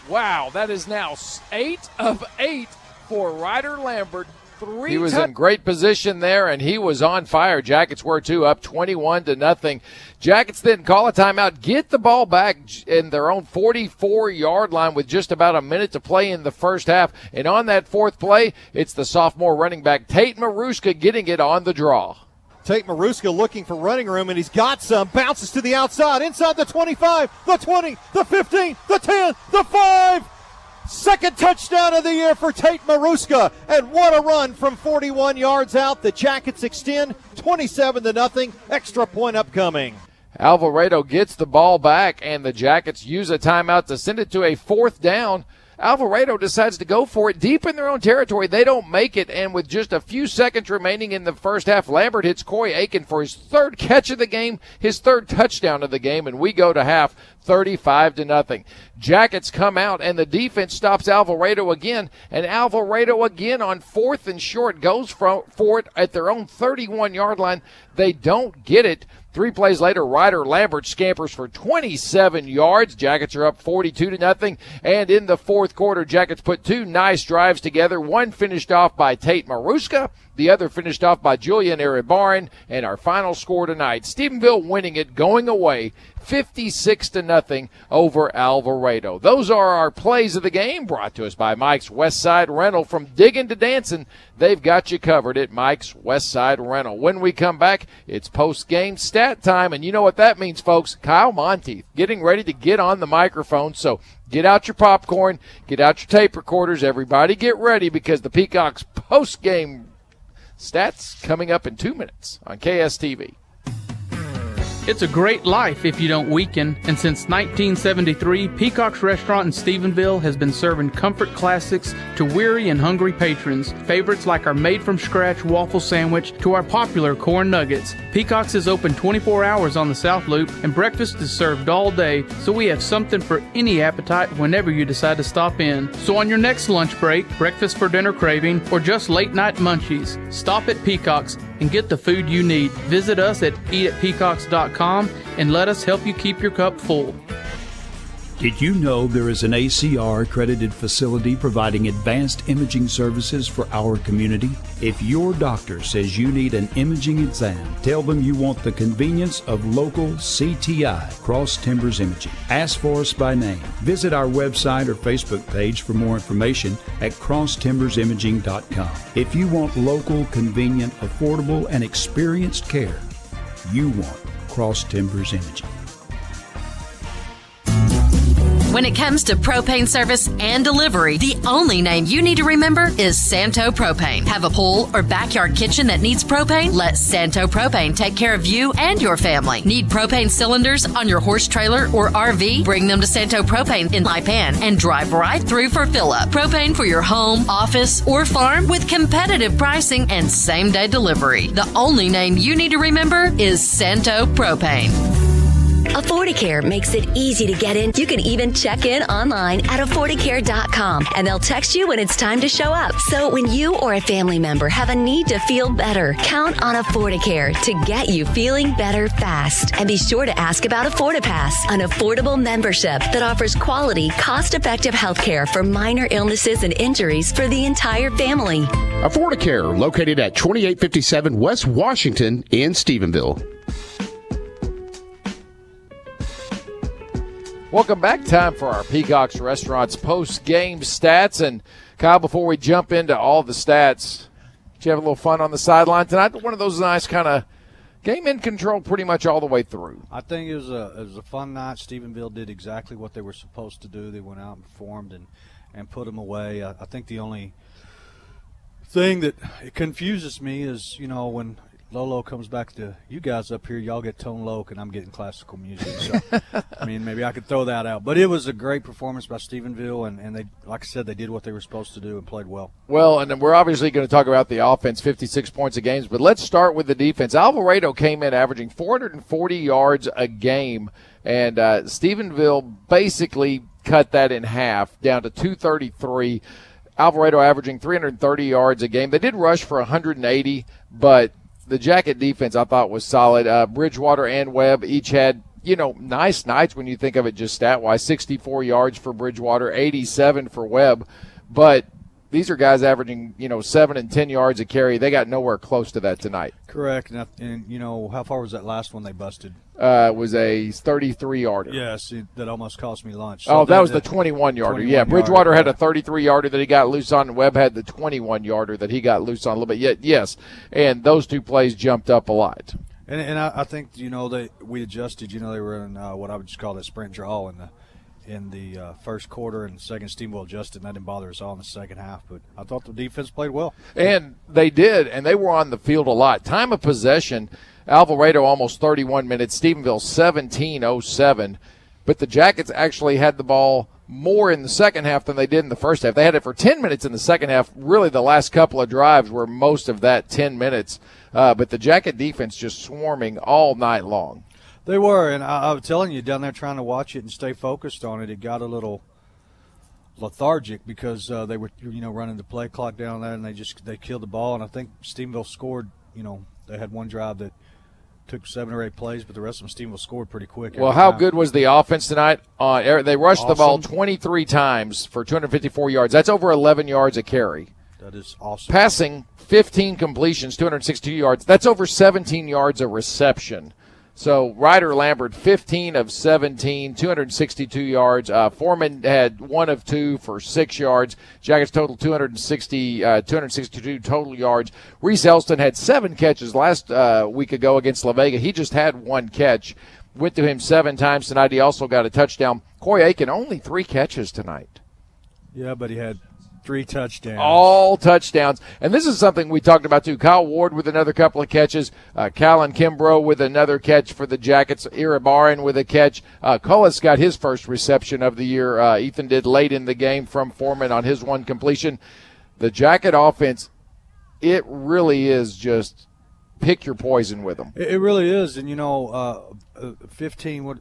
Wow, that is now 8 of 8 for Ryder Lambert. He was in great position there, and he was on fire. Jackets were too, up 21-0. Jackets then call a timeout, get the ball back in their own 44-yard line with just about a minute to play in the first half. And on that fourth play, it's the sophomore running back Tate Maruska getting it on the draw. Tate Maruska looking for running room, and he's got some. Bounces to the outside, inside the 25, the 20, the 15, the 10, the 5. Second touchdown of the year for Tate Maruska, and what a run from 41 yards out. The Jackets extend 27-0. Extra point upcoming. Alvarado gets the ball back, and the Jackets use a timeout to send it to a fourth down. Alvarado decides to go for it deep in their own territory. They don't make it, and with just a few seconds remaining in the first half, Lambert hits Corey Aiken for his third catch of the game, his third touchdown of the game, and we go to half 35-0. Jackets come out, and the defense stops Alvarado again, and Alvarado again on fourth and short goes for it at their own 31-yard line. They don't get it. 3 plays later, Ryder Lambert scampers for 27 yards. Jackets are up 42-0. And in the fourth quarter, Jackets put 2 nice drives together. One finished off by Tate Maruska. The other finished off by Julian Iribarren. And our final score tonight, Stephenville winning it, going away 56-0 over Alvarado. Those are our plays of the game, brought to us by Mike's Westside Rental. From digging to dancing, they've got you covered at Mike's Westside Rental. When we come back, it's post-game stat time, and you know what that means, folks. Kyle Monteith getting ready to get on the microphone, so get out your popcorn, get out your tape recorders. Everybody get ready, because the Peacocks post-game stats coming up in 2 minutes on KSTV. It's a great life if you don't weaken, and since 1973, Peacock's Restaurant in Stephenville has been serving comfort classics to weary and hungry patrons. Favorites like our made-from-scratch waffle sandwich to our popular corn nuggets. Peacock's is open 24 hours on the South Loop, and breakfast is served all day, so we have something for any appetite whenever you decide to stop in. So on your next lunch break, breakfast for dinner craving, or just late-night munchies, stop at Peacock's and get the food you need. Visit us at eatatpeacocks.com and let us help you keep your cup full. Did you know there is an ACR accredited facility providing advanced imaging services for our community? If your doctor says you need an imaging exam, tell them you want the convenience of local CTI, Cross Timbers Imaging. Ask for us by name. Visit our website or Facebook page for more information at crosstimbersimaging.com. If you want local, convenient, affordable, and experienced care, you want Cross Timbers Imaging. When it comes to propane service and delivery, the only name you need to remember is Santo Propane. Have a pool or backyard kitchen that needs propane? Let Santo Propane take care of you and your family. Need propane cylinders on your horse trailer or RV? Bring them to Santo Propane in Lipan and drive right through for fill-up. Propane for your home, office, or farm with competitive pricing and same-day delivery. The only name you need to remember is Santo Propane. Affordicare makes it easy to get in. You can even check in online at affordicare.com, and they'll text you when it's time to show up. So when you or a family member have a need to feel better, count on Affordicare to get you feeling better fast. And be sure to ask about AffordaPass, an affordable membership that offers quality, cost-effective health care for minor illnesses and injuries for the entire family. Affordicare, located at 2857 West Washington in Stephenville. Welcome back. Time for our Peacock's Restaurants post-game stats. And, Kyle, before we jump into all the stats, did you have a little fun on the sideline tonight? One of those nice kind of game in control pretty much all the way through. I think it was a fun night. Stephenville did exactly what they were supposed to do. They went out and performed and put them away. I think the only thing that it confuses me is, you know, when – Lolo comes back to you guys up here, y'all get Tone Loc, and I'm getting classical music. So, I mean, maybe I could throw that out. But it was a great performance by Stephenville, and they, like I said, they did what they were supposed to do and played well. Well, and then we're obviously going to talk about the offense, 56 points a game, but let's start with the defense. Alvarado came in averaging 440 yards a game, and Stephenville basically cut that in half, down to 233. Alvarado averaging 330 yards a game. They did rush for 180, but the Jacket defense, I thought, was solid. Bridgewater and Webb each had nice nights when you think of it just stat-wise. 64 yards for Bridgewater, 87 for Webb. But these are guys averaging, 7 and 10 yards a carry. They got nowhere close to that tonight. Correct. And how far was that last one they busted? It was a 33-yarder. Yes, that almost cost me lunch. So that was the 21-yarder. Yeah, Bridgewater had a 33-yarder that he got loose on, and Webb had the 21-yarder that he got loose on a little bit. Yes, and those two plays jumped up a lot. And I think, we adjusted. They were in what I would just call a sprint draw in the first quarter, and the second Stephenville adjusted, and that didn't bother us all in the second half. But I thought the defense played well. And they did, and they were on the field a lot. Time of possession, Alvarado almost 31 minutes, Stephenville 17:07. But the Jackets actually had the ball more in the second half than they did in the first half. They had it for 10 minutes in the second half. Really, the last couple of drives were most of that 10 minutes. But the Jacket defense just swarming all night long. They were, and I was telling you, down there trying to watch it and stay focused on it, it got a little lethargic because they were, running the play clock down there, and they killed the ball. And I think Stephenville scored. They had one drive that took 7 or 8 plays, but the rest of them Stephenville scored pretty quick. Well, how good was the offense tonight? They rushed the ball 23 times for 254 yards. That's over 11 yards a carry. That is awesome. Passing, 15 completions, 262 yards. That's over 17 yards a reception. So Ryder Lambert, 15 of 17, 262 yards. Foreman had 1 of 2 for 6 yards. Jackets total 262 total yards. Reese Elston had 7 catches last week ago against La Vega. He just had 1 catch. Went to him 7 times tonight. He also got a touchdown. Coy Aiken, only 3 catches tonight. Yeah, but he had 3 touchdowns. All touchdowns. And this is something we talked about, too. Kyle Ward with another couple of catches. Callan Kimbrough with another catch for the Jackets. Iribaran with a catch. Cullis got his first reception of the year. Ethan did late in the game from Foreman on his 1 completion. The Jacket offense, it really is just pick your poison with them. It really is. And, 15,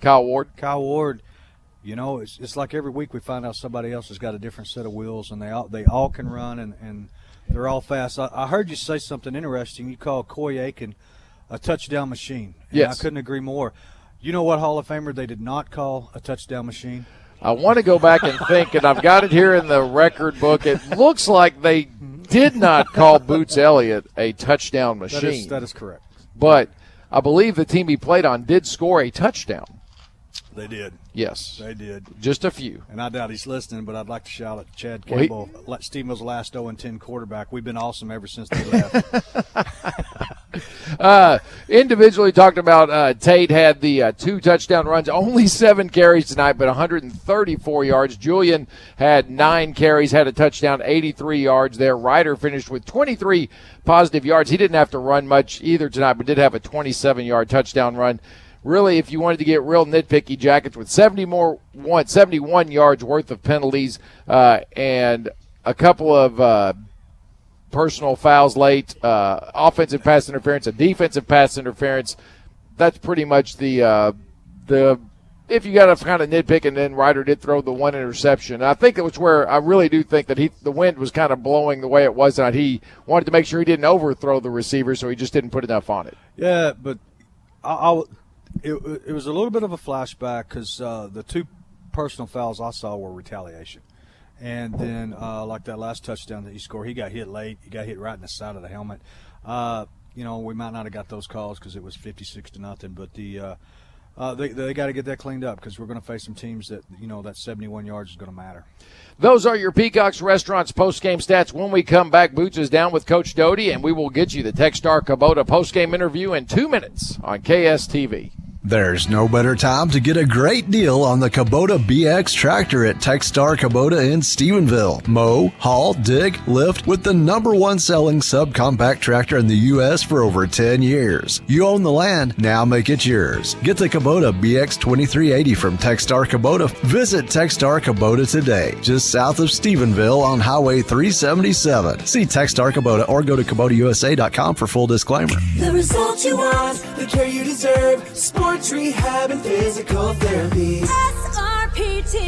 Kyle Ward. Kyle Ward. It's like every week we find out somebody else has got a different set of wheels, and they all can run, and they're all fast. I heard you say something interesting. You call Coy Aiken a touchdown machine. And yes. I couldn't agree more. You know what Hall of Famer they did not call a touchdown machine? I want to go back and think, and I've got it here in the record book. It looks like they did not call Boots Elliott a touchdown machine. That is correct. But I believe the team he played on did score a touchdown. They did. Yes. They did. Just a few. And I doubt he's listening, but I'd like to shout at Chad Campbell, Stephenville's last 0-10 quarterback. We've been awesome ever since they left. Individually talked about Tate had the 2 touchdown runs, only 7 carries tonight, but 134 yards. Julian had 9 carries, had a touchdown, 83 yards there. Ryder finished with 23 positive yards. He didn't have to run much either tonight, but did have a 27-yard touchdown run. Really, if you wanted to get real nitpicky, Jackets with 71 yards worth of penalties and a couple of personal fouls late, offensive pass interference, a defensive pass interference. That's pretty much the if you got to kind of nitpick, and then Ryder did throw the 1 interception. And I think it was where I really do think that the wind was kind of blowing the way it was tonight. He wanted to make sure he didn't overthrow the receiver, so he just didn't put enough on it. Yeah, but It was a little bit of a flashback because the 2 personal fouls I saw were retaliation. And then, like that last touchdown that he scored, he got hit late. He got hit right in the side of the helmet. We might not have got those calls because it was 56-0. But they got to get that cleaned up because we're going to face some teams that, that 71 yards is going to matter. Those are your Peacock's Restaurants post-game stats. When we come back, Boots is down with Coach Doty, and we will get you the Techstar Kubota post-game interview in 2 minutes on KSTV. There's no better time to get a great deal on the Kubota BX tractor at Techstar Kubota in Stephenville. Mow, haul, dig, lift with the #1 selling subcompact tractor in the U.S. for over 10 years. You own the land, now make it yours. Get the Kubota BX 2380 from Techstar Kubota. Visit Techstar Kubota today, just south of Stephenville on Highway 377. See Techstar Kubota or go to KubotaUSA.com for full disclaimer. The results you want, the care you deserve, sports rehab and physical therapy. SRPT.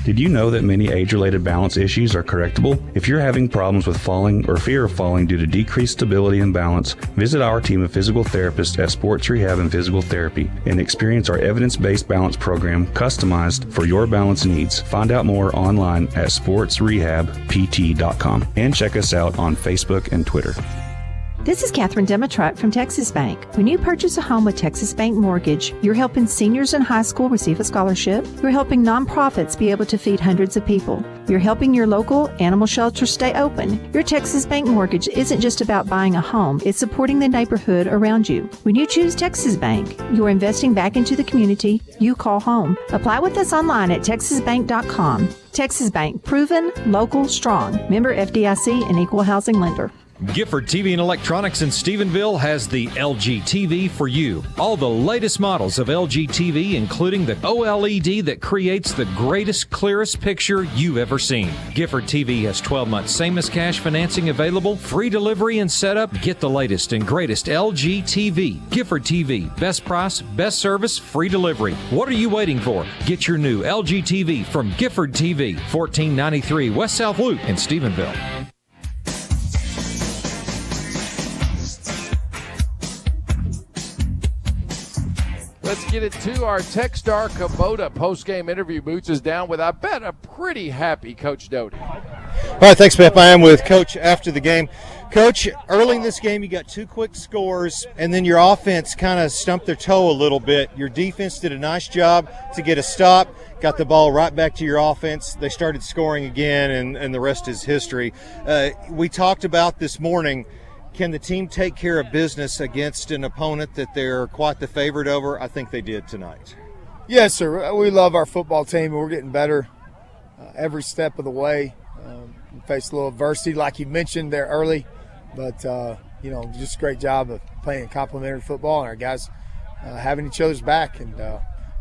Did you know that many age-related balance issues are correctable? If you're having problems with falling or fear of falling due to decreased stability and balance, visit our team of physical therapists at Sports Rehab and Physical Therapy and experience our evidence-based balance program customized for your balance needs. Find out more online at sportsrehabpt.com and check us out on Facebook and Twitter. This is Catherine Demetrat from Texas Bank. When you purchase a home with Texas Bank Mortgage, you're helping seniors in high school receive a scholarship. You're helping nonprofits be able to feed hundreds of people. You're helping your local animal shelter stay open. Your Texas Bank Mortgage isn't just about buying a home, it's supporting the neighborhood around you. When you choose Texas Bank, you're investing back into the community you call home. Apply with us online at texasbank.com. Texas Bank, proven, local, strong. Member FDIC and equal housing lender. Gifford TV and Electronics in Stephenville has the LG TV for you. All the latest models of LG TV, including the OLED that creates the greatest, clearest picture you've ever seen. Gifford TV has 12 months same-as-cash financing available, free delivery and setup. Get the latest and greatest LG TV. Gifford TV, best price, best service, free delivery. What are you waiting for? Get your new LG TV from Gifford TV, 1493 West South Loop in Stephenville. Let's get it to our Techstar Kubota post-game interview. Boots is down with, I bet, a pretty happy Coach Doty. All right, thanks, Pep. I am with Coach after the game. Coach, early in this game, you got 2 quick scores, and then your offense kind of stumped their toe a little bit. Your defense did a nice job to get a stop, got the ball right back to your offense. They started scoring again, and the rest is history. We talked about this morning, can the team take care of business against an opponent that they're quite the favorite over? I think they did tonight. Yes, sir. We love our football team, and we're getting better every step of the way. We faced a little adversity, like you mentioned there early, but, just a great job of playing complimentary football and our guys having each other's back. And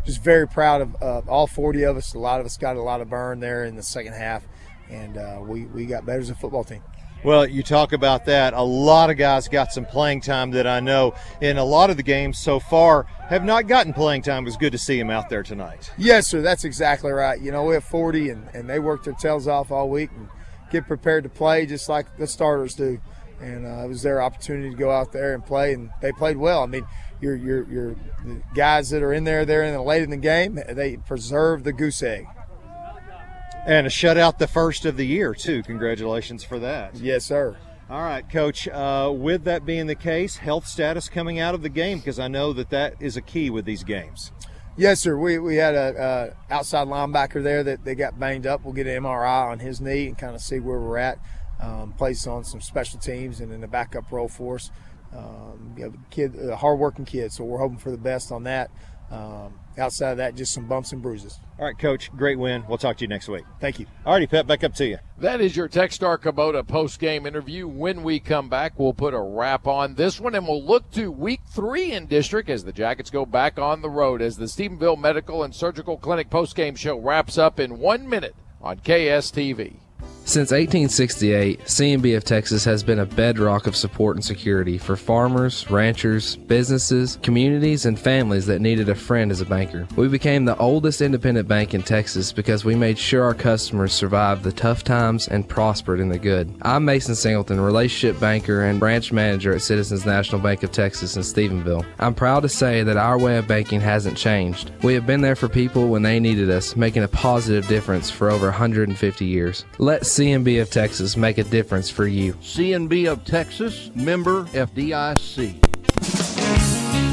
just very proud of all 40 of us. A lot of us got a lot of burn there in the second half, and we got better as a football team. Well, you talk about that. A lot of guys got some playing time that I know in a lot of the games so far have not gotten playing time. It was good to see them out there tonight. Yes, sir. That's exactly right. We have 40, and they work their tails off all week and get prepared to play just like the starters do. And it was their opportunity to go out there and play, and they played well. I mean, your the guys that are in there, they're in the late in the game, they preserve the goose egg. And a shutout the first of the year, too. Congratulations for that. Yes, sir. All right, Coach, with that being the case, health status coming out of the game, because I know that is a key with these games. Yes, sir. We had a outside linebacker there that they got banged up. We'll get an MRI on his knee and kind of see where we're at. Plays on some special teams and in the backup role for us. A hard-working kid, so we're hoping for the best on that. Outside of that, just some bumps and bruises. All right, Coach, great win. We'll talk to you next week. Thank you. All righty, Pep, back up to you. That is your Techstar Kubota post-game interview. When we come back, we'll put a wrap on this one, and we'll look to Week 3 in District as the Jackets go back on the road as the Stephenville Medical and Surgical Clinic post-game show wraps up in 1 minute on KSTV. Since 1868, C&B of Texas has been a bedrock of support and security for farmers, ranchers, businesses, communities, and families that needed a friend as a banker. We became the oldest independent bank in Texas because we made sure our customers survived the tough times and prospered in the good. I'm Mason Singleton, relationship banker and branch manager at Citizens National Bank of Texas in Stephenville. I'm proud to say that our way of banking hasn't changed. We have been there for people when they needed us, making a positive difference for over 150 years. Let C&B of Texas make a difference for you. C&B of Texas, member FDIC.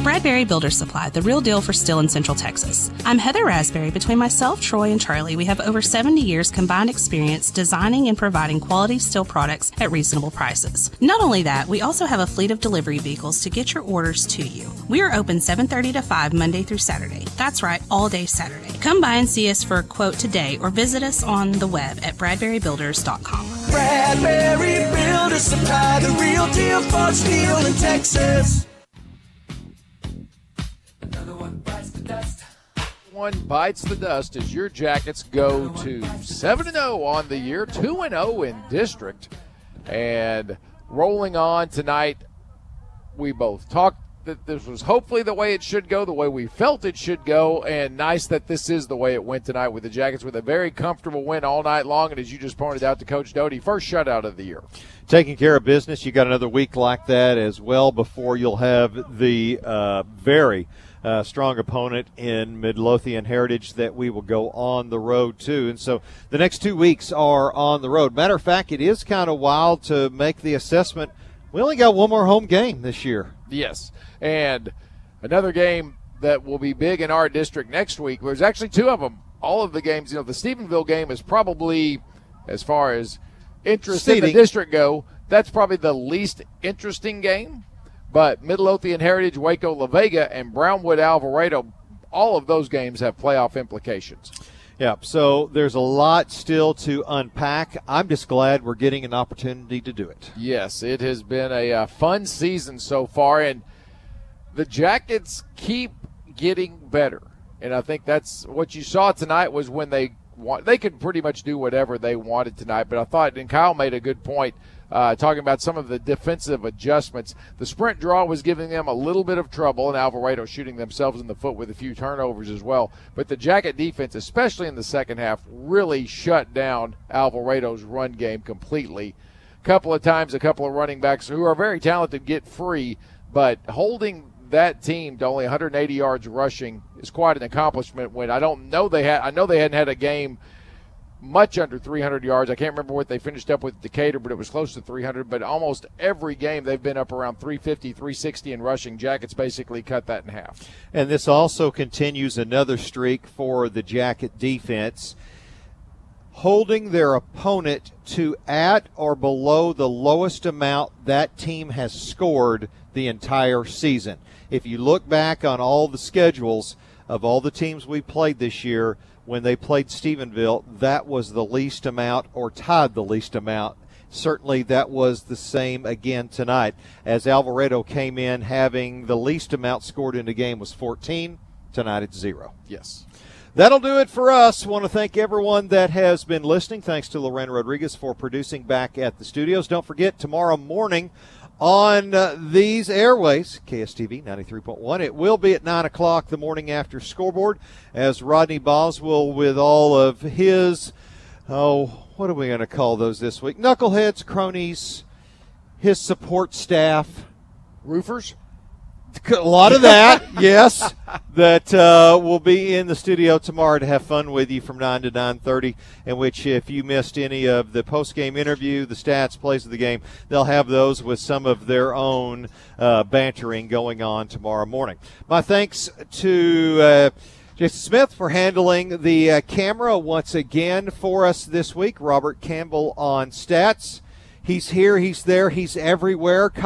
Bradbury Builder Supply, the real deal for steel in Central Texas. I'm Heather Raspberry. Between myself, Troy, and Charlie, we have over 70 years combined experience designing and providing quality steel products at reasonable prices. Not only that, we also have a fleet of delivery vehicles to get your orders to you. We are open 7:30 to 5 Monday through Saturday. That's right, all day Saturday. Come by and see us for a quote today or visit us on the web at bradburybuilders.com. Bradbury Builder Supply, the real deal for steel in Texas. One bites the dust as your Jackets go to 7-0 on the year, 2-0 in district. And rolling on tonight, we both talked that this was hopefully the way it should go, the way we felt it should go, and nice that this is the way it went tonight with the Jackets with a very comfortable win all night long, and as you just pointed out to Coach Doty, first shutout of the year. Taking care of business, you got another week like that as well before you'll have the very strong opponent in Midlothian Heritage that we will go on the road to. And so the next 2 weeks are on the road. Matter of fact, it is kind of wild to make the assessment. We only got one more home game this year. Yes, and another game that will be big in our district next week. There's actually two of them. All of the games, the Stephenville game is probably, as far as interest in the district go, that's probably the least interesting game. But Midlothian Heritage, Waco La Vega, and Brownwood Alvarado, all of those games have playoff implications. Yeah, so there's a lot still to unpack. I'm just glad we're getting an opportunity to do it. Yes, it has been a fun season so far, and the Jackets keep getting better. And I think that's what you saw tonight was when they could pretty much do whatever they wanted tonight. But I thought, and Kyle made a good point, talking about some of the defensive adjustments. The sprint draw was giving them a little bit of trouble, and Alvarado shooting themselves in the foot with a few turnovers as well. But the Jacket defense, especially in the second half, really shut down Alvarado's run game completely. A couple of times, a couple of running backs who are very talented get free, but holding that team to only 180 yards rushing is quite an accomplishment. When I know they hadn't had a game much under 300 yards. I can't remember what they finished up with Decatur, but it was close to 300. But almost every game they've been up around 350, 360 in rushing. Jackets basically cut that in half. And this also continues another streak for the Jacket defense, holding their opponent to at or below the lowest amount that team has scored the entire season. If you look back on all the schedules of all the teams we played this year, when they played Stephenville, that was the least amount or tied the least amount. Certainly that was the same again tonight, as Alvarado came in having the least amount scored in the game was 14. Tonight it's 0. Yes. That'll do it for us. Want to thank everyone that has been listening. Thanks to Lorena Rodriguez for producing back at the studios. Don't forget, tomorrow morning on these airways, KSTV 93.1, it will be at 9 o'clock the morning after Scoreboard, as Rodney Boswell with all of his, what are we going to call those this week? Knuckleheads, cronies, his support staff. Roofers? A lot of that, yes, that will be in the studio tomorrow to have fun with you from 9 to 9:30, in which if you missed any of the post-game interview, the stats, plays of the game, they'll have those with some of their own bantering going on tomorrow morning. My thanks to Jason Smith for handling the camera once again for us this week. Robert Campbell on stats. He's here, he's there, he's everywhere.